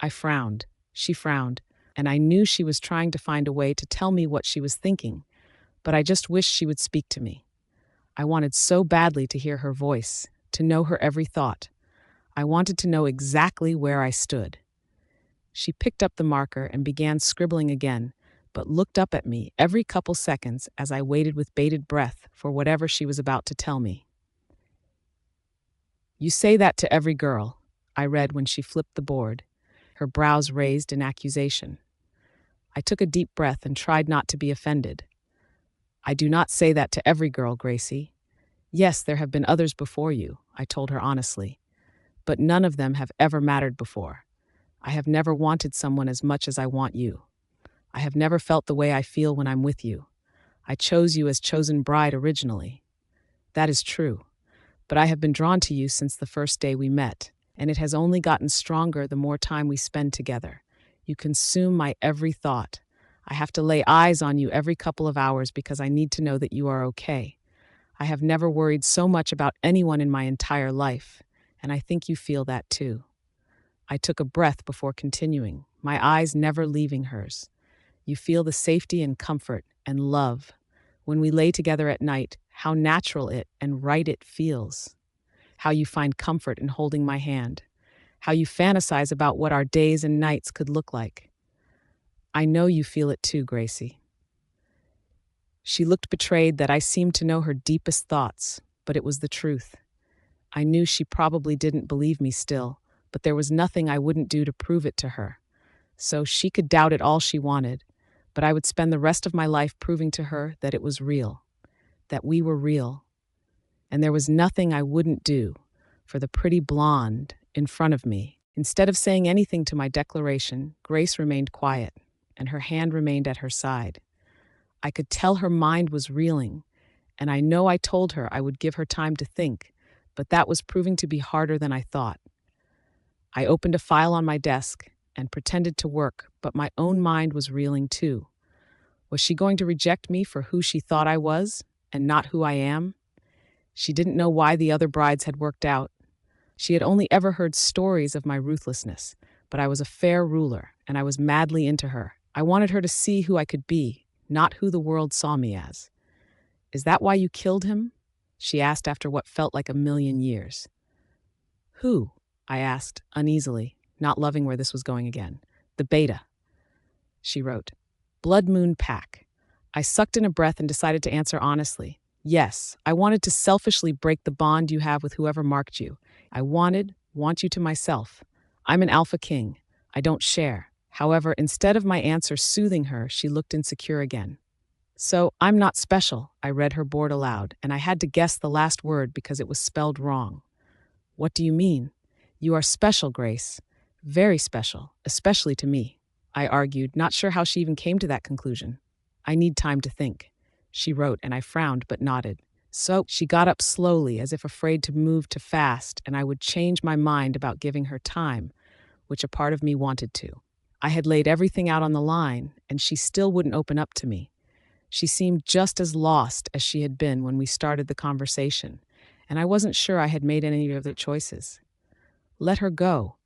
I frowned. She frowned, and I knew she was trying to find a way to tell me what she was thinking, but I just wished she would speak to me. I wanted so badly to hear her voice, to know her every thought. I wanted to know exactly where I stood. She picked up the marker and began scribbling again, but looked up at me every couple seconds as I waited with bated breath for whatever she was about to tell me. You say that to every girl, I read when she flipped the board, her brows raised in accusation. I took a deep breath and tried not to be offended. I do not say that to every girl, Gracie. Yes, there have been others before you, I told her honestly, but none of them have ever mattered before. I have never wanted someone as much as I want you. I have never felt the way I feel when I'm with you. I chose you as chosen bride originally. That is true, but I have been drawn to you since the first day we met, and it has only gotten stronger the more time we spend together. You consume my every thought. I have to lay eyes on you every couple of hours because I need to know that you are okay. I have never worried so much about anyone in my entire life, and I think you feel that too. I took a breath before continuing, my eyes never leaving hers. You feel the safety and comfort and love. When we lay together at night, how natural it and right it feels. How you find comfort in holding my hand. How you fantasize about what our days and nights could look like. I know you feel it too, Gracie. She looked betrayed that I seemed to know her deepest thoughts, but it was the truth. I knew she probably didn't believe me still, but there was nothing I wouldn't do to prove it to her. So she could doubt it all she wanted, but I would spend the rest of my life proving to her that it was real, that we were real. And there was nothing I wouldn't do for the pretty blonde in front of me. Instead of saying anything to my declaration, Grace remained quiet, and her hand remained at her side. I could tell her mind was reeling, and I know I told her I would give her time to think, but that was proving to be harder than I thought. I opened a file on my desk and pretended to work, but my own mind was reeling too. Was she going to reject me for who she thought I was, and not who I am? She didn't know why the other brides had worked out. She had only ever heard stories of my ruthlessness, but I was a fair ruler, and I was madly into her. I wanted her to see who I could be, not who the world saw me as. Is that why you killed him? She asked after what felt like a million years. Who? I asked, uneasily, not loving where this was going again. The beta. She wrote, Blood Moon Pack. I sucked in a breath and decided to answer honestly. Yes, I wanted to selfishly break the bond you have with whoever marked you. I want you to myself. I'm an Alpha King. I don't share. However, instead of my answer soothing her, she looked insecure again. So, I'm not special, I read her board aloud, and I had to guess the last word because it was spelled wrong. What do you mean? You are special, Grace. Very special, especially to me, I argued, not sure how she even came to that conclusion. I need time to think, she wrote, and I frowned but nodded. So she got up slowly, as if afraid to move too fast, and I would change my mind about giving her time, which a part of me wanted to. I had laid everything out on the line, and she still wouldn't open up to me. She seemed just as lost as she had been when we started the conversation, and I wasn't sure I had made any of the choices. Let her go,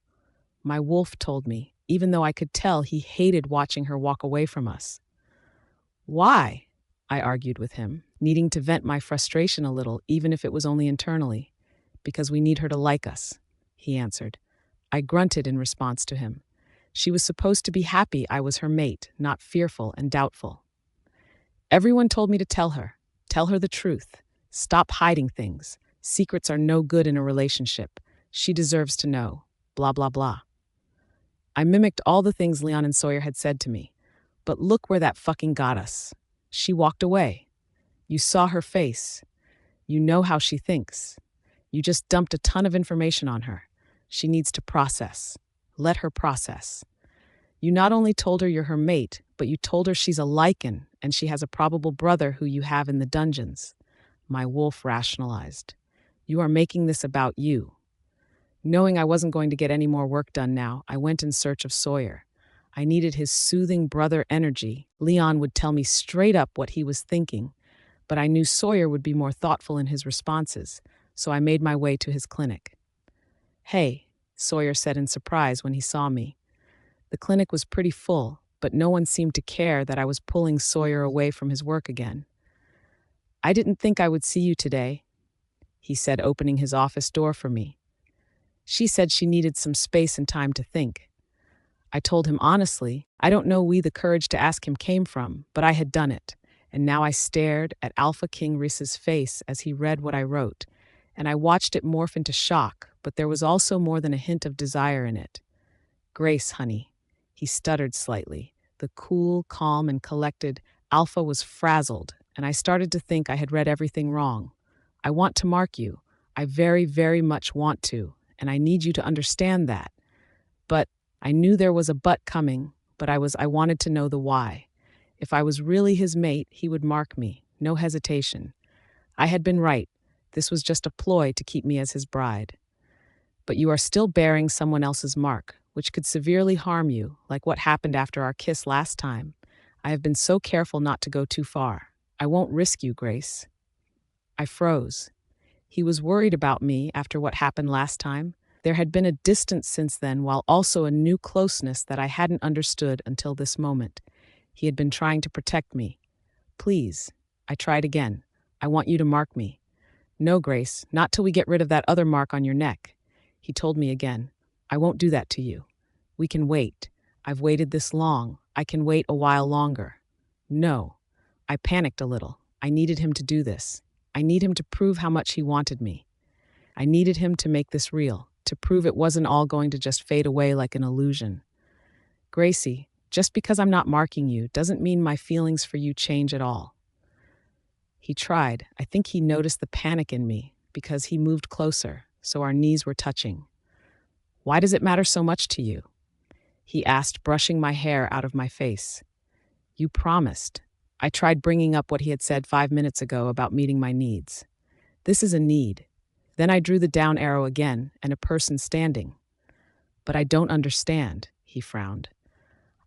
my wolf told me, even though I could tell he hated watching her walk away from us. Why? I argued with him, needing to vent my frustration a little, even if it was only internally. Because we need her to like us, he answered. I grunted in response to him. She was supposed to be happy I was her mate, not fearful and doubtful. Everyone told me to tell her the truth. Stop hiding things. Secrets are no good in a relationship. She deserves to know. Blah, blah, blah. I mimicked all the things Leon and Sawyer had said to me. But look where that fucking got us. She walked away. You saw her face. You know how she thinks. You just dumped a ton of information on her. She needs to process. Let her process. You not only told her you're her mate, but you told her she's a lichen and she has a probable brother who you have in the dungeons. My wolf rationalized. You are making this about you. Knowing I wasn't going to get any more work done now, I went in search of Sawyer. I needed his soothing brother energy. Leon would tell me straight up what he was thinking, but I knew Sawyer would be more thoughtful in his responses, so I made my way to his clinic. Hey, Sawyer said in surprise when he saw me. The clinic was pretty full, but no one seemed to care that I was pulling Sawyer away from his work again. I didn't think I would see you today, he said, opening his office door for me. She said she needed some space and time to think. I told him honestly, I don't know where the courage to ask him came from, but I had done it, and now I stared at Alpha King Rhys's face as he read what I wrote, and I watched it morph into shock, but there was also more than a hint of desire in it. Grace, honey, he stuttered slightly. The cool, calm, and collected Alpha was frazzled, and I started to think I had read everything wrong. I want to mark you. I very, very much want to, and I need you to understand that. But I knew there was a but coming, but I wanted to know the why. If I was really his mate, he would mark me, no hesitation. I had been right. This was just a ploy to keep me as his bride. But you are still bearing someone else's mark, which could severely harm you, like what happened after our kiss last time. I have been so careful not to go too far. I won't risk you, Grace. I froze. He was worried about me after what happened last time. There had been a distance since then, while also a new closeness that I hadn't understood until this moment. He had been trying to protect me. Please, I tried again. I want you to mark me. No, Grace, not till we get rid of that other mark on your neck. He told me again. I won't do that to you. We can wait. I've waited this long. I can wait a while longer. No. I panicked a little. I needed him to do this. I need him to prove how much he wanted me. I needed him to make this real, to prove it wasn't all going to just fade away like an illusion. Gracie, just because I'm not marking you doesn't mean my feelings for you change at all. He tried. I think he noticed the panic in me because he moved closer, so our knees were touching. Why does it matter so much to you? He asked, brushing my hair out of my face. You promised. I tried bringing up what he had said 5 minutes ago about meeting my needs. This is a need. Then I drew the down arrow again, and a person standing. But I don't understand, he frowned.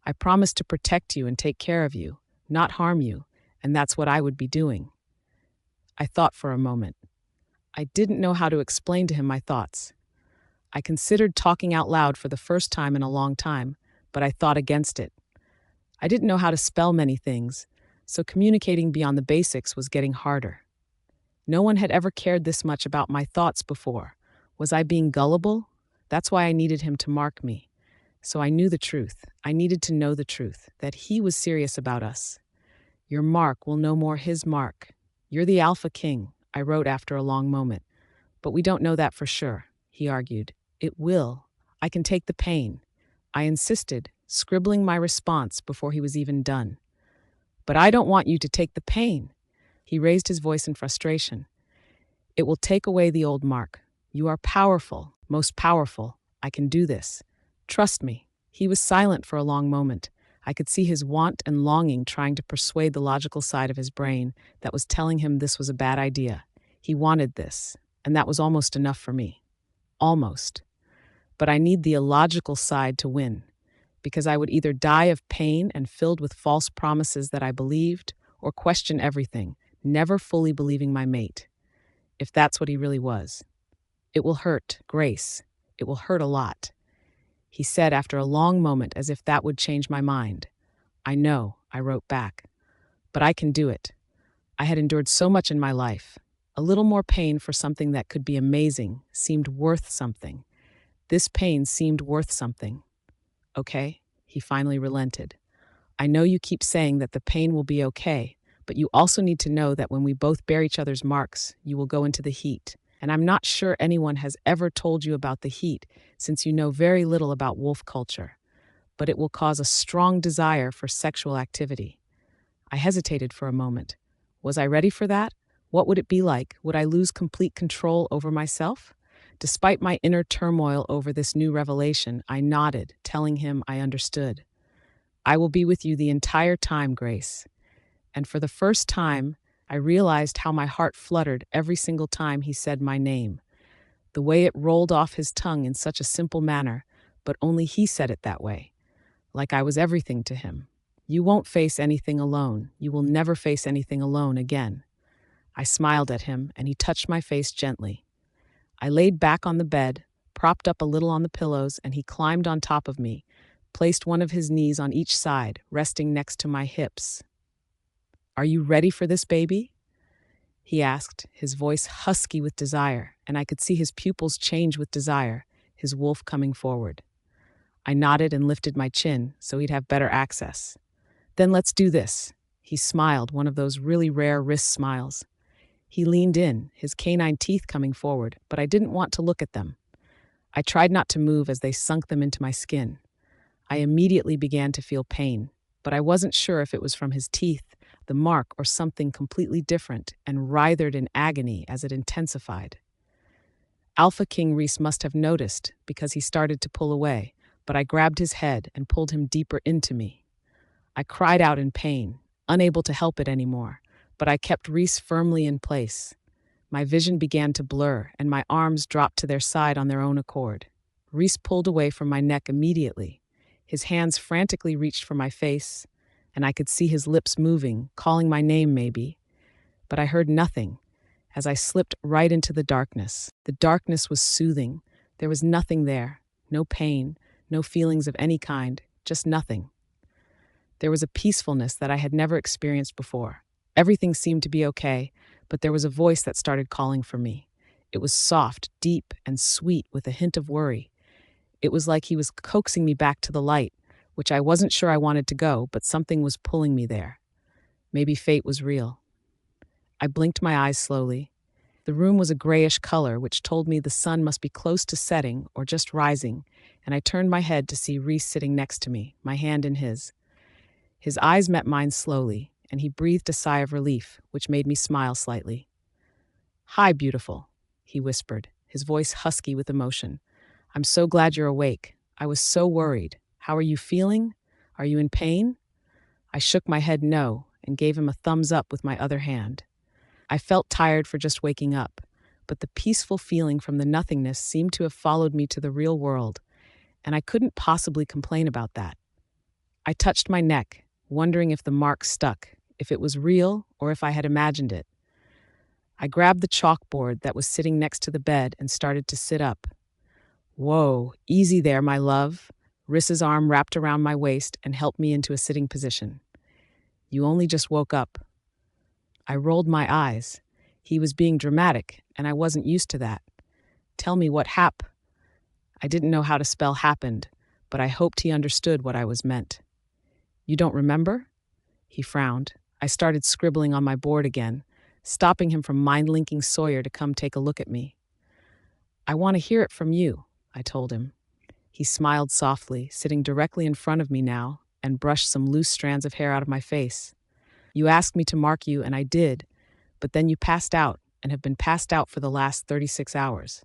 I promised to protect you and take care of you, not harm you, and that's what I would be doing. I thought for a moment. I didn't know how to explain to him my thoughts. I considered talking out loud for the first time in a long time, but I thought against it. I didn't know how to spell many things, so communicating beyond the basics was getting harder. No one had ever cared this much about my thoughts before. Was I being gullible? That's why I needed him to mark me. So I knew the truth. I needed to know the truth, that he was serious about us. Your mark will no more his mark. You're the Alpha King, I wrote after a long moment. But we don't know that for sure, he argued. It will. I can take the pain. I insisted, scribbling my response before he was even done. But I don't want you to take the pain. He raised his voice in frustration. It will take away the old mark. You are powerful, most powerful. I can do this. Trust me. He was silent for a long moment. I could see his want and longing trying to persuade the logical side of his brain that was telling him this was a bad idea. He wanted this, and that was almost enough for me. Almost. But I need the illogical side to win, because I would either die of pain and filled with false promises that I believed, or question everything, never fully believing my mate. If that's what he really was. It will hurt, Grace. It will hurt a lot. He said after a long moment, as if that would change my mind. I know, I wrote back. But I can do it. I had endured so much in my life. A little more pain for something that could be amazing seemed worth something. This pain seemed worth something. Okay? He finally relented. I know you keep saying that the pain will be okay, but you also need to know that when we both bear each other's marks, you will go into the heat. And I'm not sure anyone has ever told you about the heat, since you know very little about wolf culture. But it will cause a strong desire for sexual activity. I hesitated for a moment. Was I ready for that? What would it be like? Would I lose complete control over myself? Despite my inner turmoil over this new revelation, I nodded, telling him I understood. I will be with you the entire time, Grace. And for the first time, I realized how my heart fluttered every single time he said my name. The way it rolled off his tongue in such a simple manner, but only he said it that way. Like I was everything to him. You won't face anything alone. You will never face anything alone again. I smiled at him, and he touched my face gently. I laid back on the bed, propped up a little on the pillows, and he climbed on top of me, placed one of his knees on each side, resting next to my hips. Are you ready for this, baby? He asked, his voice husky with desire, and I could see his pupils change with desire, his wolf coming forward. I nodded and lifted my chin so he'd have better access. Then let's do this. He smiled, one of those really rare wrist smiles. He leaned in, his canine teeth coming forward, but I didn't want to look at them. I tried not to move as they sunk them into my skin. I immediately began to feel pain, but I wasn't sure if it was from his teeth, the mark, or something completely different, and writhed in agony as it intensified. Alpha King Rhys must have noticed because he started to pull away, but I grabbed his head and pulled him deeper into me. I cried out in pain, unable to help it anymore, but I kept Rhys firmly in place. My vision began to blur, and my arms dropped to their side on their own accord. Rhys pulled away from my neck immediately. His hands frantically reached for my face, and I could see his lips moving, calling my name maybe. But I heard nothing, as I slipped right into the darkness. The darkness was soothing. There was nothing there, no pain, no feelings of any kind, just nothing. There was a peacefulness that I had never experienced before. Everything seemed to be okay, but there was a voice that started calling for me. It was soft, deep, and sweet with a hint of worry. It was like he was coaxing me back to the light, which I wasn't sure I wanted to go, but something was pulling me there. Maybe fate was real. I blinked my eyes slowly. The room was a grayish color, which told me the sun must be close to setting or just rising, and I turned my head to see Rhys sitting next to me, my hand in his. His eyes met mine slowly, and he breathed a sigh of relief, which made me smile slightly. "Hi, beautiful," he whispered, his voice husky with emotion. "I'm so glad you're awake. I was so worried. How are you feeling? Are you in pain?" I shook my head no, and gave him a thumbs up with my other hand. I felt tired for just waking up, but the peaceful feeling from the nothingness seemed to have followed me to the real world, and I couldn't possibly complain about that. I touched my neck, wondering if the mark stuck, if it was real, or if I had imagined it. I grabbed the chalkboard that was sitting next to the bed and started to sit up. Whoa, easy there, my love. Rhys's arm wrapped around my waist and helped me into a sitting position. You only just woke up. I rolled my eyes. He was being dramatic, and I wasn't used to that. Tell me what I didn't know how to spell happened, but I hoped he understood what I was meant. You don't remember? He frowned. I started scribbling on my board again, stopping him from mind-linking Sawyer to come take a look at me. I want to hear it from you, I told him. He smiled softly, sitting directly in front of me now, and brushed some loose strands of hair out of my face. You asked me to mark you, and I did, but then you passed out and have been passed out for the last 36 hours.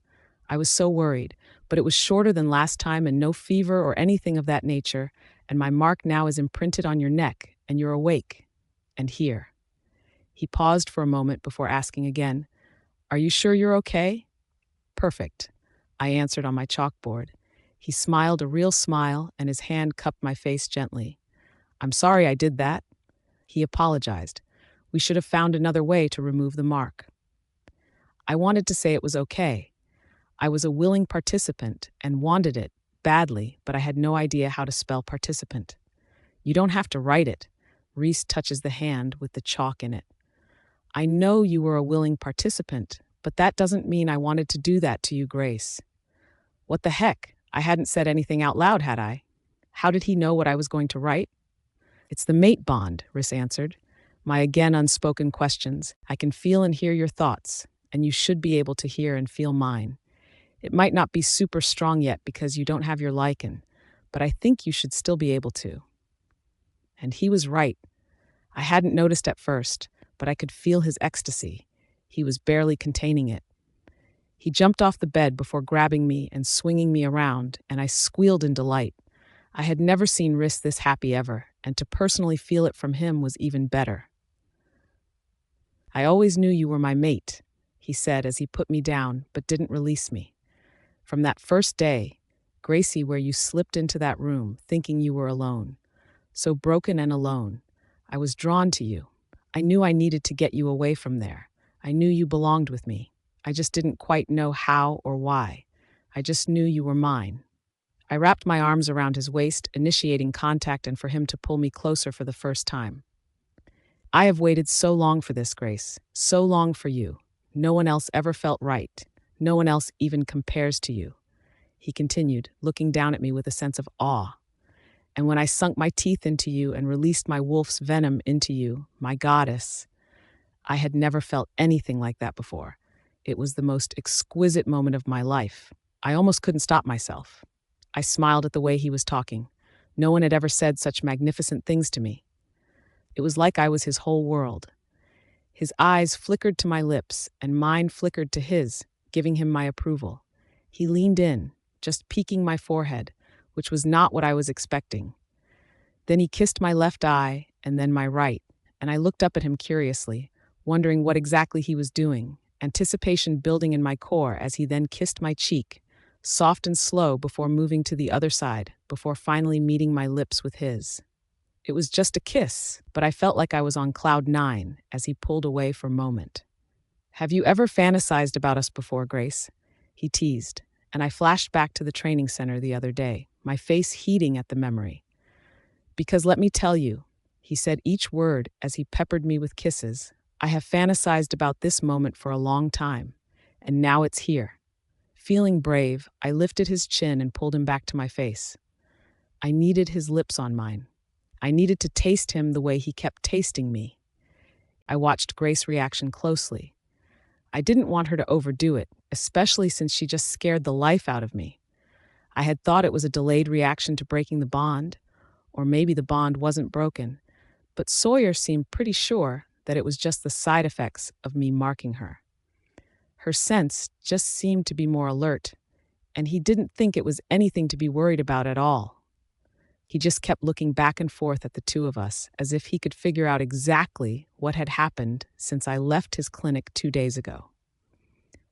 I was so worried, but it was shorter than last time and no fever or anything of that nature, and my mark now is imprinted on your neck, and you're awake. And here. He paused for a moment before asking again, Are you sure you're okay? Perfect, I answered on my chalkboard. He smiled a real smile, and his hand cupped my face gently. I'm sorry I did that. He apologized. We should have found another way to remove the mark. I wanted to say it was okay. I was a willing participant and wanted it badly, but I had no idea how to spell participant. You don't have to write it. Rhys touches the hand with the chalk in it. I know you were a willing participant, but that doesn't mean I wanted to do that to you, Grace. What the heck? I hadn't said anything out loud, had I? How did he know what I was going to write? It's the mate bond, Rhys answered. My again unspoken questions. I can feel and hear your thoughts, and you should be able to hear and feel mine. It might not be super strong yet because you don't have your lichen, but I think you should still be able to. And he was right. I hadn't noticed at first, but I could feel his ecstasy. He was barely containing it. He jumped off the bed before grabbing me and swinging me around, and I squealed in delight. I had never seen Rhys this happy ever, and to personally feel it from him was even better. I always knew you were my mate, he said as he put me down, but didn't release me. From that first day, Gracie, where you slipped into that room, thinking you were alone. So broken and alone. I was drawn to you. I knew I needed to get you away from there. I knew you belonged with me. I just didn't quite know how or why. I just knew you were mine. I wrapped my arms around his waist, initiating contact and for him to pull me closer for the first time. I have waited so long for this, Grace. So long for you. No one else ever felt right. No one else even compares to you. He continued, looking down at me with a sense of awe. And when I sunk my teeth into you and released my wolf's venom into you, my goddess, I had never felt anything like that before. It was the most exquisite moment of my life. I almost couldn't stop myself. I smiled at the way he was talking. No one had ever said such magnificent things to me. It was like I was his whole world. His eyes flickered to my lips, and mine flickered to his, giving him my approval. He leaned in, just peeking my forehead, which was not what I was expecting. Then he kissed my left eye, and then my right, and I looked up at him curiously, wondering what exactly he was doing, anticipation building in my core as he then kissed my cheek, soft and slow before moving to the other side, before finally meeting my lips with his. It was just a kiss, but I felt like I was on cloud 9 as he pulled away for a moment. Have you ever fantasized about us before, Grace? He teased, and I flashed back to the training center the other day, my face heating at the memory. Because let me tell you, he said each word as he peppered me with kisses, I have fantasized about this moment for a long time, and now it's here. Feeling brave, I lifted his chin and pulled him back to my face. I needed his lips on mine. I needed to taste him the way he kept tasting me. I watched Grace's reaction closely. I didn't want her to overdo it, especially since she just scared the life out of me. I had thought it was a delayed reaction to breaking the bond, or maybe the bond wasn't broken, but Sawyer seemed pretty sure that it was just the side effects of me marking her. Her sense just seemed to be more alert, and he didn't think it was anything to be worried about at all. He just kept looking back and forth at the two of us, as if he could figure out exactly what had happened since I left his clinic 2 days ago.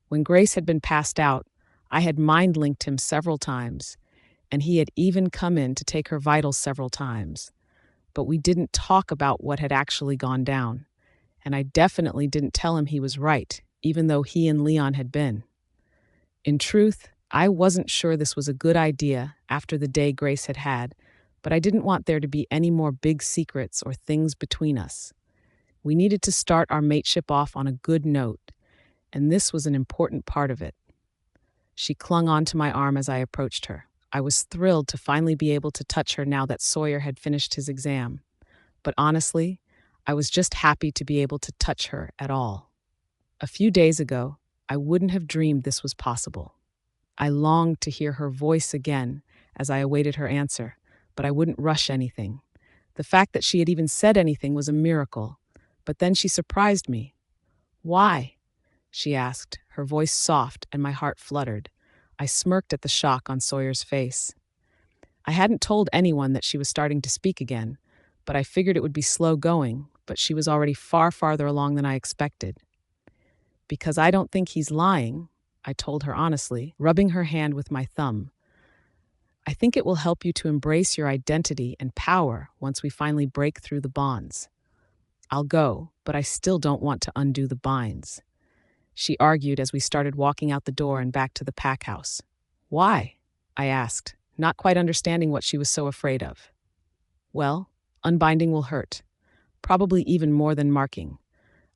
When Grace had been passed out, I had mind-linked him several times, and he had even come in to take her vitals several times. But we didn't talk about what had actually gone down, and I definitely didn't tell him he was right, even though he and Leon had been. In truth, I wasn't sure this was a good idea after the day Grace had had, but I didn't want there to be any more big secrets or things between us. We needed to start our mateship off on a good note, and this was an important part of it. She clung onto my arm as I approached her. I was thrilled to finally be able to touch her now that Sawyer had finished his exam. But honestly, I was just happy to be able to touch her at all. A few days ago, I wouldn't have dreamed this was possible. I longed to hear her voice again as I awaited her answer, but I wouldn't rush anything. The fact that she had even said anything was a miracle, but then she surprised me. "Why?" she asked, her voice soft and my heart fluttered. I smirked at the shock on Sawyer's face. I hadn't told anyone that she was starting to speak again, but I figured it would be slow going, but she was already far farther along than I expected. "Because I don't think he's lying," I told her honestly, rubbing her hand with my thumb. "I think it will help you to embrace your identity and power once we finally break through the bonds. I'll go, but I still don't want to undo the binds," she argued as we started walking out the door and back to the pack house. "Why?" I asked, not quite understanding what she was so afraid of. "Well, unbinding will hurt, probably even more than marking.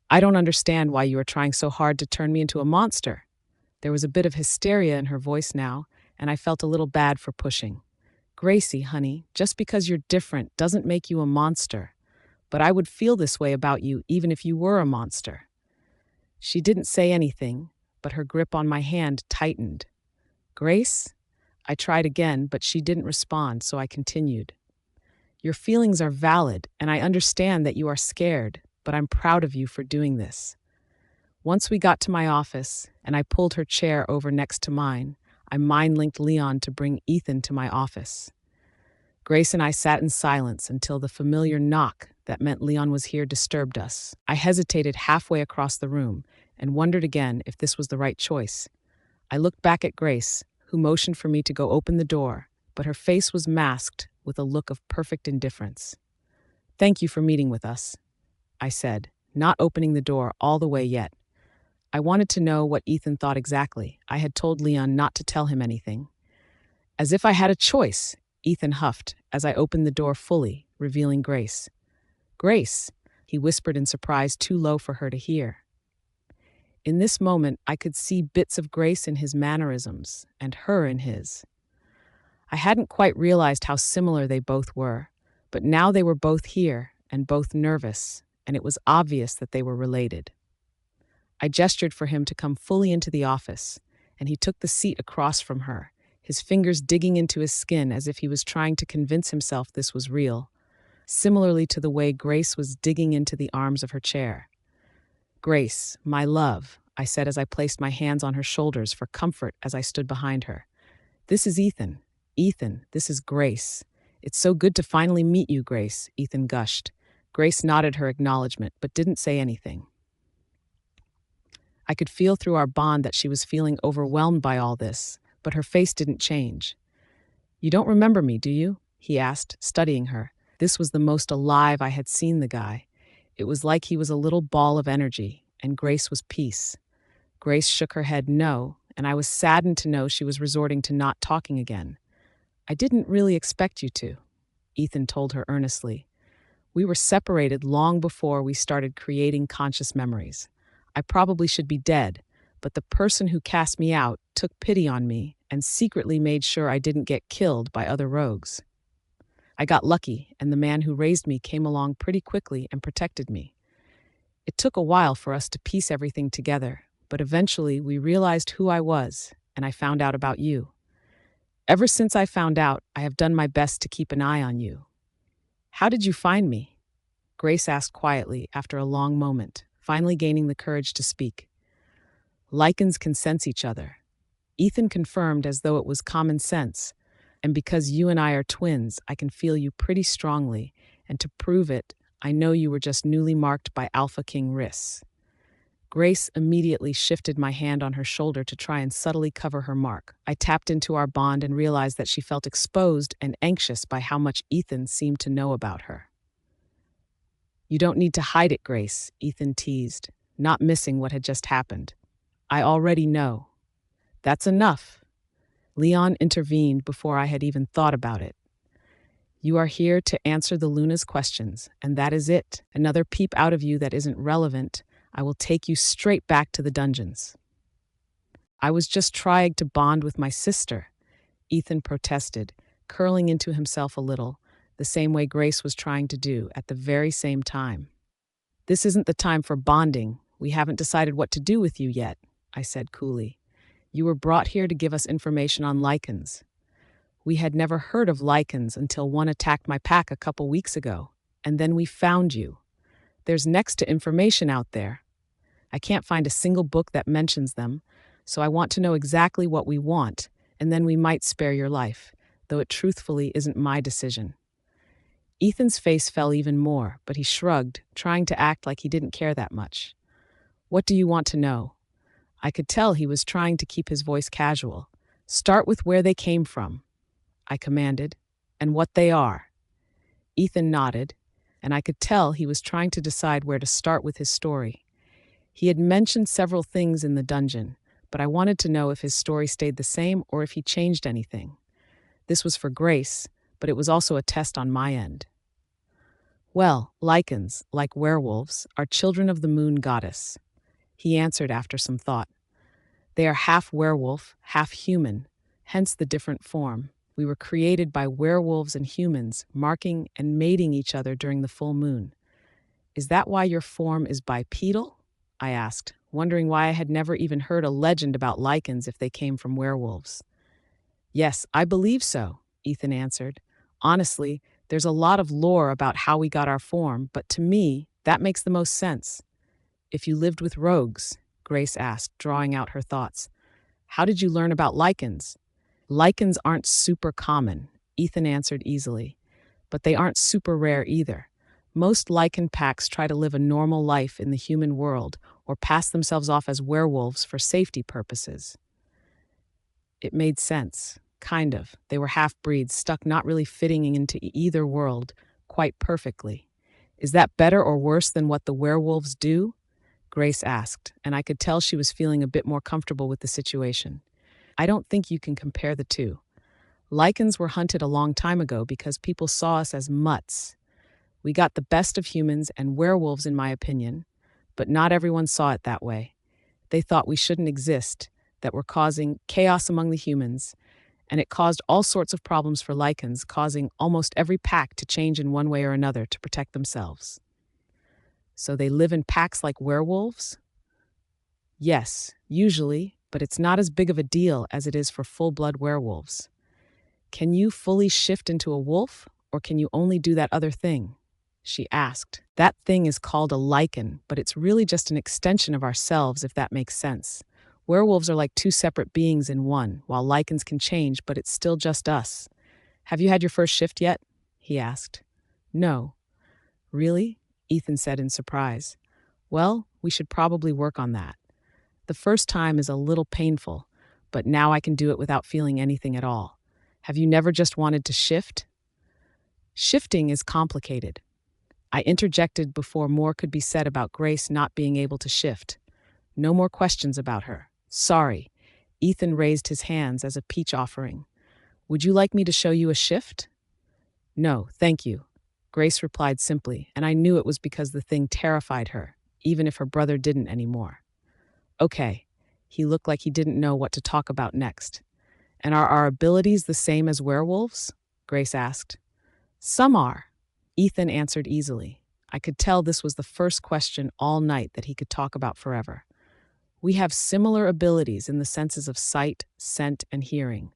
I don't understand why you are trying so hard to turn me into a monster." There was a bit of hysteria in her voice now, and I felt a little bad for pushing. "Gracie, honey, just because you're different doesn't make you a monster. But I would feel this way about you even if you were a monster." She didn't say anything, but her grip on my hand tightened. "Grace?" I tried again, but she didn't respond, so I continued. "Your feelings are valid, and I understand that you are scared, but I'm proud of you for doing this." Once we got to my office, and I pulled her chair over next to mine, I mind-linked Leon to bring Ethan to my office. Grace and I sat in silence until the familiar knock that meant Leon was here disturbed us. I hesitated halfway across the room and wondered again if this was the right choice. I looked back at Grace, who motioned for me to go open the door, but her face was masked with a look of perfect indifference. "Thank you for meeting with us," I said, not opening the door all the way yet. I wanted to know what Ethan thought exactly. I had told Leon not to tell him anything. "As if I had a choice," Ethan huffed as I opened the door fully, revealing Grace. "Grace," he whispered in surprise too low for her to hear. In this moment, I could see bits of Grace in his mannerisms and her in his. I hadn't quite realized how similar they both were, but now they were both here and both nervous, and it was obvious that they were related. I gestured for him to come fully into the office, and he took the seat across from her, his fingers digging into his skin as if he was trying to convince himself this was real, similarly to the way Grace was digging into the arms of her chair. "Grace, my love," I said as I placed my hands on her shoulders for comfort as I stood behind her. "This is Ethan. Ethan, this is Grace. It's so good to finally meet you, Grace," Ethan gushed. Grace nodded her acknowledgement, but didn't say anything. I could feel through our bond that she was feeling overwhelmed by all this, but her face didn't change. "You don't remember me, do you?" he asked, studying her. This was the most alive I had seen the guy. It was like he was a little ball of energy, and Grace was peace. Grace shook her head no, and I was saddened to know she was resorting to not talking again. "I didn't really expect you to," Ethan told her earnestly. "We were separated long before we started creating conscious memories. I probably should be dead, but the person who cast me out took pity on me and secretly made sure I didn't get killed by other rogues. I got lucky, and the man who raised me came along pretty quickly and protected me. It took a while for us to piece everything together, but eventually we realized who I was, and I found out about you. Ever since I found out, I have done my best to keep an eye on you." "How did you find me?" Grace asked quietly after a long moment, finally gaining the courage to speak. "Lichens can sense each other," Ethan confirmed as though it was common sense. "And because you and I are twins, I can feel you pretty strongly, and to prove it, I know you were just newly marked by Alpha King Rhys." Grace immediately shifted my hand on her shoulder to try and subtly cover her mark. I tapped into our bond and realized that she felt exposed and anxious by how much Ethan seemed to know about her. "You don't need to hide it, Grace," Ethan teased, not missing what had just happened. "I already know." "That's enough." Leon intervened before I had even thought about it. You are here to answer the Luna's questions, and that is it. Another peep out of you that isn't relevant, I will take you straight back to the dungeons. I was just trying to bond with my sister, Ethan protested, curling into himself a little, the same way Grace was trying to do at the very same time. This isn't the time for bonding. We haven't decided what to do with you yet, I said coolly. You were brought here to give us information on lichens. We had never heard of lichens until one attacked my pack a couple weeks ago, and then we found you. There's next to information out there. I can't find a single book that mentions them, so I want to know exactly what we want, and then we might spare your life, though it truthfully isn't my decision. Ethan's face fell even more, but he shrugged, trying to act like he didn't care that much. What do you want to know? I could tell he was trying to keep his voice casual. Start with where they came from, I commanded, and what they are. Ethan nodded, and I could tell he was trying to decide where to start with his story. He had mentioned several things in the dungeon, but I wanted to know if his story stayed the same or if he changed anything. This was for Grace, but it was also a test on my end. Well, lichens, like werewolves, are children of the moon goddess, he answered after some thought. They are half werewolf, half human, hence the different form. We were created by werewolves and humans, marking and mating each other during the full moon. Is that why your form is bipedal? I asked, wondering why I had never even heard a legend about lichens if they came from werewolves. Yes, I believe so, Ethan answered. Honestly, there's a lot of lore about how we got our form, but to me, that makes the most sense. If you lived with rogues, Grace asked, drawing out her thoughts, how did you learn about lichens? Lichens aren't super common, Ethan answered easily, but they aren't super rare either. Most lichen packs try to live a normal life in the human world or pass themselves off as werewolves for safety purposes. It made sense, kind of. They were half-breeds, stuck not really fitting into either world quite perfectly. Is that better or worse than what the werewolves do? Grace asked, and I could tell she was feeling a bit more comfortable with the situation. I don't think you can compare the two. Lichens were hunted a long time ago because people saw us as mutts. We got the best of humans and werewolves, in my opinion, but not everyone saw it that way. They thought we shouldn't exist, that we're causing chaos among the humans, and it caused all sorts of problems for lichens, causing almost every pack to change in one way or another to protect themselves. So they live in packs like werewolves? Yes, usually, but it's not as big of a deal as it is for full-blood werewolves. Can you fully shift into a wolf, or can you only do that other thing? She asked. That thing is called a lichen, but it's really just an extension of ourselves, if that makes sense. Werewolves are like two separate beings in one, while lichens can change, but it's still just us. Have you had your first shift yet? He asked. No. Really? Ethan said in surprise. Well, we should probably work on that. The first time is a little painful, but now I can do it without feeling anything at all. Have you never just wanted to shift? Shifting is complicated. I interjected before more could be said about Grace not being able to shift. No more questions about her. Sorry. Ethan raised his hands as a peace offering. Would you like me to show you a shift? No, thank you. Grace replied simply, and I knew it was because the thing terrified her, even if her brother didn't anymore. Okay. He looked like he didn't know what to talk about next. And are our abilities the same as werewolves? Grace asked. Some are. Ethan answered easily. I could tell this was the first question all night that he could talk about forever. We have similar abilities in the senses of sight, scent, and hearing.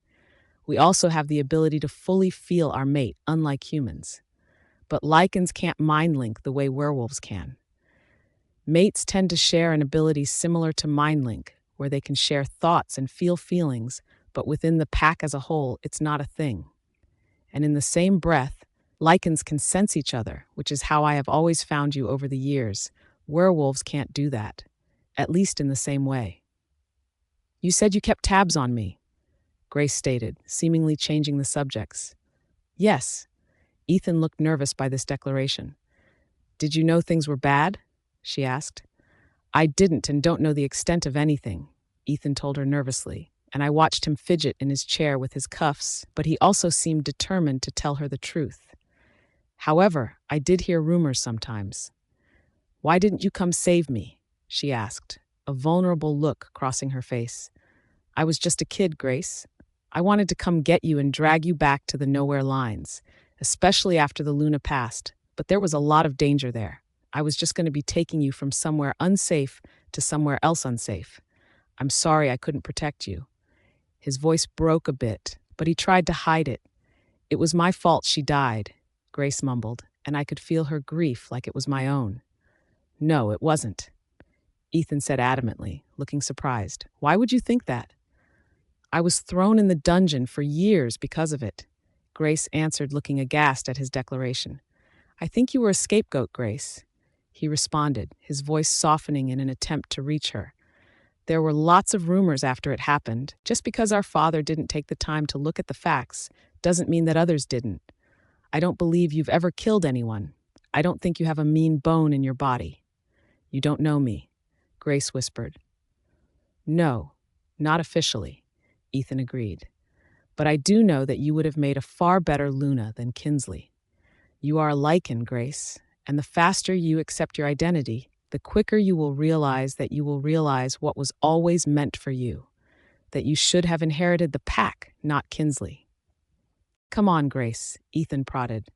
We also have the ability to fully feel our mate, unlike humans. But lichens can't mind link the way werewolves can. Mates tend to share an ability similar to mind link, where they can share thoughts and feel feelings, but within the pack as a whole, it's not a thing. And in the same breath, lichens can sense each other, which is how I have always found you over the years. Werewolves can't do that, at least in the same way. You said you kept tabs on me, Grace stated, seemingly changing the subjects. Yes. Ethan looked nervous by this declaration. Did you know things were bad? She asked. I didn't and don't know the extent of anything, Ethan told her nervously. and I watched him fidget in his chair with his cuffs, but he also seemed determined to tell her the truth. However, I did hear rumors sometimes. "Why didn't you come save me?" she asked, a vulnerable look crossing her face. "I was just a kid, Grace. I wanted to come get you and drag you back to the nowhere lines, especially after the Luna passed, but there was a lot of danger there. I was just going to be taking you from somewhere unsafe to somewhere else unsafe. I'm sorry I couldn't protect you." His voice broke a bit, but he tried to hide it. "It was my fault she died," Grace mumbled, and I could feel her grief like it was my own. "No, it wasn't," Ethan said adamantly, looking surprised. "Why would you think that?" "I was thrown in the dungeon for years because of it," Grace answered, looking aghast at his declaration. "I think you were a scapegoat, Grace," he responded, his voice softening in an attempt to reach her. "There were lots of rumors after it happened. Just because our father didn't take the time to look at the facts doesn't mean that others didn't. I don't believe you've ever killed anyone. I don't think you have a mean bone in your body." "You don't know me," Grace whispered. "No, not officially," Ethan agreed. "But I do know that you would have made a far better Luna than Kinsley. You are a lichen, Grace, and the faster you accept your identity, the quicker you will realize what was always meant for you, that you should have inherited the pack, not Kinsley." "Come on, Grace," Ethan prodded.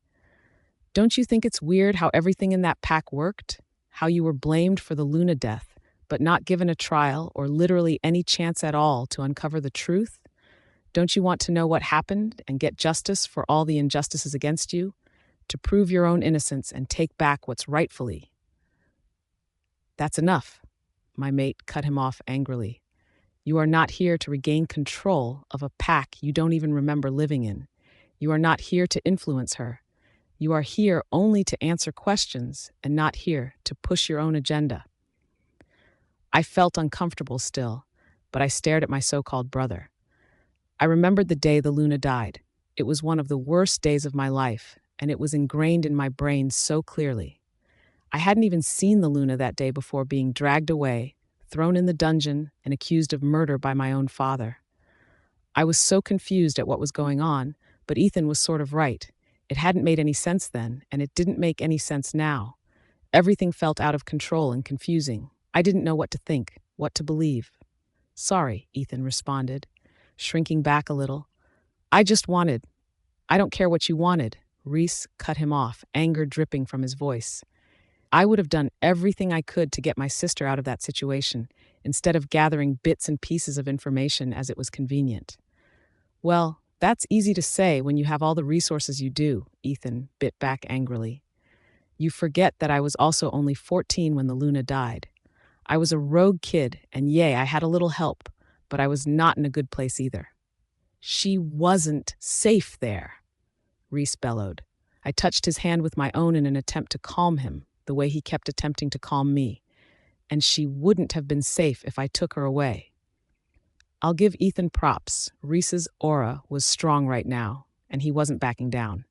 "Don't you think it's weird how everything in that pack worked? How you were blamed for the Luna death, but not given a trial or literally any chance at all to uncover the truth? Don't you want to know what happened and get justice for all the injustices against you? To prove your own innocence and take back what's rightfully—" "That's enough," my mate cut him off angrily. "You are not here to regain control of a pack you don't even remember living in. You are not here to influence her. You are here only to answer questions and not here to push your own agenda." I felt uncomfortable still, but I stared at my so-called brother. I remembered the day the Luna died. It was one of the worst days of my life, and it was ingrained in my brain so clearly. I hadn't even seen the Luna that day before being dragged away, thrown in the dungeon, and accused of murder by my own father. I was so confused at what was going on, but Ethan was sort of right. It hadn't made any sense then, and it didn't make any sense now. Everything felt out of control and confusing. I didn't know what to think, what to believe. "Sorry," Ethan responded, shrinking back a little. "I just wanted—" "I don't care what you wanted," Rhys cut him off, anger dripping from his voice. "I would have done everything I could to get my sister out of that situation, instead of gathering bits and pieces of information as it was convenient." "Well, that's easy to say when you have all the resources you do," Ethan bit back angrily. "You forget that I was also only 14 when the Luna died. I was a rogue kid, and I had a little help, but I was not in a good place either." "She wasn't safe there," Rhys bellowed. I touched his hand with my own in an attempt to calm him, the way he kept attempting to calm me. "And she wouldn't have been safe if I took her away." I'll give Ethan props. Rhys's aura was strong right now, and he wasn't backing down.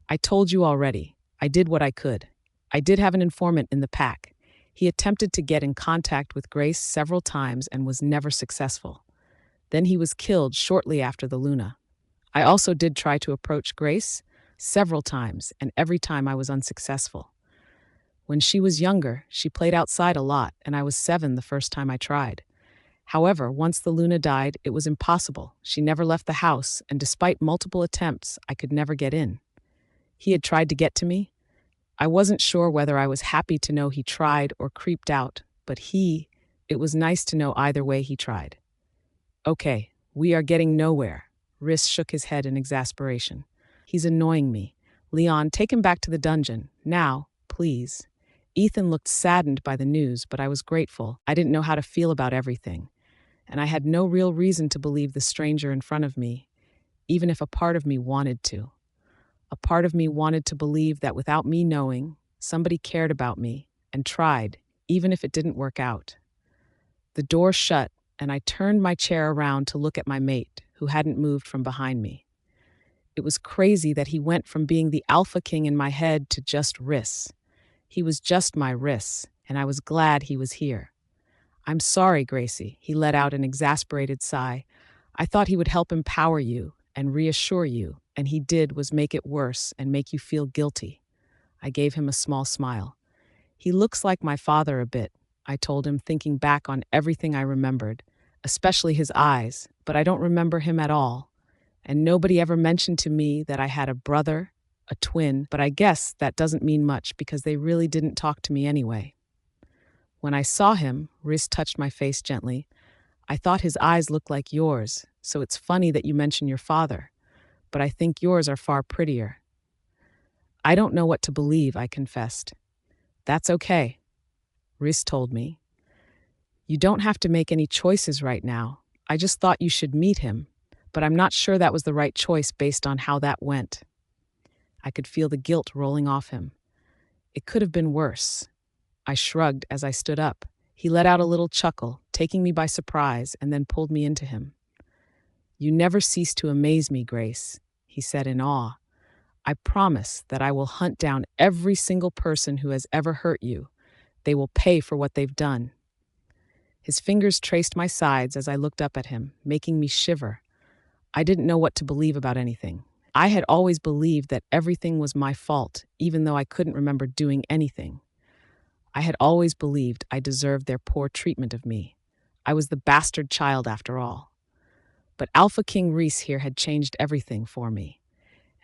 "I told you already. I did what I could. I did have an informant in the pack. He attempted to get in contact with Grace several times and was never successful. Then he was killed shortly after the Luna. I also did try to approach Grace several times, and every time I was unsuccessful. When she was younger, she played outside a lot, and I was 7 the first time I tried. However, once the Luna died, it was impossible. She never left the house, and despite multiple attempts, I could never get in. He had tried to get to me. I wasn't sure whether I was happy to know he tried or creeped out, but it was nice to know either way he tried. "Okay, we are getting nowhere." Rhys shook his head in exasperation. "He's annoying me. Leon, take him back to the dungeon. Now, please." Ethan looked saddened by the news, but I was grateful. I didn't know how to feel about everything, and I had no real reason to believe the stranger in front of me, even if a part of me wanted to. A part of me wanted to believe that without me knowing, somebody cared about me and tried, even if it didn't work out. The door shut, and I turned my chair around to look at my mate, who hadn't moved from behind me. It was crazy that he went from being the Alpha King in my head to just Rhys. He was just my Rhys, and I was glad he was here. "I'm sorry, Gracie," he let out an exasperated sigh. I thought he would help empower you and reassure you, and he did was make it worse and make you feel guilty. I gave him a small smile. He looks like my father a bit, I told him, thinking back on everything I remembered, especially his eyes, but I don't remember him at all. And nobody ever mentioned to me that I had a brother, a twin, but I guess that doesn't mean much because they really didn't talk to me anyway. When I saw him, Rhys touched my face gently. I thought his eyes looked like yours, so it's funny that you mention your father, but I think yours are far prettier. I don't know what to believe, I confessed. That's okay, Rhys told me. You don't have to make any choices right now. I just thought you should meet him, but I'm not sure that was the right choice based on how that went. I could feel the guilt rolling off him. It could have been worse. I shrugged as I stood up. He let out a little chuckle, taking me by surprise, and then pulled me into him. You never cease to amaze me, Grace, he said in awe. I promise that I will hunt down every single person who has ever hurt you. They will pay for what they've done. His fingers traced my sides as I looked up at him, making me shiver. I didn't know what to believe about anything. I had always believed that everything was my fault, even though I couldn't remember doing anything. I had always believed I deserved their poor treatment of me. I was the bastard child after all. But Alpha King Rhys here had changed everything for me,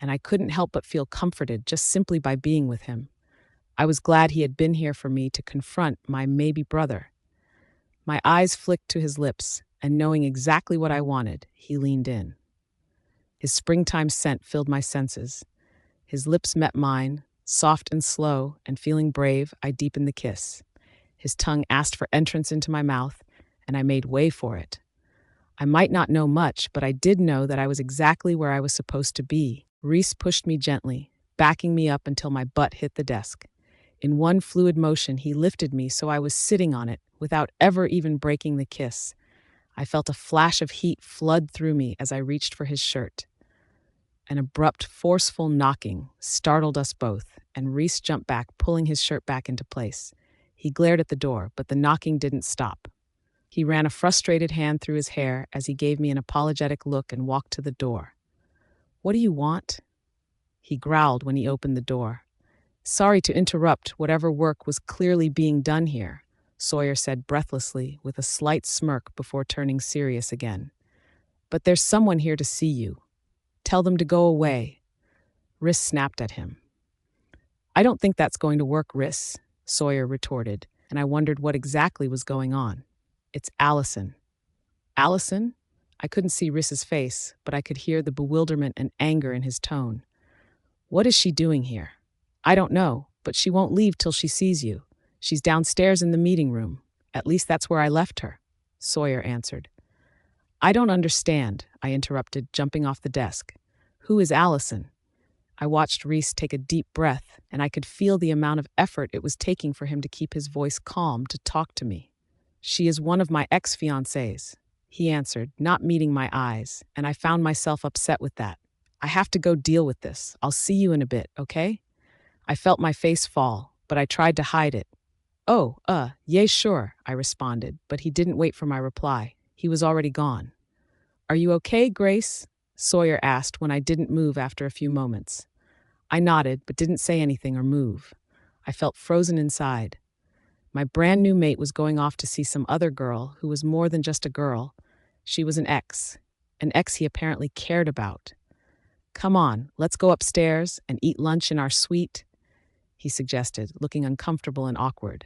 and I couldn't help but feel comforted just simply by being with him. I was glad he had been here for me to confront my maybe brother. My eyes flicked to his lips, and knowing exactly what I wanted, he leaned in. His springtime scent filled my senses. His lips met mine, soft and slow, and feeling brave, I deepened the kiss. His tongue asked for entrance into my mouth, and I made way for it. I might not know much, but I did know that I was exactly where I was supposed to be. Rhys pushed me gently, backing me up until my butt hit the desk. In one fluid motion, he lifted me so I was sitting on it, without ever even breaking the kiss. I felt a flash of heat flood through me as I reached for his shirt. An abrupt, forceful knocking startled us both, and Rhys jumped back, pulling his shirt back into place. He glared at the door, but the knocking didn't stop. He ran a frustrated hand through his hair as he gave me an apologetic look and walked to the door. What do you want? He growled when he opened the door. Sorry to interrupt whatever work was clearly being done here, Sawyer said breathlessly with a slight smirk before turning serious again. But there's someone here to see you. Tell them to go away. Rhys snapped at him. I don't think that's going to work, Rhys, Sawyer retorted, and I wondered what exactly was going on. It's Allison. Allison? I couldn't see Rhys's face, but I could hear the bewilderment and anger in his tone. What is she doing here? I don't know, but she won't leave till she sees you. She's downstairs in the meeting room. At least that's where I left her, Sawyer answered. I don't understand, I interrupted, jumping off the desk. Who is Allison? I watched Rhys take a deep breath, and I could feel the amount of effort it was taking for him to keep his voice calm to talk to me. She is one of my ex-fiancés, he answered, not meeting my eyes, and I found myself upset with that. I have to go deal with this. I'll see you in a bit, okay? I felt my face fall, but I tried to hide it. Oh, yeah, sure, I responded, but he didn't wait for my reply. He was already gone. Are you okay, Grace? Sawyer asked when I didn't move after a few moments. I nodded, but didn't say anything or move. I felt frozen inside. My brand new mate was going off to see some other girl who was more than just a girl. She was an ex he apparently cared about. Come on, let's go upstairs and eat lunch in our suite, he suggested, looking uncomfortable and awkward.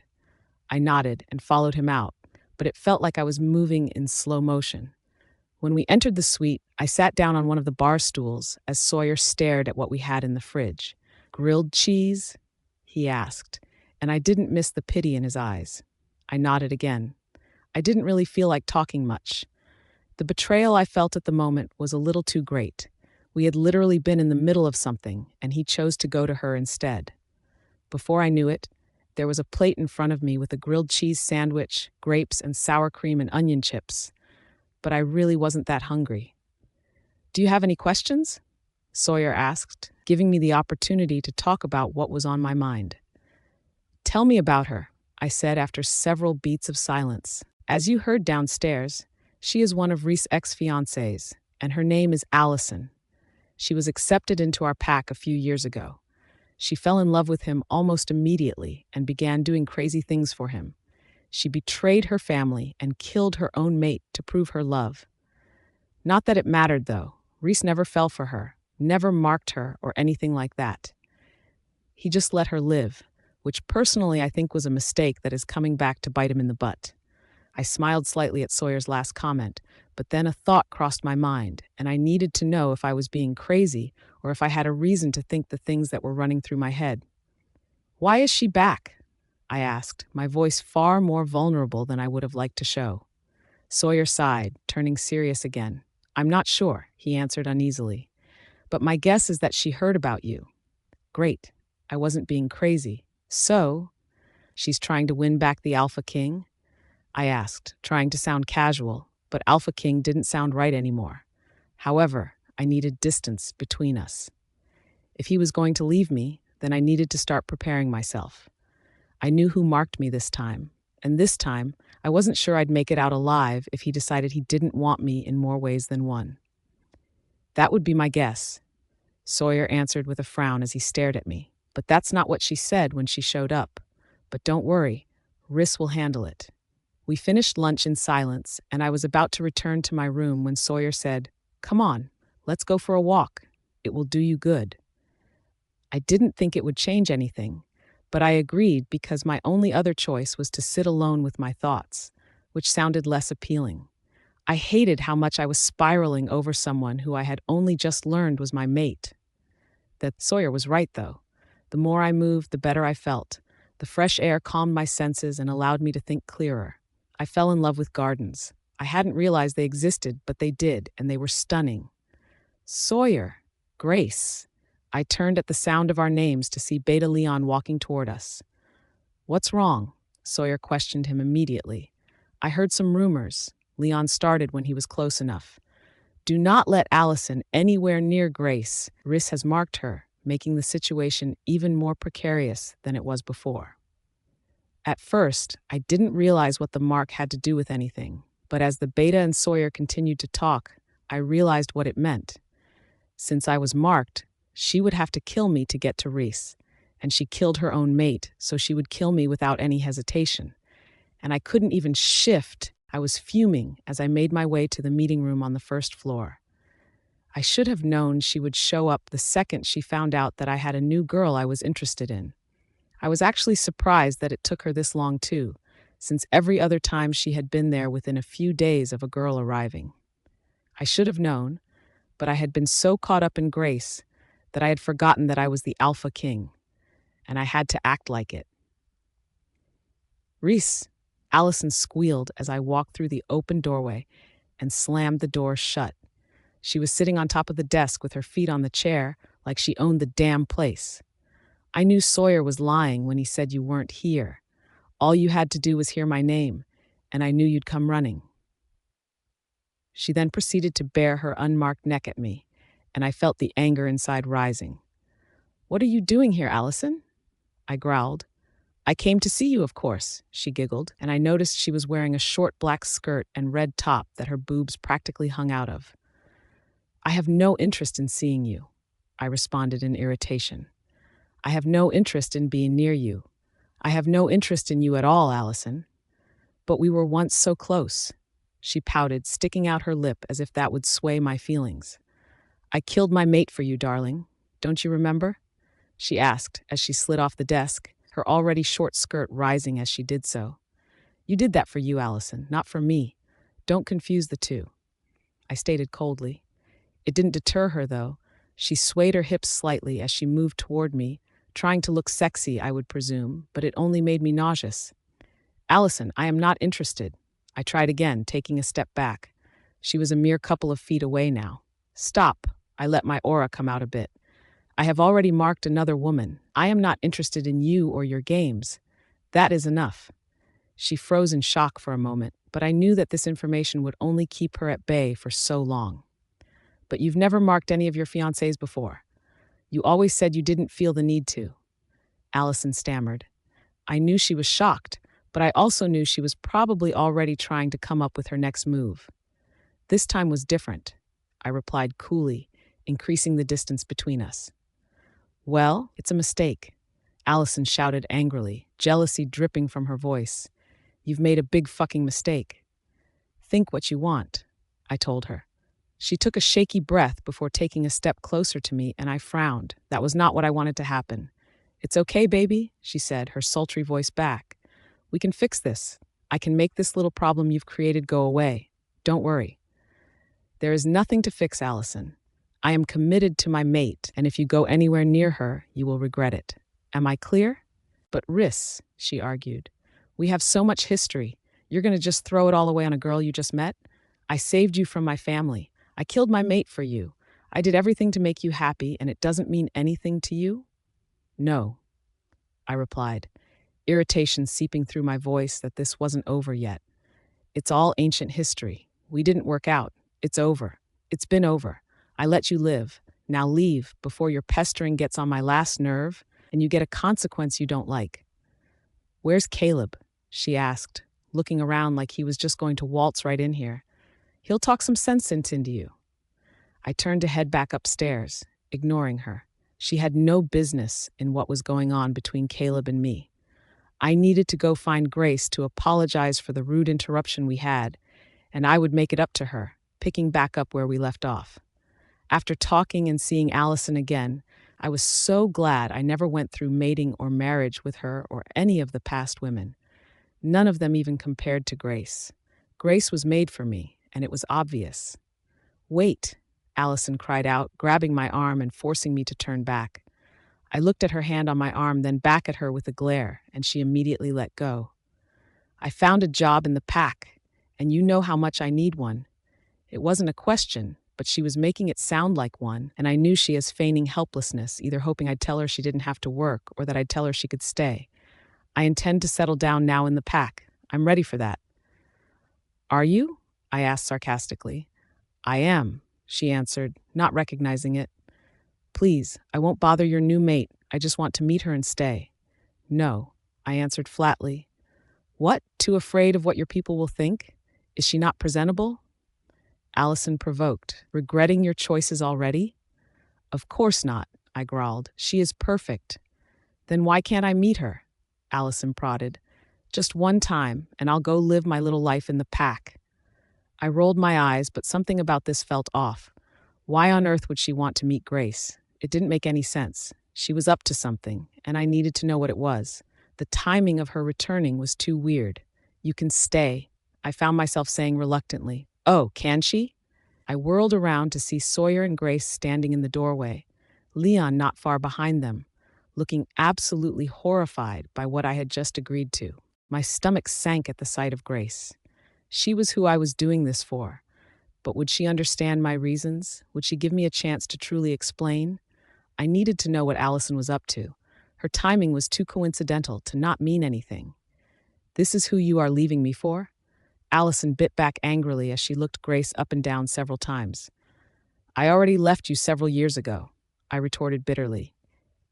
I nodded and followed him out, but it felt like I was moving in slow motion. When we entered the suite, I sat down on one of the bar stools as Sawyer stared at what we had in the fridge. Grilled cheese? He asked, and I didn't miss the pity in his eyes. I nodded again. I didn't really feel like talking much. The betrayal I felt at the moment was a little too great. We had literally been in the middle of something, and he chose to go to her instead. Before I knew it, there was a plate in front of me with a grilled cheese sandwich, grapes, and sour cream and onion chips. But I really wasn't that hungry. Do you have any questions? Sawyer asked, giving me the opportunity to talk about what was on my mind. Tell me about her, I said after several beats of silence. As you heard downstairs, She is one of Rhys' ex-fiancées, and her name is Allison. She was accepted into our pack a few years ago. She fell in love with him almost immediately and began doing crazy things for him. She betrayed her family and killed her own mate to prove her love. Not that it mattered, though. Rhys never fell for her, never marked her or anything like that. He just let her live, which personally I think was a mistake that is coming back to bite him in the butt. I smiled slightly at Sawyer's last comment, but then a thought crossed my mind, and I needed to know if I was being crazy or if I had a reason to think the things that were running through my head. "Why is she back?" I asked, my voice far more vulnerable than I would have liked to show. Sawyer sighed, turning serious again. "I'm not sure," he answered uneasily. "But my guess is that she heard about you." Great. I wasn't being crazy. "So, she's trying to win back the Alpha King?" I asked, trying to sound casual, but Alpha King didn't sound right anymore. However, I needed distance between us. If he was going to leave me, then I needed to start preparing myself. I knew who marked me this time, and this time, I wasn't sure I'd make it out alive if he decided he didn't want me in more ways than one. "That would be my guess," Sawyer answered with a frown as he stared at me. "But that's not what she said when she showed up. But don't worry, Rhys will handle it." We finished lunch in silence, and I was about to return to my room when Sawyer said, "Come on, let's go for a walk. It will do you good." I didn't think it would change anything, but I agreed because my only other choice was to sit alone with my thoughts, which sounded less appealing. I hated how much I was spiraling over someone who I had only just learned was my mate. That Sawyer was right, though. The more I moved, the better I felt. The fresh air calmed my senses and allowed me to think clearer. I fell in love with gardens. I hadn't realized they existed, but they did, and they were stunning. "Sawyer, Grace." I turned at the sound of our names to see Beta Leon walking toward us. "What's wrong?" Sawyer questioned him immediately. "I heard some rumors." Leon started when he was close enough. "Do not let Allison anywhere near Grace. Rhys has marked her, making the situation even more precarious than it was before." At first, I didn't realize what the mark had to do with anything, but as the Beta and Sawyer continued to talk, I realized what it meant. Since I was marked, she would have to kill me to get to Rhys, and she killed her own mate, so she would kill me without any hesitation. And I couldn't even shift. I was fuming as I made my way to the meeting room on the first floor. I should have known she would show up the second she found out that I had a new girl I was interested in. I was actually surprised that it took her this long too, since every other time she had been there within a few days of a girl arriving. I should have known, but I had been so caught up in Grace that I had forgotten that I was the Alpha King, and I had to act like it. "Rhys," Allison squealed as I walked through the open doorway and slammed the door shut. She was sitting on top of the desk with her feet on the chair like she owned the damn place. I knew Sawyer was lying when he said you weren't here. All you had to do was hear my name, and I knew you'd come running. She then proceeded to bare her unmarked neck at me, and I felt the anger inside rising. "What are you doing here, Allison?" I growled. "I came to see you, of course," she giggled, and I noticed she was wearing a short black skirt and red top that her boobs practically hung out of. "I have no interest in seeing you," I responded in irritation. "I have no interest in being near you. I have no interest in you at all, Allison." "But we were once so close," she pouted, sticking out her lip as if that would sway my feelings. "I killed my mate for you, darling. Don't you remember?" she asked as she slid off the desk, her already short skirt rising as she did so. "You did that for you, Allison, not for me. Don't confuse the two," I stated coldly. It didn't deter her, though. She swayed her hips slightly as she moved toward me, trying to look sexy, I would presume, but it only made me nauseous. "Allison, I am not interested." I tried again, taking a step back. She was a mere couple of feet away now. "Stop." I let my aura come out a bit. "I have already marked another woman. I am not interested in you or your games. That is enough." She froze in shock for a moment, but I knew that this information would only keep her at bay for so long. "But you've never marked any of your fiancés before. You always said you didn't feel the need to," Allison stammered. I knew she was shocked, but I also knew she was probably already trying to come up with her next move. this time was different, I replied coolly, increasing the distance between us. Well, it's a mistake, Allison shouted angrily, jealousy dripping from her voice. You've made a big fucking mistake. Think what you want, I told her. She took a shaky breath before taking a step closer to me, and I frowned. That was not what I wanted to happen. It's okay, baby, she said, her sultry voice back. We can fix this. I can make this little problem you've created go away. Don't worry. There is nothing to fix, Allison. I am committed to my mate, and if you go anywhere near her, you will regret it. Am I clear? But Rhys, she argued, we have so much history. You're going to just throw it all away on a girl you just met? I saved you from my family. I killed my mate for you. I did everything to make you happy, and it doesn't mean anything to you? No, I replied, irritation seeping through my voice that this wasn't over yet. It's all ancient history. We didn't work out. It's over. It's been over. I let you live. Now leave before your pestering gets on my last nerve and you get a consequence you don't like. Where's Caleb? She asked, looking around like he was just going to waltz right in here. He'll talk some sense into you. I turned to head back upstairs, ignoring her. She had no business in what was going on between Caleb and me. I needed to go find Grace to apologize for the rude interruption we had, and I would make it up to her, picking back up where we left off. After talking and seeing Allison again, I was so glad I never went through mating or marriage with her or any of the past women. None of them even compared to Grace. Grace was made for me, and it was obvious. Wait, Allison cried out, grabbing my arm and forcing me to turn back. I looked at her hand on my arm, then back at her with a glare, and she immediately let go. I found a job in the pack, and you know how much I need one. It wasn't a question, but she was making it sound like one, and I knew she was feigning helplessness, either hoping I'd tell her she didn't have to work or that I'd tell her she could stay. I intend to settle down now in the pack. I'm ready for that. Are you? I asked sarcastically. I am, she answered, not recognizing it. Please, I won't bother your new mate. I just want to meet her and stay. No, I answered flatly. What? Too afraid of what your people will think? Is she not presentable? Allison provoked. Regretting your choices already? Of course not, I growled. She is perfect. Then why can't I meet her? Allison prodded. Just one time, and I'll go live my little life in the pack. I rolled my eyes, but something about this felt off. Why on earth would she want to meet Grace? It didn't make any sense. She was up to something, and I needed to know what it was. The timing of her returning was too weird. You can stay, I found myself saying reluctantly. Oh, can she? I whirled around to see Sawyer and Grace standing in the doorway, Leon not far behind them, looking absolutely horrified by what I had just agreed to. My stomach sank at the sight of Grace. She was who I was doing this for. But would she understand my reasons? Would she give me a chance to truly explain? I needed to know what Allison was up to. Her timing was too coincidental to not mean anything. This is who you are leaving me for? Allison bit back angrily as she looked Grace up and down several times. I already left you several years ago, I retorted bitterly.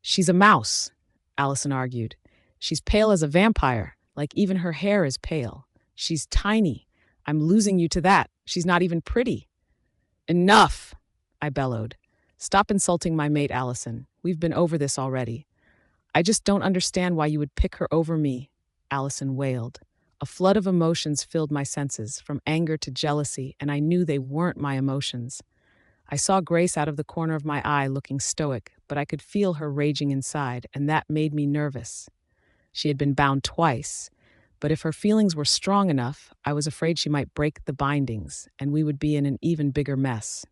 She's a mouse, Allison argued. She's pale as a vampire, like even her hair is pale. She's tiny. I'm losing you to that. She's not even pretty. Enough, I bellowed. Stop insulting my mate, Allison. We've been over this already. I just don't understand why you would pick her over me, Allison wailed. A flood of emotions filled my senses, from anger to jealousy, and I knew they weren't my emotions. I saw Grace out of the corner of my eye looking stoic, but I could feel her raging inside, and that made me nervous. She had been bound twice, but if her feelings were strong enough, I was afraid she might break the bindings, and we would be in an even bigger mess.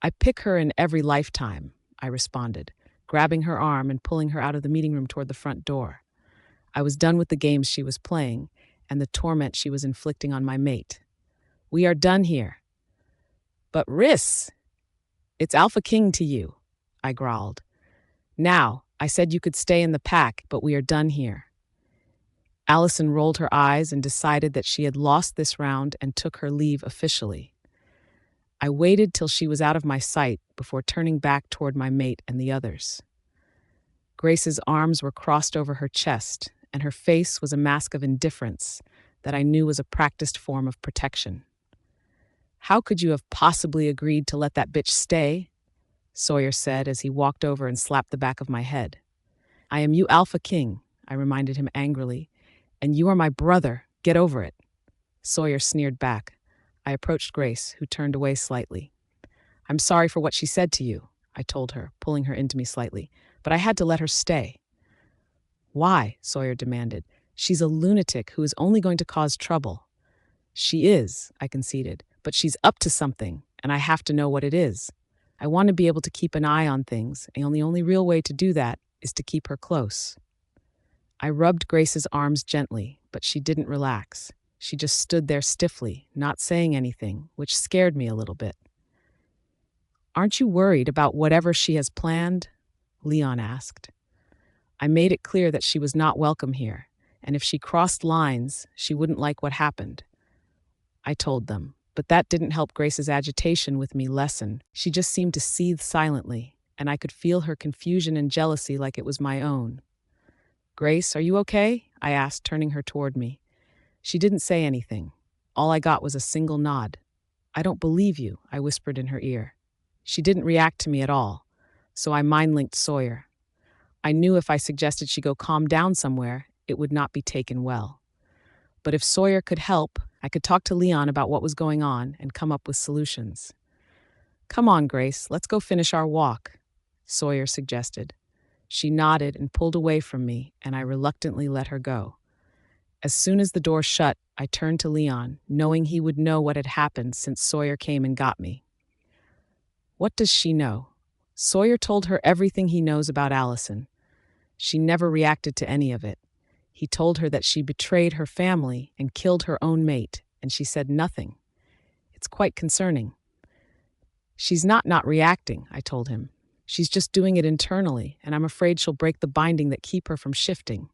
I pick her in every lifetime, I responded, grabbing her arm and pulling her out of the meeting room toward the front door. I was done with the games she was playing and the torment she was inflicting on my mate. We are done here. But Rhys, it's Alpha King to you, I growled. Now, I said you could stay in the pack, but we are done here. Allison rolled her eyes and decided that she had lost this round and took her leave officially. I waited till she was out of my sight before turning back toward my mate and the others. Grace's arms were crossed over her chest, and her face was a mask of indifference that I knew was a practiced form of protection. How could you have possibly agreed to let that bitch stay? Sawyer said as he walked over and slapped the back of my head. I am you Alpha King, I reminded him angrily, and you are my brother. Get over it. Sawyer sneered back. I approached Grace, who turned away slightly. I'm sorry for what she said to you, I told her, pulling her into me slightly, but I had to let her stay. Why? Sawyer demanded. She's a lunatic who is only going to cause trouble. She is, I conceded, but she's up to something, and I have to know what it is. I want to be able to keep an eye on things, and the only real way to do that is to keep her close. I rubbed Grace's arms gently, but she didn't relax. She just stood there stiffly, not saying anything, which scared me a little bit. Aren't you worried about whatever she has planned? Leon asked. I made it clear that she was not welcome here, and if she crossed lines, she wouldn't like what happened. I told them, but that didn't help Grace's agitation with me lessen. She just seemed to seethe silently, and I could feel her confusion and jealousy like it was my own. Grace, are you okay? I asked, turning her toward me. She didn't say anything. All I got was a single nod. I don't believe you, I whispered in her ear. She didn't react to me at all, so I mind-linked Sawyer. I knew if I suggested she go calm down somewhere, it would not be taken well. But if Sawyer could help, I could talk to Leon about what was going on and come up with solutions. Come on, Grace, let's go finish our walk, Sawyer suggested. She nodded and pulled away from me, and I reluctantly let her go. As soon as the door shut, I turned to Leon, knowing he would know what had happened since Sawyer came and got me. What does she know? Sawyer told her everything he knows about Allison. She never reacted to any of it. He told her that she betrayed her family and killed her own mate, and she said nothing. It's quite concerning. She's not reacting, I told him. She's just doing it internally, and I'm afraid she'll break the binding that keep her from shifting.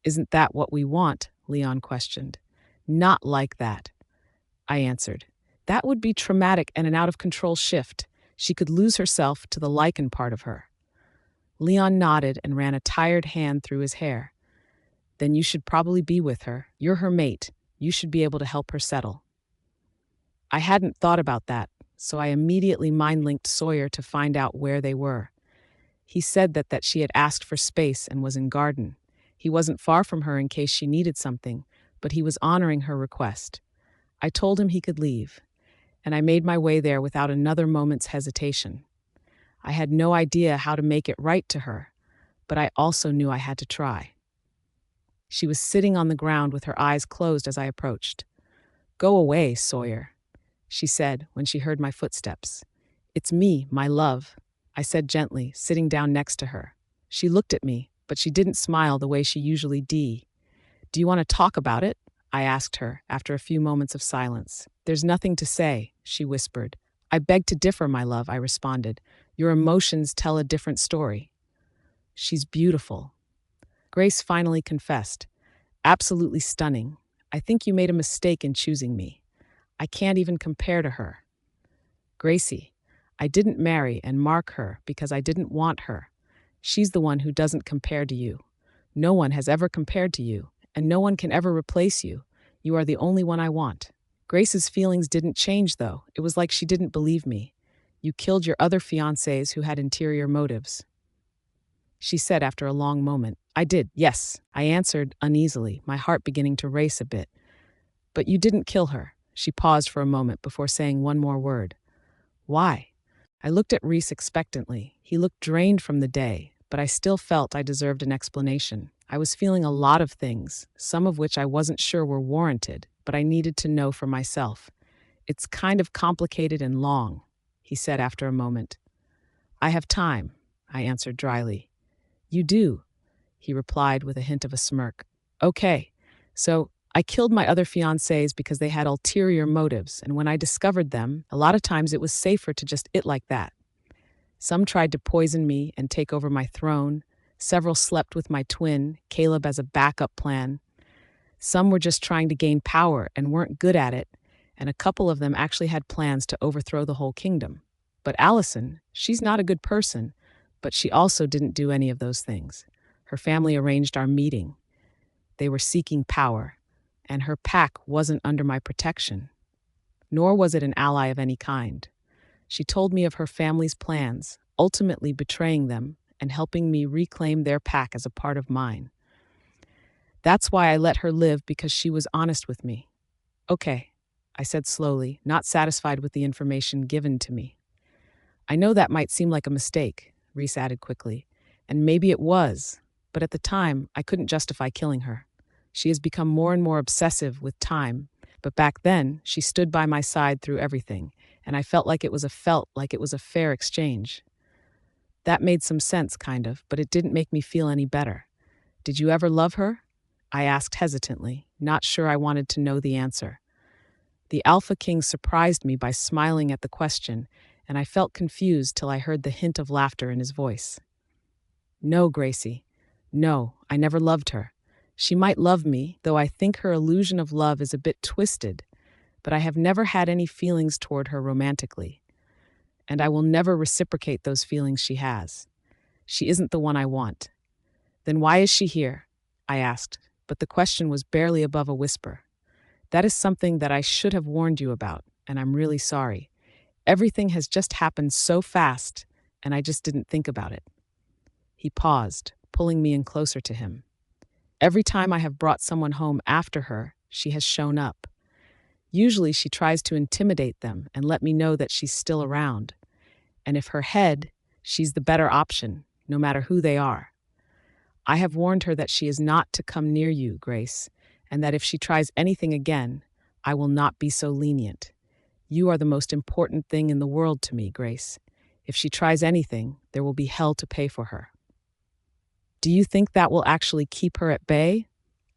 Isn't that what we want? Leon questioned. Not like that, I answered. That would be traumatic and an out-of-control shift. She could lose herself to the lichen part of her. Leon nodded and ran a tired hand through his hair. Then you should probably be with her. You're her mate. You should be able to help her settle. I hadn't thought about that, so I immediately mind-linked Sawyer to find out where they were. He said that she had asked for space and was in garden. He wasn't far from her in case she needed something, but he was honoring her request. I told him he could leave, and I made my way there without another moment's hesitation. I had no idea how to make it right to her, but I also knew I had to try. She was sitting on the ground with her eyes closed as I approached. Go away, Sawyer, she said when she heard my footsteps. It's me, my love, I said gently, sitting down next to her. She looked at me, but she didn't smile the way she usually did. Do you want to talk about it? I asked her after a few moments of silence. There's nothing to say, she whispered. I beg to differ, my love, I responded. Your emotions tell a different story. She's beautiful. Grace finally confessed. Absolutely stunning. I think you made a mistake in choosing me. I can't even compare to her. Gracie, I didn't marry and mark her because I didn't want her. She's the one who doesn't compare to you. No one has ever compared to you, and no one can ever replace you. You are the only one I want. Grace's feelings didn't change, though. It was like she didn't believe me. You killed your other fiancés who had interior motives. She said after a long moment. I did, yes, I answered uneasily, my heart beginning to race a bit. But you didn't kill her. She paused for a moment before saying one more word. Why? I looked at Rhys expectantly. He looked drained from the day, but I still felt I deserved an explanation. I was feeling a lot of things, some of which I wasn't sure were warranted, but I needed to know for myself. It's kind of complicated and long, he said after a moment. I have time, I answered dryly. You do, he replied with a hint of a smirk. Okay, so I killed my other fiancés because they had ulterior motives, and when I discovered them, a lot of times it was safer to just like that. Some tried to poison me and take over my throne. Several slept with my twin, Caleb, as a backup plan. Some were just trying to gain power and weren't good at it, and a couple of them actually had plans to overthrow the whole kingdom. But Allison, she's not a good person, but she also didn't do any of those things. Her family arranged our meeting. They were seeking power, and her pack wasn't under my protection. nor was it an ally of any kind. She told me of her family's plans, ultimately betraying them and helping me reclaim their pack as a part of mine. That's why I let her live, because she was honest with me. Okay, I said slowly, not satisfied with the information given to me. I know that might seem like a mistake, Rhys added quickly, and maybe it was, but at the time, I couldn't justify killing her. She has become more and more obsessive with time, but back then, she stood by my side through everything, and I felt like it was a fair exchange. That made some sense, kind of, but it didn't make me feel any better. Did you ever love her? I asked hesitantly, not sure I wanted to know the answer. The Alpha King surprised me by smiling at the question, and I felt confused till I heard the hint of laughter in his voice. No, Gracie. No, I never loved her. She might love me, though I think her illusion of love is a bit twisted, but I have never had any feelings toward her romantically, and I will never reciprocate those feelings she has. She isn't the one I want. Then why is she here? I asked, but the question was barely above a whisper. That is something that I should have warned you about, and I'm really sorry. Everything has just happened so fast, and I just didn't think about it. He paused, pulling me in closer to him. Every time I have brought someone home after her, she has shown up. Usually she tries to intimidate them and let me know that she's still around. And if her head, she's the better option, no matter who they are. I have warned her that she is not to come near you, Grace, and that if she tries anything again, I will not be so lenient. You are the most important thing in the world to me, Grace. If she tries anything, there will be hell to pay for her. Do you think that will actually keep her at bay?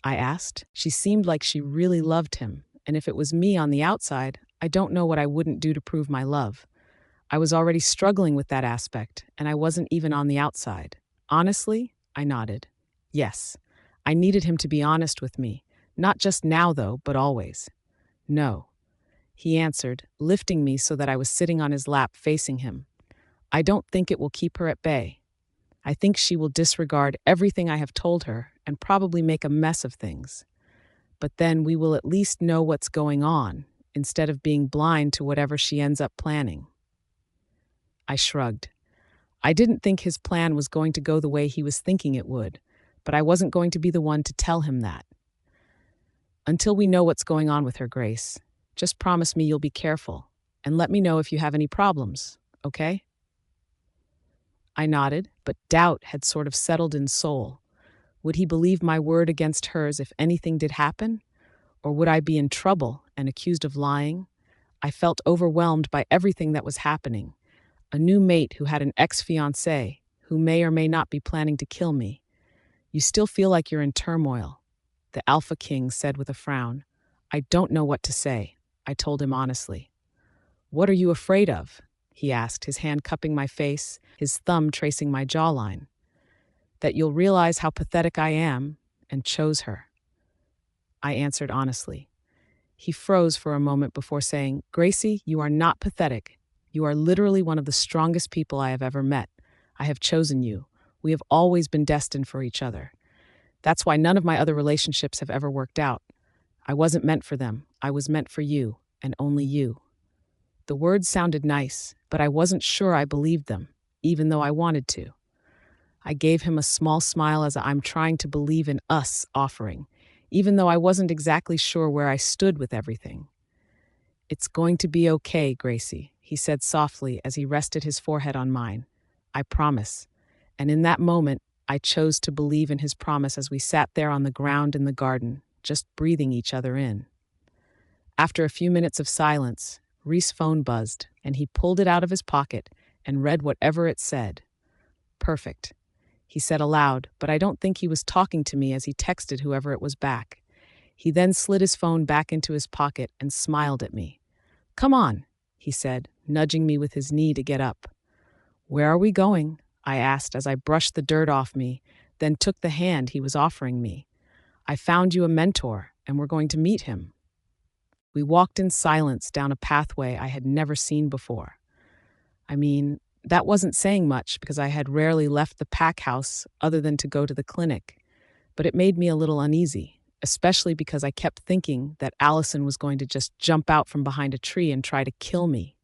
I asked. She seemed like she really loved him, and if it was me on the outside, I don't know what I wouldn't do to prove my love. I was already struggling with that aspect, and I wasn't even on the outside. Honestly, I nodded. Yes, I needed him to be honest with me, not just now though, but always. No, he answered, lifting me so that I was sitting on his lap facing him. I don't think it will keep her at bay. I think she will disregard everything I have told her and probably make a mess of things. But then we will at least know what's going on, instead of being blind to whatever she ends up planning. I shrugged. I didn't think his plan was going to go the way he was thinking it would, but I wasn't going to be the one to tell him that. Until we know what's going on with her, Grace, just promise me you'll be careful, and let me know if you have any problems, okay? I nodded, but doubt had sort of settled in soul. Would he believe my word against hers if anything did happen? Or would I be in trouble and accused of lying? I felt overwhelmed by everything that was happening. A new mate who had an ex-fiancé who may or may not be planning to kill me. You still feel like you're in turmoil, the Alpha King said with a frown. I don't know what to say, I told him honestly. What are you afraid of? He asked, his hand cupping my face, his thumb tracing my jawline. That you'll realize how pathetic I am and chose her. I answered honestly. He froze for a moment before saying, Gracie, you are not pathetic. You are literally one of the strongest people I have ever met. I have chosen you. We have always been destined for each other. That's why none of my other relationships have ever worked out. I wasn't meant for them. I was meant for you, and only you. The words sounded nice, but I wasn't sure I believed them, even though I wanted to. I gave him a small smile as I'm trying to believe in us offering, even though I wasn't exactly sure where I stood with everything. It's going to be okay, Gracie, he said softly as he rested his forehead on mine. I promise. And in that moment, I chose to believe in his promise as we sat there on the ground in the garden, just breathing each other in. After a few minutes of silence, Rhys' phone buzzed, and he pulled it out of his pocket and read whatever it said. Perfect, he said aloud, but I don't think he was talking to me as he texted whoever it was back. He then slid his phone back into his pocket and smiled at me. Come on, he said, nudging me with his knee to get up. Where are we going? I asked as I brushed the dirt off me, then took the hand he was offering me. I found you a mentor, and we're going to meet him. We walked in silence down a pathway I had never seen before. I mean, that wasn't saying much because I had rarely left the pack house other than to go to the clinic, but it made me a little uneasy, especially because I kept thinking that Allison was going to just jump out from behind a tree and try to kill me.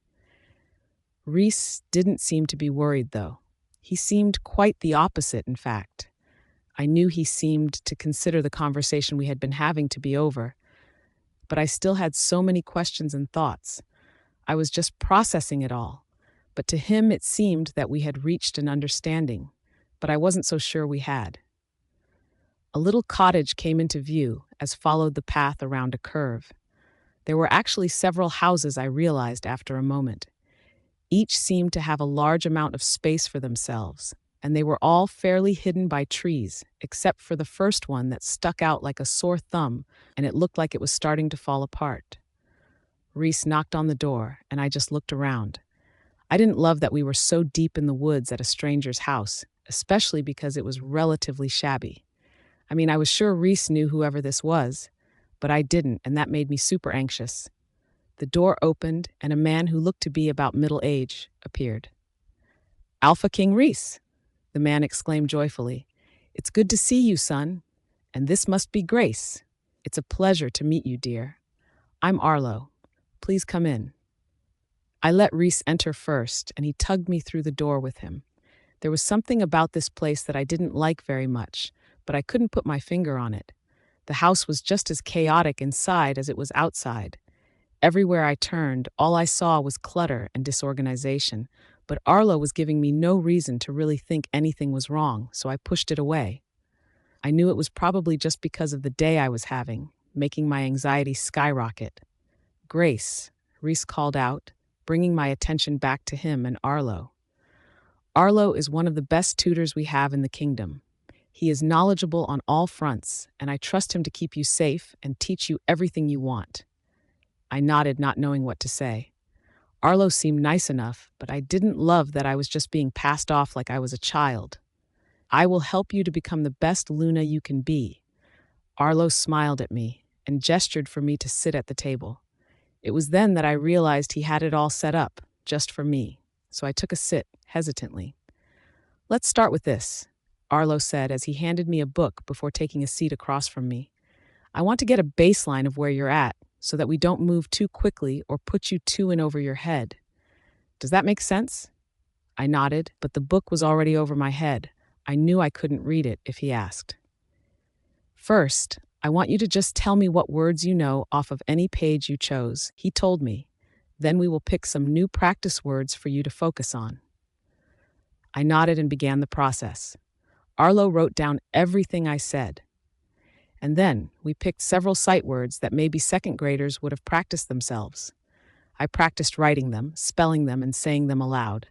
Rhys didn't seem to be worried, though. He seemed quite the opposite, in fact. I knew he seemed to consider the conversation we had been having to be over, but I still had so many questions and thoughts. I was just processing it all. But to him it seemed that we had reached an understanding, but I wasn't so sure we had. A little cottage came into view as followed the path around a curve. There were actually several houses, I realized after a moment. Each seemed to have a large amount of space for themselves, and they were all fairly hidden by trees, except for the first one that stuck out like a sore thumb, and it looked like it was starting to fall apart. Rhys knocked on the door, and I just looked around. I didn't love that we were so deep in the woods at a stranger's house, especially because it was relatively shabby. I mean, I was sure Rhys knew whoever this was, but I didn't, and that made me super anxious. The door opened, and a man who looked to be about middle age appeared. "Alpha King Rhys," the man exclaimed joyfully. "It's good to see you, son. And this must be Grace. It's a pleasure to meet you, dear. I'm Arlo. Please come in." I let Rhys enter first, and he tugged me through the door with him. There was something about this place that I didn't like very much, but I couldn't put my finger on it. The house was just as chaotic inside as it was outside. Everywhere I turned, all I saw was clutter and disorganization, but Arlo was giving me no reason to really think anything was wrong, so I pushed it away. I knew it was probably just because of the day I was having, making my anxiety skyrocket. "Grace," Rhys called out, bringing my attention back to him and Arlo. "Arlo is one of the best tutors we have in the kingdom. He is knowledgeable on all fronts, and I trust him to keep you safe and teach you everything you want." I nodded, not knowing what to say. Arlo seemed nice enough, but I didn't love that I was just being passed off like I was a child. "I will help you to become the best Luna you can be." Arlo smiled at me and gestured for me to sit at the table. It was then that I realized he had it all set up, just for me, so I took a sit, hesitantly. "Let's start with this," Arlo said as he handed me a book before taking a seat across from me. "I want to get a baseline of where you're at, so that we don't move too quickly or put you too in over your head. Does that make sense?" I nodded, but the book was already over my head. I knew I couldn't read it if he asked. "First, I want you to just tell me what words you know off of any page you chose," he told me. "Then we will pick some new practice words for you to focus on." I nodded and began the process. Arlo wrote down everything I said. And then we picked several sight words that maybe second graders would have practiced themselves. I practiced writing them, spelling them, and saying them aloud.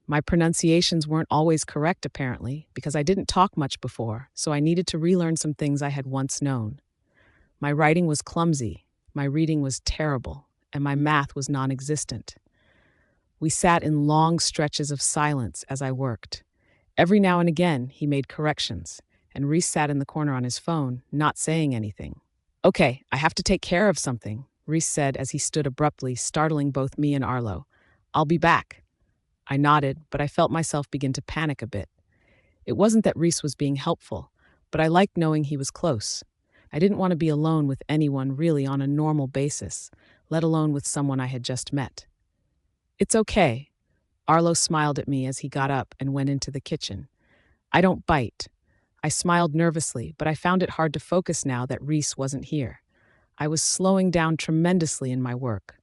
My pronunciations weren't always correct, apparently, because I didn't talk much before, so I needed to relearn some things I had once known. My writing was clumsy, my reading was terrible, and my math was non-existent. We sat in long stretches of silence as I worked. Every now and again, he made corrections, and Rhys sat in the corner on his phone, not saying anything. "Okay, I have to take care of something," Rhys said as he stood abruptly, startling both me and Arlo. "I'll be back." I nodded, but I felt myself begin to panic a bit. It wasn't that Rhys was being helpful, but I liked knowing he was close. I didn't want to be alone with anyone really on a normal basis, let alone with someone I had just met. "It's okay." Arlo smiled at me as he got up and went into the kitchen. "I don't bite." I smiled nervously, but I found it hard to focus now that Rhys wasn't here. I was slowing down tremendously in my work.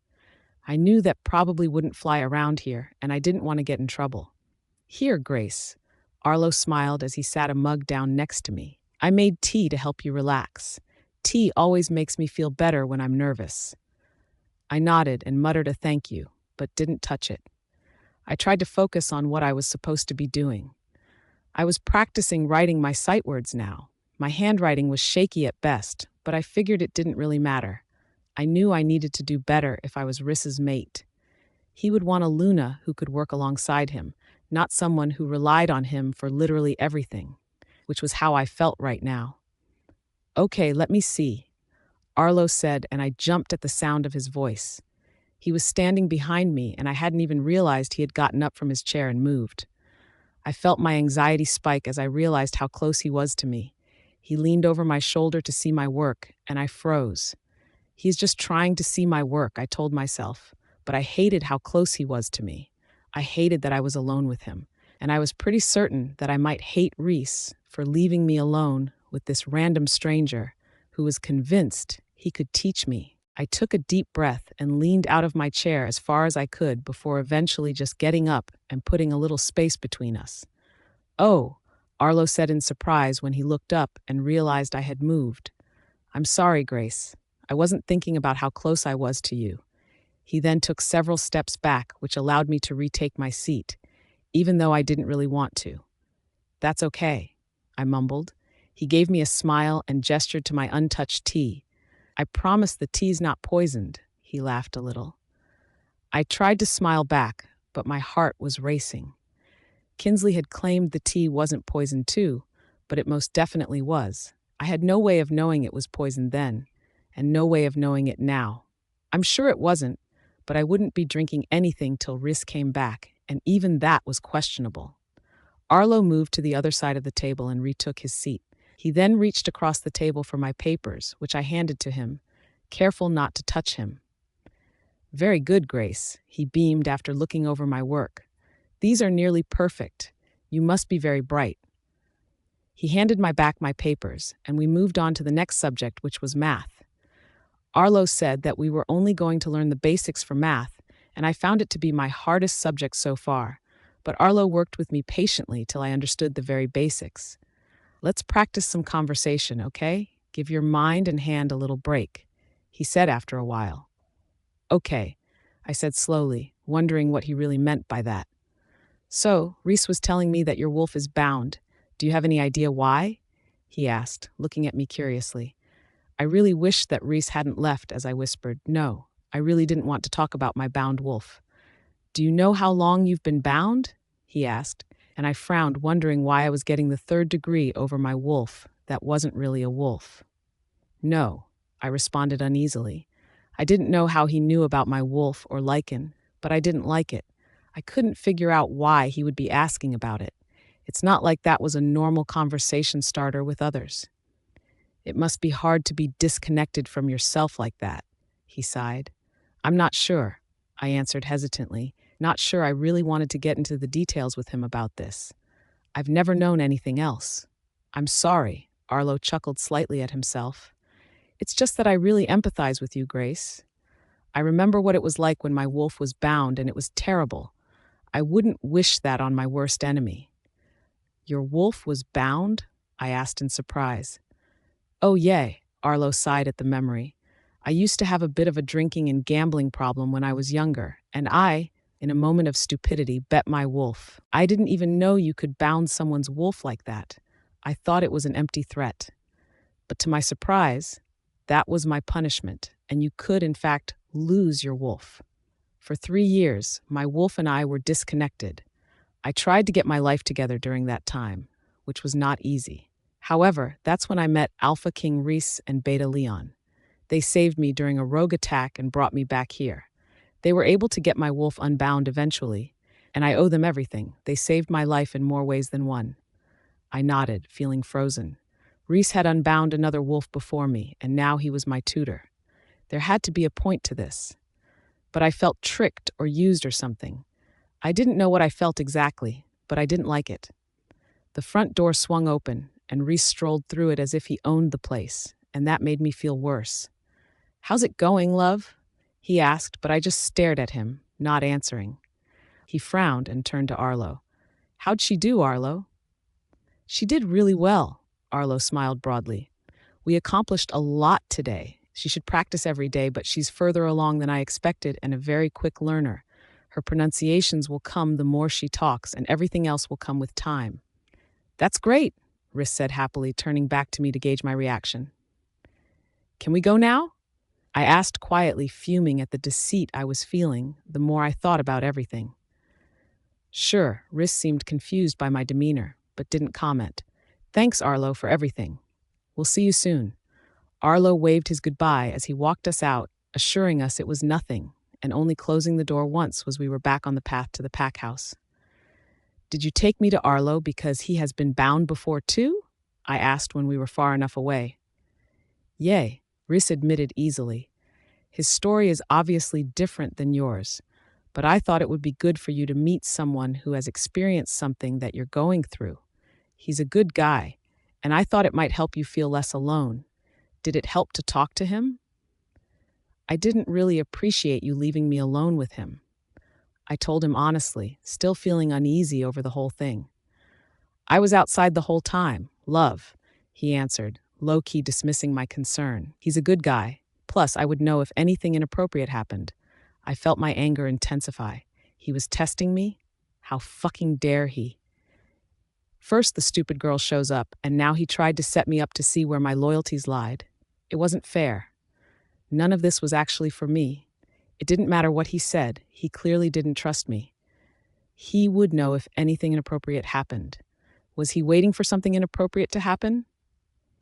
I knew that probably wouldn't fly around here, and I didn't want to get in trouble. "Here, Grace." Arlo smiled as he sat a mug down next to me. "I made tea to help you relax. Tea always makes me feel better when I'm nervous." I nodded and muttered a thank you, but didn't touch it. I tried to focus on what I was supposed to be doing. I was practicing writing my sight words now. My handwriting was shaky at best, but I figured it didn't really matter. I knew I needed to do better if I was Rhys's mate. He would want a Luna who could work alongside him, not someone who relied on him for literally everything, which was how I felt right now. "Okay, let me see," Arlo said, and I jumped at the sound of his voice. He was standing behind me, and I hadn't even realized he had gotten up from his chair and moved. I felt my anxiety spike as I realized how close he was to me. He leaned over my shoulder to see my work, and I froze. He's just trying to see my work, I told myself, but I hated how close he was to me. I hated that I was alone with him, and I was pretty certain that I might hate Rhys for leaving me alone with this random stranger who was convinced he could teach me. I took a deep breath and leaned out of my chair as far as I could before eventually just getting up and putting a little space between us. "Oh," Arlo said in surprise when he looked up and realized I had moved. "I'm sorry, Grace. I wasn't thinking about how close I was to you." He then took several steps back, which allowed me to retake my seat, even though I didn't really want to. "That's okay," I mumbled. He gave me a smile and gestured to my untouched tea. "I promise the tea's not poisoned," he laughed a little. I tried to smile back, but my heart was racing. Kinsley had claimed the tea wasn't poisoned too, but it most definitely was. I had no way of knowing it was poisoned then, and no way of knowing it now. I'm sure it wasn't, but I wouldn't be drinking anything till Rhys came back, and even that was questionable. Arlo moved to the other side of the table and retook his seat. He then reached across the table for my papers, which I handed to him, careful not to touch him. "Very good, Grace," he beamed after looking over my work. "These are nearly perfect. You must be very bright." He handed back my papers, and we moved on to the next subject, which was math. Arlo said that we were only going to learn the basics for math, and I found it to be my hardest subject so far, but Arlo worked with me patiently till I understood the very basics. "Let's practice some conversation, okay? Give your mind and hand a little break," he said after a while. "Okay," I said slowly, wondering what he really meant by that. "So, Rhys was telling me that your wolf is bound. Do you have any idea why?" he asked, looking at me curiously. I really wished that Rhys hadn't left as I whispered, "No, I really didn't want to talk about my bound wolf." "Do you know how long you've been bound?" he asked, and I frowned, wondering why I was getting the third degree over my wolf that wasn't really a wolf. "No," I responded uneasily. I didn't know how he knew about my wolf or lichen, but I didn't like it. I couldn't figure out why he would be asking about it. It's not like that was a normal conversation starter with others. "It must be hard to be disconnected from yourself like that," he sighed. "I'm not sure," I answered hesitantly, not sure I really wanted to get into the details with him about this. "I've never known anything else." "I'm sorry," Arlo chuckled slightly at himself. "It's just that I really empathize with you, Grace. I remember what it was like when my wolf was bound, and it was terrible. I wouldn't wish that on my worst enemy." "Your wolf was bound?" I asked in surprise. "Oh, yay," Arlo sighed at the memory. "I used to have a bit of a drinking and gambling problem when I was younger, and I, in a moment of stupidity, bet my wolf. I didn't even know you could bound someone's wolf like that. I thought it was an empty threat. But to my surprise, that was my punishment, and you could, in fact, lose your wolf. For 3 years, my wolf and I were disconnected. I tried to get my life together during that time, which was not easy. However, that's when I met Alpha King Rhys and Beta Leon. They saved me during a rogue attack and brought me back here. They were able to get my wolf unbound eventually, and I owe them everything. They saved my life in more ways than one." I nodded, feeling frozen. Rhys had unbound another wolf before me, and now he was my tutor. There had to be a point to this. But I felt tricked or used or something. I didn't know what I felt exactly, but I didn't like it. The front door swung open, and Rhys strolled through it as if he owned the place, and that made me feel worse. "How's it going, love?" he asked, but I just stared at him, not answering. He frowned and turned to Arlo. "How'd she do, Arlo?" "She did really well," Arlo smiled broadly. "We accomplished a lot today. She should practice every day, but she's further along than I expected and a very quick learner. Her pronunciations will come the more she talks, and everything else will come with time." "That's great," Rhys said happily, turning back to me to gauge my reaction. "Can we go now?" I asked quietly, fuming at the deceit I was feeling the more I thought about everything. "Sure," Rhys seemed confused by my demeanor, but didn't comment. "Thanks, Arlo, for everything. We'll see you soon." Arlo waved his goodbye as he walked us out, assuring us it was nothing, and only closing the door once as we were back on the path to the pack house. "Did you take me to Arlo because he has been bound before too?" I asked when we were far enough away. Yay, Rhys admitted easily. His story is obviously different than yours, but I thought it would be good for you to meet someone who has experienced something that you're going through. He's a good guy, and I thought it might help you feel less alone. Did it help to talk to him? I didn't really appreciate you leaving me alone with him. I told him honestly, still feeling uneasy over the whole thing. I was outside the whole time, love, he answered, low-key dismissing my concern. He's a good guy. Plus, I would know if anything inappropriate happened. I felt my anger intensify. He was testing me? How fucking dare he? First, the stupid girl shows up, and now he tried to set me up to see where my loyalties lied. It wasn't fair. None of this was actually for me. It didn't matter what he said. He clearly didn't trust me. He would know if anything inappropriate happened. Was he waiting for something inappropriate to happen?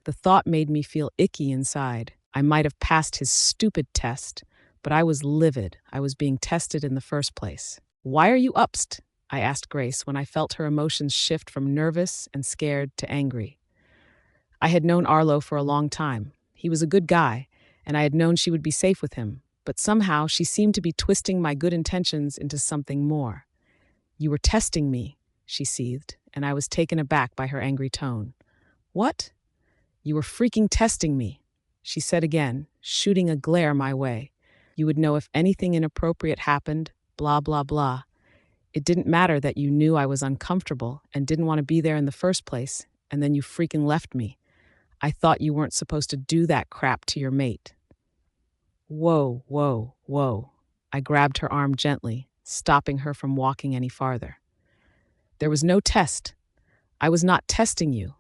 The thought made me feel icky inside. I might have passed his stupid test, but I was livid. I was being tested in the first place. Why are you upst? I asked Grace when I felt her emotions shift from nervous and scared to angry. I had known Arlo for a long time. He was a good guy, and I had known she would be safe with him, but somehow she seemed to be twisting my good intentions into something more. You were testing me, she seethed, and I was taken aback by her angry tone. What? You were freaking testing me, she said again, shooting a glare my way. You would know if anything inappropriate happened, blah, blah, blah. It didn't matter that you knew I was uncomfortable and didn't want to be there in the first place, and then you freaking left me. I thought you weren't supposed to do that crap to your mate. Whoa, whoa, whoa. I grabbed her arm gently, stopping her from walking any farther. There was no test. I was not testing you.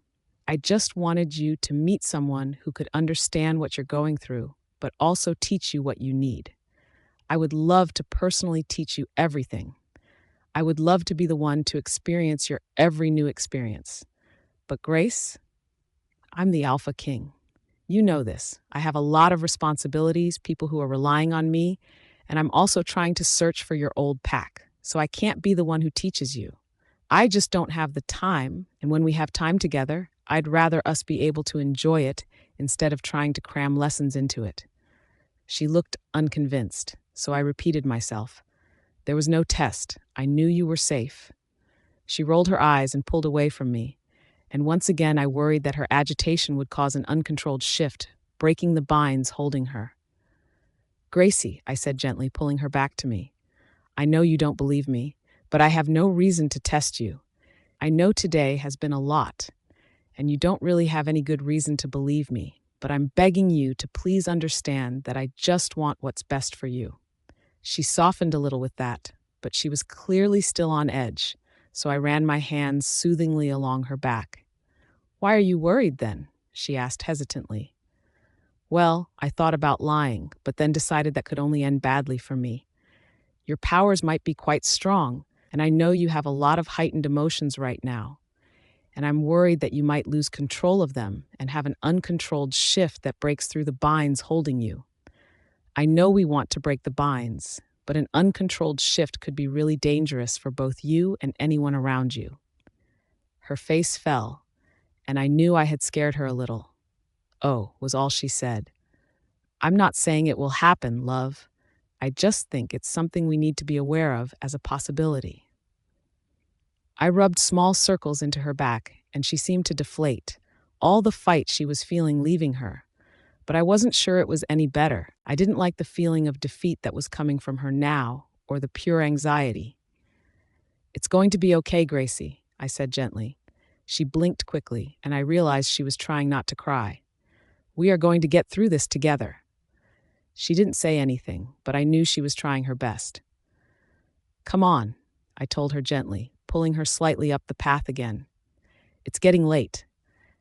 I just wanted you to meet someone who could understand what you're going through, but also teach you what you need. I would love to personally teach you everything. I would love to be the one to experience your every new experience. But Grace, I'm the Alpha King. You know this. I have a lot of responsibilities, people who are relying on me, and I'm also trying to search for your old pack, so I can't be the one who teaches you. I just don't have the time, and when we have time together, I'd rather us be able to enjoy it instead of trying to cram lessons into it. She looked unconvinced, so I repeated myself. There was no test. I knew you were safe. She rolled her eyes and pulled away from me, and once again I worried that her agitation would cause an uncontrolled shift, breaking the binds holding her. Gracie, I said gently, pulling her back to me. I know you don't believe me, but I have no reason to test you. I know today has been a lot, and you don't really have any good reason to believe me, but I'm begging you to please understand that I just want what's best for you. She softened a little with that, but she was clearly still on edge, so I ran my hands soothingly along her back. Why are you worried then? She asked hesitantly. Well, I thought about lying, but then decided that could only end badly for me. Your powers might be quite strong, and I know you have a lot of heightened emotions right now. And I'm worried that you might lose control of them and have an uncontrolled shift that breaks through the binds holding you. I know we want to break the binds, but an uncontrolled shift could be really dangerous for both you and anyone around you. Her face fell, and I knew I had scared her a little. Oh, was all she said. I'm not saying it will happen, love. I just think it's something we need to be aware of as a possibility. I rubbed small circles into her back, and she seemed to deflate, all the fight she was feeling leaving her. But I wasn't sure it was any better. I didn't like the feeling of defeat that was coming from her now, or the pure anxiety. It's going to be okay, Gracie, I said gently. She blinked quickly, and I realized she was trying not to cry. We are going to get through this together. She didn't say anything, but I knew she was trying her best. Come on, I told her gently, pulling her slightly up the path again. It's getting late.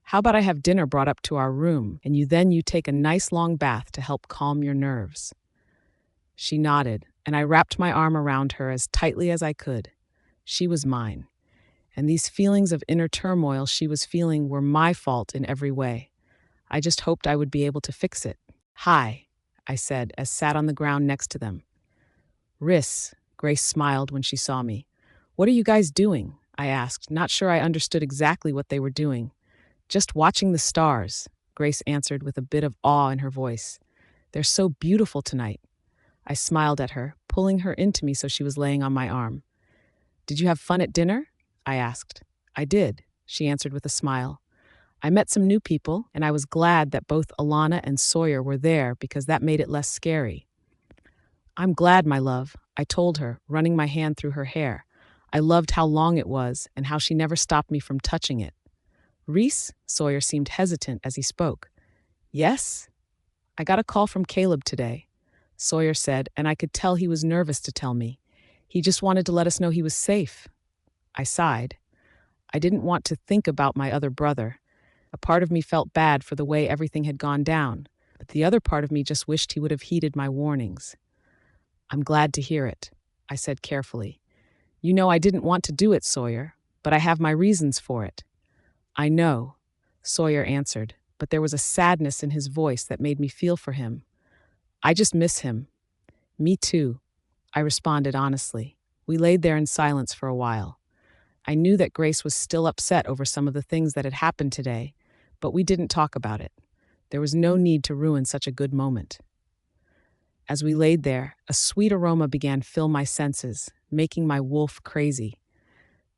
How about I have dinner brought up to our room, and you take a nice long bath to help calm your nerves? She nodded, and I wrapped my arm around her as tightly as I could. She was mine, and these feelings of inner turmoil she was feeling were my fault in every way. I just hoped I would be able to fix it. Hi, I said, as sat on the ground next to them. Rhys, Grace smiled when she saw me. What are you guys doing? I asked, not sure I understood exactly what they were doing. Just watching the stars, Grace answered with a bit of awe in her voice. They're so beautiful tonight. I smiled at her, pulling her into me so she was laying on my arm. Did you have fun at dinner? I asked. I did, she answered with a smile. I met some new people, and I was glad that both Alana and Sawyer were there because that made it less scary. I'm glad, my love, I told her, running my hand through her hair. I loved how long it was and how she never stopped me from touching it. Rhys? Sawyer seemed hesitant as he spoke. Yes? I got a call from Caleb today, Sawyer said, and I could tell he was nervous to tell me. He just wanted to let us know he was safe. I sighed. I didn't want to think about my other brother. A part of me felt bad for the way everything had gone down, but the other part of me just wished he would have heeded my warnings. I'm glad to hear it, I said carefully. You know I didn't want to do it, Sawyer, but I have my reasons for it. I know, Sawyer answered, but there was a sadness in his voice that made me feel for him. I just miss him. Me too, I responded honestly. We laid there in silence for a while. I knew that Grace was still upset over some of the things that had happened today, but we didn't talk about it. There was no need to ruin such a good moment. As we laid there, a sweet aroma began to fill my senses, making my wolf crazy.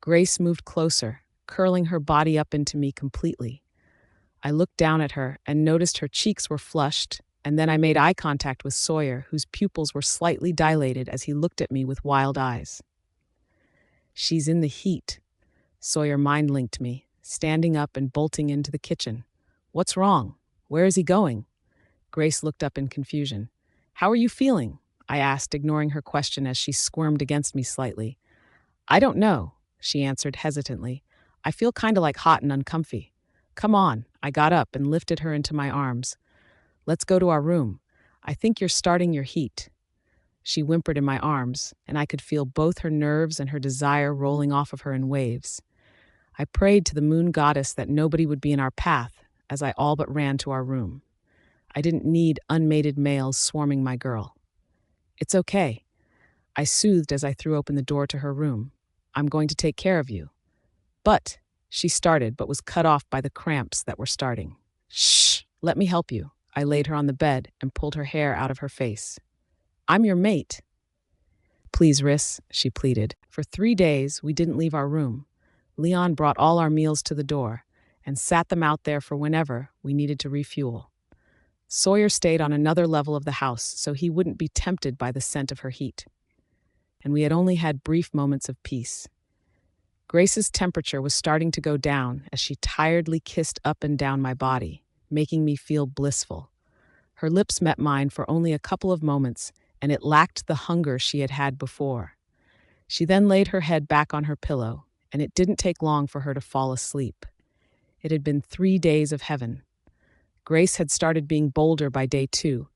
Grace moved closer, curling her body up into me completely. I looked down at her and noticed her cheeks were flushed, and then I made eye contact with Sawyer, whose pupils were slightly dilated as he looked at me with wild eyes. She's in the heat, Sawyer mind-linked me, standing up and bolting into the kitchen. What's wrong? Where is he going? Grace looked up in confusion. How are you feeling? I asked, ignoring her question as she squirmed against me slightly. I don't know, she answered hesitantly. I feel kind of like hot and uncomfy. Come on, I got up and lifted her into my arms. Let's go to our room. I think you're starting your heat. She whimpered in my arms, and I could feel both her nerves and her desire rolling off of her in waves. I prayed to the moon goddess that nobody would be in our path as I all but ran to our room. I didn't need unmated males swarming my girl. It's okay, I soothed as I threw open the door to her room. I'm going to take care of you. But, she started, but was cut off by the cramps that were starting. Shh, let me help you. I laid her on the bed and pulled her hair out of her face. I'm your mate. Please, Rhys, she pleaded. For 3 days, we didn't leave our room. Leon brought all our meals to the door and sat them out there for whenever we needed to refuel. Sawyer stayed on another level of the house so he wouldn't be tempted by the scent of her heat. And we had only had brief moments of peace. Grace's temperature was starting to go down as she tiredly kissed up and down my body, making me feel blissful. Her lips met mine for only a couple of moments, and it lacked the hunger she had had before. She then laid her head back on her pillow, and it didn't take long for her to fall asleep. It had been 3 days of heaven. Grace had started being bolder by day 2,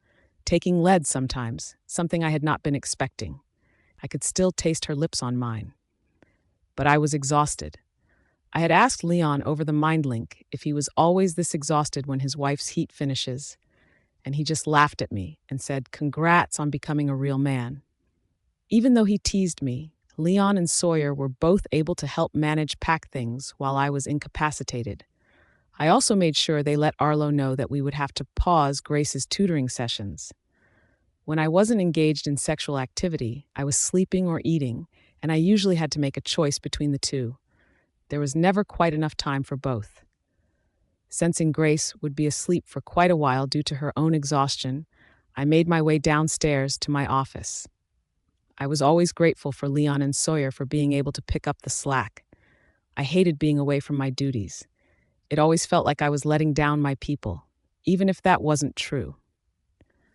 taking lead sometimes, something I had not been expecting. I could still taste her lips on mine. But I was exhausted. I had asked Leon over the mind link if he was always this exhausted when his wife's heat finishes, and he just laughed at me and said, "Congrats on becoming a real man." Even though he teased me, Leon and Sawyer were both able to help manage pack things while I was incapacitated. I also made sure they let Arlo know that we would have to pause Grace's tutoring sessions. When I wasn't engaged in sexual activity, I was sleeping or eating, and I usually had to make a choice between the two. There was never quite enough time for both. Sensing Grace would be asleep for quite a while due to her own exhaustion, I made my way downstairs to my office. I was always grateful for Leon and Sawyer for being able to pick up the slack. I hated being away from my duties. It always felt like I was letting down my people, even if that wasn't true.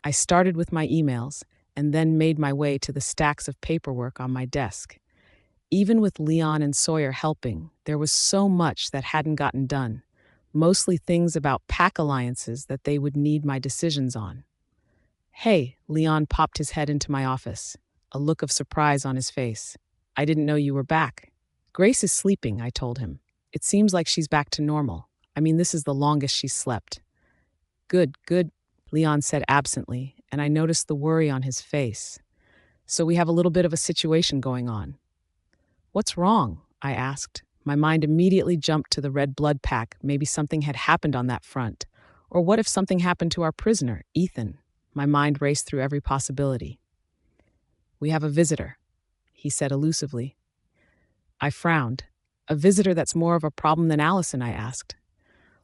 I started with my emails and then made my way to the stacks of paperwork on my desk. Even with Leon and Sawyer helping, there was so much that hadn't gotten done, mostly things about pack alliances that they would need my decisions on. Hey, Leon popped his head into my office, a look of surprise on his face. I didn't know you were back. Grace is sleeping, I told him. It seems like she's back to normal. I mean, this is the longest she's slept. Good, Leon said absently, and I noticed the worry on his face. So we have a little bit of a situation going on. What's wrong? I asked, My mind immediately jumped to the red blood pack. Maybe something had happened on that front. Or what if something happened to our prisoner, Ethan? My mind raced through every possibility. "We have a visitor," he said elusively. I frowned. "A visitor that's more of a problem than Allison?" I asked.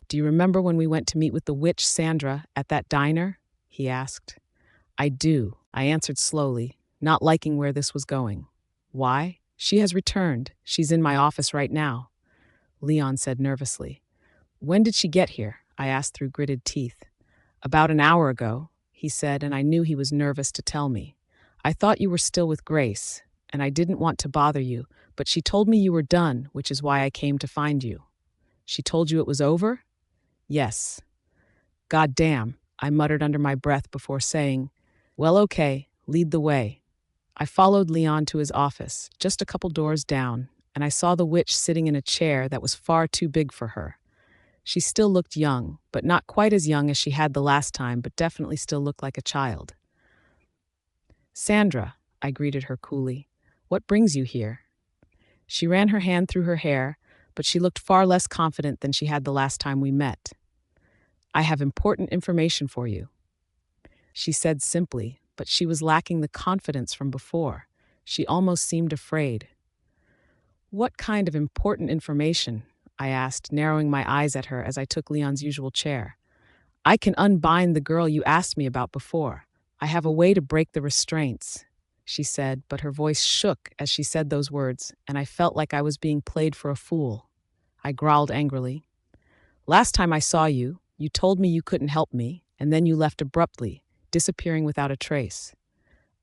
"Do you remember when we went to meet with the witch Sandra at that diner?" he asked. "I do," I answered slowly, not liking where this was going. "Why?" "She has returned. She's in my office right now," Leon said nervously. "When did she get here?" I asked through gritted teeth. "About an hour ago," he said, and I knew he was nervous to tell me. "I thought you were still with Grace, and I didn't want to bother you, but she told me you were done, which is why I came to find you." "She told you it was over?" "Yes." "God damn," I muttered under my breath before saying, "Well, okay, lead the way." I followed Leon to his office, just a couple doors down, and I saw the witch sitting in a chair that was far too big for her. She still looked young, but not quite as young as she had the last time, but definitely still looked like a child. "Sandra," I greeted her coolly, "what brings you here?" She ran her hand through her hair, but she looked far less confident than she had the last time we met. "I have important information for you," she said simply, but she was lacking the confidence from before. She almost seemed afraid. "What kind of important information?" I asked, narrowing my eyes at her as I took Leon's usual chair. "I can unbind the girl you asked me about before. I have a way to break the restraints," she said, but her voice shook as she said those words, and I felt like I was being played for a fool. I growled angrily. "Last time I saw you, you told me you couldn't help me, and then you left abruptly, disappearing without a trace."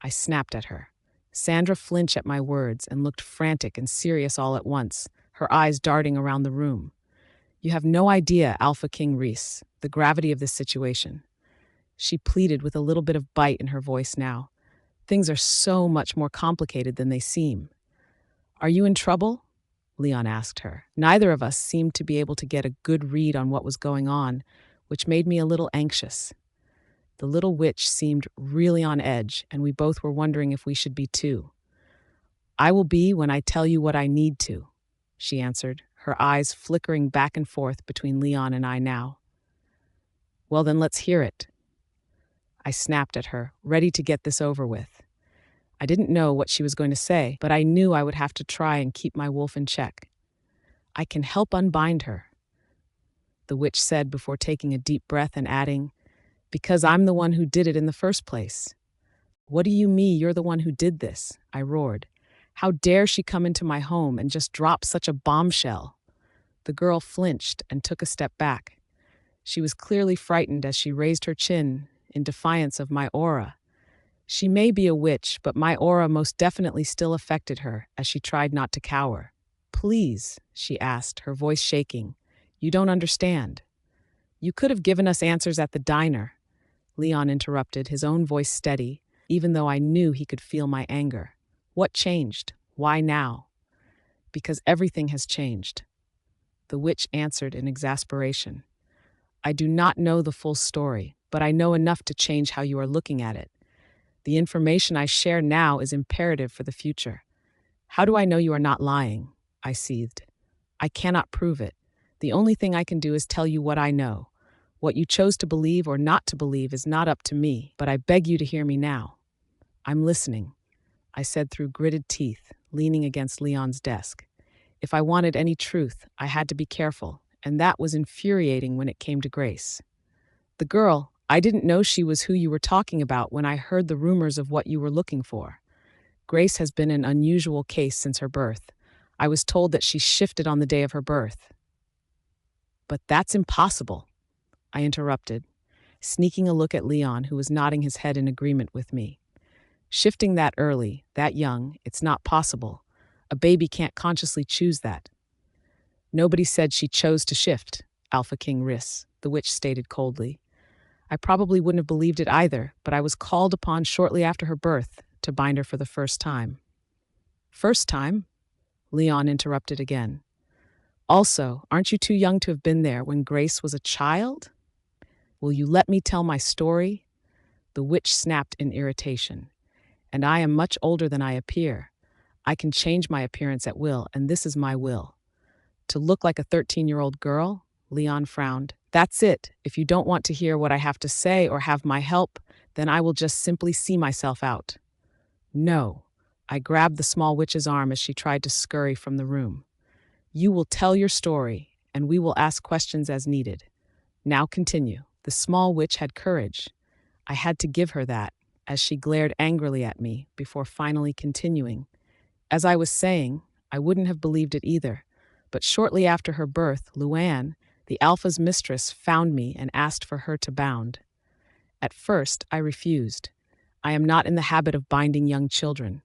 I snapped at her. Sandra flinched at my words and looked frantic and serious all at once, her eyes darting around the room. "You have no idea, Alpha King Rhys, the gravity of this situation," she pleaded with a little bit of bite in her voice now. "Things are so much more complicated than they seem." "Are you in trouble?" Leon asked her. Neither of us seemed to be able to get a good read on what was going on, which made me a little anxious. The little witch seemed really on edge, and we both were wondering if we should be too. "I will be when I tell you what I need to," she answered, her eyes flickering back and forth between Leon and I now. "Well, then let's hear it." I snapped at her, ready to get this over with. I didn't know what she was going to say, but I knew I would have to try and keep my wolf in check. "I can help unbind her," the witch said before taking a deep breath and adding, "because I'm the one who did it in the first place." "What do you mean you're the one who did this?" I roared. "How dare she come into my home and just drop such a bombshell?" The girl flinched and took a step back. She was clearly frightened as she raised her chin in defiance of my aura. She may be a witch, but my aura most definitely still affected her as she tried not to cower. "Please," she asked, her voice shaking. "You don't understand." "You could have given us answers at the diner," Leon interrupted, his own voice steady, even though I knew he could feel my anger. "What changed? Why now?" "Because everything has changed," the witch answered in exasperation. "I do not know the full story, but I know enough to change how you are looking at it. The information I share now is imperative for the future." "How do I know you are not lying?" I seethed. "I cannot prove it. The only thing I can do is tell you what I know. What you chose to believe or not to believe is not up to me, but I beg you to hear me now." "I'm listening," I said through gritted teeth, leaning against Leon's desk. If I wanted any truth, I had to be careful, and that was infuriating when it came to Grace. "The girl, I didn't know she was who you were talking about when I heard the rumors of what you were looking for. Grace has been an unusual case since her birth. I was told that she shifted on the day of her birth." "But that's impossible," I interrupted, sneaking a look at Leon, who was nodding his head in agreement with me. "Shifting that early, that young, it's not possible. A baby can't consciously choose that." "Nobody said she chose to shift," Alpha King Rhys, the witch stated coldly. "I probably wouldn't have believed it either, but I was called upon shortly after her birth to bind her for the first time." "First time?" Leon interrupted again. "Also, aren't you too young to have been there when Grace was a child?" "Will you let me tell my story?" The witch snapped in irritation. "And I am much older than I appear. I can change my appearance at will, and this is my will." To look like a 13-year-old girl? Leon frowned. That's it. If you don't want to hear what I have to say or have my help, then I will just simply see myself out. No. I grabbed the small witch's arm as she tried to scurry from the room. You will tell your story, and we will ask questions as needed. Now continue. The small witch had courage. I had to give her that, as she glared angrily at me before finally continuing. As I was saying, I wouldn't have believed it either, but shortly after her birth, Luann, the Alpha's mistress, found me and asked for her to bound. At first, I refused. I am not in the habit of binding young children.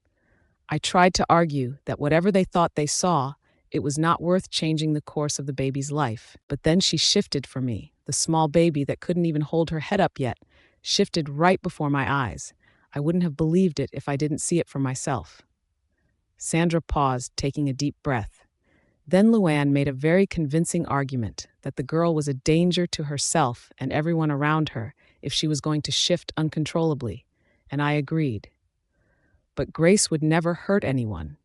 I tried to argue that whatever they thought they saw, it was not worth changing the course of the baby's life. But then she shifted for me. The small baby that couldn't even hold her head up yet shifted right before my eyes. I wouldn't have believed it if I didn't see it for myself. Sandra paused, taking a deep breath. Then Luann made a very convincing argument that the girl was a danger to herself and everyone around her if she was going to shift uncontrollably, and I agreed. But Grace would never hurt anyone,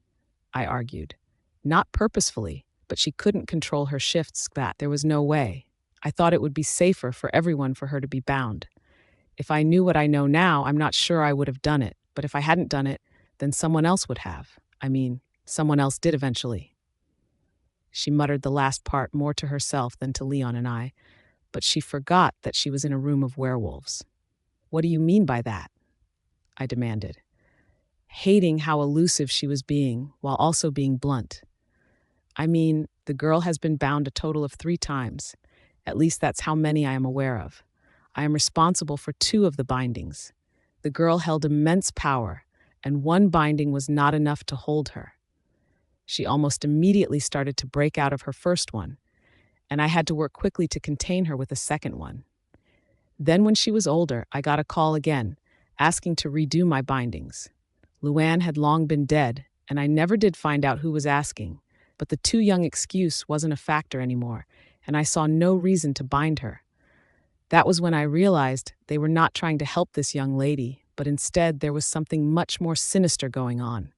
I argued. Not purposefully, but she couldn't control her shifts. That there was no way. I thought it would be safer for everyone for her to be bound. If I knew what I know now, I'm not sure I would have done it, but if I hadn't done it, then someone else would have. Someone else did eventually. She muttered the last part more to herself than to Leon and I, but she forgot that she was in a room of werewolves. What do you mean by that? I demanded, hating how elusive she was being while also being blunt. The girl has been bound a total of 3 times. At least that's how many I am aware of. I am responsible for 2 of the bindings. The girl held immense power, and 1 binding was not enough to hold her. She almost immediately started to break out of her first one, and I had to work quickly to contain her with a second one. Then when she was older, I got a call again, asking to redo my bindings. Luann had long been dead, and I never did find out who was asking, but the too young excuse wasn't a factor anymore, and I saw no reason to bind her. That was when I realized they were not trying to help this young lady, but instead there was something much more sinister going on.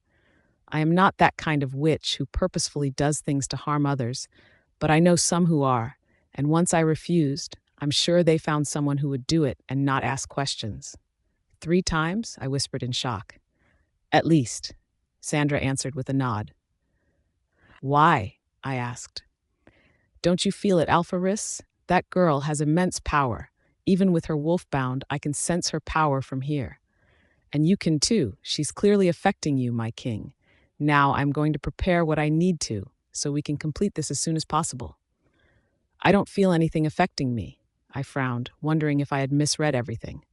I am not that kind of witch who purposefully does things to harm others, but I know some who are, and once I refused, I'm sure they found someone who would do it and not ask questions. 3 times? I whispered in shock. At least, Sandra answered with a nod. Why? I asked. Don't you feel it, Alpha Rhys? That girl has immense power. Even with her wolf bound, I can sense her power from here. And you can too. She's clearly affecting you, my king. Now I'm going to prepare what I need to, so we can complete this as soon as possible. I don't feel anything affecting me, I frowned, wondering if I had misread everything.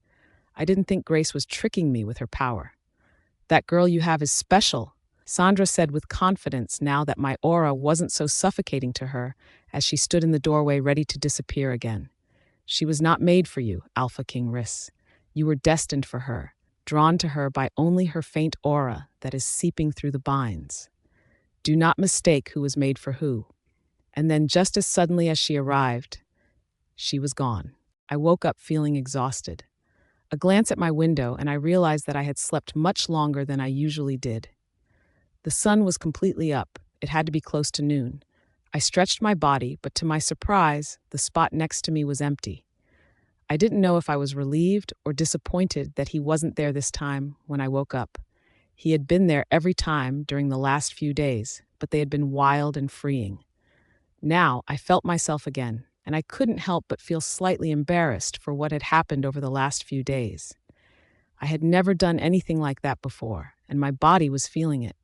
I didn't think Grace was tricking me with her power. That girl you have is special, Sandra said with confidence now that my aura wasn't so suffocating to her as she stood in the doorway ready to disappear again. She was not made for you, Alpha King Rhys. You were destined for her, drawn to her by only her faint aura that is seeping through the binds. Do not mistake who was made for who. And then just as suddenly as she arrived, she was gone. I woke up feeling exhausted. A glance at my window and I realized that I had slept much longer than I usually did. The sun was completely up. It had to be close to noon. I stretched my body, but to my surprise, the spot next to me was empty. I didn't know if I was relieved or disappointed that he wasn't there this time when I woke up. He had been there every time during the last few days, but they had been wild and freeing. Now I felt myself again, and I couldn't help but feel slightly embarrassed for what had happened over the last few days. I had never done anything like that before, and my body was feeling it.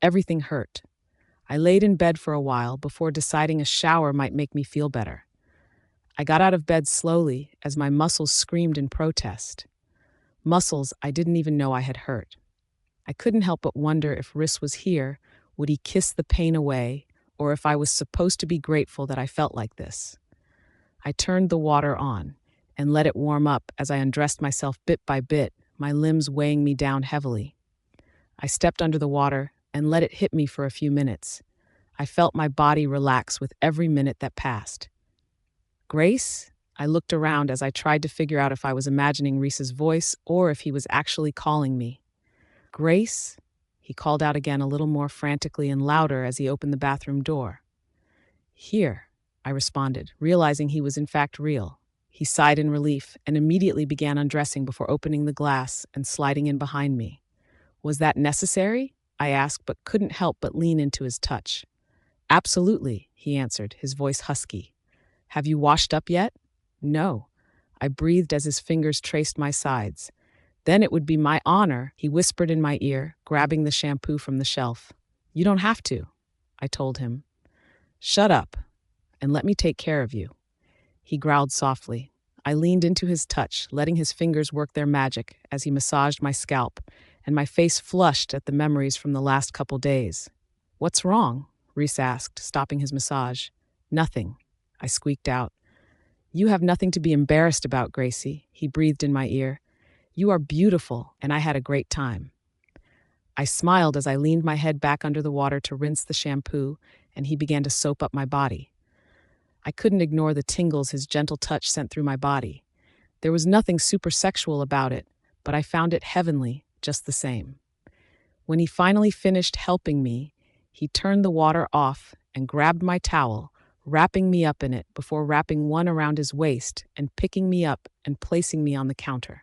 Everything hurt. I laid in bed for a while before deciding a shower might make me feel better. I got out of bed slowly as my muscles screamed in protest. Muscles I didn't even know I had hurt. I couldn't help but wonder if Rhys was here, would he kiss the pain away, or if I was supposed to be grateful that I felt like this. I turned the water on and let it warm up as I undressed myself bit by bit, my limbs weighing me down heavily. I stepped under the water and let it hit me for a few minutes. I felt my body relax with every minute that passed. Grace? I looked around as I tried to figure out if I was imagining Rhys's voice or if he was actually calling me. Grace? He called out again a little more frantically and louder as he opened the bathroom door. Here, I responded, realizing he was in fact real. He sighed in relief and immediately began undressing before opening the glass and sliding in behind me. Was that necessary? I asked, but couldn't help but lean into his touch. Absolutely, he answered, his voice husky. Have you washed up yet? No. I breathed as his fingers traced my sides. Then it would be my honor, he whispered in my ear, grabbing the shampoo from the shelf. You don't have to, I told him. Shut up, and let me take care of you. He growled softly. I leaned into his touch, letting his fingers work their magic as he massaged my scalp, and my face flushed at the memories from the last couple days. What's wrong? Rhys asked, stopping his massage. Nothing, I squeaked out. You have nothing to be embarrassed about, Gracie, he breathed in my ear. You are beautiful, and I had a great time. I smiled as I leaned my head back under the water to rinse the shampoo, and he began to soap up my body. I couldn't ignore the tingles his gentle touch sent through my body. There was nothing super sexual about it, but I found it heavenly just the same. When he finally finished helping me, he turned the water off and grabbed my towel, wrapping me up in it before wrapping one around his waist and picking me up and placing me on the counter.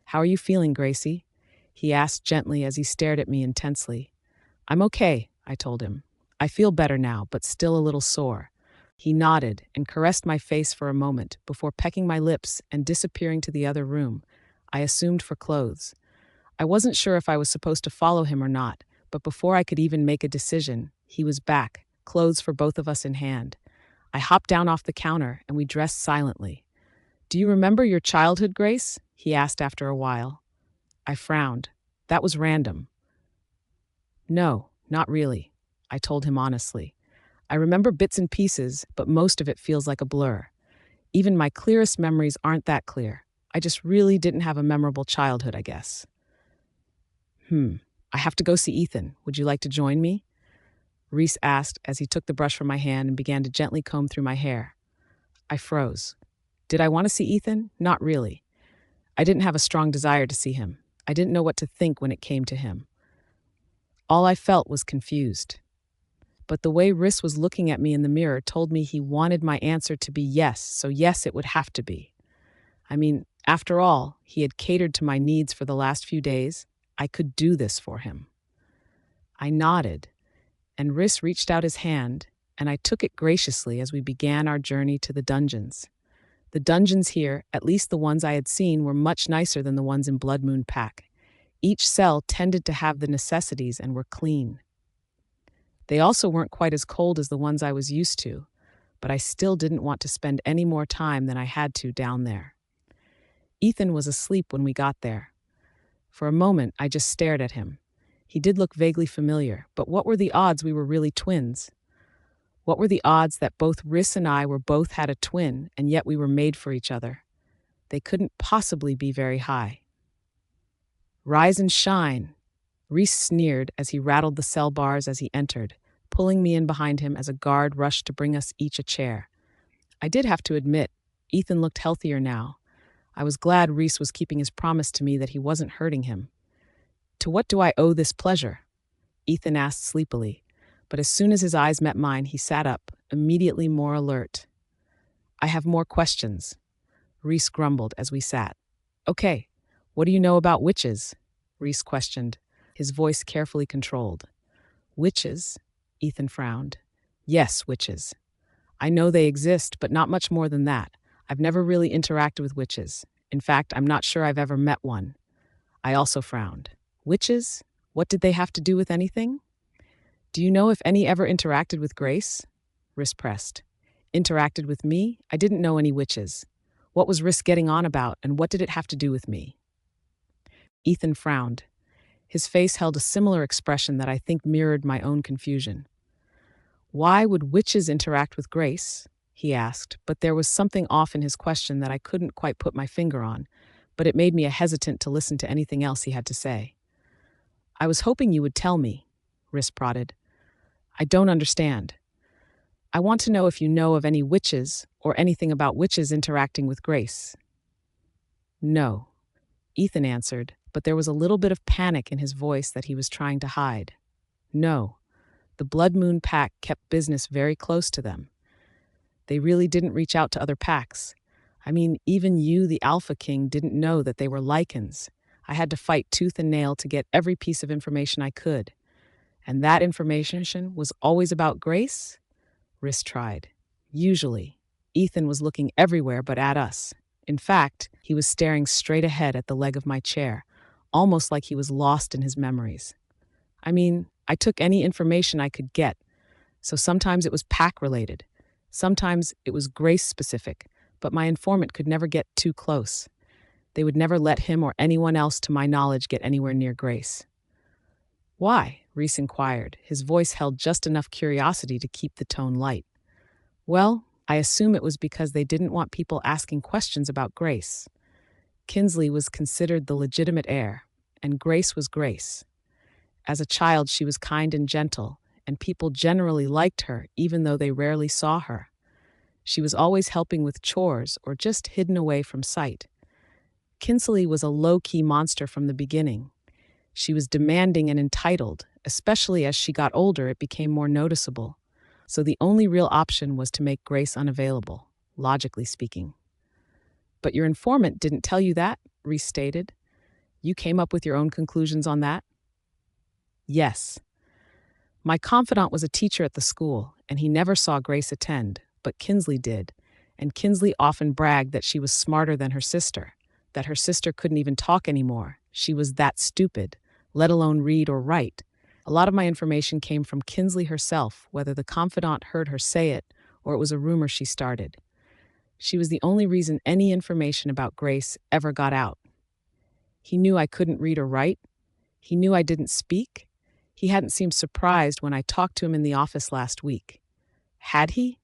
How are you feeling, Gracie? He asked gently as he stared at me intensely. I'm okay, I told him. I feel better now, but still a little sore. He nodded and caressed my face for a moment before pecking my lips and disappearing to the other room, I assumed for clothes. I wasn't sure if I was supposed to follow him or not, but before I could even make a decision, he was back, clothes for both of us in hand. I hopped down off the counter and we dressed silently. Do you remember your childhood, Grace? He asked after a while. I frowned. That was random. No, not really, I told him honestly. I remember bits and pieces, but most of it feels like a blur. Even my clearest memories aren't that clear. I just really didn't have a memorable childhood, I guess. I have to go see Ethan. Would you like to join me? Rhys asked as he took the brush from my hand and began to gently comb through my hair. I froze. Did I want to see Ethan? Not really. I didn't have a strong desire to see him. I didn't know what to think when it came to him. All I felt was confused. But the way Rhys was looking at me in the mirror told me he wanted my answer to be yes, so yes, it would have to be. I mean, after all, he had catered to my needs for the last few days. I could do this for him. I nodded, and Rhys reached out his hand, and I took it graciously as we began our journey to the dungeons. The dungeons here, at least the ones I had seen, were much nicer than the ones in Blood Moon Pack. Each cell tended to have the necessities and were clean. They also weren't quite as cold as the ones I was used to, but I still didn't want to spend any more time than I had to down there. Ethan was asleep when we got there. For a moment, I just stared at him. He did look vaguely familiar, but what were the odds we were really twins? What were the odds that both Rhys and I both had a twin, and yet we were made for each other? They couldn't possibly be very high. Rise and shine, Rhys sneered as he rattled the cell bars as he entered, pulling me in behind him as a guard rushed to bring us each a chair. I did have to admit, Ethan looked healthier now. I was glad Rhys was keeping his promise to me that he wasn't hurting him. To what do I owe this pleasure? Ethan asked sleepily, but as soon as his eyes met mine, he sat up, immediately more alert. I have more questions, Rhys grumbled as we sat. Okay, what do you know about witches? Rhys questioned, his voice carefully controlled. Witches? Ethan frowned. Yes, witches. I know they exist, but not much more than that. I've never really interacted with witches. In fact, I'm not sure I've ever met one. I also frowned. Witches? What did they have to do with anything? Do you know if any ever interacted with Grace? Rhys pressed. Interacted with me? I didn't know any witches. What was Rhys getting on about, and what did it have to do with me? Ethan frowned. His face held a similar expression that I think mirrored my own confusion. Why would witches interact with Grace? He asked, but there was something off in his question that I couldn't quite put my finger on, but it made me hesitant to listen to anything else he had to say. I was hoping you would tell me, Rhys prodded. I don't understand. I want to know if you know of any witches or anything about witches interacting with Grace. No, Ethan answered, but there was a little bit of panic in his voice that he was trying to hide. No, The Blood Moon pack kept business very close to them. They really didn't reach out to other packs. I mean, even you, the Alpha King, didn't know that they were lichens. I had to fight tooth and nail to get every piece of information I could. And that information was always about Grace? Rhys tried. Usually. Ethan was looking everywhere but at us. In fact, he was staring straight ahead at the leg of my chair, almost like he was lost in his memories. I mean, I took any information I could get, so sometimes it was pack-related. Sometimes it was Grace-specific, but my informant could never get too close. They would never let him or anyone else, to my knowledge, get anywhere near Grace. Why? Rhys inquired. His voice held just enough curiosity to keep the tone light. Well, I assume it was because they didn't want people asking questions about Grace. Kinsley was considered the legitimate heir, and Grace was Grace. As a child, she was kind and gentle, and people generally liked her even though they rarely saw her. She was always helping with chores or just hidden away from sight. Kinsley was a low-key monster from the beginning. She was demanding and entitled, especially as she got older it became more noticeable. So the only real option was to make Grace unavailable, logically speaking. But your informant didn't tell you that, Rhys stated. You came up with your own conclusions on that? Yes. My confidant was a teacher at the school, and he never saw Grace attend, but Kinsley did, and Kinsley often bragged that she was smarter than her sister, that her sister couldn't even talk anymore. She was that stupid, let alone read or write. A lot of my information came from Kinsley herself, whether the confidant heard her say it or it was a rumor she started. She was the only reason any information about Grace ever got out. He knew I couldn't read or write. He knew I didn't speak. He hadn't seemed surprised when I talked to him in the office last week. Had he?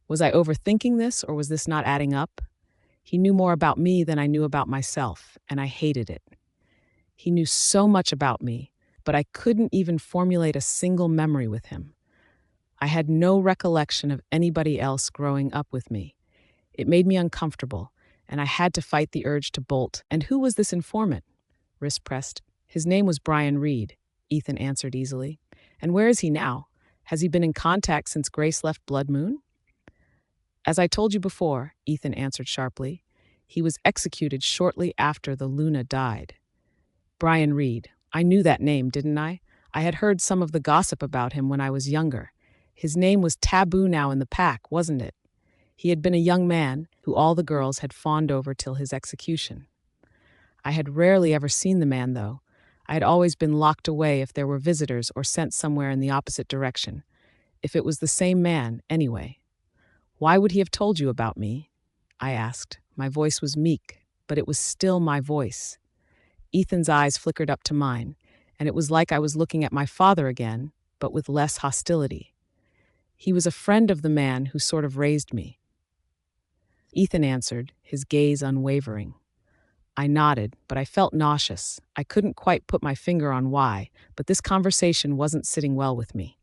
Was I overthinking this, or was this not adding up? He knew more about me than I knew about myself, and I hated it. He knew so much about me, but I couldn't even formulate a single memory with him. I had no recollection of anybody else growing up with me. It made me uncomfortable, and I had to fight the urge to bolt. And who was this informant? Rhys pressed. His name was Brian Reed, Ethan answered easily. And where is he now? Has he been in contact since Grace left Blood Moon? As I told you before, Ethan answered sharply. He was executed shortly after the Luna died. Brian Reed. I knew that name, didn't I? I had heard some of the gossip about him when I was younger. His name was taboo now in the pack, wasn't it? He had been a young man who all the girls had fawned over till his execution. I had rarely ever seen the man, though. I had always been locked away if there were visitors or sent somewhere in the opposite direction. If it was the same man, anyway. Why would he have told you about me? I asked. My voice was meek, but it was still my voice. Ethan's eyes flickered up to mine, and it was like I was looking at my father again, but with less hostility. He was a friend of the man who sort of raised me. Ethan answered, his gaze unwavering. I nodded, but I felt nauseous. I couldn't quite put my finger on why, but this conversation wasn't sitting well with me.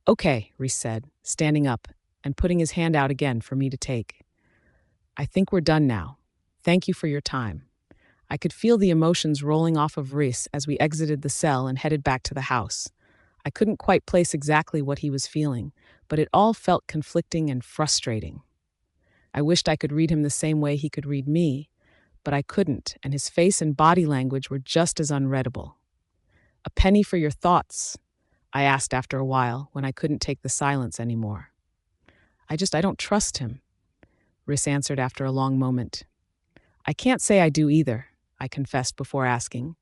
Okay, Rhys said, standing up and putting his hand out again for me to take. I think we're done now. Thank you for your time. I could feel the emotions rolling off of Rhys as we exited the cell and headed back to the house. I couldn't quite place exactly what he was feeling, but it all felt conflicting and frustrating. I wished I could read him the same way he could read me, but I couldn't, and his face and body language were just as unreadable. A penny for your thoughts, I asked after a while when I couldn't take the silence anymore. I don't trust him, Rhys answered after a long moment. I can't say I do either, I confessed before asking.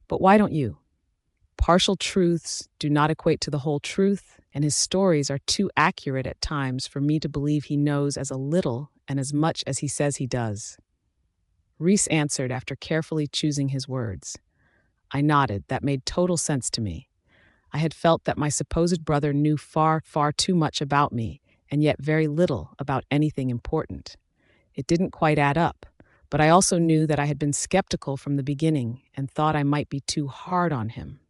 But why don't you? Partial truths do not equate to the whole truth, and his stories are too accurate at times for me to believe he knows as a little and as much as he says he does. Rhys answered after carefully choosing his words. I nodded. That made total sense to me. I had felt that my supposed brother knew far, far too much about me, and yet very little about anything important. It didn't quite add up, but I also knew that I had been skeptical from the beginning and thought I might be too hard on him.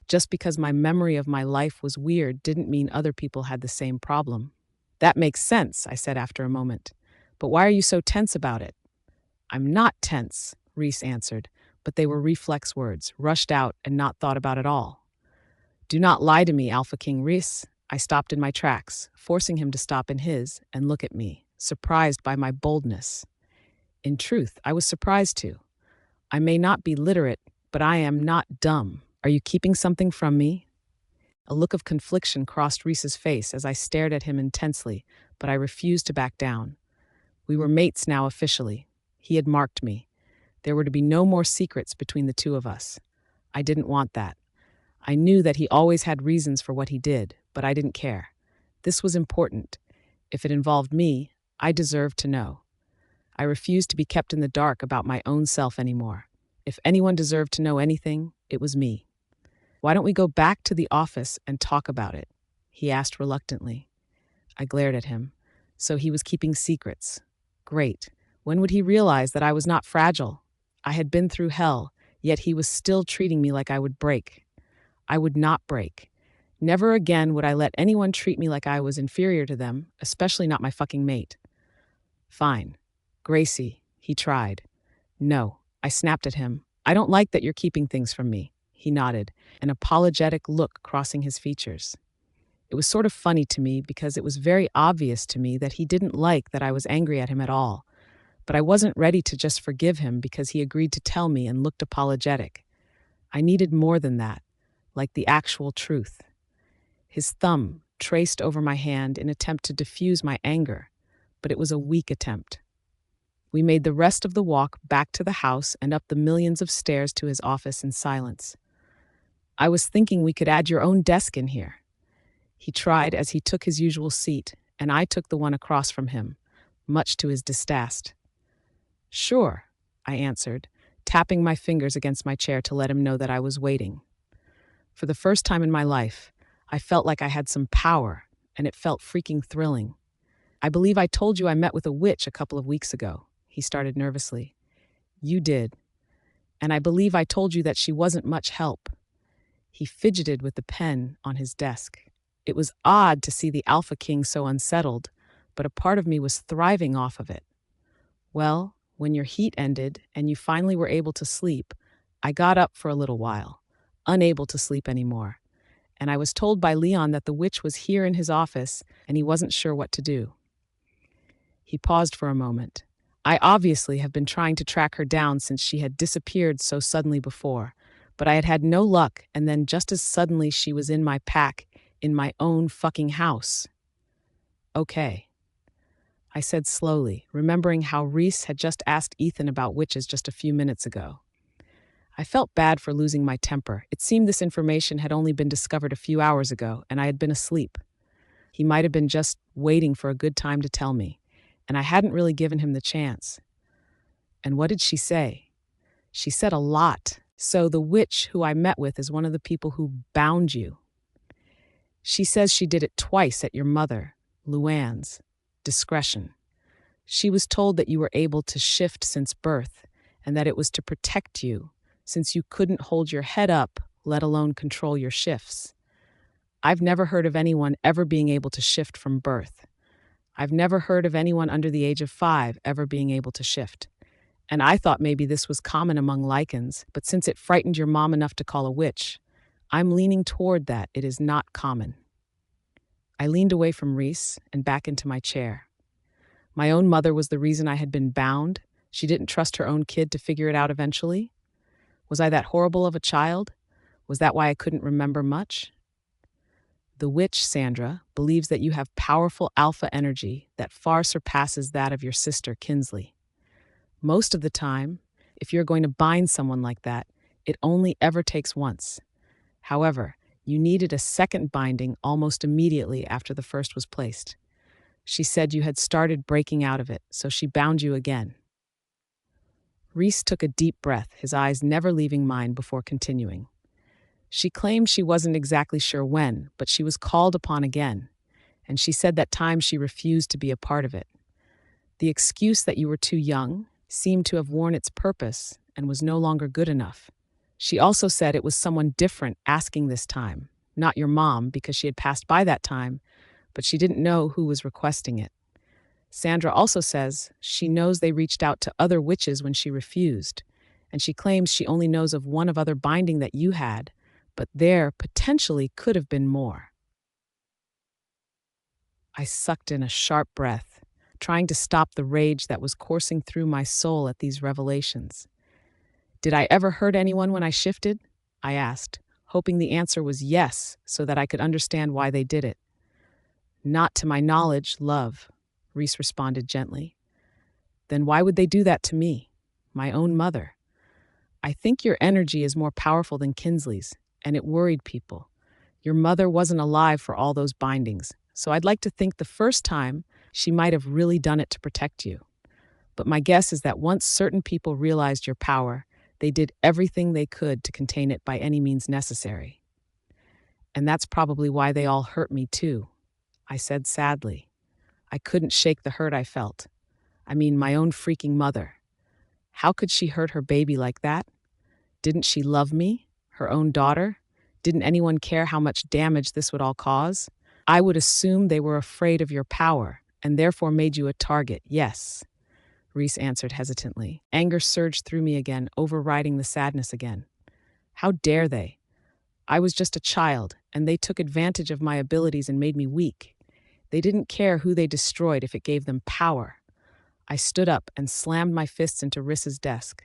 Just because my memory of my life was weird didn't mean other people had the same problem. That makes sense, I said after a moment. But why are you so tense about it? I'm not tense, Rhys answered, but they were reflex words, rushed out and not thought about at all. Do not lie to me, Alpha King Rhys. I stopped in my tracks, forcing him to stop in his and look at me, surprised by my boldness. In truth, I was surprised too. I may not be literate, but I am not dumb. Are you keeping something from me? A look of confliction crossed Rhys's face as I stared at him intensely, but I refused to back down. We were mates now officially. He had marked me. There were to be no more secrets between the two of us. I didn't want that. I knew that he always had reasons for what he did, but I didn't care. This was important. If it involved me, I deserved to know. I refused to be kept in the dark about my own self anymore. If anyone deserved to know anything, it was me. Why don't we go back to the office and talk about it? He asked reluctantly. I glared at him. So he was keeping secrets. Great. When would he realize that I was not fragile? I had been through hell, yet he was still treating me like I would break. I would not break. Never again would I let anyone treat me like I was inferior to them, especially not my fucking mate. Fine. Gracie, he tried. No, I snapped at him. I don't like that you're keeping things from me. He nodded, an apologetic look crossing his features. It was sort of funny to me because it was very obvious to me that he didn't like that I was angry at him at all. But I wasn't ready to just forgive him because he agreed to tell me and looked apologetic. I needed more than that, like the actual truth. His thumb traced over my hand in an attempt to diffuse my anger, but it was a weak attempt. We made the rest of the walk back to the house and up the millions of stairs to his office in silence. I was thinking we could add your own desk in here. He tried as he took his usual seat, and I took the one across from him, much to his disgust. Sure, I answered, tapping my fingers against my chair to let him know that I was waiting. For the first time in my life, I felt like I had some power, and it felt freaking thrilling. I believe I told you I met with a witch a couple of weeks ago, he started nervously. You did. And I believe I told you that she wasn't much help. He fidgeted with the pen on his desk. It was odd to see the Alpha King so unsettled, but a part of me was thriving off of it. Well, when your heat ended and you finally were able to sleep, I got up for a little while, unable to sleep anymore. And I was told by Leon that the witch was here in his office and he wasn't sure what to do. He paused for a moment. I obviously have been trying to track her down since she had disappeared so suddenly before, but I had had no luck, and then just as suddenly she was in my pack, in my own fucking house. Okay, I said slowly, remembering how Rhys had just asked Ethan about witches just a few minutes ago. I felt bad for losing my temper. It seemed this information had only been discovered a few hours ago, and I had been asleep. He might have been just waiting for a good time to tell me, and I hadn't really given him the chance. And what did she say? She said a lot. So the witch who I met with is one of the people who bound you. She says she did it twice at your mother, Luann's, discretion. She was told that you were able to shift since birth, and that it was to protect you, since you couldn't hold your head up, let alone control your shifts. I've never heard of anyone ever being able to shift from birth. I've never heard of anyone under the age of 5 ever being able to shift. And I thought maybe this was common among lichens, but since it frightened your mom enough to call a witch, I'm leaning toward that it is not common. I leaned away from Rhys and back into my chair. My own mother was the reason I had been bound. She didn't trust her own kid to figure it out eventually. Was I that horrible of a child? Was that why I couldn't remember much? The witch, Sandra, believes that you have powerful alpha energy that far surpasses that of your sister, Kinsley. Most of the time, if you're going to bind someone like that, it only ever takes once. However, you needed a second binding almost immediately after the first was placed. She said you had started breaking out of it, so she bound you again. Rhys took a deep breath, his eyes never leaving mine before continuing. She claimed she wasn't exactly sure when, but she was called upon again, and she said that time she refused to be a part of it. The excuse that you were too young seemed to have worn its purpose and was no longer good enough. She also said it was someone different asking this time, not your mom because she had passed by that time, but she didn't know who was requesting it. Sandra also says she knows they reached out to other witches when she refused, and she claims she only knows of one of other binding that you had, but there potentially could have been more. I sucked in a sharp breath, trying to stop the rage that was coursing through my soul at these revelations. Did I ever hurt anyone when I shifted? I asked, hoping the answer was yes, so that I could understand why they did it. Not to my knowledge, love, Rhys responded gently. Then why would they do that to me, my own mother? I think your energy is more powerful than Kinsley's, and it worried people. Your mother wasn't alive for all those bindings, so I'd like to think the first time she might have really done it to protect you. But my guess is that once certain people realized your power, they did everything they could to contain it by any means necessary. And that's probably why they all hurt me too, I said sadly. I couldn't shake the hurt I felt. I mean, my own freaking mother. How could she hurt her baby like that? Didn't she love me, her own daughter? Didn't anyone care how much damage this would all cause? I would assume they were afraid of your power and therefore made you a target, yes, Rhys answered hesitantly. Anger surged through me again, overriding the sadness again. How dare they? I was just a child, and they took advantage of my abilities and made me weak. They didn't care who they destroyed if it gave them power. I stood up and slammed my fists into Rhys's desk.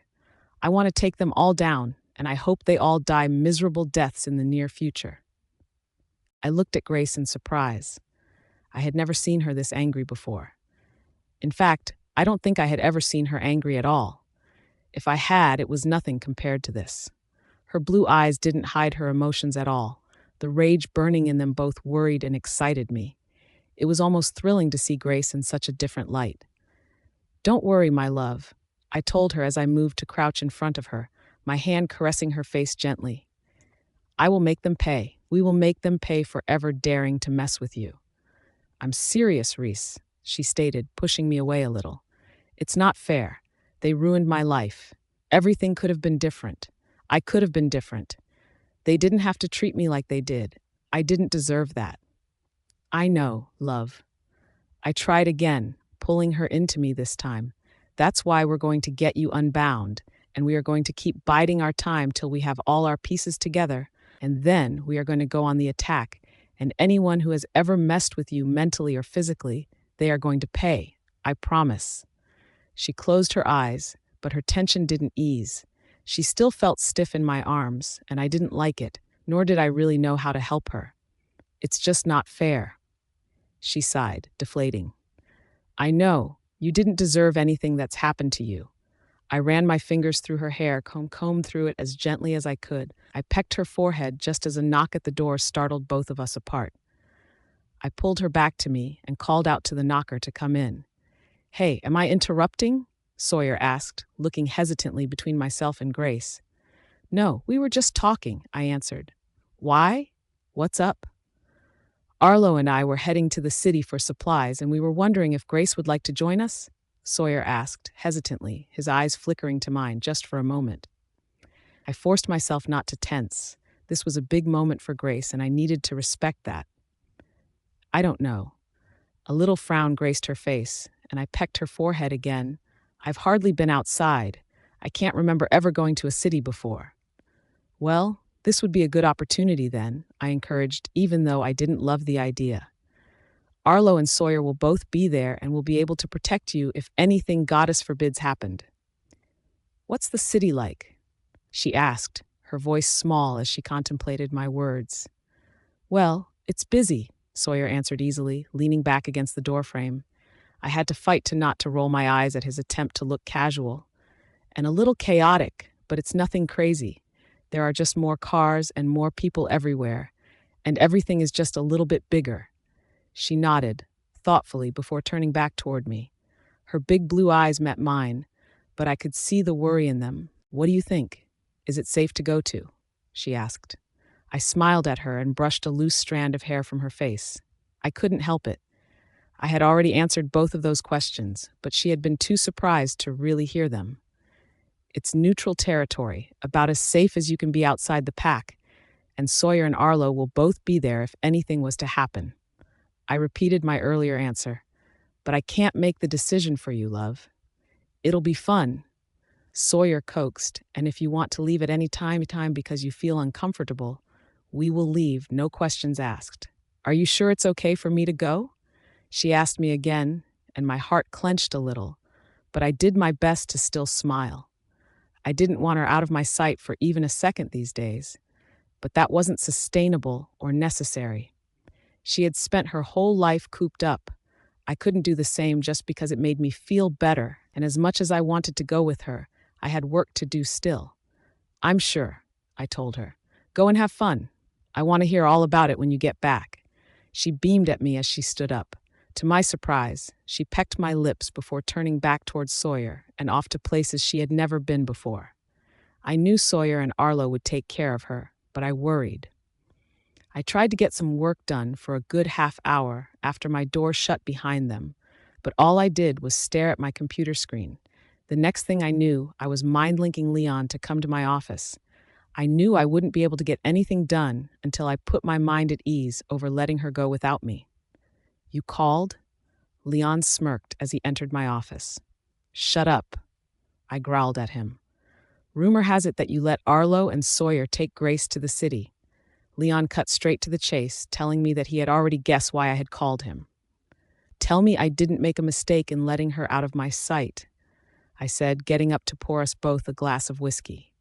I want to take them all down, and I hope they all die miserable deaths in the near future. I looked at Grace in surprise. I had never seen her this angry before. In fact, I don't think I had ever seen her angry at all. If I had, it was nothing compared to this. Her blue eyes didn't hide her emotions at all. The rage burning in them both worried and excited me. It was almost thrilling to see Grace in such a different light. Don't worry, my love, I told her as I moved to crouch in front of her, my hand caressing her face gently. I will make them pay. We will make them pay for ever daring to mess with you. I'm serious, Rhys, she stated, pushing me away a little. It's not fair. They ruined my life. Everything could have been different. I could have been different. They didn't have to treat me like they did. I didn't deserve that. I know, love. I tried again, pulling her into me this time. That's why we're going to get you unbound, and we are going to keep biding our time till we have all our pieces together, and then we are going to go on the attack, and anyone who has ever messed with you mentally or physically, they are going to pay. I promise. She closed her eyes, but her tension didn't ease. She still felt stiff in my arms, and I didn't like it, nor did I really know how to help her. It's just not fair. She sighed, deflating. I know, you didn't deserve anything that's happened to you. I ran my fingers through her hair, combed through it as gently as I could. I pecked her forehead just as a knock at the door startled both of us apart. I pulled her back to me and called out to the knocker to come in. Hey, am I interrupting? Sawyer asked, looking hesitantly between myself and Grace. No, we were just talking, I answered. Why? What's up? Arlo and I were heading to the city for supplies, and we were wondering if Grace would like to join us? Sawyer asked, hesitantly, his eyes flickering to mine just for a moment. I forced myself not to tense. This was a big moment for Grace, and I needed to respect that. I don't know. A little frown graced her face, and I pecked her forehead again. I've hardly been outside. I can't remember ever going to a city before. Well, this would be a good opportunity then, I encouraged, even though I didn't love the idea. Arlo and Sawyer will both be there and will be able to protect you if anything goddess forbids happened. What's the city like? She asked, her voice small as she contemplated my words. Well, it's busy, Sawyer answered easily, leaning back against the doorframe. I had to fight not to roll my eyes at his attempt to look casual. And a little chaotic, but it's nothing crazy. There are just more cars and more people everywhere, and everything is just a little bit bigger. She nodded, thoughtfully, before turning back toward me. Her big blue eyes met mine, but I could see the worry in them. What do you think? Is it safe to go to? She asked. I smiled at her and brushed a loose strand of hair from her face. I couldn't help it. I had already answered both of those questions, but she had been too surprised to really hear them. It's neutral territory, about as safe as you can be outside the pack, and Sawyer and Arlo will both be there if anything was to happen. I repeated my earlier answer, but I can't make the decision for you, love. It'll be fun. Sawyer coaxed, and if you want to leave at any time because you feel uncomfortable, We will leave, no questions asked. Are you sure it's okay for me to go? She asked me again, and my heart clenched a little, but I did my best to still smile. I didn't want her out of my sight for even a second these days, but that wasn't sustainable or necessary. She had spent her whole life cooped up. I couldn't do the same just because it made me feel better, and as much as I wanted to go with her, I had work to do still. I'm sure, I told her. Go and have fun. I want to hear all about it when you get back. She beamed at me as she stood up. To my surprise, she pecked my lips before turning back towards Sawyer and off to places she had never been before. I knew Sawyer and Arlo would take care of her, but I worried. I tried to get some work done for a good half hour after my door shut behind them, but all I did was stare at my computer screen. The next thing I knew, I was mind-linking Leon to come to my office. I knew I wouldn't be able to get anything done until I put my mind at ease over letting her go without me. You called? Leon smirked as he entered my office. Shut up, I growled at him. Rumor has it that you let Arlo and Sawyer take Grace to the city. Leon cut straight to the chase, telling me that he had already guessed why I had called him. Tell me I didn't make a mistake in letting her out of my sight, I said, getting up to pour us both a glass of whiskey.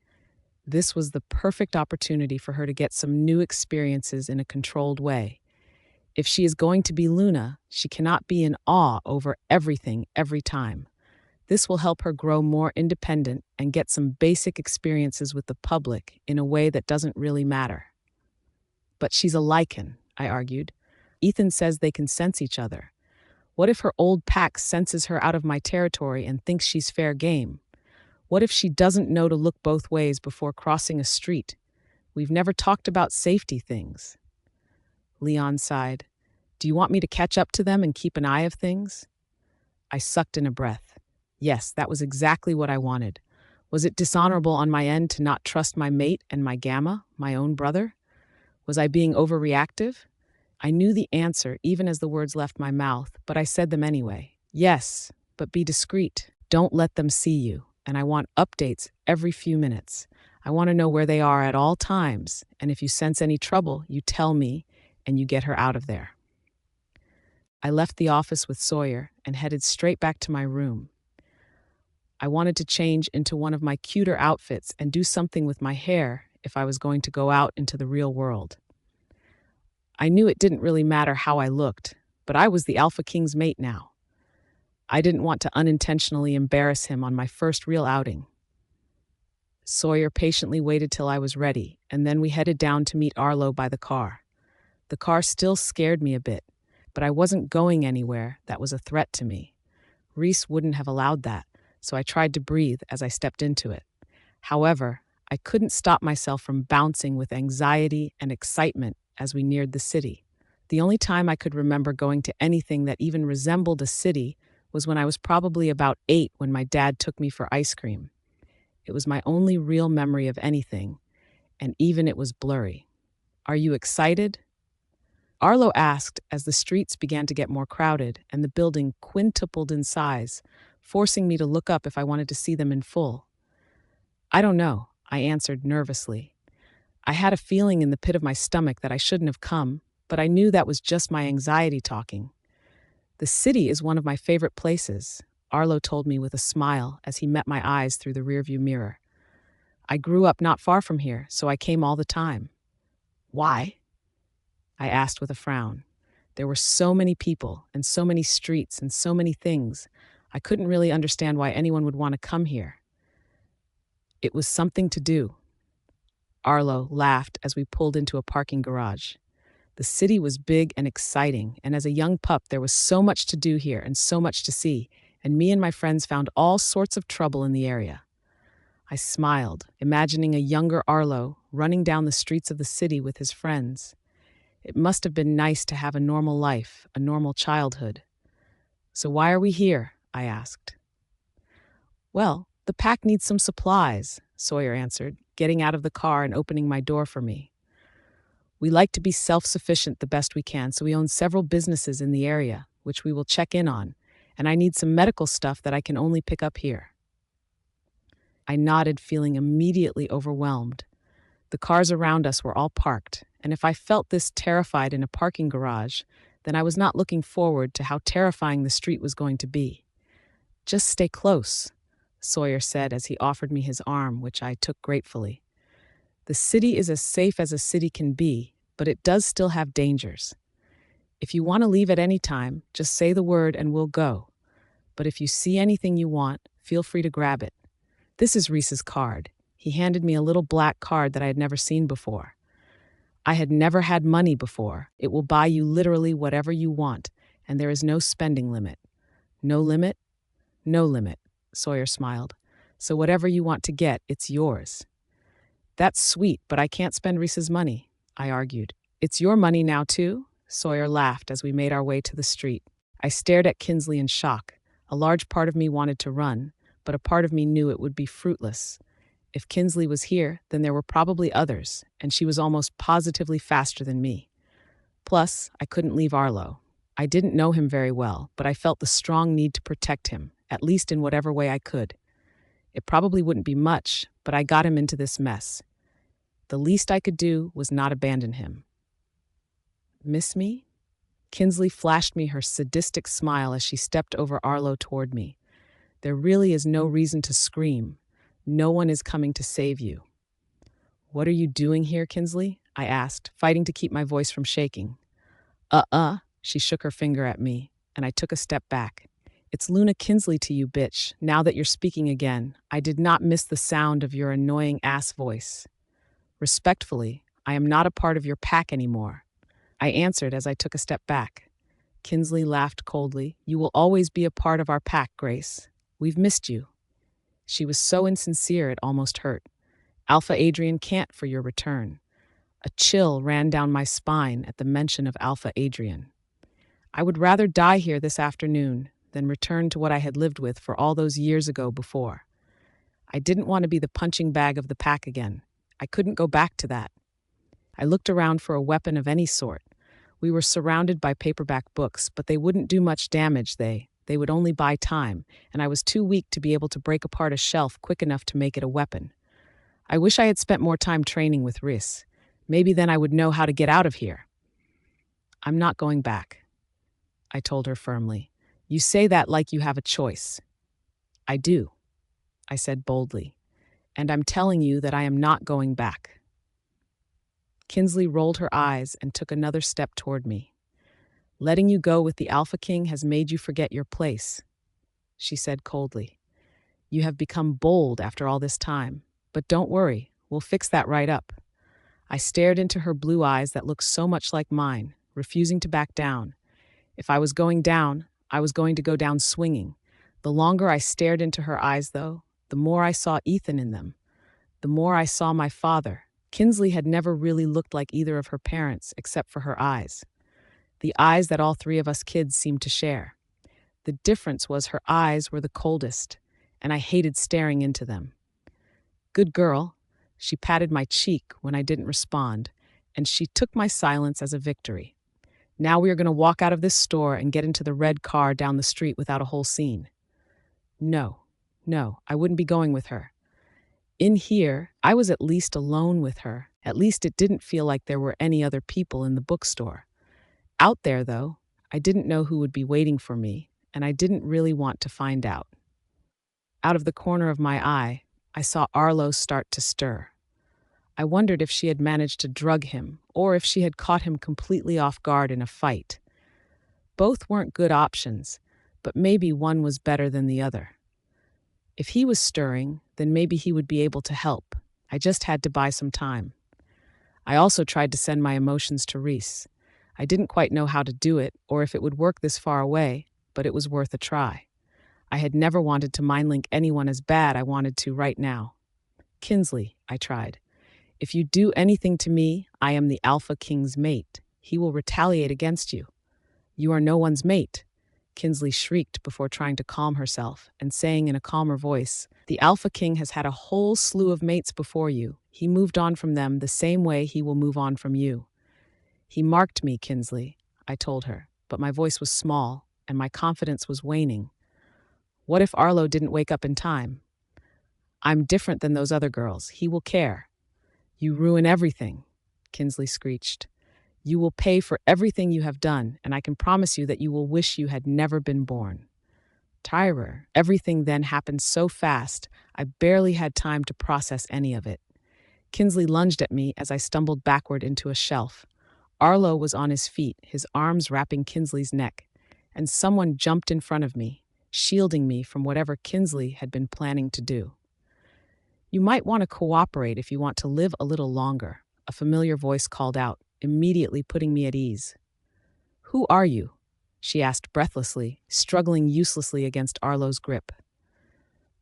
This was the perfect opportunity for her to get some new experiences in a controlled way. If she is going to be Luna, she cannot be in awe over everything every time. This will help her grow more independent and get some basic experiences with the public in a way that doesn't really matter. But she's a lichen, I argued. Ethan says they can sense each other. What if her old pack senses her out of my territory and thinks she's fair game? What if she doesn't know to look both ways before crossing a street? We've never talked about safety things. Leon sighed. Do you want me to catch up to them and keep an eye of things? I sucked in a breath. Yes, that was exactly what I wanted. Was it dishonorable on my end to not trust my mate and my gamma, my own brother? Was I being overreactive? I knew the answer even as the words left my mouth, but I said them anyway. Yes, but be discreet. Don't let them see you, and I want updates every few minutes. I want to know where they are at all times, and if you sense any trouble, you tell me, and you get her out of there. I left the office with Sawyer and headed straight back to my room. I wanted to change into one of my cuter outfits and do something with my hair if I was going to go out into the real world. I knew it didn't really matter how I looked, but I was the Alpha King's mate now. I didn't want to unintentionally embarrass him on my first real outing. Sawyer patiently waited till I was ready, and then we headed down to meet Arlo by the car. The car still scared me a bit, but I wasn't going anywhere that was a threat to me. Rhys wouldn't have allowed that, so I tried to breathe as I stepped into it. However, I couldn't stop myself from bouncing with anxiety and excitement as we neared the city. The only time I could remember going to anything that even resembled a city was when I was probably about 8 when my dad took me for ice cream. It was my only real memory of anything, and even it was blurry. Are you excited? Arlo asked as the streets began to get more crowded and the building quintupled in size, forcing me to look up if I wanted to see them in full. I don't know, I answered nervously. I had a feeling in the pit of my stomach that I shouldn't have come, but I knew that was just my anxiety talking. The city is one of my favorite places, Arlo told me with a smile as he met my eyes through the rearview mirror. I grew up not far from here, so I came all the time. Why? I asked with a frown. There were so many people and so many streets and so many things. I couldn't really understand why anyone would want to come here. It was something to do. Arlo laughed as we pulled into a parking garage. The city was big and exciting, and as a young pup, there was so much to do here and so much to see, and me and my friends found all sorts of trouble in the area. I smiled, imagining a younger Arlo running down the streets of the city with his friends. It must have been nice to have a normal life, a normal childhood. So why are we here? I asked. Well, the pack needs some supplies, Sawyer answered, getting out of the car and opening my door for me. We like to be self-sufficient the best we can, so we own several businesses in the area, which we will check in on, and I need some medical stuff that I can only pick up here. I nodded, feeling immediately overwhelmed. The cars around us were all parked, and if I felt this terrified in a parking garage, then I was not looking forward to how terrifying the street was going to be. "Just stay close," Sawyer said as he offered me his arm, which I took gratefully. "The city is as safe as a city can be, but it does still have dangers. If you want to leave at any time, just say the word and we'll go. But if you see anything you want, feel free to grab it. This is Rhys's card." He handed me a little black card that I had never seen before. "I had never had money before. It will buy you literally whatever you want, and there is no spending limit." "No limit?" "No limit," Sawyer smiled. "So whatever you want to get, it's yours." "That's sweet, but I can't spend Rhys's money," I argued. "It's your money now, too?" Sawyer laughed as we made our way to the street. I stared at Kinsley in shock. A large part of me wanted to run, but a part of me knew it would be fruitless. If Kinsley was here, then there were probably others, and she was almost positively faster than me. Plus, I couldn't leave Arlo. I didn't know him very well, but I felt the strong need to protect him, at least in whatever way I could. It probably wouldn't be much, but I got him into this mess. The least I could do was not abandon him. "Miss me?" Kinsley flashed me her sadistic smile as she stepped over Arlo toward me. "There really is no reason to scream. No one is coming to save you." "What are you doing here, Kinsley?" I asked, fighting to keep my voice from shaking. She shook her finger at me, and I took a step back. "It's Luna Kinsley to you, bitch. Now that you're speaking again, I did not miss the sound of your annoying ass voice. Respectfully, I am not a part of your pack anymore," I answered as I took a step back. Kinsley laughed coldly. "You will always be a part of our pack, Grace. We've missed you." She was so insincere it almost hurt. "Alpha Adrian can't for your return." A chill ran down my spine at the mention of Alpha Adrian. I would rather die here this afternoon than return to what I had lived with for all those years ago before. I didn't want to be the punching bag of the pack again. I couldn't go back to that. I looked around for a weapon of any sort. We were surrounded by paperback books, but they wouldn't do much damage. They would only buy time, and I was too weak to be able to break apart a shelf quick enough to make it a weapon. I wish I had spent more time training with Rhys. Maybe then I would know how to get out of here. "I'm not going back," I told her firmly. "You say that like you have a choice." "I do," I said boldly. "And I'm telling you that I am not going back." Kinsley rolled her eyes and took another step toward me. "Letting you go with the Alpha King has made you forget your place," she said coldly. "You have become bold after all this time, but don't worry, we'll fix that right up." I stared into her blue eyes that looked so much like mine, refusing to back down. If I was going down, I was going to go down swinging. The longer I stared into her eyes, though, the more I saw Ethan in them. The more I saw my father. Kinsley had never really looked like either of her parents except for her eyes. The eyes that all three of us kids seemed to share. The difference was her eyes were the coldest, and I hated staring into them. "Good girl." She patted my cheek when I didn't respond, and she took my silence as a victory. "Now we are going to walk out of this store and get into the red car down the street without a whole scene." No, I wouldn't be going with her. In here, I was at least alone with her. At least it didn't feel like there were any other people in the bookstore. Out there, though, I didn't know who would be waiting for me, and I didn't really want to find out. Out of the corner of my eye, I saw Arlo start to stir. I wondered if she had managed to drug him, or if she had caught him completely off guard in a fight. Both weren't good options, but maybe one was better than the other. If he was stirring, then maybe he would be able to help. I just had to buy some time. I also tried to send my emotions to Rhys. I didn't quite know how to do it, or if it would work this far away, but it was worth a try. I had never wanted to mind-link anyone as bad I wanted to right now. "Kinsley," I tried. "If you do anything to me, I am the Alpha King's mate. He will retaliate against you." "You are no one's mate," Kinsley shrieked before trying to calm herself and saying in a calmer voice, "The Alpha King has had a whole slew of mates before you. He moved on from them the same way he will move on from you." "He marked me, Kinsley," I told her, but my voice was small and my confidence was waning. What if Arlo didn't wake up in time? "I'm different than those other girls. He will care." You ruin everything, Kinsley screeched. You will pay for everything you have done, and I can promise you that you will wish you had never been born. Tyrer, everything then happened so fast, I barely had time to process any of it. Kinsley lunged at me as I stumbled backward into a shelf. Arlo was on his feet, his arms wrapping Kinsley's neck, and someone jumped in front of me, shielding me from whatever Kinsley had been planning to do. You might want to cooperate if you want to live a little longer, a familiar voice called out, immediately putting me at ease. Who are you? She asked breathlessly, struggling uselessly against Arlo's grip.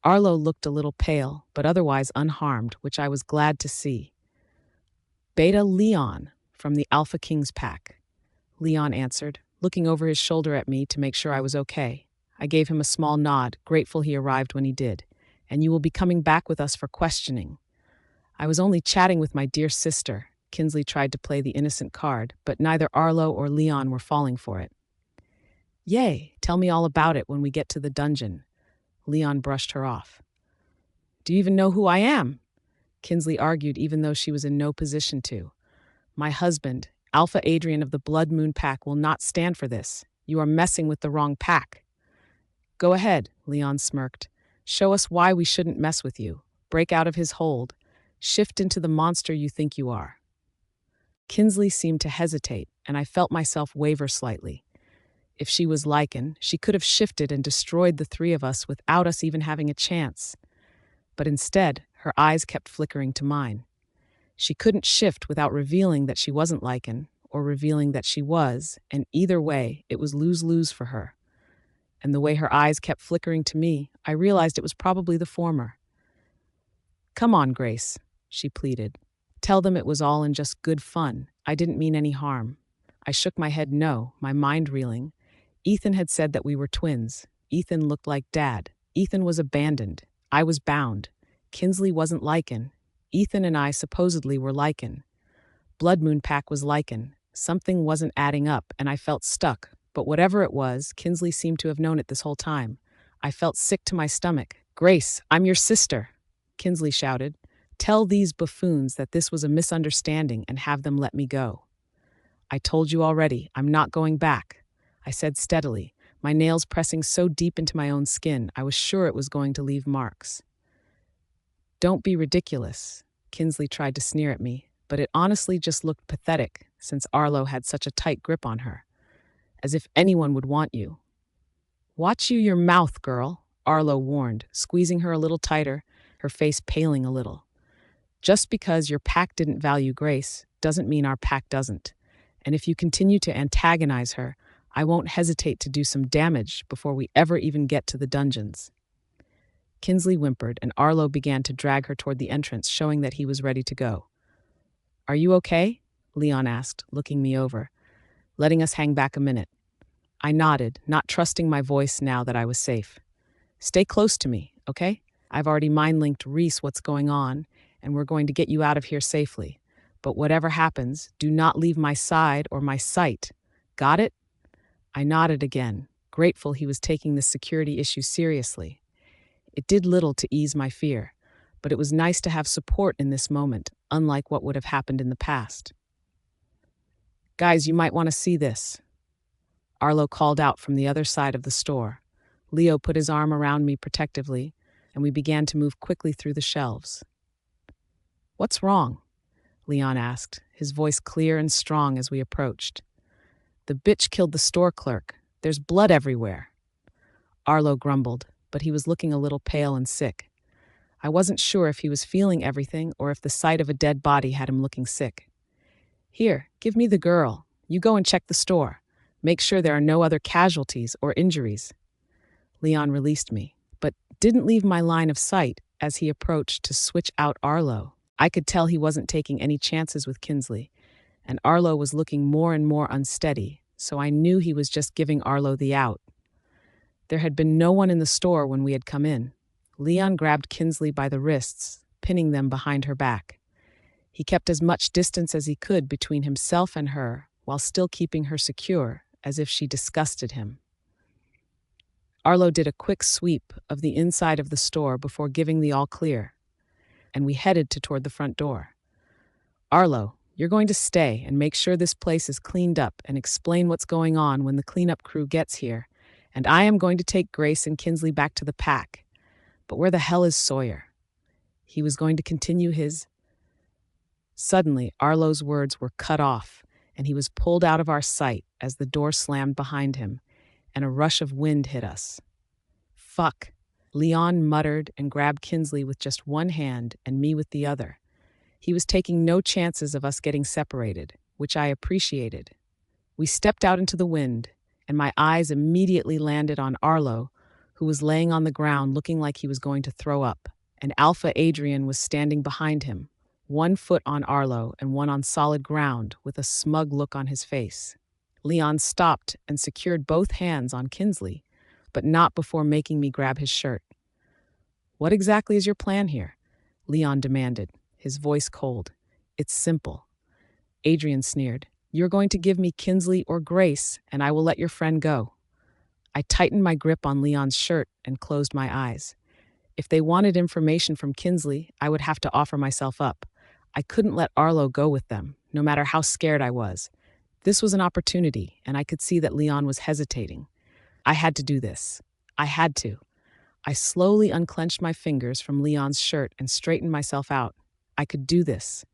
Arlo looked a little pale, but otherwise unharmed, which I was glad to see. Beta Leon, from the Alpha King's pack, Leon answered, looking over his shoulder at me to make sure I was okay. I gave him a small nod, grateful he arrived when he did. And you will be coming back with us for questioning. I was only chatting with my dear sister. Kinsley tried to play the innocent card, but neither Arlo or Leon were falling for it. Yay, tell me all about it when we get to the dungeon. Leon brushed her off. Do you even know who I am? Kinsley argued, even though she was in no position to. My husband, Alpha Adrian of the Blood Moon Pack, will not stand for this. You are messing with the wrong pack. Go ahead, Leon smirked. Show us why we shouldn't mess with you. Break out of his hold. Shift into the monster you think you are. Kinsley seemed to hesitate, and I felt myself waver slightly. If she was Lycan, she could have shifted and destroyed the three of us without us even having a chance. But instead, her eyes kept flickering to mine. She couldn't shift without revealing that she wasn't Lycan, or revealing that she was, and either way, it was lose-lose for her. And the way her eyes kept flickering to me, I realized it was probably the former. Come on, Grace, she pleaded. Tell them it was all in just good fun. I didn't mean any harm. I shook my head no, my mind reeling. Ethan had said that we were twins. Ethan looked like Dad. Ethan was abandoned. I was bound. Kinsley wasn't Lycan. Ethan and I supposedly were Lycan. Blood Moon Pack was Lycan. Something wasn't adding up, and I felt stuck. But whatever it was, Kinsley seemed to have known it this whole time. I felt sick to my stomach. Grace, I'm your sister, Kinsley shouted. Tell these buffoons that this was a misunderstanding and have them let me go. I told you already, I'm not going back, I said steadily, my nails pressing so deep into my own skin I was sure it was going to leave marks. Don't be ridiculous, Kinsley tried to sneer at me, but it honestly just looked pathetic since Arlo had such a tight grip on her. As if anyone would want you. Watch your mouth, girl, Arlo warned, squeezing her a little tighter, her face paling a little. Just because your pack didn't value Grace doesn't mean our pack doesn't. And if you continue to antagonize her, I won't hesitate to do some damage before we ever even get to the dungeons. Kinsley whimpered, and Arlo began to drag her toward the entrance, showing that he was ready to go. Are you okay? Leon asked, looking me over, letting us hang back a minute. I nodded, not trusting my voice now that I was safe. Stay close to me, okay? I've already mind-linked Rhys what's going on, and we're going to get you out of here safely. But whatever happens, do not leave my side or my sight. Got it? I nodded again, grateful he was taking this security issue seriously. It did little to ease my fear, but it was nice to have support in this moment, unlike what would have happened in the past. Guys, you might want to see this. Arlo called out from the other side of the store. Leo put his arm around me protectively, and we began to move quickly through the shelves. What's wrong? Leon asked, his voice clear and strong as we approached. The bitch killed the store clerk. There's blood everywhere. Arlo grumbled, but he was looking a little pale and sick. I wasn't sure if he was feeling everything or if the sight of a dead body had him looking sick. Here, give me the girl. You go and check the store. Make sure there are no other casualties or injuries. Leon released me, but didn't leave my line of sight as he approached to switch out Arlo. I could tell he wasn't taking any chances with Kinsley, and Arlo was looking more and more unsteady, so I knew he was just giving Arlo the out. There had been no one in the store when we had come in. Leon grabbed Kinsley by the wrists, pinning them behind her back. He kept as much distance as he could between himself and her, while still keeping her secure, as if she disgusted him. Arlo did a quick sweep of the inside of the store before giving the all clear, and we headed toward the front door. Arlo, you're going to stay and make sure this place is cleaned up and explain what's going on when the cleanup crew gets here. And I am going to take Grace and Kinsley back to the pack. But where the hell is Sawyer? He was going to continue his... Suddenly, Arlo's words were cut off, and he was pulled out of our sight as the door slammed behind him, and a rush of wind hit us. Fuck, Leon muttered and grabbed Kinsley with just one hand and me with the other. He was taking no chances of us getting separated, which I appreciated. We stepped out into the wind, and my eyes immediately landed on Arlo, who was laying on the ground looking like he was going to throw up, and Alpha Adrian was standing behind him, one foot on Arlo and one on solid ground, with a smug look on his face. Leon stopped and secured both hands on Kinsley, but not before making me grab his shirt. "What exactly is your plan here?" Leon demanded, his voice cold. "It's simple." Adrian sneered. "You're going to give me Kinsley or Grace, and I will let your friend go." I tightened my grip on Leon's shirt and closed my eyes. If they wanted information from Kinsley, I would have to offer myself up. I couldn't let Arlo go with them, no matter how scared I was. This was an opportunity, and I could see that Leon was hesitating. I had to do this. I had to. I slowly unclenched my fingers from Leon's shirt and straightened myself out. I could do this.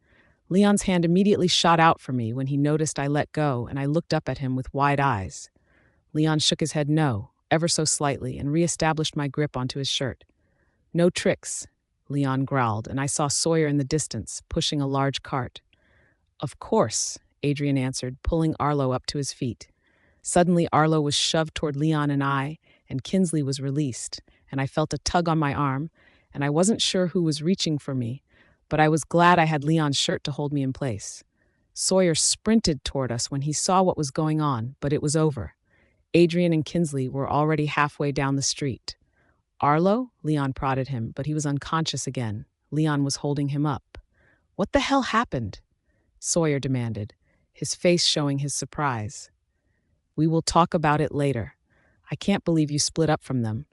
Leon's hand immediately shot out for me when he noticed I let go, and I looked up at him with wide eyes. Leon shook his head no, ever so slightly, and reestablished my grip onto his shirt. "No tricks," Leon growled, and I saw Sawyer in the distance, pushing a large cart. "Of course," Adrian answered, pulling Arlo up to his feet. Suddenly, Arlo was shoved toward Leon and I, and Kinsley was released, and I felt a tug on my arm, and I wasn't sure who was reaching for me, but I was glad I had Leon's shirt to hold me in place. Sawyer sprinted toward us when he saw what was going on, but it was over. Adrian and Kinsley were already halfway down the street. "Arlo?" Leon prodded him, but he was unconscious again. Leon was holding him up. "What the hell happened?" Sawyer demanded, his face showing his surprise. "We will talk about it later. I can't believe you split up from them,"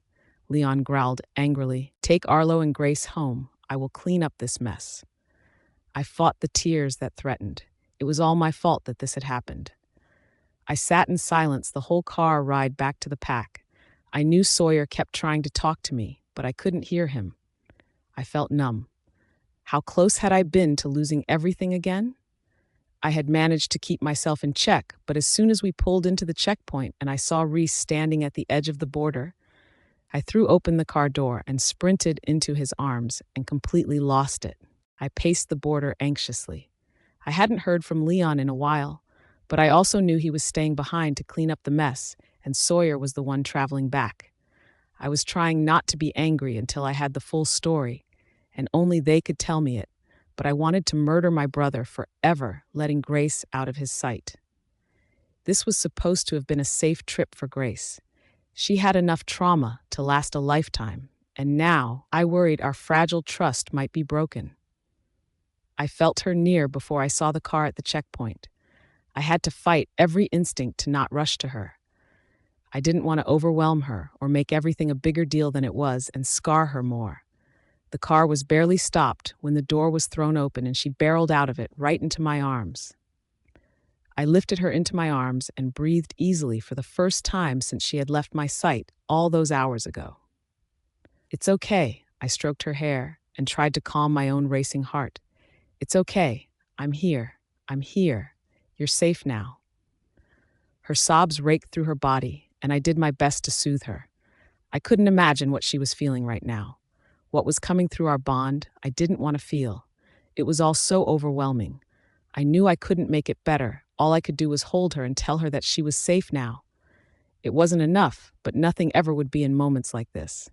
Leon growled angrily. "Take Arlo and Grace home. I will clean up this mess." I fought the tears that threatened. It was all my fault that this had happened. I sat in silence the whole car ride back to the pack. I knew Sawyer kept trying to talk to me, but I couldn't hear him. I felt numb. How close had I been to losing everything again? I had managed to keep myself in check, but as soon as we pulled into the checkpoint and I saw Rhys standing at the edge of the border, I threw open the car door and sprinted into his arms and completely lost it. I paced the border anxiously. I hadn't heard from Leon in a while, but I also knew he was staying behind to clean up the mess, and Sawyer was the one traveling back. I was trying not to be angry until I had the full story, and only they could tell me it, but I wanted to murder my brother forever, letting Grace out of his sight. This was supposed to have been a safe trip for Grace. She had enough trauma to last a lifetime, and now I worried our fragile trust might be broken. I felt her near before I saw the car at the checkpoint. I had to fight every instinct to not rush to her. I didn't want to overwhelm her or make everything a bigger deal than it was and scar her more. The car was barely stopped when the door was thrown open and she barreled out of it right into my arms. I lifted her into my arms and breathed easily for the first time since she had left my sight all those hours ago. "It's okay," I stroked her hair and tried to calm my own racing heart. "It's okay. I'm here. I'm here. You're safe now." Her sobs raked through her body, and I did my best to soothe her. I couldn't imagine what she was feeling right now. What was coming through our bond, I didn't want to feel. It was all so overwhelming. I knew I couldn't make it better. All I could do was hold her and tell her that she was safe now. It wasn't enough, but nothing ever would be in moments like this.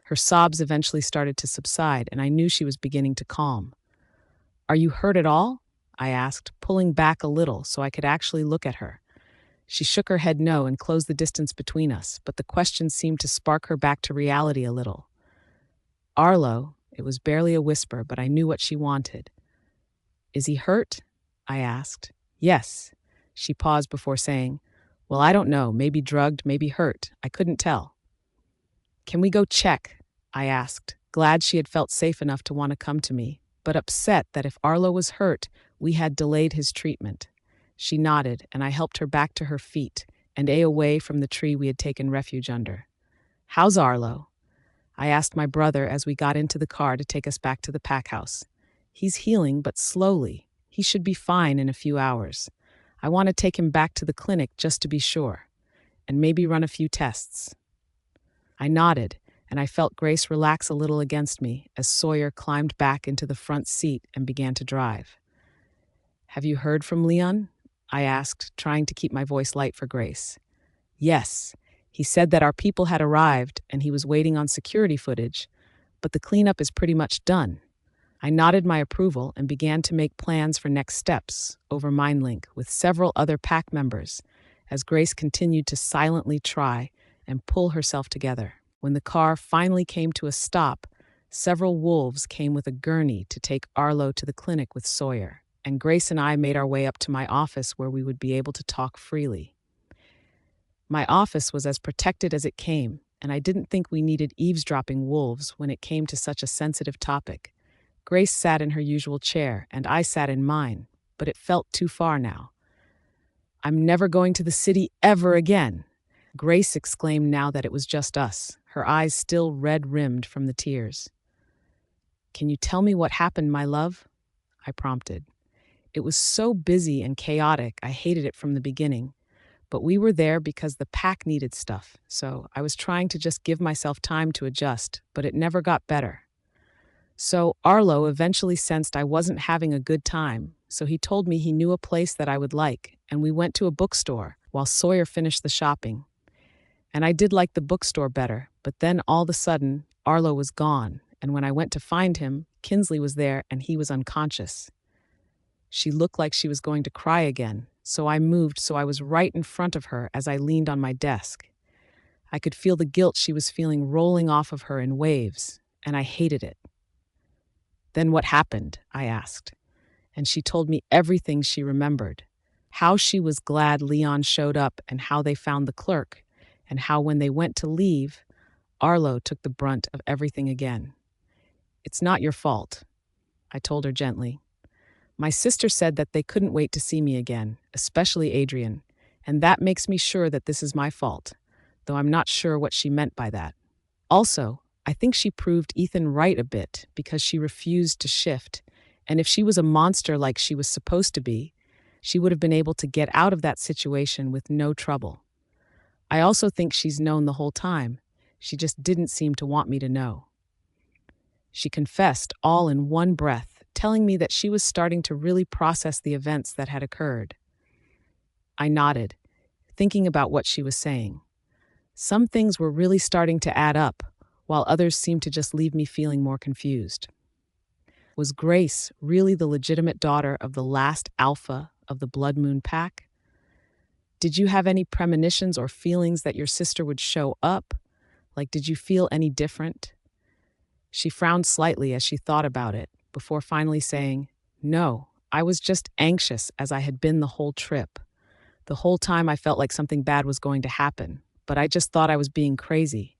Her sobs eventually started to subside, and I knew she was beginning to calm. "Are you hurt at all?" I asked, pulling back a little so I could actually look at her. She shook her head no and closed the distance between us, but the question seemed to spark her back to reality a little. "Arlo," it was barely a whisper, but I knew what she wanted. "Is he hurt?" I asked. "Yes." She paused before saying, "Well, I don't know, maybe drugged, maybe hurt. I couldn't tell." "Can we go check?" I asked, glad she had felt safe enough to want to come to me. but upset that if Arlo was hurt, we had delayed his treatment. She nodded, and I helped her back to her feet and away from the tree we had taken refuge under. "How's Arlo?" I asked my brother as we got into the car to take us back to the pack house. "He's healing, but slowly. He should be fine in a few hours. I want to take him back to the clinic just to be sure, and maybe run a few tests." I nodded, and I felt Grace relax a little against me as Sawyer climbed back into the front seat and began to drive. "Have you heard from Leon?" I asked, trying to keep my voice light for Grace. "Yes. He said that our people had arrived and he was waiting on security footage, but the cleanup is pretty much done." I nodded my approval and began to make plans for next steps over MindLink with several other pack members as Grace continued to silently try and pull herself together. When the car finally came to a stop, several wolves came with a gurney to take Arlo to the clinic with Sawyer, and Grace and I made our way up to my office where we would be able to talk freely. My office was as protected as it came, and I didn't think we needed eavesdropping wolves when it came to such a sensitive topic. Grace sat in her usual chair, and I sat in mine, but it felt too far now. "I'm never going to the city ever again," Grace exclaimed now that it was just us, her eyes still red-rimmed from the tears. "Can you tell me what happened, my love?" I prompted. It was so busy and chaotic, I hated it from the beginning. But we were there because the pack needed stuff, so I was trying to just give myself time to adjust, but it never got better. So Arlo eventually sensed I wasn't having a good time, so he told me he knew a place that I would like, and we went to a bookstore while Sawyer finished the shopping. And I did like the bookstore better, but then all of a sudden, Arlo was gone, and when I went to find him, Kinsley was there and he was unconscious. She looked like she was going to cry again, so I moved so I was right in front of her as I leaned on my desk. I could feel the guilt she was feeling rolling off of her in waves, and I hated it. "Then what happened?" I asked, and she told me everything she remembered. How she was glad Leon showed up and how they found the clerk, and how when they went to leave, Arlo took the brunt of everything again. "It's not your fault," I told her gently. "My sister said that they couldn't wait to see me again, especially Adrian, and that makes me sure that this is my fault, though I'm not sure what she meant by that. Also, I think she proved Ethan right a bit because she refused to shift, and if she was a monster like she was supposed to be, she would have been able to get out of that situation with no trouble. I also think she's known the whole time. She just didn't seem to want me to know." She confessed all in one breath, telling me that she was starting to really process the events that had occurred. I nodded, thinking about what she was saying. Some things were really starting to add up, while others seemed to just leave me feeling more confused. Was Grace really the legitimate daughter of the last alpha of the Blood Moon Pack? Did you have any premonitions or feelings that your sister would show up? Like, did you feel any different? She frowned slightly as she thought about it, before finally saying, "No, I was just anxious as I had been the whole trip. The whole time I felt like something bad was going to happen, but I just thought I was being crazy."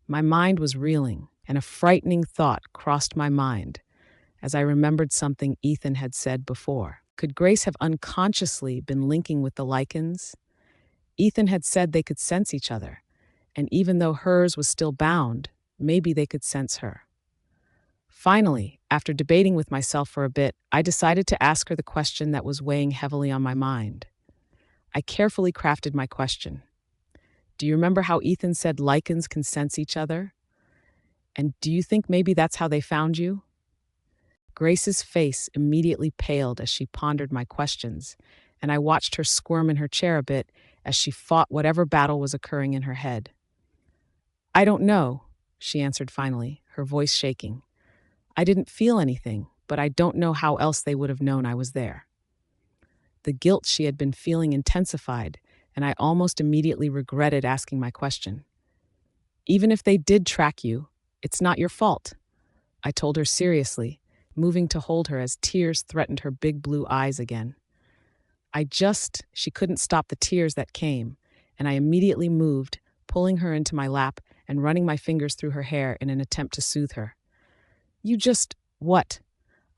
My mind was reeling, and a frightening thought crossed my mind as I remembered something Ethan had said before. Could Grace have unconsciously been linking with the Lycans? Ethan had said they could sense each other, and even though hers was still bound, maybe they could sense her. Finally, after debating with myself for a bit, I decided to ask her the question that was weighing heavily on my mind. I carefully crafted my question. "Do you remember how Ethan said Lycans can sense each other? And do you think maybe that's how they found you?" Grace's face immediately paled as she pondered my questions, and I watched her squirm in her chair a bit as she fought whatever battle was occurring in her head. "I don't know," she answered finally, her voice shaking. "I didn't feel anything, but I don't know how else they would have known I was there." The guilt she had been feeling intensified, and I almost immediately regretted asking my question. "Even if they did track you, it's not your fault," I told her seriously, moving to hold her as tears threatened her big blue eyes again. She couldn't stop the tears that came, and I immediately moved, pulling her into my lap and running my fingers through her hair in an attempt to soothe her. What?"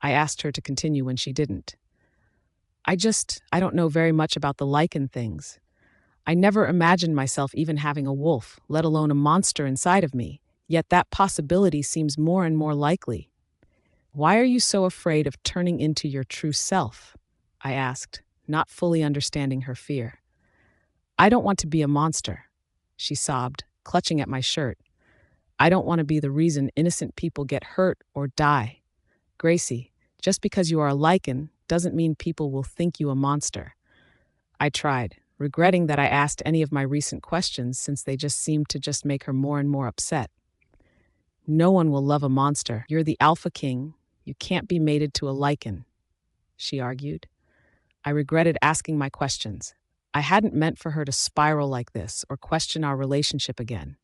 I asked her to continue when she didn't. I don't know very much about the lichen things. I never imagined myself even having a wolf, let alone a monster inside of me, yet that possibility seems more and more likely. Why are you so afraid of turning into your true self? I asked, not fully understanding her fear. I don't want to be a monster, she sobbed, clutching at my shirt. I don't want to be the reason innocent people get hurt or die. Gracie, just because you are a lichen doesn't mean people will think you a monster. I tried, regretting that I asked any of my recent questions since they just seemed to just make her more and more upset. No one will love a monster. You're the Alpha King. You can't be mated to a lichen, she argued. I regretted asking my questions. I hadn't meant for her to spiral like this or question our relationship again.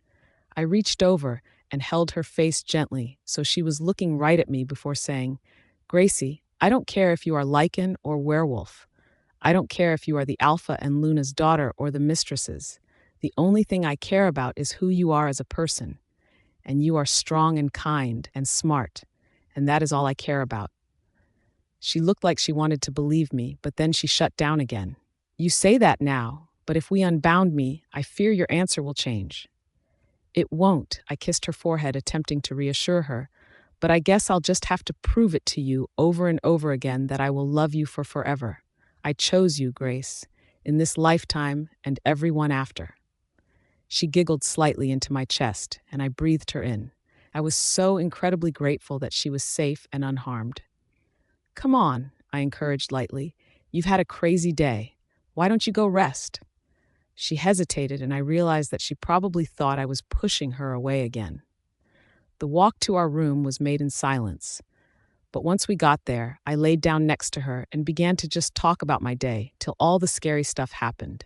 I reached over and held her face gently so she was looking right at me before saying, Gracie, I don't care if you are lichen or werewolf. I don't care if you are the Alpha and Luna's daughter or the mistress's. The only thing I care about is who you are as a person. And you are strong and kind and smart, and that is all I care about. She looked like she wanted to believe me, but then she shut down again. You say that now, but if we unbound me, I fear your answer will change. It won't, I kissed her forehead, attempting to reassure her, but I guess I'll just have to prove it to you over and over again that I will love you for forever. I chose you, Grace, in this lifetime and every one after. She giggled slightly into my chest, and I breathed her in. I was so incredibly grateful that she was safe and unharmed. Come on, I encouraged lightly. You've had a crazy day. Why don't you go rest? She hesitated, and I realized that she probably thought I was pushing her away again. The walk to our room was made in silence. But once we got there, I laid down next to her and began to just talk about my day till all the scary stuff happened.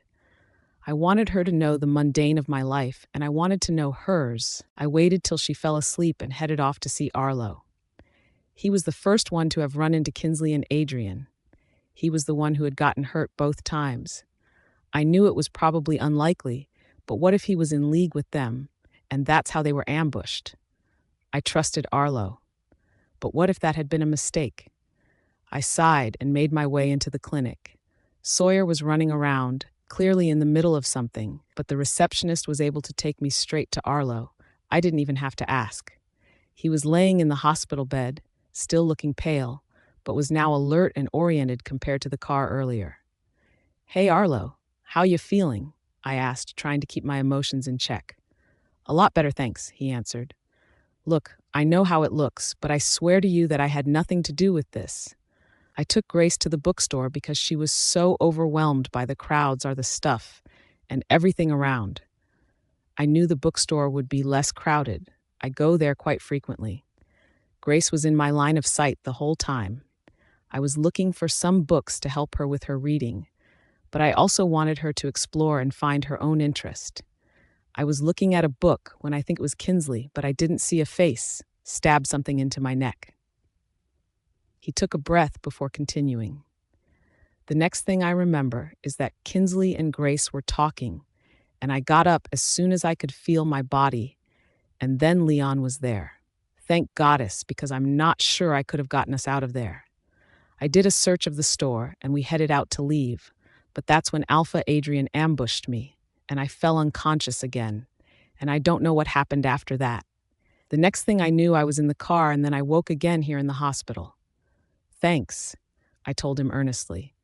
I wanted her to know the mundane of my life, and I wanted to know hers. I waited till she fell asleep and headed off to see Arlo. He was the first one to have run into Kinsley and Adrian. He was the one who had gotten hurt both times. I knew it was probably unlikely, but what if he was in league with them, and that's how they were ambushed? I trusted Arlo. But what if that had been a mistake? I sighed and made my way into the clinic. Sawyer was running around, clearly in the middle of something, but the receptionist was able to take me straight to Arlo. I didn't even have to ask. He was laying in the hospital bed, still looking pale, but was now alert and oriented compared to the car earlier. Hey Arlo, how you feeling? I asked, trying to keep my emotions in check. A lot better, thanks, he answered. Look, I know how it looks, but I swear to you that I had nothing to do with this. I took Grace to the bookstore because she was so overwhelmed by the crowds or the stuff and everything around. I knew the bookstore would be less crowded. I go there quite frequently. Grace was in my line of sight the whole time. I was looking for some books to help her with her reading, but I also wanted her to explore and find her own interest. I was looking at a book when I think it was Kinsley, but I didn't see a face, stabbed something into my neck. He took a breath before continuing. The next thing I remember is that Kinsley and Grace were talking, and I got up as soon as I could feel my body, and then Leon was there. Thank Goddess, because I'm not sure I could have gotten us out of there. I did a search of the store, and we headed out to leave, but that's when Alpha Adrian ambushed me, and I fell unconscious again, and I don't know what happened after that. The next thing I knew, I was in the car, and then I woke again here in the hospital. Thanks, I told him earnestly.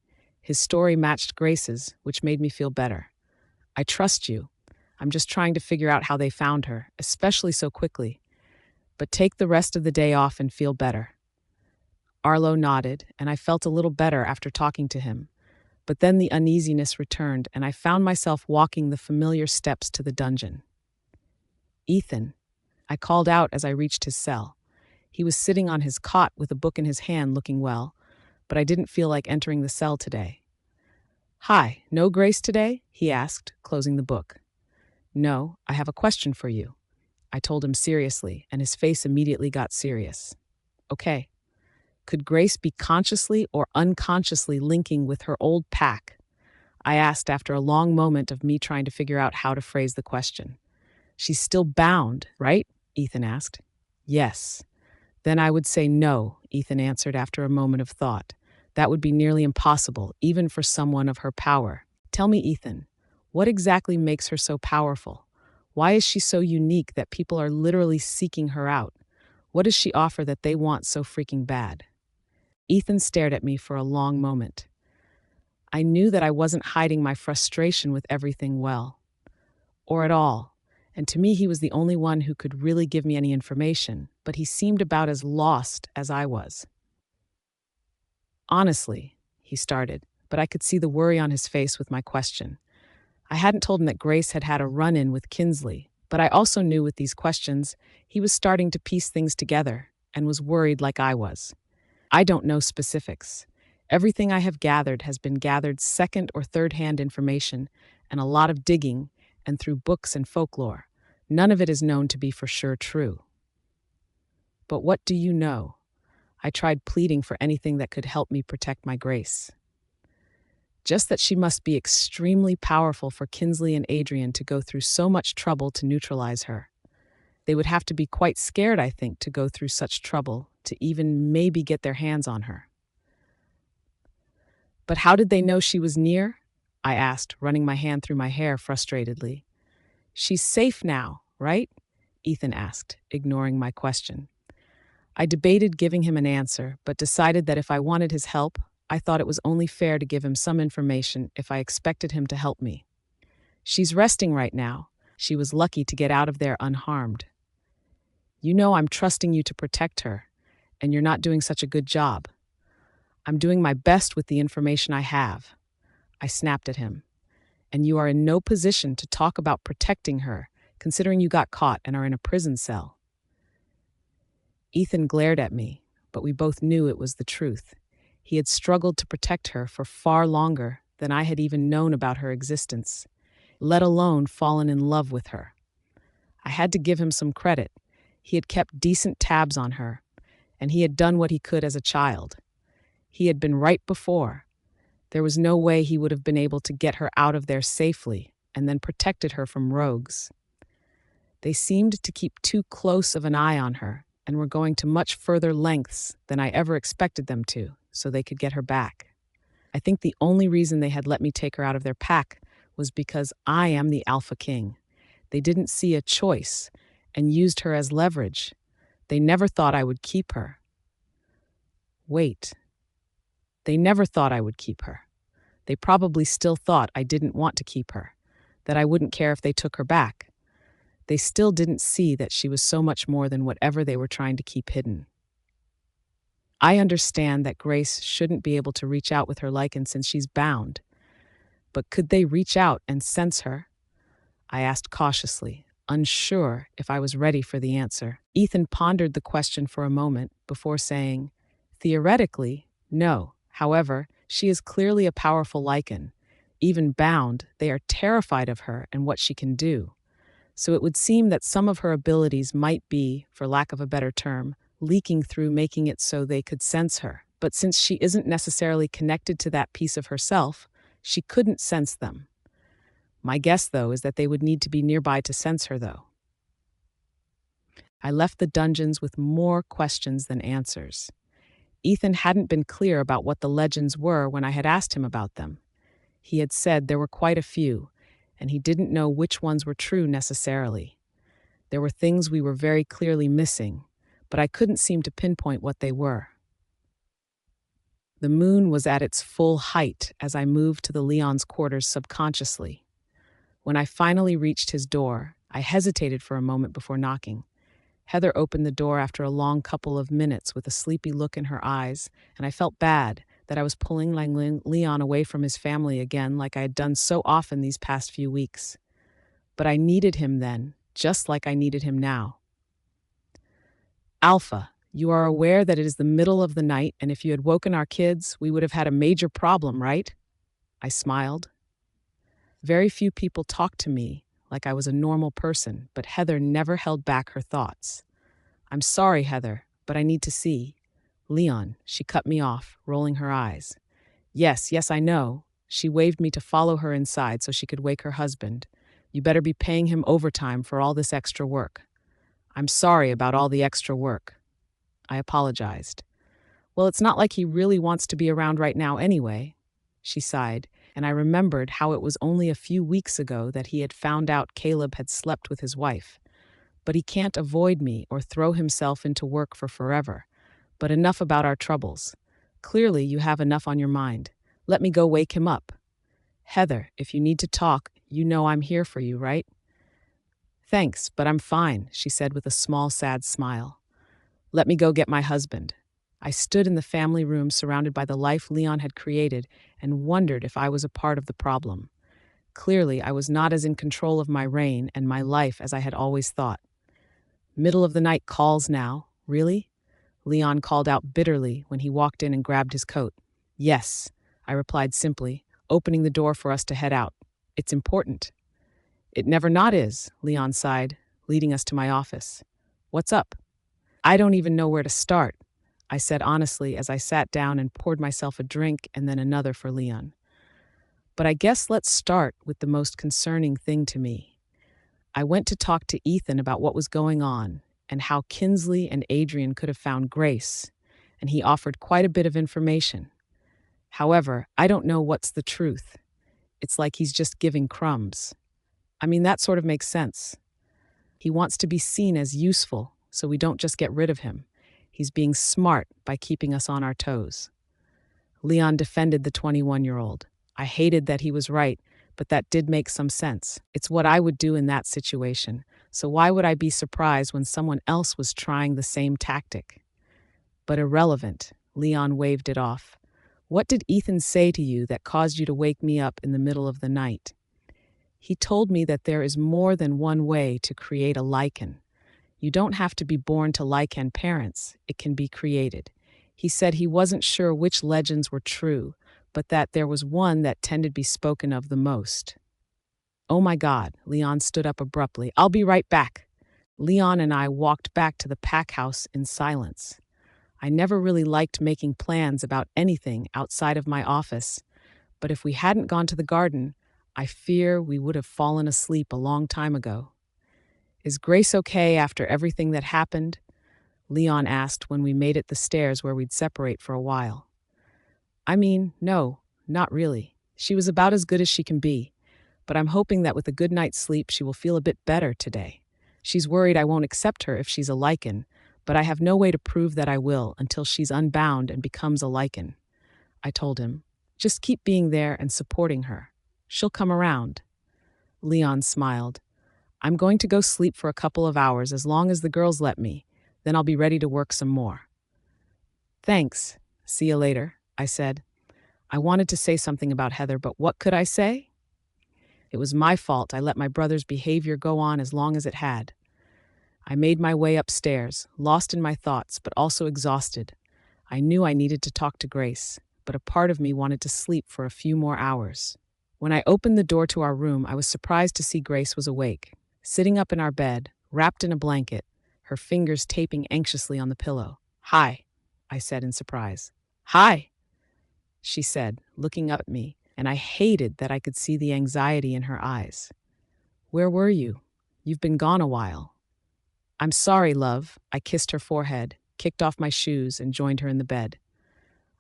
His story matched Grace's, which made me feel better. I trust you. I'm just trying to figure out how they found her, especially so quickly. But take the rest of the day off and feel better. Arlo nodded, and I felt a little better after talking to him. But then the uneasiness returned, and I found myself walking the familiar steps to the dungeon. Ethan, I called out as I reached his cell. He was sitting on his cot with a book in his hand, looking well, but I didn't feel like entering the cell today. Hi, no Grace today? He asked, closing the book. No, I have a question for you. I told him seriously, and his face immediately got serious. Okay. Could Grace be consciously or unconsciously linking with her old pack? I asked after a long moment of me trying to figure out how to phrase the question. She's still bound, right? Ethan asked. Yes. Then I would say no, Ethan answered after a moment of thought. That would be nearly impossible, even for someone of her power. Tell me, Ethan, what exactly makes her so powerful? Why is she so unique that people are literally seeking her out? What does she offer that they want so freaking bad? Ethan stared at me for a long moment. I knew that I wasn't hiding my frustration with everything well, or at all, and to me he was the only one who could really give me any information, but he seemed about as lost as I was. Honestly, he started, but I could see the worry on his face with my question. I hadn't told him that Grace had had a run-in with Kinsley, but I also knew with these questions, he was starting to piece things together and was worried like I was. I don't know specifics. Everything I have gathered has been gathered second or third-hand information and a lot of digging and through books and folklore. None of it is known to be for sure true. But what do you know? I tried pleading for anything that could help me protect my Grace. Just that she must be extremely powerful for Kinsley and Adrian to go through so much trouble to neutralize her. They would have to be quite scared, I think, to go through such trouble to even maybe get their hands on her. But how did they know she was near? I asked, running my hand through my hair frustratedly. She's safe now, right? Ethan asked, ignoring my question. I debated giving him an answer, but decided that if I wanted his help, I thought it was only fair to give him some information if I expected him to help me. She's resting right now. She was lucky to get out of there unharmed. You know I'm trusting you to protect her, and you're not doing such a good job. I'm doing my best with the information I have. I snapped at him. And you are in no position to talk about protecting her, considering you got caught and are in a prison cell. Ethan glared at me, but we both knew it was the truth. He had struggled to protect her for far longer than I had even known about her existence, let alone fallen in love with her. I had to give him some credit. He had kept decent tabs on her, and he had done what he could as a child. He had been right before. There was no way he would have been able to get her out of there safely and then protected her from rogues. They seemed to keep too close of an eye on her and were going to much further lengths than I ever expected them to, so they could get her back. I think the only reason they had let me take her out of their pack was because I am the Alpha King. They didn't see a choice and used her as leverage. They never thought I would keep her. Wait. They never thought I would keep her. They probably still thought I didn't want to keep her, that I wouldn't care if they took her back. They still didn't see that she was so much more than whatever they were trying to keep hidden. I understand that Grace shouldn't be able to reach out with her lichen since she's bound. But could they reach out and sense her? I asked cautiously, unsure if I was ready for the answer. Ethan pondered the question for a moment before saying, theoretically, no. However, she is clearly a powerful lichen. Even bound, they are terrified of her and what she can do. So it would seem that some of her abilities might be, for lack of a better term, leaking through, making it so they could sense her. But since she isn't necessarily connected to that piece of herself, she couldn't sense them. My guess, though, is that they would need to be nearby to sense her, though. I left the dungeons with more questions than answers. Ethan hadn't been clear about what the legends were when I had asked him about them. He had said there were quite a few, and he didn't know which ones were true necessarily. There were things we were very clearly missing, but I couldn't seem to pinpoint what they were. The moon was at its full height as I moved to the Leon's quarters subconsciously. When I finally reached his door, I hesitated for a moment before knocking. Heather opened the door after a long couple of minutes with a sleepy look in her eyes, and I felt bad that I was pulling Leon away from his family again like I had done so often these past few weeks. But I needed him then, just like I needed him now. Alpha, you are aware that it is the middle of the night, and if you had woken our kids, we would have had a major problem, right? I smiled. Very few people talked to me like I was a normal person, but Heather never held back her thoughts. I'm sorry, Heather, but I need to see. Leon, she cut me off, rolling her eyes. Yes, I know. She waved me to follow her inside so she could wake her husband. You better be paying him overtime for all this extra work. I'm sorry about all the extra work. I apologized. Well, it's not like he really wants to be around right now anyway, she sighed, and I remembered how it was only a few weeks ago that he had found out Caleb had slept with his wife. But he can't avoid me or throw himself into work for forever. But enough about our troubles. Clearly, you have enough on your mind. Let me go wake him up. Heather, if you need to talk, you know I'm here for you, right? Thanks, but I'm fine, she said with a small, sad smile. Let me go get my husband. I stood in the family room surrounded by the life Leon had created and wondered if I was a part of the problem. Clearly, I was not as in control of my reign and my life as I had always thought. Middle of the night calls now, really? Leon called out bitterly when he walked in and grabbed his coat. Yes, I replied simply, opening the door for us to head out. It's important. It never not is, Leon sighed, leading us to my office. What's up? I don't even know where to start, I said honestly as I sat down and poured myself a drink and then another for Leon. But I guess let's start with the most concerning thing to me. I went to talk to Ethan about what was going on and how Kinsley and Adrian could have found Grace, and he offered quite a bit of information. However, I don't know what's the truth. It's like he's just giving crumbs. I mean, that sort of makes sense. He wants to be seen as useful, so we don't just get rid of him. He's being smart by keeping us on our toes. Leon defended the 21-year-old. I hated that he was right, but that did make some sense. It's what I would do in that situation, so why would I be surprised when someone else was trying the same tactic? But irrelevant, Leon waved it off. What did Ethan say to you that caused you to wake me up in the middle of the night? He told me that there is more than one way to create a lichen. You don't have to be born to lichen parents, it can be created. He said he wasn't sure which legends were true, but that there was one that tended to be spoken of the most. Oh my God, Leon stood up abruptly. I'll be right back. Leon and I walked back to the pack house in silence. I never really liked making plans about anything outside of my office, but if we hadn't gone to the garden, I fear we would have fallen asleep a long time ago. Is Grace okay after everything that happened? Leon asked when we made it the stairs where we'd separate for a while. I mean, no, not really. She was about as good as she can be, but I'm hoping that with a good night's sleep she will feel a bit better today. She's worried I won't accept her if she's a lichen, but I have no way to prove that I will until she's unbound and becomes a lichen. I told him, just keep being there and supporting her. She'll come around. Leon smiled. I'm going to go sleep for a couple of hours as long as the girls let me. Then I'll be ready to work some more. Thanks. See you later, I said. I wanted to say something about Heather, but what could I say? It was my fault I let my brother's behavior go on as long as it had. I made my way upstairs, lost in my thoughts, but also exhausted. I knew I needed to talk to Grace, but a part of me wanted to sleep for a few more hours. When I opened the door to our room, I was surprised to see Grace was awake, sitting up in our bed, wrapped in a blanket, her fingers taping anxiously on the pillow. Hi, I said in surprise. Hi, she said, looking up at me, and I hated that I could see the anxiety in her eyes. Where were you? You've been gone a while. I'm sorry, love. I kissed her forehead, kicked off my shoes, and joined her in the bed.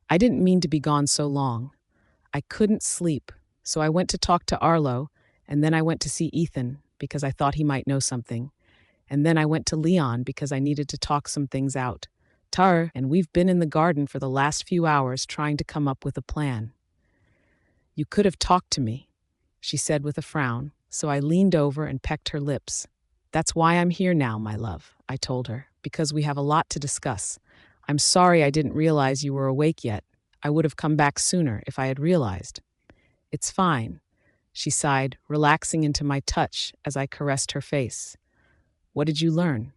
I didn't mean to be gone so long. I couldn't sleep, so I went to talk to Arlo, and then I went to see Ethan because I thought he might know something. And then I went to Leon because I needed to talk some things out. And we've been in the garden for the last few hours trying to come up with a plan. You could have talked to me, she said with a frown, so I leaned over and pecked her lips. That's why I'm here now, my love, I told her, because we have a lot to discuss. I'm sorry I didn't realize you were awake yet. I would have come back sooner if I had realized. It's fine, she sighed, relaxing into my touch as I caressed her face. What did you learn?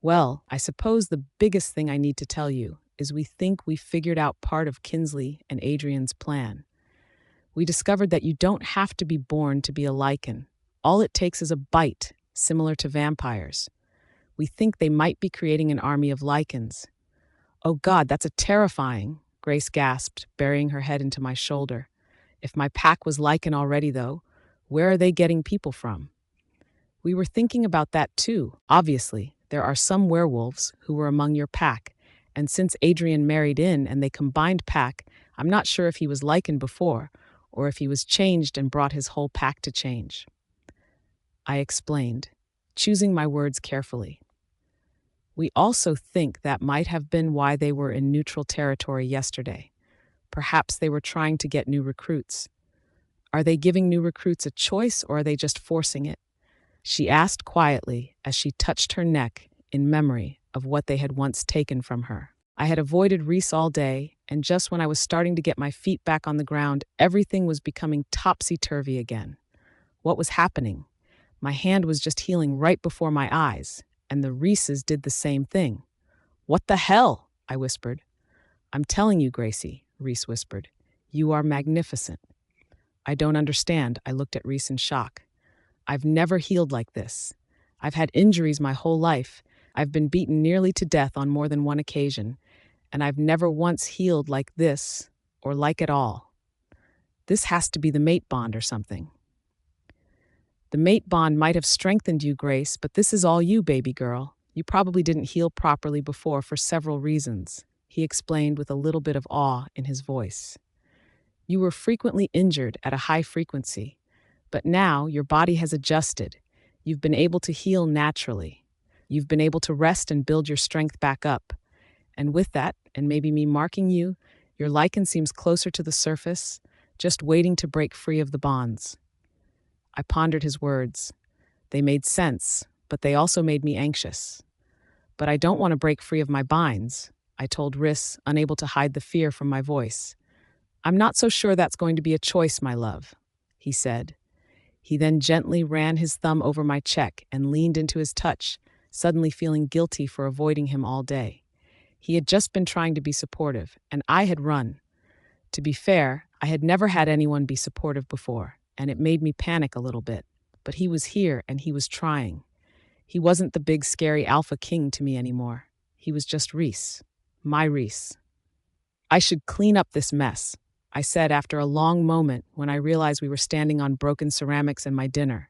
Well, I suppose the biggest thing I need to tell you is we think we figured out part of Kinsley and Adrian's plan. We discovered that you don't have to be born to be a lichen. All it takes is a bite, similar to vampires. We think they might be creating an army of lichens. Oh God, that's terrifying, Grace gasped, burying her head into my shoulder. If my pack was lichen already, though, where are they getting people from? We were thinking about that too, obviously. There are some werewolves who were among your pack, and since Adrian married in and they combined pack, I'm not sure if he was Lycan before, or if he was changed and brought his whole pack to change. I explained, choosing my words carefully. We also think that might have been why they were in neutral territory yesterday. Perhaps they were trying to get new recruits. Are they giving new recruits a choice, or are they just forcing it? She asked quietly as she touched her neck in memory of what they had once taken from her. I had avoided Rhys all day, and just when I was starting to get my feet back on the ground, everything was becoming topsy-turvy again. What was happening? My hand was just healing right before my eyes, and the Rhyses did the same thing. "What the hell?" I whispered. "I'm telling you, Gracie," Rhys whispered. "You are magnificent." "I don't understand," I looked at Rhys in shock. "I've never healed like this. I've had injuries my whole life. I've been beaten nearly to death on more than one occasion, and I've never once healed like this, or like at all. This has to be the mate bond or something." "The mate bond might have strengthened you, Grace, but this is all you, baby girl. You probably didn't heal properly before for several reasons," he explained with a little bit of awe in his voice. "You were frequently injured at a high frequency, but now your body has adjusted. You've been able to heal naturally. You've been able to rest and build your strength back up. And with that, and maybe me marking you, your lichen seems closer to the surface, just waiting to break free of the bonds." I pondered his words. They made sense, but they also made me anxious. "But I don't want to break free of my binds," I told Rhys, unable to hide the fear from my voice. "I'm not so sure that's going to be a choice, my love," he said. He then gently ran his thumb over my cheek and leaned into his touch, suddenly feeling guilty for avoiding him all day. He had just been trying to be supportive, and I had run. To be fair, I had never had anyone be supportive before, and it made me panic a little bit. But he was here, and he was trying. He wasn't the big, scary Alpha King to me anymore. He was just Rhys. My Rhys. "I should clean up this mess," I said after a long moment when I realized we were standing on broken ceramics and my dinner.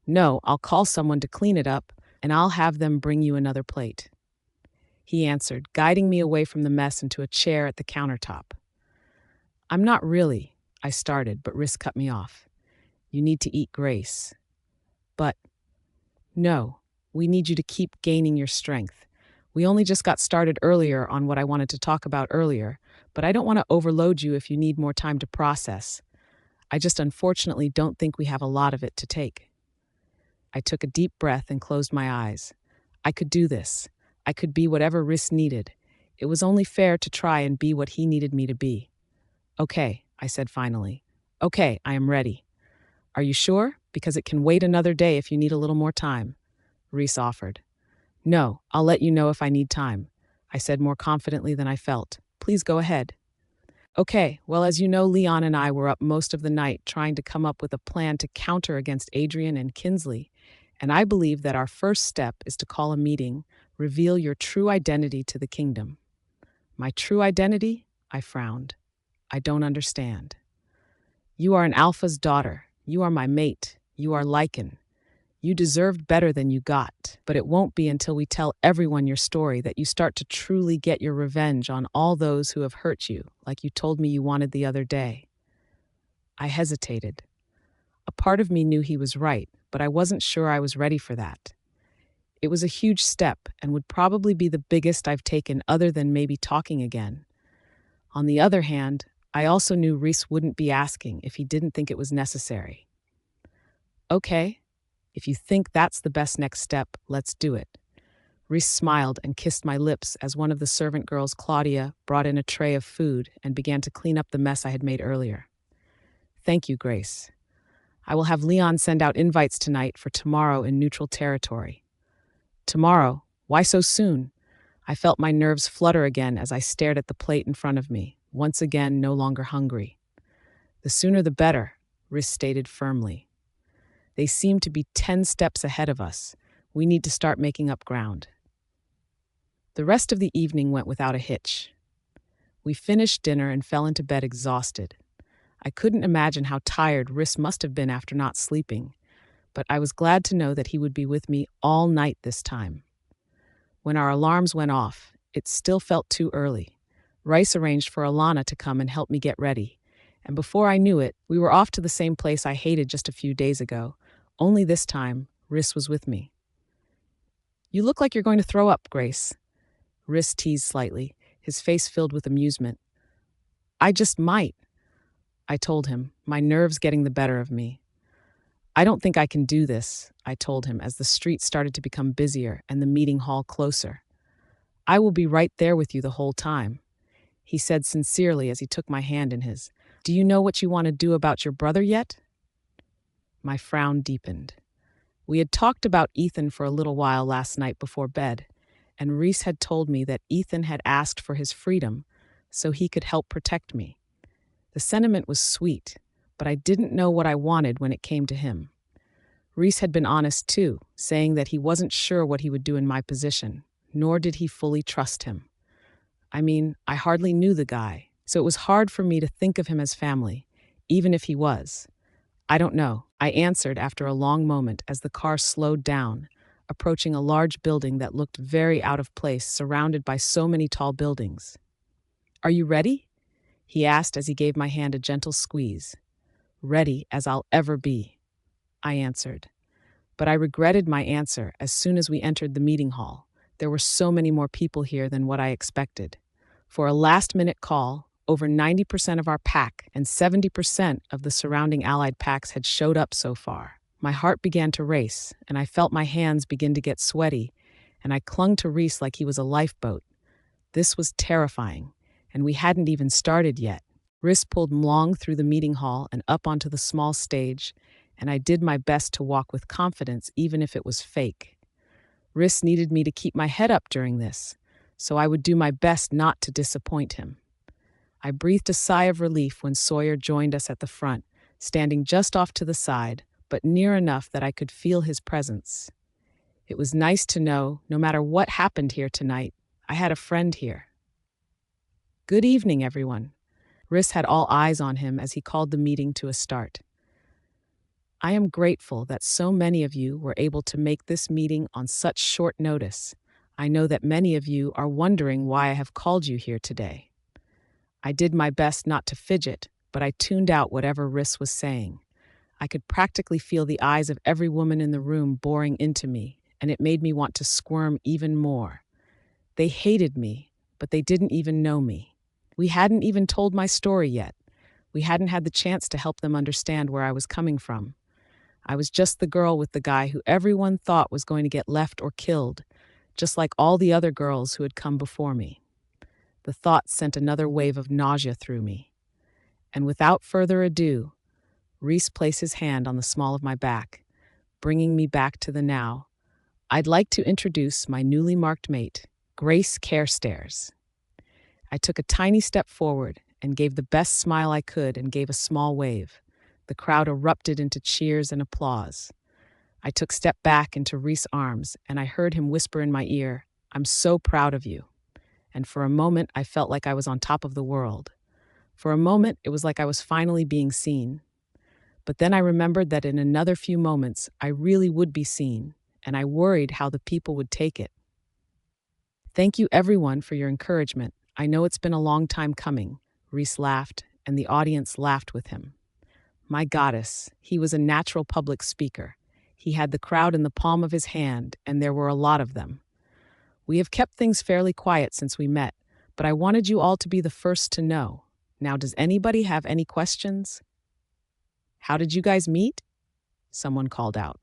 "No, I'll call someone to clean it up, and I'll have them bring you another plate," he answered, guiding me away from the mess into a chair at the countertop. "I'm not really," I started, but Rhys cut me off. "You need to eat, Grace." "But..." "No, we need you to keep gaining your strength. We only just got started earlier on what I wanted to talk about earlier, but I don't want to overload you if you need more time to process. I just unfortunately don't think we have a lot of it to take." I took a deep breath and closed my eyes. I could do this. I could be whatever Rhys needed. It was only fair to try and be what he needed me to be. "Okay," I said finally. "Okay, I am ready." "Are you sure? Because it can wait another day if you need a little more time," Rhys offered. "No, I'll let you know if I need time," I said more confidently than I felt. "Please go ahead." "Okay, well, as you know, Leon and I were up most of the night trying to come up with a plan to counter against Adrian and Kinsley, and I believe that our first step is to call a meeting, reveal your true identity to the kingdom." "My true identity?" I frowned. "I don't understand." "You are an Alpha's daughter. You are my mate. You are Lycan. You deserved better than you got, but it won't be until we tell everyone your story that you start to truly get your revenge on all those who have hurt you, like you told me you wanted the other day." I hesitated. A part of me knew he was right, but I wasn't sure I was ready for that. It was a huge step and would probably be the biggest I've taken other than maybe talking again. On the other hand, I also knew Rhys wouldn't be asking if he didn't think it was necessary. "Okay, if you think that's the best next step, let's do it." Rhys smiled and kissed my lips as one of the servant girls, Claudia, brought in a tray of food and began to clean up the mess I had made earlier. "Thank you, Grace. I will have Leon send out invites tonight for tomorrow in neutral territory." "Tomorrow? Why so soon?" I felt my nerves flutter again as I stared at the plate in front of me, once again no longer hungry. "The sooner the better," Rhys stated firmly. "They seem to be 10 steps ahead of us. We need to start making up ground." The rest of the evening went without a hitch. We finished dinner and fell into bed exhausted. I couldn't imagine how tired Rhys must have been after not sleeping, but I was glad to know that he would be with me all night this time. When our alarms went off, it still felt too early. Rhys arranged for Alana to come and help me get ready. And before I knew it, we were off to the same place I hated just a few days ago. Only this time, Rhys was with me. "You look like you're going to throw up, Grace." Rhys teased slightly, his face filled with amusement. "I just might," I told him, my nerves getting the better of me. "I don't think I can do this," I told him as the street started to become busier and the meeting hall closer. "I will be right there with you the whole time," he said sincerely as he took my hand in his. "Do you know what you want to do about your brother yet?" My frown deepened. We had talked about Ethan for a little while last night before bed, and Rhys had told me that Ethan had asked for his freedom so he could help protect me. The sentiment was sweet, but I didn't know what I wanted when it came to him. Rhys had been honest too, saying that he wasn't sure what he would do in my position, nor did he fully trust him. I mean, I hardly knew the guy, so it was hard for me to think of him as family, even if he was. "I don't know," I answered after a long moment as the car slowed down, approaching a large building that looked very out of place, surrounded by so many tall buildings. "Are you ready?" he asked as he gave my hand a gentle squeeze. "Ready as I'll ever be," I answered. But I regretted my answer as soon as we entered the meeting hall. There were so many more people here than what I expected. For a last-minute call, over 90% of our pack and 70% of the surrounding allied packs had showed up so far. My heart began to race, and I felt my hands begin to get sweaty, and I clung to Rhys like he was a lifeboat. This was terrifying, and we hadn't even started yet. Rhys pulled Mlong through the meeting hall and up onto the small stage, and I did my best to walk with confidence even if it was fake. Rhys needed me to keep my head up during this, so I would do my best not to disappoint him. I breathed a sigh of relief when Sawyer joined us at the front, standing just off to the side, but near enough that I could feel his presence. It was nice to know, no matter what happened here tonight, I had a friend here. "Good evening, everyone." Rhys had all eyes on him as he called the meeting to a start. "I am grateful that so many of you were able to make this meeting on such short notice. I know that many of you are wondering why I have called you here today." I did my best not to fidget, but I tuned out whatever Rhys was saying. I could practically feel the eyes of every woman in the room boring into me, and it made me want to squirm even more. They hated me, but they didn't even know me. We hadn't even told my story yet. We hadn't had the chance to help them understand where I was coming from. I was just the girl with the guy who everyone thought was going to get left or killed, just like all the other girls who had come before me. The thought sent another wave of nausea through me. And without further ado, Rhys placed his hand on the small of my back, bringing me back to the now. "I'd like to introduce my newly marked mate, Grace Carestairs." I took a tiny step forward and gave the best smile I could and gave a small wave. The crowd erupted into cheers and applause. I took a step back into Rhys' arms, and I heard him whisper in my ear, "I'm so proud of you." And for a moment, I felt like I was on top of the world. For a moment, it was like I was finally being seen. But then I remembered that in another few moments, I really would be seen, and I worried how the people would take it. "Thank you, everyone, for your encouragement. I know it's been a long time coming." Rhys laughed, and the audience laughed with him. My goddess, he was a natural public speaker. He had the crowd in the palm of his hand, and there were a lot of them. "We have kept things fairly quiet since we met, but I wanted you all to be the first to know. Now, does anybody have any questions?" "How did you guys meet?" someone called out.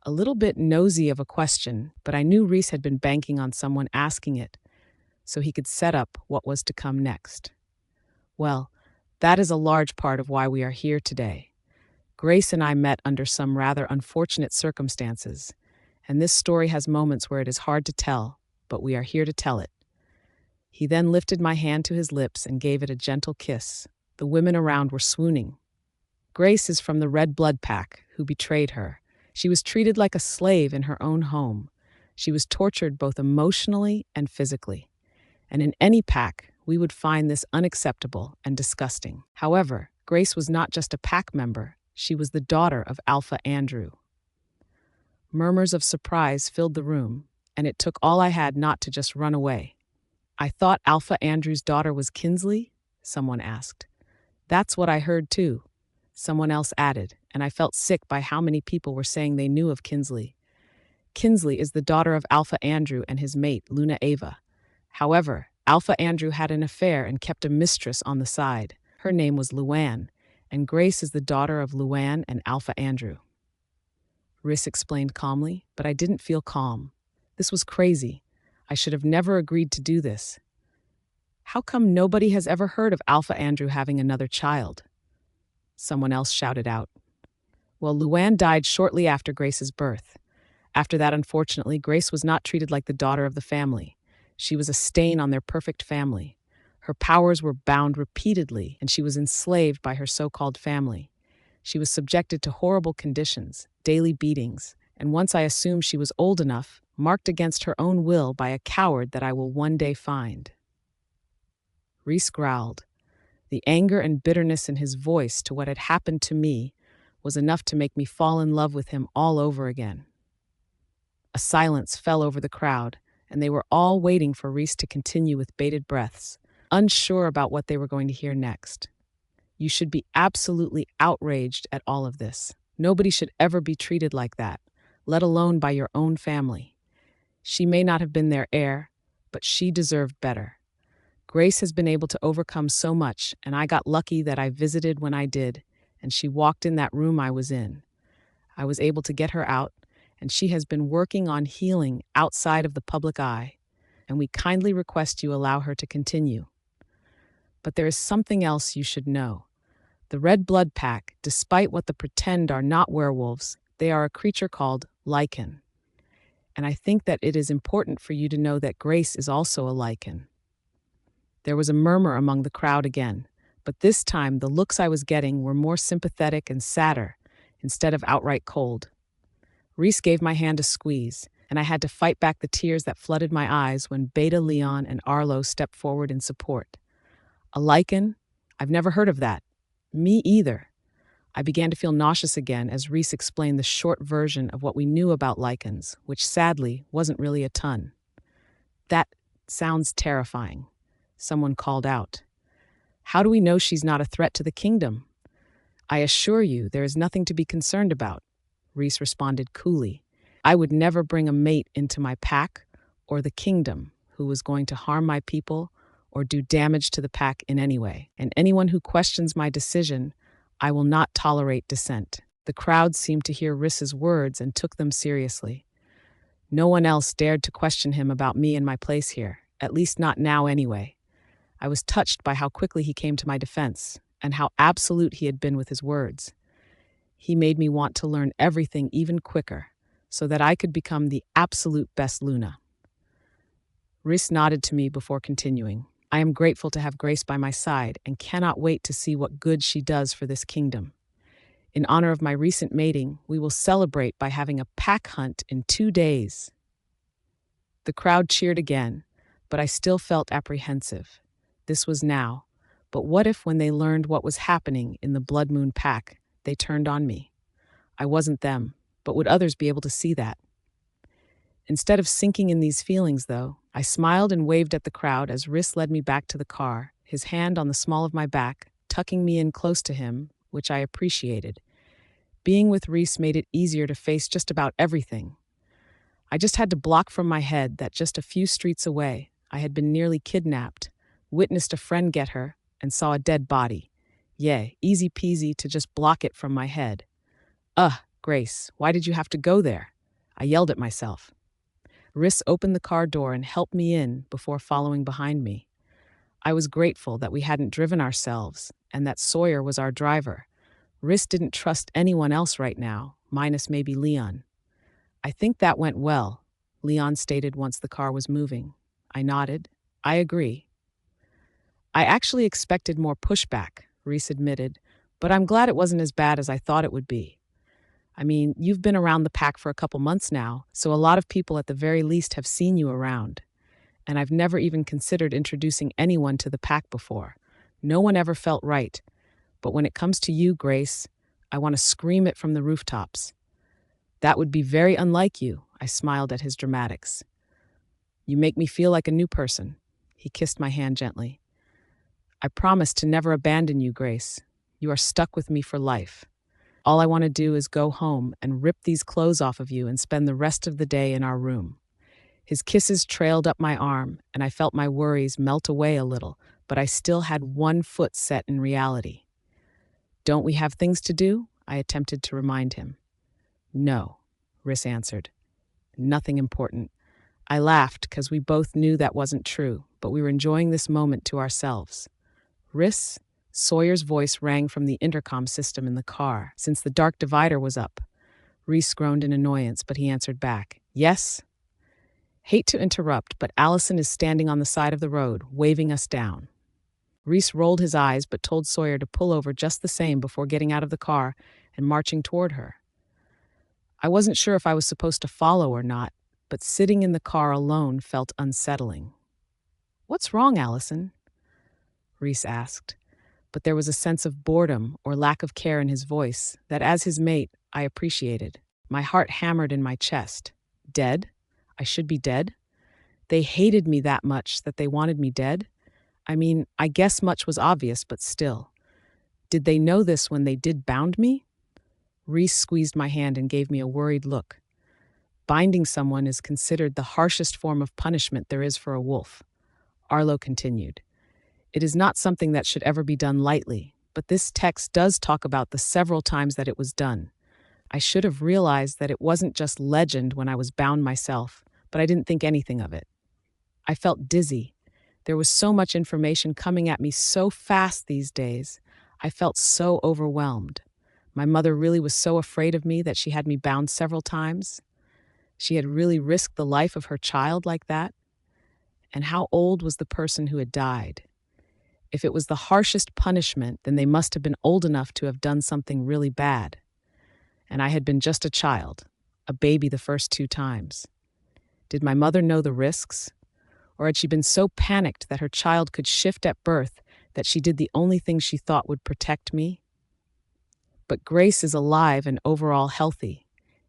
A little bit nosy of a question, but I knew Rhys had been banking on someone asking it, so he could set up what was to come next. Well, that is a large part of why we are here today. Grace and I met under some rather unfortunate circumstances, and this story has moments where it is hard to tell, but we are here to tell it. He then lifted my hand to his lips and gave it a gentle kiss. The women around were swooning. Grace is from the Red Blood Pack, who betrayed her. She was treated like a slave in her own home. She was tortured both emotionally and physically. And in any pack, we would find this unacceptable and disgusting. However, Grace was not just a pack member, she was the daughter of Alpha Andrew. Murmurs of surprise filled the room, and it took all I had not to just run away. "I thought Alpha Andrew's daughter was Kinsley?" someone asked. "That's what I heard too," someone else added, and I felt sick by how many people were saying they knew of Kinsley. Kinsley is the daughter of Alpha Andrew and his mate, Luna Ava. However, Alpha Andrew had an affair and kept a mistress on the side. Her name was Luann, and Grace is the daughter of Luann and Alpha Andrew. Rhys explained calmly, but I didn't feel calm. This was crazy. I should have never agreed to do this. How come nobody has ever heard of Alpha Andrew having another child? Someone else shouted out. Well, Luann died shortly after Grace's birth. After that, unfortunately, Grace was not treated like the daughter of the family. She was a stain on their perfect family. Her powers were bound repeatedly, and she was enslaved by her so-called family. She was subjected to horrible conditions, daily beatings, and once I assumed she was old enough, marked against her own will by a coward that I will one day find. Rhys growled. The anger and bitterness in his voice to what had happened to me was enough to make me fall in love with him all over again. A silence fell over the crowd, and they were all waiting for Rhys to continue with bated breaths, unsure about what they were going to hear next. You should be absolutely outraged at all of this. Nobody should ever be treated like that, let alone by your own family. She may not have been their heir, but she deserved better. Grace has been able to overcome so much, and I got lucky that I visited when I did, and she walked in that room I was in. I was able to get her out, and she has been working on healing outside of the public eye, and we kindly request you allow her to continue. But there is something else you should know. The Red Blood Pack, despite what the pretend are not werewolves, they are a creature called lichen. And I think that it is important for you to know that Grace is also a lichen. There was a murmur among the crowd again, but this time the looks I was getting were more sympathetic and sadder, instead of outright cold. Rhys gave my hand a squeeze, and I had to fight back the tears that flooded my eyes when Beta, Leon, and Arlo stepped forward in support. A lichen? I've never heard of that. Me either. I began to feel nauseous again as Rhys explained the short version of what we knew about lichens, which sadly wasn't really a ton. That sounds terrifying, someone called out. How do we know she's not a threat to the kingdom? I assure you there is nothing to be concerned about, Rhys responded coolly. I would never bring a mate into my pack or the kingdom who was going to harm my people or do damage to the pack in any way. And anyone who questions my decision, I will not tolerate dissent. The crowd seemed to hear Rhys's words and took them seriously. No one else dared to question him about me and my place here, at least not now anyway. I was touched by how quickly he came to my defense and how absolute he had been with his words. He made me want to learn everything even quicker, so that I could become the absolute best Luna. Rhys nodded to me before continuing. I am grateful to have Grace by my side and cannot wait to see what good she does for this kingdom. In honor of my recent mating, we will celebrate by having a pack hunt in 2 days. The crowd cheered again, but I still felt apprehensive. This was now, but what if when they learned what was happening in the Blood Moon pack, they turned on me? I wasn't them, but would others be able to see that? Instead of sinking in these feelings, though, I smiled and waved at the crowd as Rhys led me back to the car, his hand on the small of my back, tucking me in close to him, which I appreciated. Being with Rhys made it easier to face just about everything. I just had to block from my head that just a few streets away, I had been nearly kidnapped, witnessed a friend get her, and saw a dead body. Yeah, easy peasy to just block it from my head. Grace, why did you have to go there? I yelled at myself. Rhys opened the car door and helped me in before following behind me. I was grateful that we hadn't driven ourselves and that Sawyer was our driver. Rhys didn't trust anyone else right now, minus maybe Leon. I think that went well, Leon stated once the car was moving. I nodded. I agree. I actually expected more pushback, Rhys admitted, but I'm glad it wasn't as bad as I thought it would be. I mean, you've been around the pack for a couple months now, so a lot of people at the very least have seen you around. And I've never even considered introducing anyone to the pack before. No one ever felt right. But when it comes to you, Grace, I want to scream it from the rooftops. That would be very unlike you, I smiled at his dramatics. You make me feel like a new person. He kissed my hand gently. I promise to never abandon you, Grace. You are stuck with me for life. All I want to do is go home and rip these clothes off of you and spend the rest of the day in our room. His kisses trailed up my arm, and I felt my worries melt away a little, but I still had one foot set in reality. Don't we have things to do? I attempted to remind him. No, Rhys answered. Nothing important. I laughed because we both knew that wasn't true, but we were enjoying this moment to ourselves. Rhys? Sawyer's voice rang from the intercom system in the car, since the dark divider was up. Rhys groaned in annoyance, but he answered back. Yes? Hate to interrupt, but Allison is standing on the side of the road, waving us down. Rhys rolled his eyes, but told Sawyer to pull over just the same before getting out of the car and marching toward her. I wasn't sure if I was supposed to follow or not, but sitting in the car alone felt unsettling. What's wrong, Allison? Rhys asked, but there was a sense of boredom or lack of care in his voice that, as his mate, I appreciated. My heart hammered in my chest. Dead? I should be dead? They hated me that much that they wanted me dead? I mean, I guess much was obvious, but still. Did they know this when they did bound me? Rhys squeezed my hand and gave me a worried look. Binding someone is considered the harshest form of punishment there is for a wolf. Arlo continued. It is not something that should ever be done lightly, but this text does talk about the several times that it was done. I should have realized that it wasn't just legend when I was bound myself, but I didn't think anything of it. I felt dizzy. There was so much information coming at me so fast these days. I felt so overwhelmed. My mother really was so afraid of me that she had me bound several times. She had really risked the life of her child like that. And how old was the person who had died? If it was the harshest punishment, then they must have been old enough to have done something really bad. And I had been just a child, a baby the first 2 times. Did my mother know the risks? Or had she been so panicked that her child could shift at birth that she did the only thing she thought would protect me? But Grace is alive and overall healthy.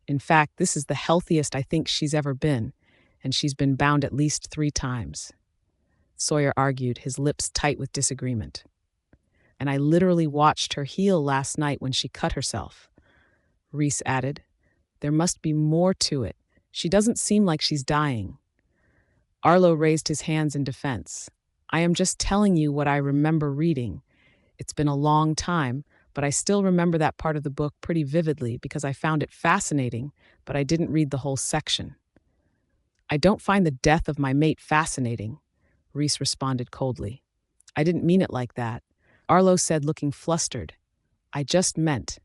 In fact, this is the healthiest I think she's ever been, and she's been bound at least 3 times. Sawyer argued, his lips tight with disagreement. And I literally watched her heal last night when she cut herself. Rhys added, there must be more to it. She doesn't seem like she's dying. Arlo raised his hands in defense. I am just telling you what I remember reading. It's been a long time, but I still remember that part of the book pretty vividly because I found it fascinating, but I didn't read the whole section. I don't find the death of my mate fascinating, Rhys responded coldly. I didn't mean it like that. Arlo said, looking flustered. I just meant.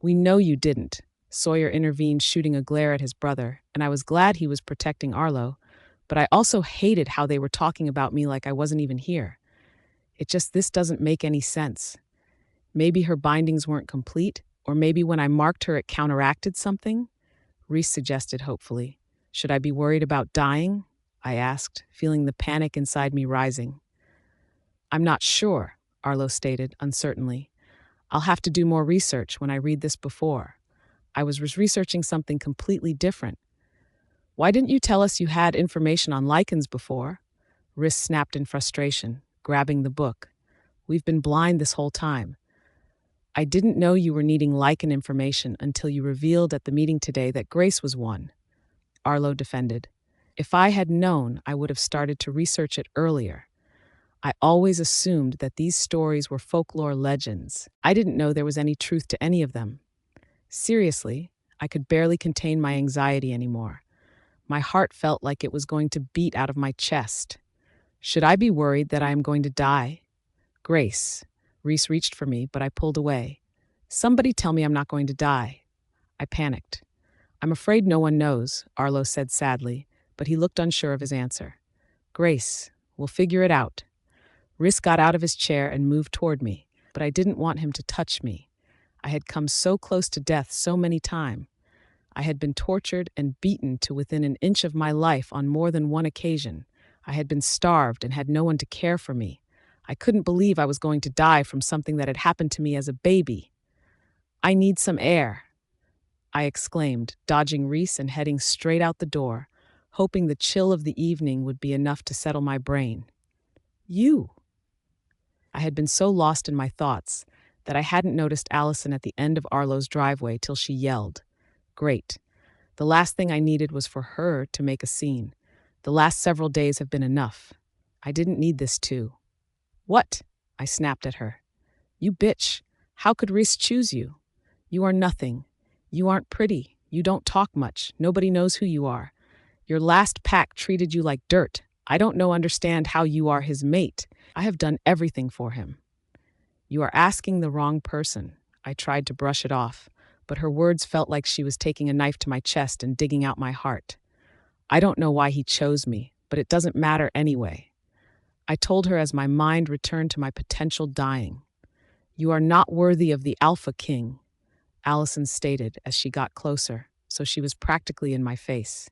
We know you didn't, Sawyer intervened, shooting a glare at his brother, and I was glad he was protecting Arlo, but I also hated how they were talking about me like I wasn't even here. This doesn't make any sense. Maybe her bindings weren't complete, or maybe when I marked her it counteracted something? Rhys suggested hopefully. Should I be worried about dying? I asked, feeling the panic inside me rising. I'm not sure, Arlo stated, uncertainly. I'll have to do more research when I read this before. I was researching something completely different. Why didn't you tell us you had information on lichens before? Rhys snapped in frustration, grabbing the book. We've been blind this whole time. I didn't know you were needing lichen information until you revealed at the meeting today that Grace was one. Arlo defended. If I had known, I would have started to research it earlier. I always assumed that these stories were folklore legends. I didn't know there was any truth to any of them. Seriously, I could barely contain my anxiety anymore. My heart felt like it was going to beat out of my chest. Should I be worried that I am going to die? Grace. Rhys reached for me, but I pulled away. Somebody tell me I'm not going to die. I panicked. I'm afraid no one knows, Arlo said sadly, but he looked unsure of his answer. Grace, we'll figure it out. Rhys got out of his chair and moved toward me, but I didn't want him to touch me. I had come so close to death so many times. I had been tortured and beaten to within an inch of my life on more than one occasion. I had been starved and had no one to care for me. I couldn't believe I was going to die from something that had happened to me as a baby. I need some air, I exclaimed, dodging Rhys and heading straight out the door, hoping the chill of the evening would be enough to settle my brain. You! I had been so lost in my thoughts that I hadn't noticed Allison at the end of Arlo's driveway till she yelled. Great. The last thing I needed was for her to make a scene. The last several days have been enough. I didn't need this too. What? I snapped at her. You bitch. How could Rhys choose you? You are nothing. You aren't pretty. You don't talk much. Nobody knows who you are. Your last pack treated you like dirt. I don't understand how you are his mate. I have done everything for him. You are asking the wrong person. I tried to brush it off, but her words felt like she was taking a knife to my chest and digging out my heart. I don't know why he chose me, but it doesn't matter anyway. I told her as my mind returned to my potential dying. You are not worthy of the Alpha King, Allison stated as she got closer, so she was practically in my face.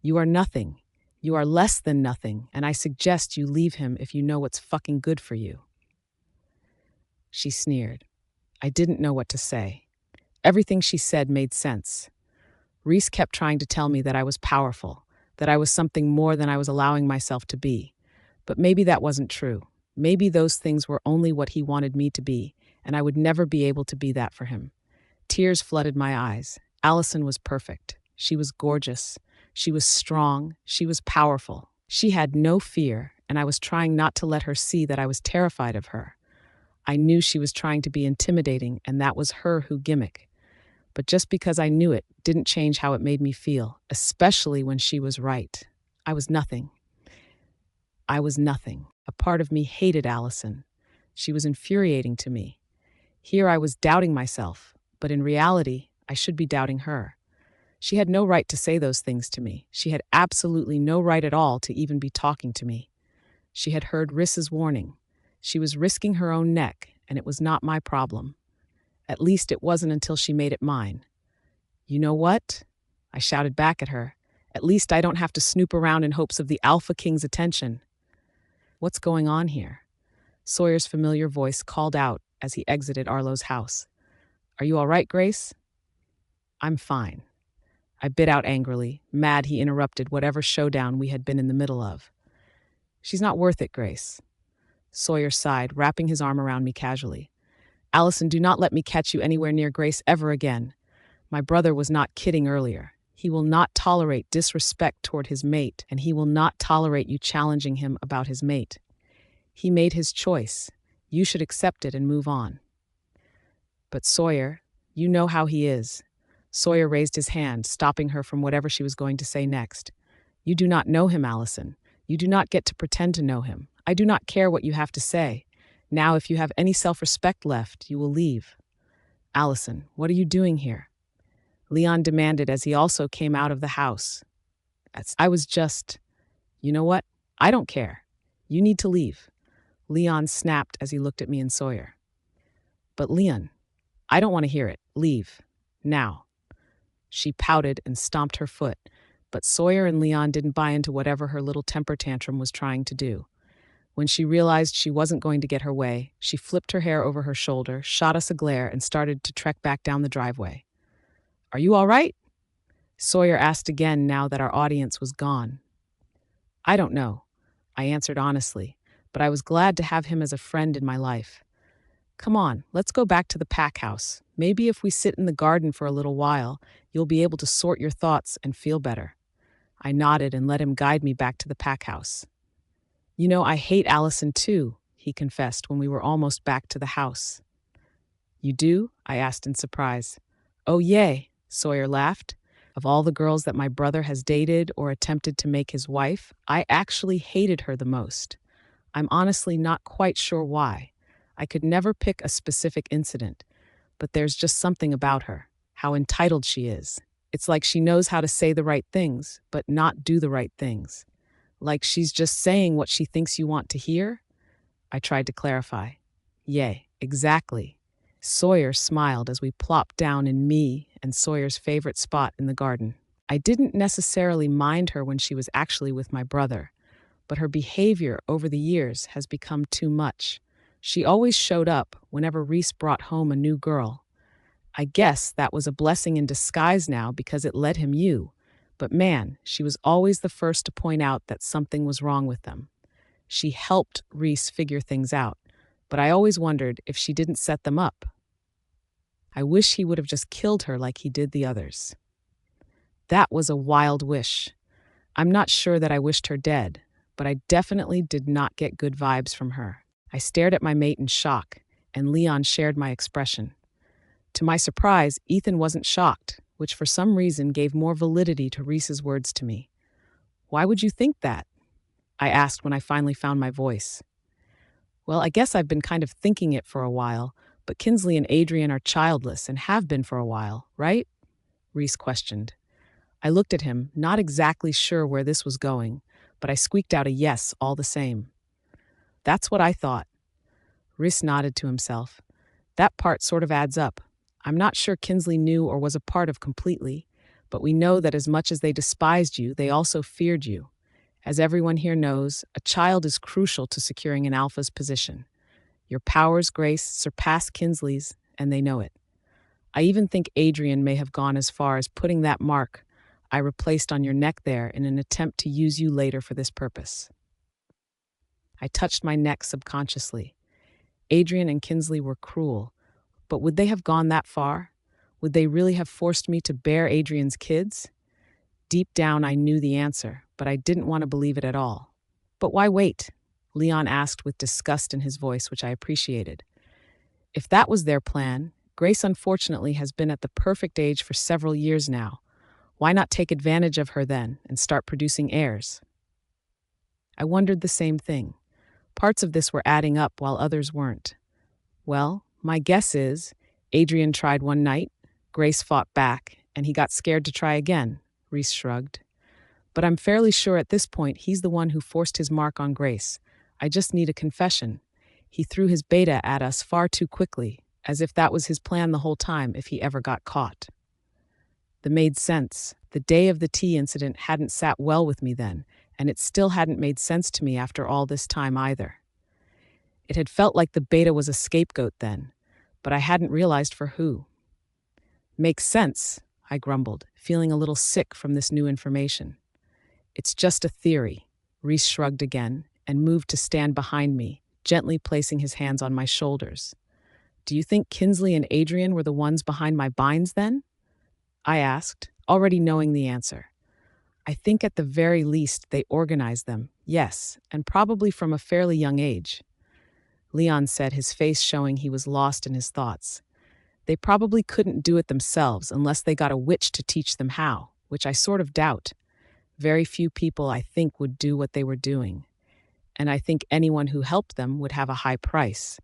You are nothing. You are less than nothing, and I suggest you leave him if you know what's fucking good for you. She sneered. I didn't know what to say. Everything she said made sense. Rhys kept trying to tell me that I was powerful, that I was something more than I was allowing myself to be. But maybe that wasn't true. Maybe those things were only what he wanted me to be, and I would never be able to be that for him. Tears flooded my eyes. Allison was perfect. She was gorgeous. She was strong. She was powerful. She had no fear, and I was trying not to let her see that I was terrified of her. I knew she was trying to be intimidating, and that was her who gimmick. But just because I knew it didn't change how it made me feel, especially when she was right. I was nothing. I was nothing. A part of me hated Allison. She was infuriating to me. Here I was doubting myself, but in reality, I should be doubting her. She had no right to say those things to me. She had absolutely no right at all to even be talking to me. She had heard Rhys's warning. She was risking her own neck, and it was not my problem. At least it wasn't until she made it mine. You know what? I shouted back at her. At least I don't have to snoop around in hopes of the Alpha King's attention. What's going on here? Sawyer's familiar voice called out as he exited Arlo's house. Are you all right, Grace? I'm fine. I bit out angrily, mad he interrupted whatever showdown we had been in the middle of. She's not worth it, Grace. Sawyer sighed, wrapping his arm around me casually. Allison, do not let me catch you anywhere near Grace ever again. My brother was not kidding earlier. He will not tolerate disrespect toward his mate, and he will not tolerate you challenging him about his mate. He made his choice. You should accept it and move on. But Sawyer, you know how he is. Sawyer raised his hand, stopping her from whatever she was going to say next. You do not know him, Allison. You do not get to pretend to know him. I do not care what you have to say. Now, if you have any self-respect left, you will leave. Allison, what are you doing here? Leon demanded as he also came out of the house. I was just... You know what? I don't care. You need to leave. Leon snapped as he looked at me and Sawyer. But Leon, I don't want to hear it. Leave. Now. She pouted and stomped her foot, but Sawyer and Leon didn't buy into whatever her little temper tantrum was trying to do. When she realized she wasn't going to get her way, she flipped her hair over her shoulder, shot us a glare, and started to trek back down the driveway. Are you all right? Sawyer asked again now that our audience was gone. I don't know, I answered honestly, but I was glad to have him as a friend in my life. Come on, let's go back to the pack house. Maybe if we sit in the garden for a little while, you'll be able to sort your thoughts and feel better. I nodded and let him guide me back to the pack house. You know, I hate Allison too, he confessed when we were almost back to the house. You do? I asked in surprise. Oh, yay, Sawyer laughed. Of all the girls that my brother has dated or attempted to make his wife, I actually hated her the most. I'm honestly not quite sure why. I could never pick a specific incident, but there's just something about her, how entitled she is. It's like she knows how to say the right things, but not do the right things. Like she's just saying what she thinks you want to hear? I tried to clarify. Yay, exactly. Sawyer smiled as we plopped down in me and Sawyer's favorite spot in the garden. I didn't necessarily mind her when she was actually with my brother, but her behavior over the years has become too much. She always showed up whenever Rhys brought home a new girl. I guess that was a blessing in disguise now because it led him you, But man, she was always the first to point out that something was wrong with them. She helped Rhys figure things out, but I always wondered if she didn't set them up. I wish he would have just killed her like he did the others. That was a wild wish. I'm not sure that I wished her dead, but I definitely did not get good vibes from her. I stared at my mate in shock, and Leon shared my expression. To my surprise, Ethan wasn't shocked, which for some reason gave more validity to Rhys's words to me. "Why would you think that?" I asked when I finally found my voice. "Well, I guess I've been kind of thinking it for a while, but Kinsley and Adrian are childless and have been for a while, right?" Rhys questioned. I looked at him, not exactly sure where this was going, but I squeaked out a yes all the same. "That's what I thought." Rhys nodded to himself. "That part sort of adds up. I'm not sure Kinsley knew or was a part of completely, but we know that as much as they despised you, they also feared you. As everyone here knows, a child is crucial to securing an alpha's position. Your powers, Grace, surpass Kinsley's, and they know it. I even think Adrian may have gone as far as putting that mark I replaced on your neck there in an attempt to use you later for this purpose." I touched my neck subconsciously. Adrian and Kinsley were cruel, but would they have gone that far? Would they really have forced me to bear Adrian's kids? Deep down, I knew the answer, but I didn't want to believe it at all. "But why wait?" Leon asked with disgust in his voice, which I appreciated. "If that was their plan, Grace unfortunately has been at the perfect age for several years now. Why not take advantage of her then and start producing heirs?" I wondered the same thing. Parts of this were adding up while others weren't. "Well, my guess is Adrian tried one night, Grace fought back, and he got scared to try again," Rhys shrugged. "But I'm fairly sure at this point he's the one who forced his mark on Grace. I just need a confession. He threw his beta at us far too quickly, as if that was his plan the whole time if he ever got caught." That made sense. The day of the tea incident hadn't sat well with me then, and it still hadn't made sense to me after all this time either. It had felt like the beta was a scapegoat then, but I hadn't realized for who. "Makes sense," I grumbled, feeling a little sick from this new information. "It's just a theory." Rhys shrugged again and moved to stand behind me, gently placing his hands on my shoulders. "Do you think Kinsley and Adrian were the ones behind my binds then?" I asked, already knowing the answer. "I think at the very least they organized them, yes, and probably from a fairly young age." Leon said, his face showing he was lost in his thoughts. "They probably couldn't do it themselves unless they got a witch to teach them how, which I sort of doubt. Very few people, I think, would do what they were doing. And I think anyone who helped them would have a high price.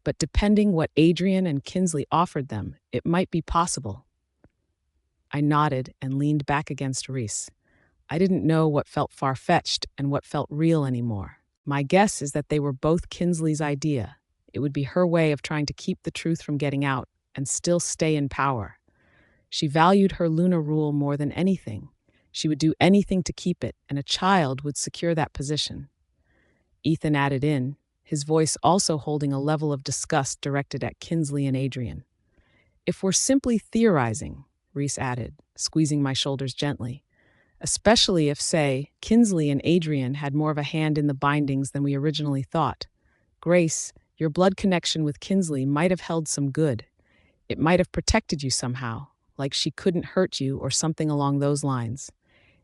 But depending what Adrian and Kinsley offered them, it might be possible." I nodded and leaned back against Rhys. I didn't know what felt far-fetched and what felt real anymore. My guess is that they were both Kinsley's idea. It would be her way of trying to keep the truth from getting out and still stay in power. She valued her Luna rule more than anything. She would do anything to keep it, and a child would secure that position. Ethan added in, his voice also holding a level of disgust directed at Kinsley and Adrian. "If we're simply theorizing," Rhys added, squeezing my shoulders gently, "especially if, say, Kinsley and Adrian had more of a hand in the bindings than we originally thought. Grace, your blood connection with Kinsley might have held some good. It might have protected you somehow, like she couldn't hurt you or something along those lines.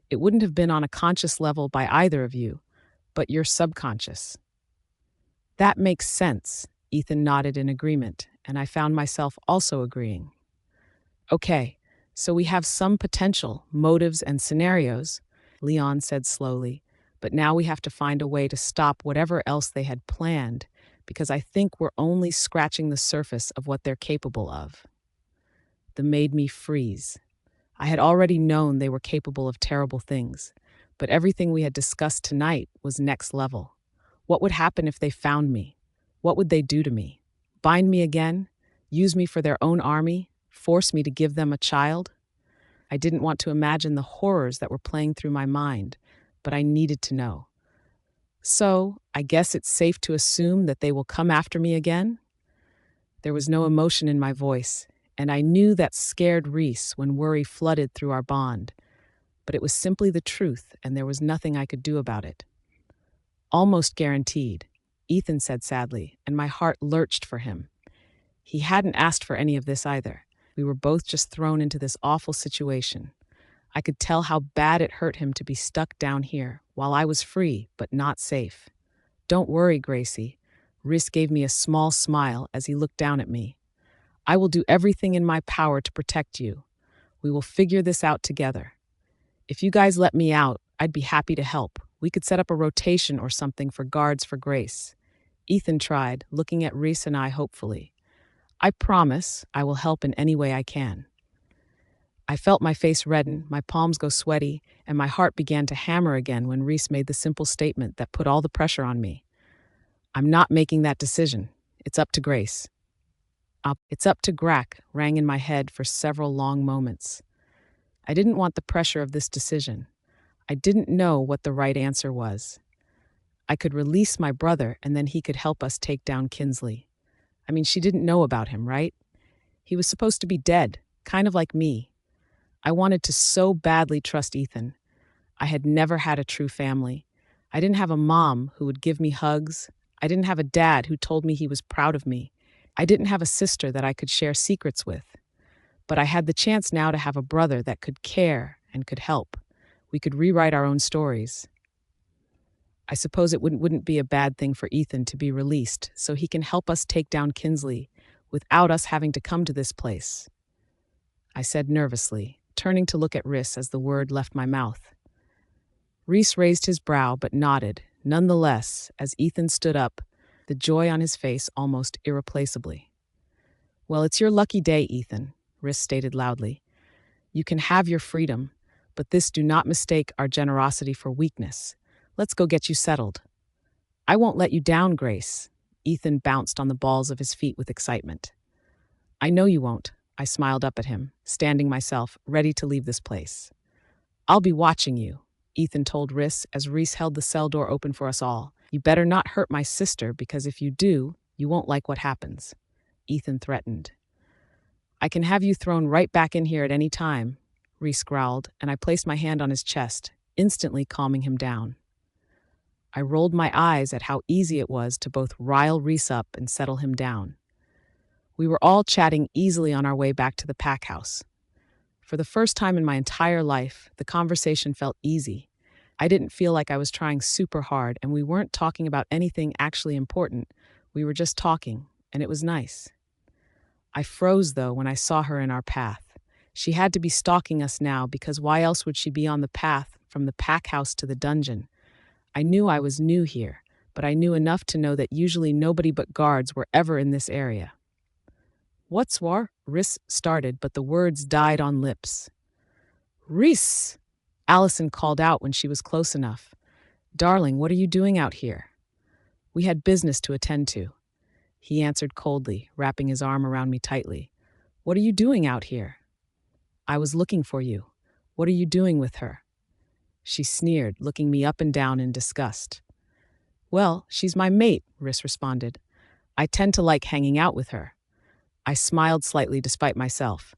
It wouldn't have been on a conscious level by either of you, but your subconscious." "That makes sense," Ethan nodded in agreement, and I found myself also agreeing. "Okay, so we have some potential motives and scenarios," Leon said slowly, "but now we have to find a way to stop whatever else they had planned, because I think we're only scratching the surface of what they're capable of." That made me freeze. I had already known they were capable of terrible things, but everything we had discussed tonight was next level. What would happen if they found me? What would they do to me? Bind me again? Use me for their own army? Force me to give them a child? I didn't want to imagine the horrors that were playing through my mind, but I needed to know. "So, I guess it's safe to assume that they will come after me again?" There was no emotion in my voice, and I knew that scared Rhys when worry flooded through our bond. but it was simply the truth, and there was nothing I could do about it. Almost guaranteed, Ethan said sadly, and my heart lurched for him. He hadn't asked for any of this either. We were both just thrown into this awful situation. I could tell how bad it hurt him to be stuck down here, while I was free, but not safe. Don't worry, Gracie. Rhys gave me a small smile as he looked down at me. I will do everything in my power to protect you. We will figure this out together. If you guys let me out, I'd be happy to help. We could set up a rotation or something for guards for Grace. Ethan tried, looking at Rhys and I hopefully. I promise I will help in any way I can. I felt my face redden, my palms go sweaty, and my heart began to hammer again when Rhys made the simple statement that put all the pressure on me. I'm not making that decision. It's up to Grace. It's up to Grack rang in my head for several long moments. I didn't want the pressure of this decision. I didn't know what the right answer was. I could release my brother and then he could help us take down Kinsley. I mean, she didn't know about him, right? He was supposed to be dead, kind of like me. I wanted to so badly trust Ethan. I had never had a true family. I didn't have a mom who would give me hugs. I didn't have a dad who told me he was proud of me. I didn't have a sister that I could share secrets with. But I had the chance now to have a brother that could care and could help. We could rewrite our own stories. I suppose it wouldn't be a bad thing for Ethan to be released so he can help us take down Kinsley without us having to come to this place. I said nervously, turning to look at Rhys as the word left my mouth. Rhys raised his brow but nodded, nonetheless, as Ethan stood up, the joy on his face almost irreplaceably. Well, it's your lucky day, Ethan, Rhys stated loudly. You can have your freedom, but do not mistake our generosity for weakness. Let's go get you settled. I won't let you down, Grace. Ethan bounced on the balls of his feet with excitement. I know you won't, I smiled up at him, standing myself, ready to leave this place. I'll be watching you, Ethan told Rhys as Rhys held the cell door open for us all. You better not hurt my sister, because if you do, you won't like what happens, Ethan threatened. I can have you thrown right back in here at any time, Rhys growled, and I placed my hand on his chest, instantly calming him down. I rolled my eyes at how easy it was to both rile Rhys up and settle him down. We were all chatting easily on our way back to the pack house. For the first time in my entire life, the conversation felt easy. I didn't feel like I was trying super hard, and we weren't talking about anything actually important. We were just talking, and it was nice. I froze, though, when I saw her in our path. She had to be stalking us now, because why else would she be on the path from the pack house to the dungeon? I knew I was new here, but I knew enough to know that usually nobody but guards were ever in this area. What's war? Rhys started, but the words died on lips. Rhys! Allison called out when she was close enough. Darling, what are you doing out here? We had business to attend to. He answered coldly, wrapping his arm around me tightly. What are you doing out here? I was looking for you. What are you doing with her? She sneered, looking me up and down in disgust. Well, she's my mate, Rhys responded. I tend to like hanging out with her. I smiled slightly despite myself.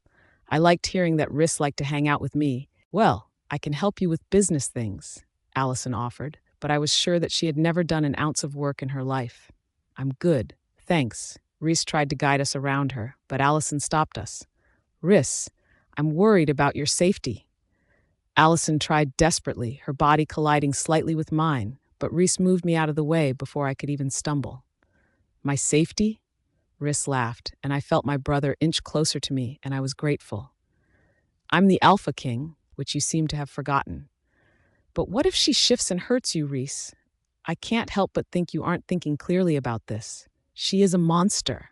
I liked hearing that Rhys liked to hang out with me. Well, I can help you with business things, Allison offered, but I was sure that she had never done an ounce of work in her life. I'm good, thanks. Rhys tried to guide us around her, but Allison stopped us. Rhys, I'm worried about your safety. Allison tried desperately, her body colliding slightly with mine, but Rhys moved me out of the way before I could even stumble. My safety? Rhys laughed, and I felt my brother inch closer to me, and I was grateful. I'm the Alpha King, which you seem to have forgotten. But what if she shifts and hurts you, Rhys? I can't help but think you aren't thinking clearly about this. She is a monster.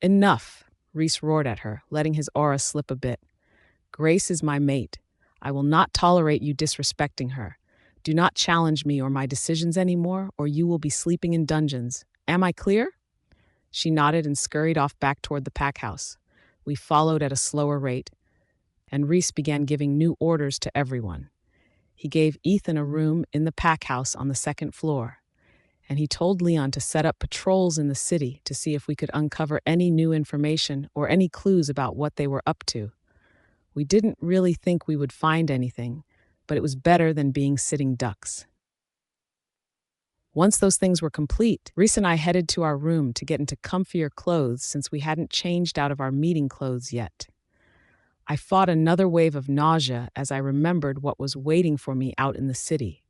Enough, Rhys roared at her, letting his aura slip a bit. Grace is my mate. I will not tolerate you disrespecting her. Do not challenge me or my decisions anymore, or you will be sleeping in dungeons. Am I clear? She nodded and scurried off back toward the pack house. We followed at a slower rate, and Rhys began giving new orders to everyone. He gave Ethan a room in the pack house on the second floor, and he told Leon to set up patrols in the city to see if we could uncover any new information or any clues about what they were up to. We didn't really think we would find anything, but it was better than being sitting ducks. Once those things were complete, Rhys and I headed to our room to get into comfier clothes since we hadn't changed out of our meeting clothes yet. I fought another wave of nausea as I remembered what was waiting for me out in the city.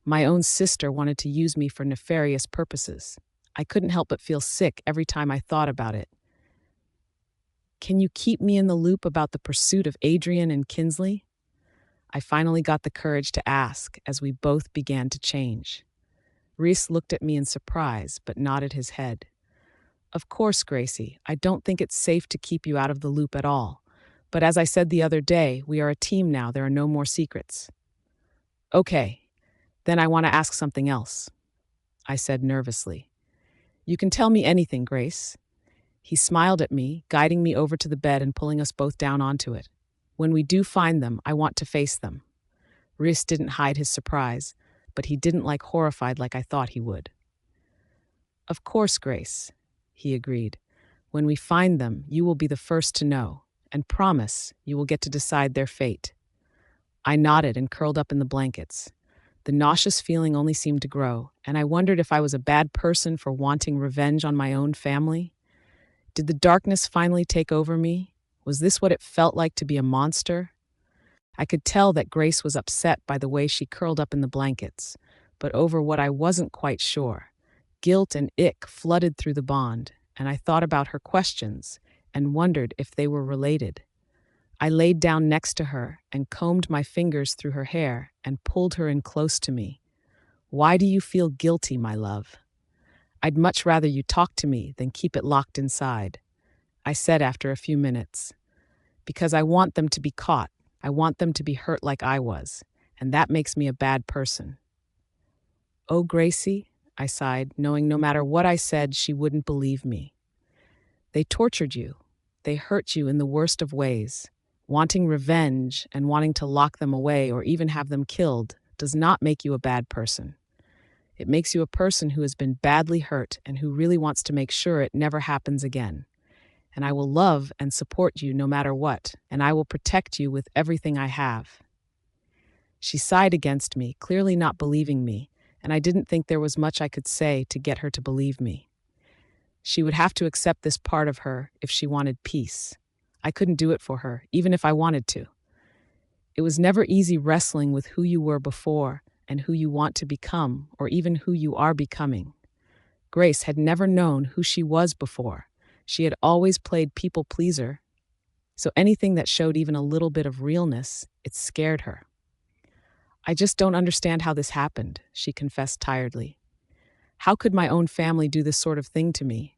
My own sister wanted to use me for nefarious purposes. I couldn't help but feel sick every time I thought about it. "Can you keep me in the loop about the pursuit of Adrian and Kinsley?" I finally got the courage to ask as we both began to change. Rhys looked at me in surprise, but nodded his head. "Of course, Gracie, I don't think it's safe to keep you out of the loop at all. But as I said the other day, we are a team now, there are no more secrets." "Okay, then I want to ask something else," I said nervously. "You can tell me anything, Grace." He smiled at me, guiding me over to the bed and pulling us both down onto it. "When we do find them, I want to face them." Rhys didn't hide his surprise, but he didn't look horrified like I thought he would. "Of course, Grace," he agreed. "When we find them, you will be the first to know, and promise you will get to decide their fate." I nodded and curled up in the blankets. The nauseous feeling only seemed to grow, and I wondered if I was a bad person for wanting revenge on my own family. Did the darkness finally take over me? Was this what it felt like to be a monster? I could tell that Grace was upset by the way she curled up in the blankets, but over what I wasn't quite sure. Guilt and ick flooded through the bond, and I thought about her questions and wondered if they were related. I laid down next to her and combed my fingers through her hair and pulled her in close to me. "Why do you feel guilty, my love?" "I'd much rather you talk to me than keep it locked inside," I said after a few minutes. "Because I want them to be caught. I want them to be hurt like I was, and that makes me a bad person." "Oh, Gracie," I sighed, knowing no matter what I said, she wouldn't believe me. "They tortured you. They hurt you in the worst of ways. Wanting revenge and wanting to lock them away or even have them killed does not make you a bad person. It makes you a person who has been badly hurt and who really wants to make sure it never happens again. And I will love and support you no matter what, and I will protect you with everything I have." She sighed against me, clearly not believing me, and I didn't think there was much I could say to get her to believe me. She would have to accept this part of her if she wanted peace. I couldn't do it for her, even if I wanted to. It was never easy wrestling with who you were before and who you want to become, or even who you are becoming. Grace had never known who she was before. She had always played people pleaser, so anything that showed even a little bit of realness, it scared her. "I just don't understand how this happened," she confessed tiredly. "How could my own family do this sort of thing to me?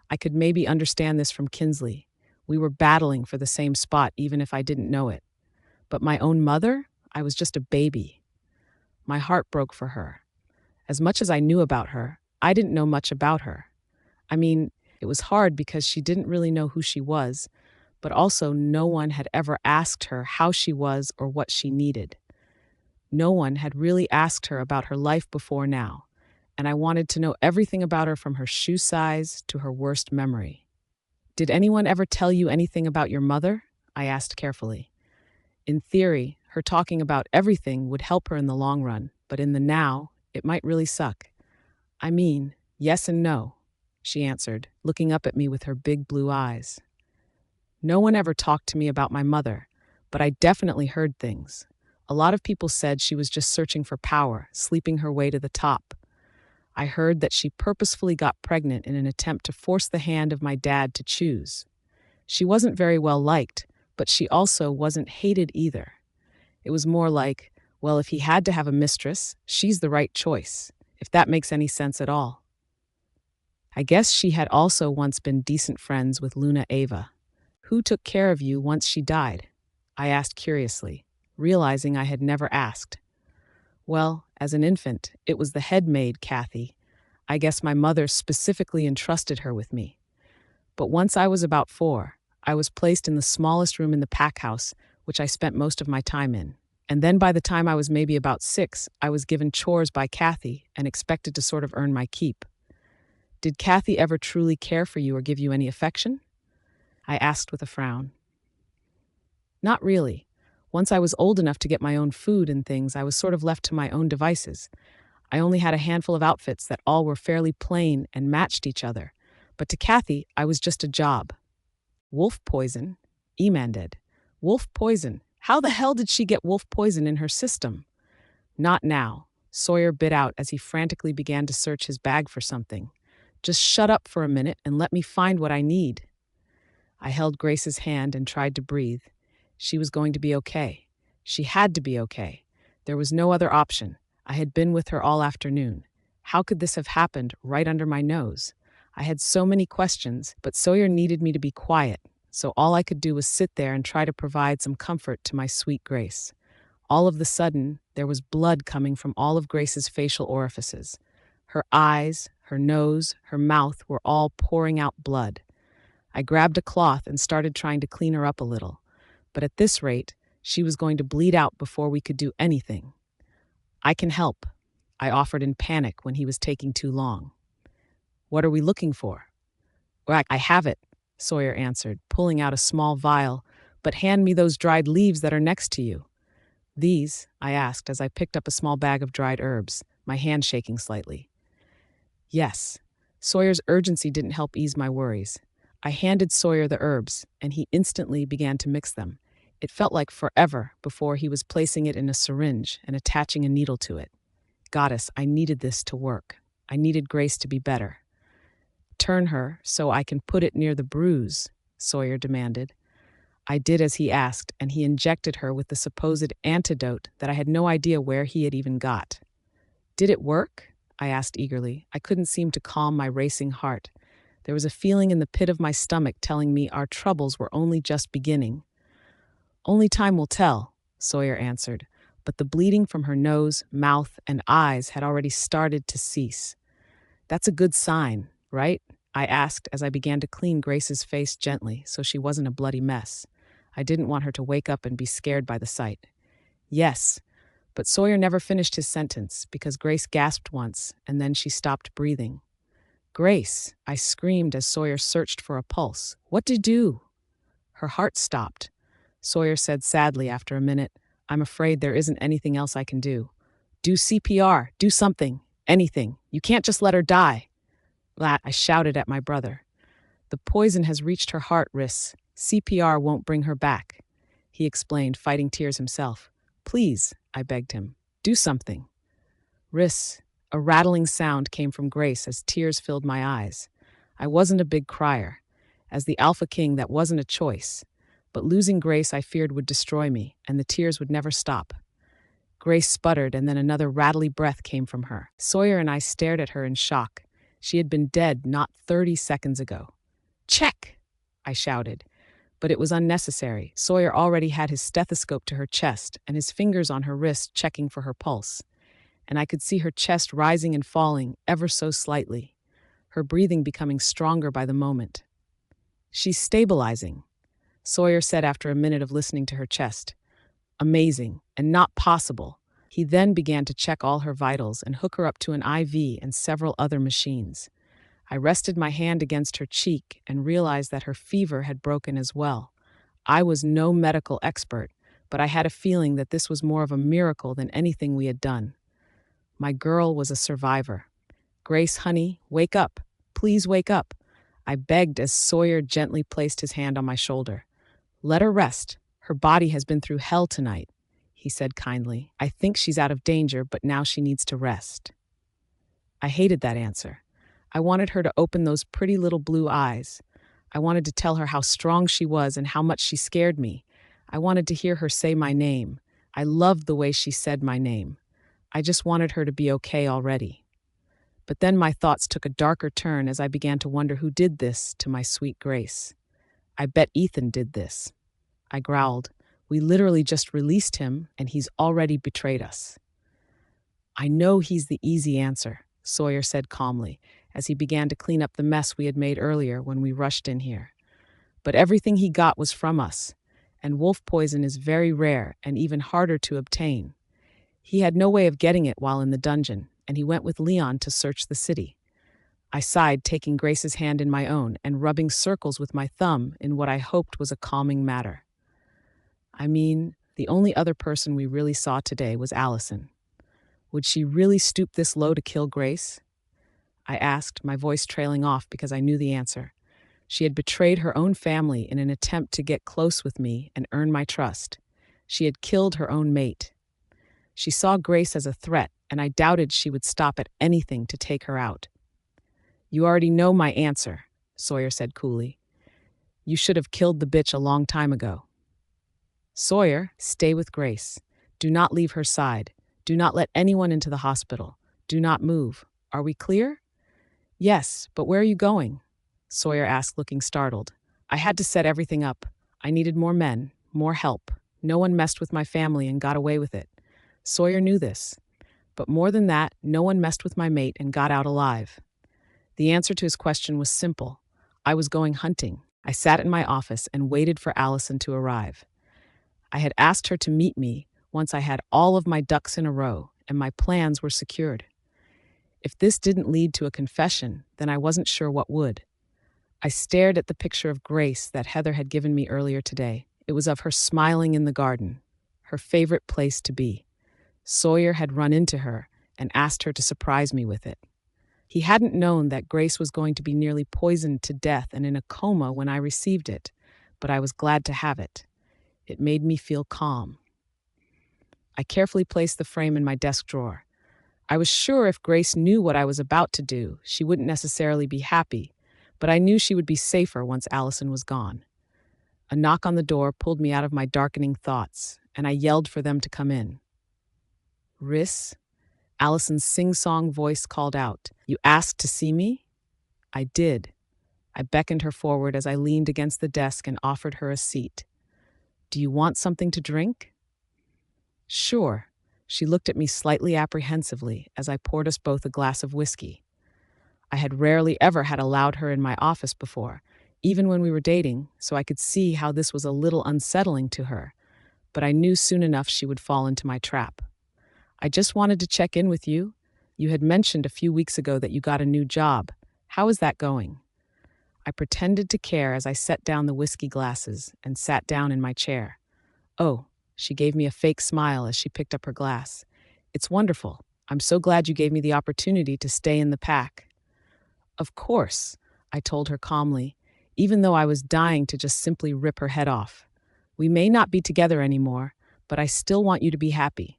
I could maybe understand this from Kinsley. We were battling for the same spot even if I didn't know it. But my own mother? I was just a baby." My heart broke for her. As much as I knew about her, I didn't know much about her. I mean, it was hard because she didn't really know who she was, but also no one had ever asked her how she was or what she needed. No one had really asked her about her life before now, and I wanted to know everything about her from her shoe size to her worst memory. "Did anyone ever tell you anything about your mother?" I asked carefully. In theory, her talking about everything would help her in the long run, but in the now, it might really suck. "I mean, yes and no," she answered, looking up at me with her big blue eyes. "No one ever talked to me about my mother, but I definitely heard things. A lot of people said she was just searching for power, sleeping her way to the top. I heard that she purposefully got pregnant in an attempt to force the hand of my dad to choose. She wasn't very well liked, but she also wasn't hated either. It was more like, well, if he had to have a mistress, she's the right choice, if that makes any sense at all." I guess she had also once been decent friends with Luna Ava. "Who took care of you once she died?" I asked curiously, realizing I had never asked. "Well, as an infant, it was the head maid, Kathy. I guess my mother specifically entrusted her with me. But once I was about 4, I was placed in the smallest room in the pack house, which I spent most of my time in. And then by the time I was maybe about 6, I was given chores by Kathy and expected to sort of earn my keep." "Did Kathy ever truly care for you or give you any affection?" I asked with a frown. "Not really. Once I was old enough to get my own food and things, I was sort of left to my own devices. I only had a handful of outfits that all were fairly plain and matched each other. But to Kathy, I was just a job. Wolf poison? Unwanted. Wolf poison. How the hell did she get wolf poison in her system? Not now, Sawyer bit out as he frantically began to search his bag for something. Just shut up for a minute and let me find what I need. I held Grace's hand and tried to breathe. She was going to be okay. She had to be okay. There was no other option. I had been with her all afternoon. How could this have happened right under my nose? I had so many questions, but Sawyer needed me to be quiet, so all I could do was sit there and try to provide some comfort to my sweet Grace. All of the sudden, there was blood coming from all of Grace's facial orifices. Her eyes, her nose, her mouth were all pouring out blood. I grabbed a cloth and started trying to clean her up a little. But at this rate, she was going to bleed out before we could do anything. I can help, I offered in panic when he was taking too long. What are we looking for? Well, I have it, Sawyer answered, pulling out a small vial. But hand me those dried leaves that are next to you. These, I asked as I picked up a small bag of dried herbs, my hand shaking slightly. Yes. Sawyer's urgency didn't help ease my worries. I handed Sawyer the herbs, and he instantly began to mix them. It felt like forever before he was placing it in a syringe and attaching a needle to it. Goddess, I needed this to work. I needed Grace to be better. Turn her so I can put it near the bruise, Sawyer demanded. I did as he asked, and he injected her with the supposed antidote that I had no idea where he had even got. Did it work? I asked eagerly. I couldn't seem to calm my racing heart. There was a feeling in the pit of my stomach telling me our troubles were only just beginning. Only time will tell, Sawyer answered, but the bleeding from her nose, mouth, and eyes had already started to cease. That's a good sign, right? I asked as I began to clean Grace's face gently so she wasn't a bloody mess. I didn't want her to wake up and be scared by the sight. Yes, but Sawyer never finished his sentence because Grace gasped once and then she stopped breathing. Grace, I screamed as Sawyer searched for a pulse. What did you do? Her heart stopped. Sawyer said sadly after a minute, I'm afraid there isn't anything else I can do. Do CPR, do something, anything. You can't just let her die. I shouted at my brother. The poison has reached her heart, Rhys. CPR won't bring her back, he explained, fighting tears himself. Please, I begged him, do something. Rhys, a rattling sound came from Grace as tears filled my eyes. I wasn't a big crier. As the Alpha King, that wasn't a choice. But losing Grace I feared would destroy me, and the tears would never stop. Grace sputtered, and then another rattly breath came from her. Sawyer and I stared at her in shock. She had been dead not 30 seconds ago. Check! I shouted. But it was unnecessary. Sawyer already had his stethoscope to her chest and his fingers on her wrist checking for her pulse. And I could see her chest rising and falling ever so slightly, her breathing becoming stronger by the moment. She's stabilizing, Sawyer said after a minute of listening to her chest. Amazing, and not possible. He then began to check all her vitals and hook her up to an IV and several other machines. I rested my hand against her cheek and realized that her fever had broken as well. I was no medical expert, but I had a feeling that this was more of a miracle than anything we had done. My girl was a survivor. Grace, honey, wake up. Please wake up, I begged as Sawyer gently placed his hand on my shoulder. Let her rest. Her body has been through hell tonight, he said kindly. I think she's out of danger, but now she needs to rest. I hated that answer. I wanted her to open those pretty little blue eyes. I wanted to tell her how strong she was and how much she scared me. I wanted to hear her say my name. I loved the way she said my name. I just wanted her to be okay already. But then my thoughts took a darker turn as I began to wonder who did this to my sweet Grace. I bet Ethan did this. I growled. We literally just released him, and he's already betrayed us. I know he's the easy answer, Sawyer said calmly, as he began to clean up the mess we had made earlier when we rushed in here. But everything he got was from us, and wolf poison is very rare and even harder to obtain. He had no way of getting it while in the dungeon, and he went with Leon to search the city. I sighed, taking Grace's hand in my own and rubbing circles with my thumb in what I hoped was a calming matter. I mean, The only other person we really saw today was Allison. Would she really stoop this low to kill Grace? I asked, my voice trailing off because I knew the answer. She had betrayed her own family in an attempt to get close with me and earn my trust. She had killed her own mate. She saw Grace as a threat, and I doubted she would stop at anything to take her out. You already know my answer, Sawyer said coolly. You should have killed the bitch a long time ago. Sawyer, stay with Grace. Do not leave her side. Do not let anyone into the hospital. Do not move. Are we clear? Yes, but where are you going? Sawyer asked, looking startled. I had to set everything up. I needed more men, more help. No one messed with my family and got away with it. Sawyer knew this. But more than that, no one messed with my mate and got out alive. The answer to his question was simple. I was going hunting. I sat in my office and waited for Allison to arrive. I had asked her to meet me once I had all of my ducks in a row and my plans were secured. If this didn't lead to a confession, then I wasn't sure what would. I stared at the picture of Grace that Heather had given me earlier today. It was of her smiling in the garden, her favorite place to be. Sawyer had run into her and asked her to surprise me with it. He hadn't known that Grace was going to be nearly poisoned to death and in a coma when I received it, but I was glad to have it. It made me feel calm. I carefully placed the frame in my desk drawer. I was sure if Grace knew what I was about to do, she wouldn't necessarily be happy, but I knew she would be safer once Allison was gone. A knock on the door pulled me out of my darkening thoughts, and I yelled for them to come in. Rhys? Allison's sing-song voice called out. You asked to see me? I did. I beckoned her forward as I leaned against the desk and offered her a seat. Do you want something to drink? Sure. She looked at me slightly apprehensively as I poured us both a glass of whiskey. I had rarely ever had allowed her in my office before, even when we were dating, so I could see how this was a little unsettling to her, but I knew soon enough she would fall into my trap. I just wanted to check in with you. You had mentioned a few weeks ago that you got a new job. How is that going? I pretended to care as I set down the whiskey glasses and sat down in my chair. Oh, she gave me a fake smile as she picked up her glass. It's wonderful. I'm so glad you gave me the opportunity to stay in the pack. Of course, I told her calmly, even though I was dying to just simply rip her head off. We may not be together anymore, but I still want you to be happy.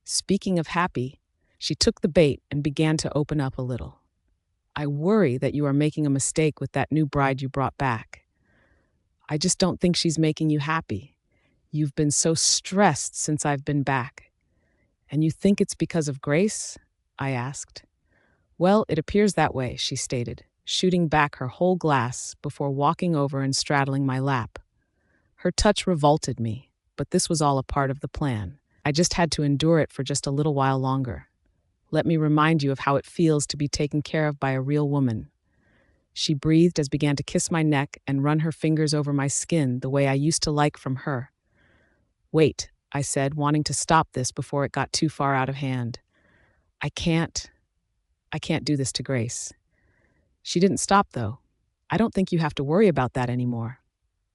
Speaking of happy, she took the bait and began to open up a little. I worry that you are making a mistake with that new bride you brought back. I just don't think she's making you happy. You've been so stressed since I've been back. And you think it's because of Grace? I asked. Well, it appears that way, she stated, shooting back her whole glass before walking over and straddling my lap. Her touch revolted me, but this was all a part of the plan. I just had to endure it for just a little while longer. Let me remind you of how it feels to be taken care of by a real woman. She breathed as began to kiss my neck and run her fingers over my skin the way I used to like from her. Wait, I said, wanting to stop this before it got too far out of hand. I can't do this to Grace. She didn't stop, though. I don't think you have to worry about that anymore.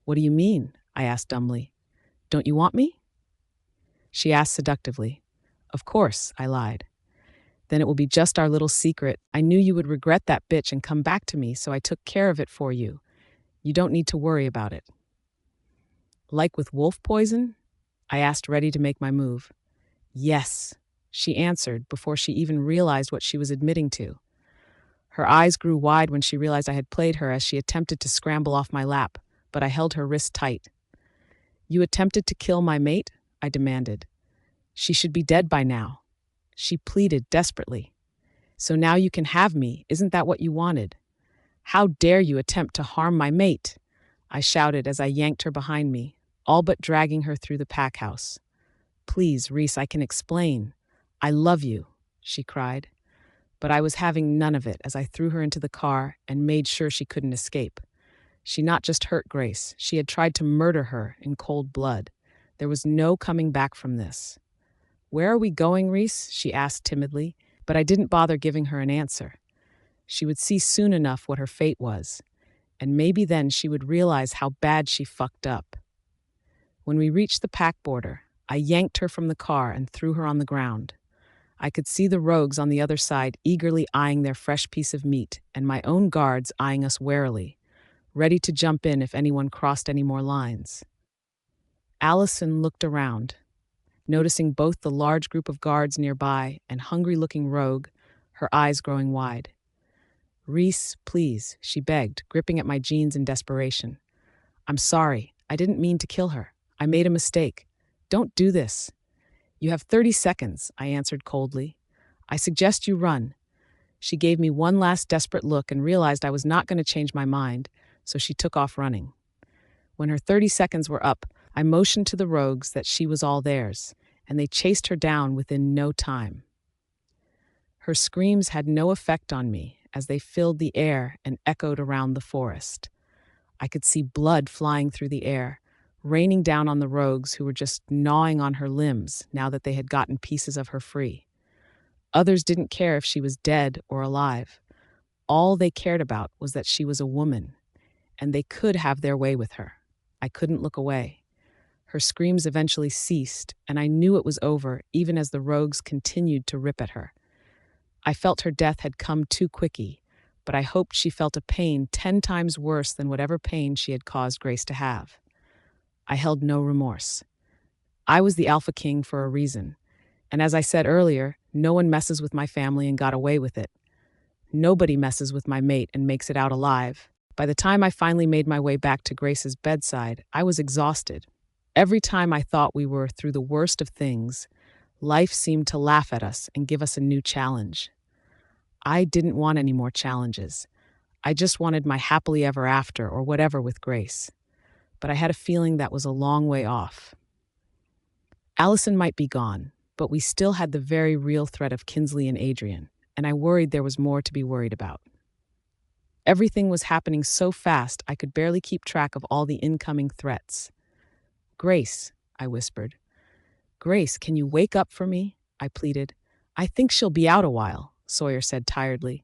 What do you mean? I asked dumbly. Don't you want me? She asked seductively. Of course, I lied. Then it will be just our little secret. I knew you would regret that bitch and come back to me, so I took care of it for you. You don't need to worry about it. Like with wolf poison? I asked, ready to make my move. Yes, she answered before she even realized what she was admitting to. Her eyes grew wide when she realized I had played her as she attempted to scramble off my lap, but I held her wrist tight. You attempted to kill my mate? I demanded. She should be dead by now. She pleaded desperately. So now you can have me, isn't that what you wanted? How dare you attempt to harm my mate? I shouted as I yanked her behind me, all but dragging her through the pack house. Please, Rhys, I can explain. I love you, she cried. But I was having none of it as I threw her into the car and made sure she couldn't escape. She not just hurt Grace, she had tried to murder her in cold blood. There was no coming back from this. Where are we going, Rhys? She asked timidly, but I didn't bother giving her an answer. She would see soon enough what her fate was, and maybe then she would realize how bad she fucked up. When we reached the pack border, I yanked her from the car and threw her on the ground. I could see the rogues on the other side eagerly eyeing their fresh piece of meat, and my own guards eyeing us warily, ready to jump in if anyone crossed any more lines. Allison looked around, noticing both the large group of guards nearby and hungry-looking rogue, her eyes growing wide. "Rhys, please," she begged, gripping at my jeans in desperation. "I'm sorry. I didn't mean to kill her. I made a mistake. Don't do this." "You have 30 seconds," I answered coldly. "I suggest you run." She gave me one last desperate look and realized I was not going to change my mind, so she took off running. When her 30 seconds were up, I motioned to the rogues that she was all theirs, and they chased her down within no time. Her screams had no effect on me as they filled the air and echoed around the forest. I could see blood flying through the air, raining down on the rogues who were just gnawing on her limbs now that they had gotten pieces of her free. Others didn't care if she was dead or alive. All they cared about was that she was a woman, and they could have their way with her. I couldn't look away. Her screams eventually ceased, and I knew it was over even as the rogues continued to rip at her. I felt her death had come too quickly, but I hoped she felt a pain 10 times worse than whatever pain she had caused Grace to have. I held no remorse. I was the Alpha King for a reason, and as I said earlier, no one messes with my family and got away with it. Nobody messes with my mate and makes it out alive. By the time I finally made my way back to Grace's bedside, I was exhausted. Every time I thought we were through the worst of things, life seemed to laugh at us and give us a new challenge. I didn't want any more challenges. I just wanted my happily ever after or whatever with Grace. But I had a feeling that was a long way off. Allison might be gone, but we still had the very real threat of Kinsley and Adrian, and I worried there was more to be worried about. Everything was happening so fast I could barely keep track of all the incoming threats. "Grace," I whispered. "Grace, can you wake up for me?" I pleaded. "I think she'll be out a while," Sawyer said tiredly.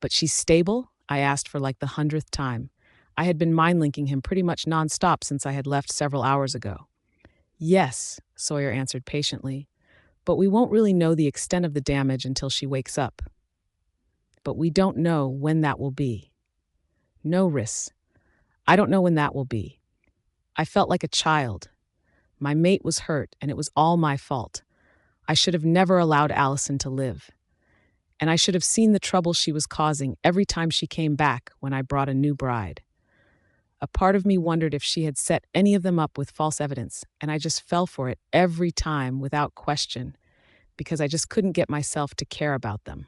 "But she's stable?" I asked for like the 100th time. I had been mind-linking him pretty much nonstop since I had left several hours ago. "Yes," Sawyer answered patiently, "but we won't really know the extent of the damage until she wakes up. But we don't know when that will be." "No, Rhys. I don't know when that will be." I felt like a child. My mate was hurt, and it was all my fault. I should have never allowed Allison to live. And I should have seen the trouble she was causing every time she came back when I brought a new bride. A part of me wondered if she had set any of them up with false evidence, and I just fell for it every time without question, because I just couldn't get myself to care about them.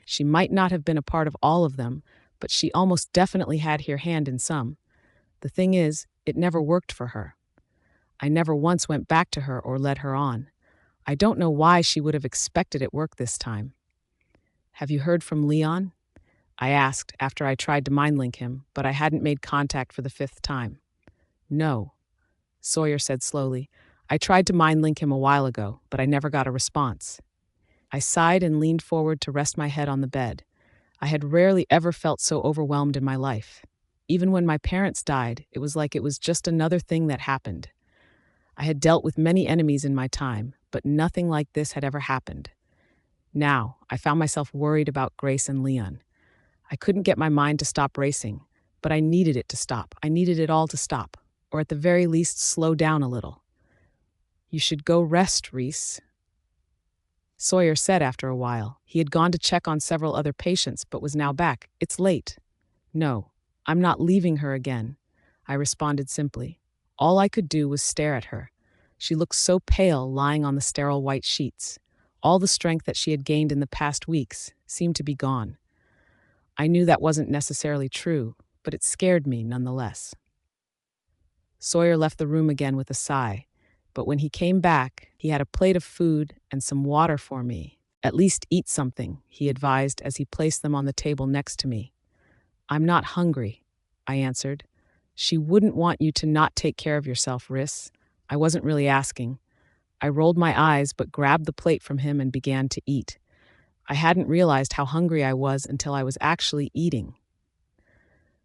She might not have been a part of all of them, but she almost definitely had her hand in some. The thing is, it never worked for her. I never once went back to her or led her on. I don't know why she would have expected it worked this time. "Have you heard from Leon?" I asked after I tried to mind-link him, but I hadn't made contact for the 5th time. "No," Sawyer said slowly. "I tried to mind-link him a while ago, but I never got a response." I sighed and leaned forward to rest my head on the bed. I had rarely ever felt so overwhelmed in my life. Even when my parents died, it was like it was just another thing that happened. I had dealt with many enemies in my time, but nothing like this had ever happened. Now, I found myself worried about Grace and Leon. I couldn't get my mind to stop racing, but I needed it to stop. I needed it all to stop, or at the very least slow down a little. "You should go rest, Rhys," Sawyer said after a while. He had gone to check on several other patients, but was now back. "It's late." "No, I'm not leaving her again," I responded simply. All I could do was stare at her. She looked so pale lying on the sterile white sheets. All the strength that she had gained in the past weeks seemed to be gone. I knew that wasn't necessarily true, but it scared me nonetheless. Sawyer left the room again with a sigh, but when he came back, he had a plate of food and some water for me. "At least eat something," he advised as he placed them on the table next to me. "I'm not hungry," I answered. "She wouldn't want you to not take care of yourself, Rhys." I wasn't really asking. I rolled my eyes but grabbed the plate from him and began to eat. I hadn't realized how hungry I was until I was actually eating.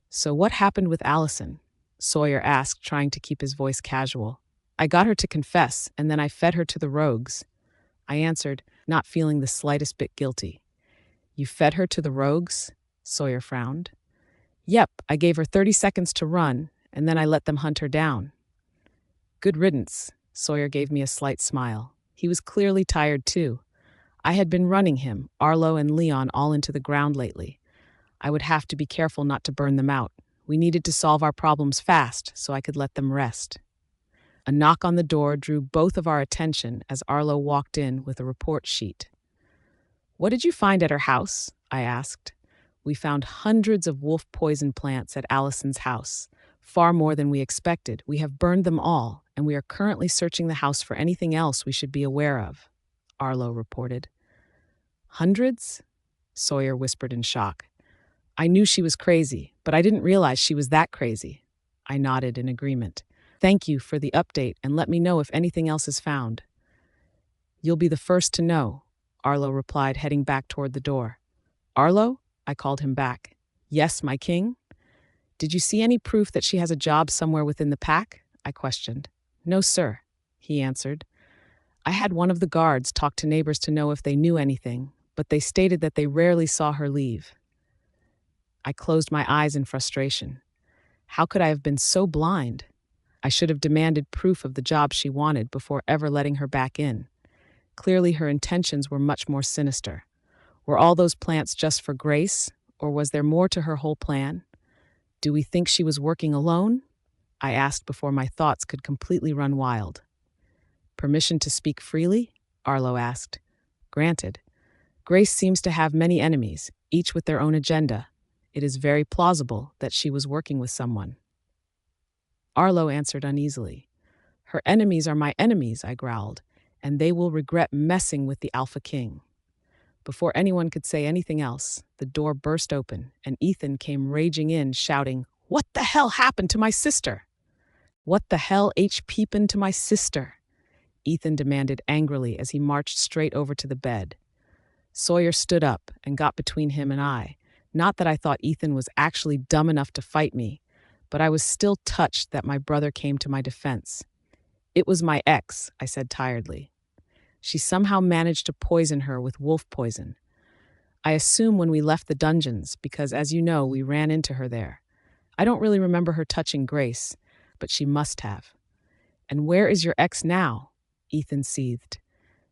"So what happened with Allison?" Sawyer asked, trying to keep his voice casual. I got her to confess, and then I fed her to the rogues. I answered, not feeling the slightest bit guilty. You fed her to the rogues? Sawyer frowned. Yep, I gave her 30 seconds to run, and then I let them hunt her down. Good riddance. Sawyer gave me a slight smile. He was clearly tired too. I had been running him, Arlo and Leon, all into the ground lately. I would have to be careful not to burn them out. We needed to solve our problems fast so I could let them rest. A knock on the door drew both of our attention as Arlo walked in with a report sheet. What did you find at her house? I asked. We found hundreds of wolf poison plants at Allison's house. Far more than we expected. We have burned them all, and we are currently searching the house for anything else we should be aware of, Arlo reported. Hundreds? Sawyer whispered in shock. I knew she was crazy, but I didn't realize she was that crazy. I nodded in agreement. Thank you for the update, and let me know if anything else is found. You'll be the first to know, Arlo replied, heading back toward the door. Arlo? I called him back. Yes, my king? Did you see any proof that she has a job somewhere within the pack? I questioned. No, sir, he answered. I had one of the guards talk to neighbors to know if they knew anything, but they stated that they rarely saw her leave. I closed my eyes in frustration. How could I have been so blind? I should have demanded proof of the job she wanted before ever letting her back in. Clearly, her intentions were much more sinister. Were all those plants just for Grace, or was there more to her whole plan? Do we think she was working alone? I asked before my thoughts could completely run wild. Permission to speak freely? Arlo asked. Granted. Grace seems to have many enemies, each with their own agenda. It is very plausible that she was working with someone. Arlo answered uneasily. Her enemies are my enemies, I growled, and they will regret messing with the Alpha King. Before anyone could say anything else, the door burst open, and Ethan came raging in, shouting, What the hell happened to my sister? What the hell peepin' to my sister? Ethan demanded angrily as he marched straight over to the bed. Sawyer stood up and got between him and I. Not that I thought Ethan was actually dumb enough to fight me, but I was still touched that my brother came to my defense. It was my ex, I said tiredly. She somehow managed to poison her with wolf poison. I assume when we left the dungeons, because as you know, we ran into her there. I don't really remember her touching Grace, but she must have. And where is your ex now? Ethan seethed.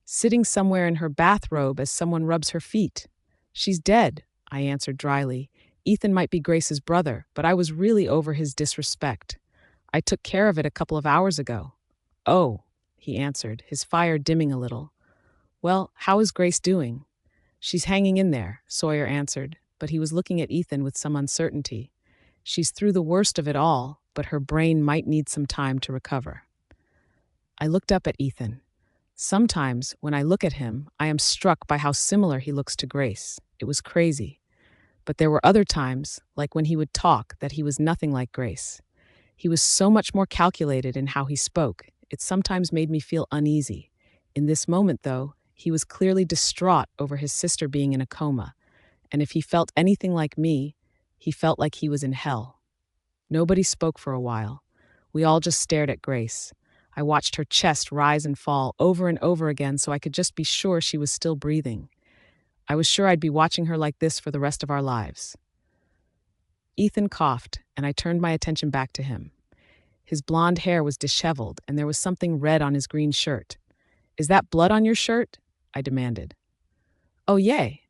Sitting somewhere in her bathrobe as someone rubs her feet. She's dead, I answered dryly. Ethan might be Grace's brother, but I was really over his disrespect. I took care of it a couple of hours ago. Oh, he answered, his fire dimming a little. Well, how is Grace doing? She's hanging in there, Sawyer answered, but he was looking at Ethan with some uncertainty. She's through the worst of it all, but her brain might need some time to recover. I looked up at Ethan. Sometimes, when I look at him, I am struck by how similar he looks to Grace. It was crazy. But there were other times, like when he would talk, that he was nothing like Grace. He was so much more calculated in how he spoke. It sometimes made me feel uneasy. In this moment, though, he was clearly distraught over his sister being in a coma. And if he felt anything like me, he felt like he was in hell. Nobody spoke for a while. We all just stared at Grace. I watched her chest rise and fall over and over again so I could just be sure she was still breathing. I was sure I'd be watching her like this for the rest of our lives. Ethan coughed, and I turned my attention back to him. His blonde hair was disheveled, and there was something red on his green shirt. Is that blood on your shirt? I demanded. Oh, yay,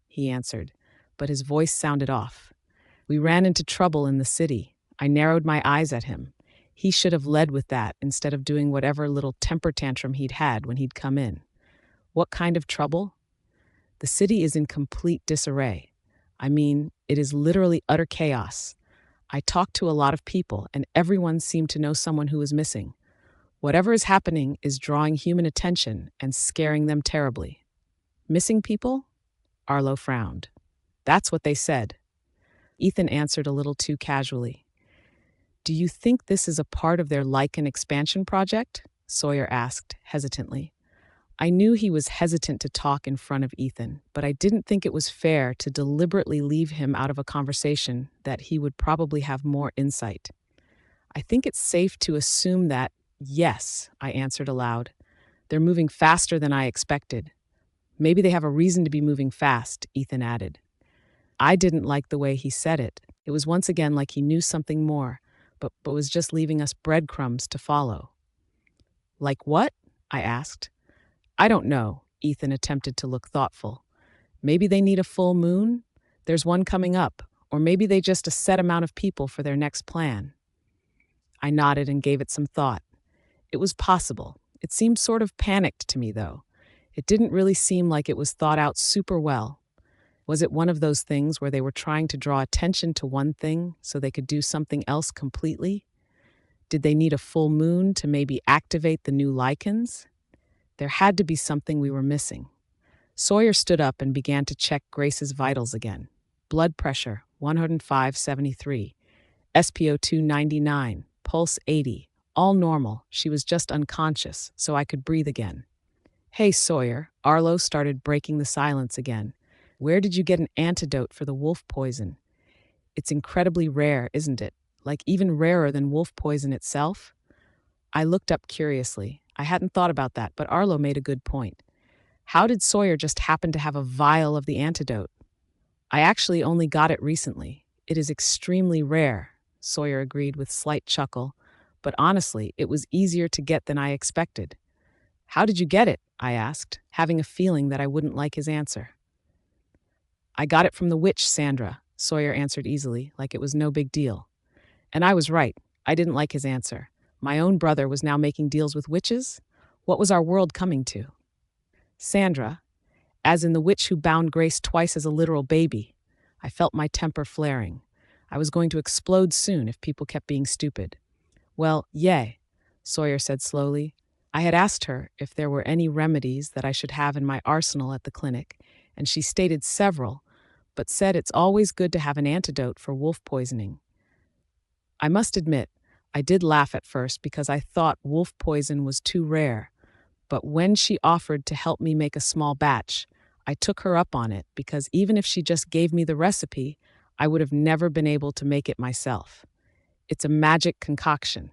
he answered, but his voice sounded off. We ran into trouble in the city. I narrowed my eyes at him. He should have led with that instead of doing whatever little temper tantrum he'd had when he'd come in. What kind of trouble? The city is in complete disarray. I mean, it is literally utter chaos. I talked to a lot of people, and everyone seemed to know someone who was missing. Whatever is happening is drawing human attention and scaring them terribly. Missing people? Arlo frowned. That's what they said. Ethan answered a little too casually. Do you think this is a part of their Lycan expansion project? Sawyer asked, hesitantly. I knew he was hesitant to talk in front of Ethan, but I didn't think it was fair to deliberately leave him out of a conversation that he would probably have more insight. I think it's safe to assume that, yes, I answered aloud. They're moving faster than I expected. Maybe they have a reason to be moving fast, Ethan added. I didn't like the way he said it. It was once again like he knew something more, but was just leaving us breadcrumbs to follow. Like what? I asked. I don't know, Ethan attempted to look thoughtful. Maybe they need a full moon? There's one coming up. Or maybe they just a set amount of people for their next plan. I nodded and gave it some thought. It was possible. It seemed sort of panicked to me, though. It didn't really seem like it was thought out super well. Was it one of those things where they were trying to draw attention to one thing so they could do something else completely? Did they need a full moon to maybe activate the new lichens? There had to be something we were missing. Sawyer stood up and began to check Grace's vitals again. Blood pressure, 105/73. SpO2 99, pulse 80, all normal. She was just unconscious, so I could breathe again. Hey, Sawyer, Arlo started breaking the silence again. Where did you get an antidote for the wolf poison? It's incredibly rare, isn't it? Like even rarer than wolf poison itself? I looked up curiously. I hadn't thought about that, but Arlo made a good point. How did Sawyer just happen to have a vial of the antidote? I actually only got it recently. It is extremely rare, Sawyer agreed with slight chuckle, but honestly, it was easier to get than I expected. How did you get it? I asked, having a feeling that I wouldn't like his answer. I got it from the witch, Sandra, Sawyer answered easily, like it was no big deal. And I was right. I didn't like his answer. My own brother was now making deals with witches? What was our world coming to? Sandra, as in the witch who bound Grace twice as a literal baby. I felt my temper flaring. I was going to explode soon if people kept being stupid. Well, yay, Sawyer said slowly. I had asked her if there were any remedies that I should have in my arsenal at the clinic, and she stated several, but said it's always good to have an antidote for wolf poisoning. I must admit, I did laugh at first because I thought wolf poison was too rare, but when she offered to help me make a small batch, I took her up on it because even if she just gave me the recipe, I would have never been able to make it myself. It's a magic concoction.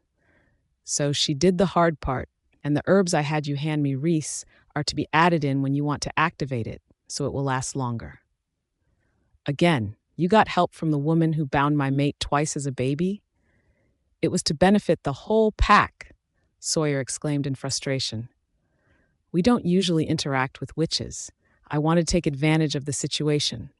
So she did the hard part, and the herbs I had you hand me, Rhys, are to be added in when you want to activate it, so it will last longer. Again, you got help from the woman who bound my mate twice as a baby? It was to benefit the whole pack, Sawyer exclaimed in frustration. We don't usually interact with witches. I want to take advantage of the situation.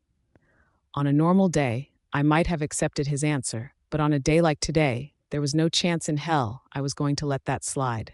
On a normal day, I might have accepted his answer, but on a day like today, there was no chance in hell I was going to let that slide.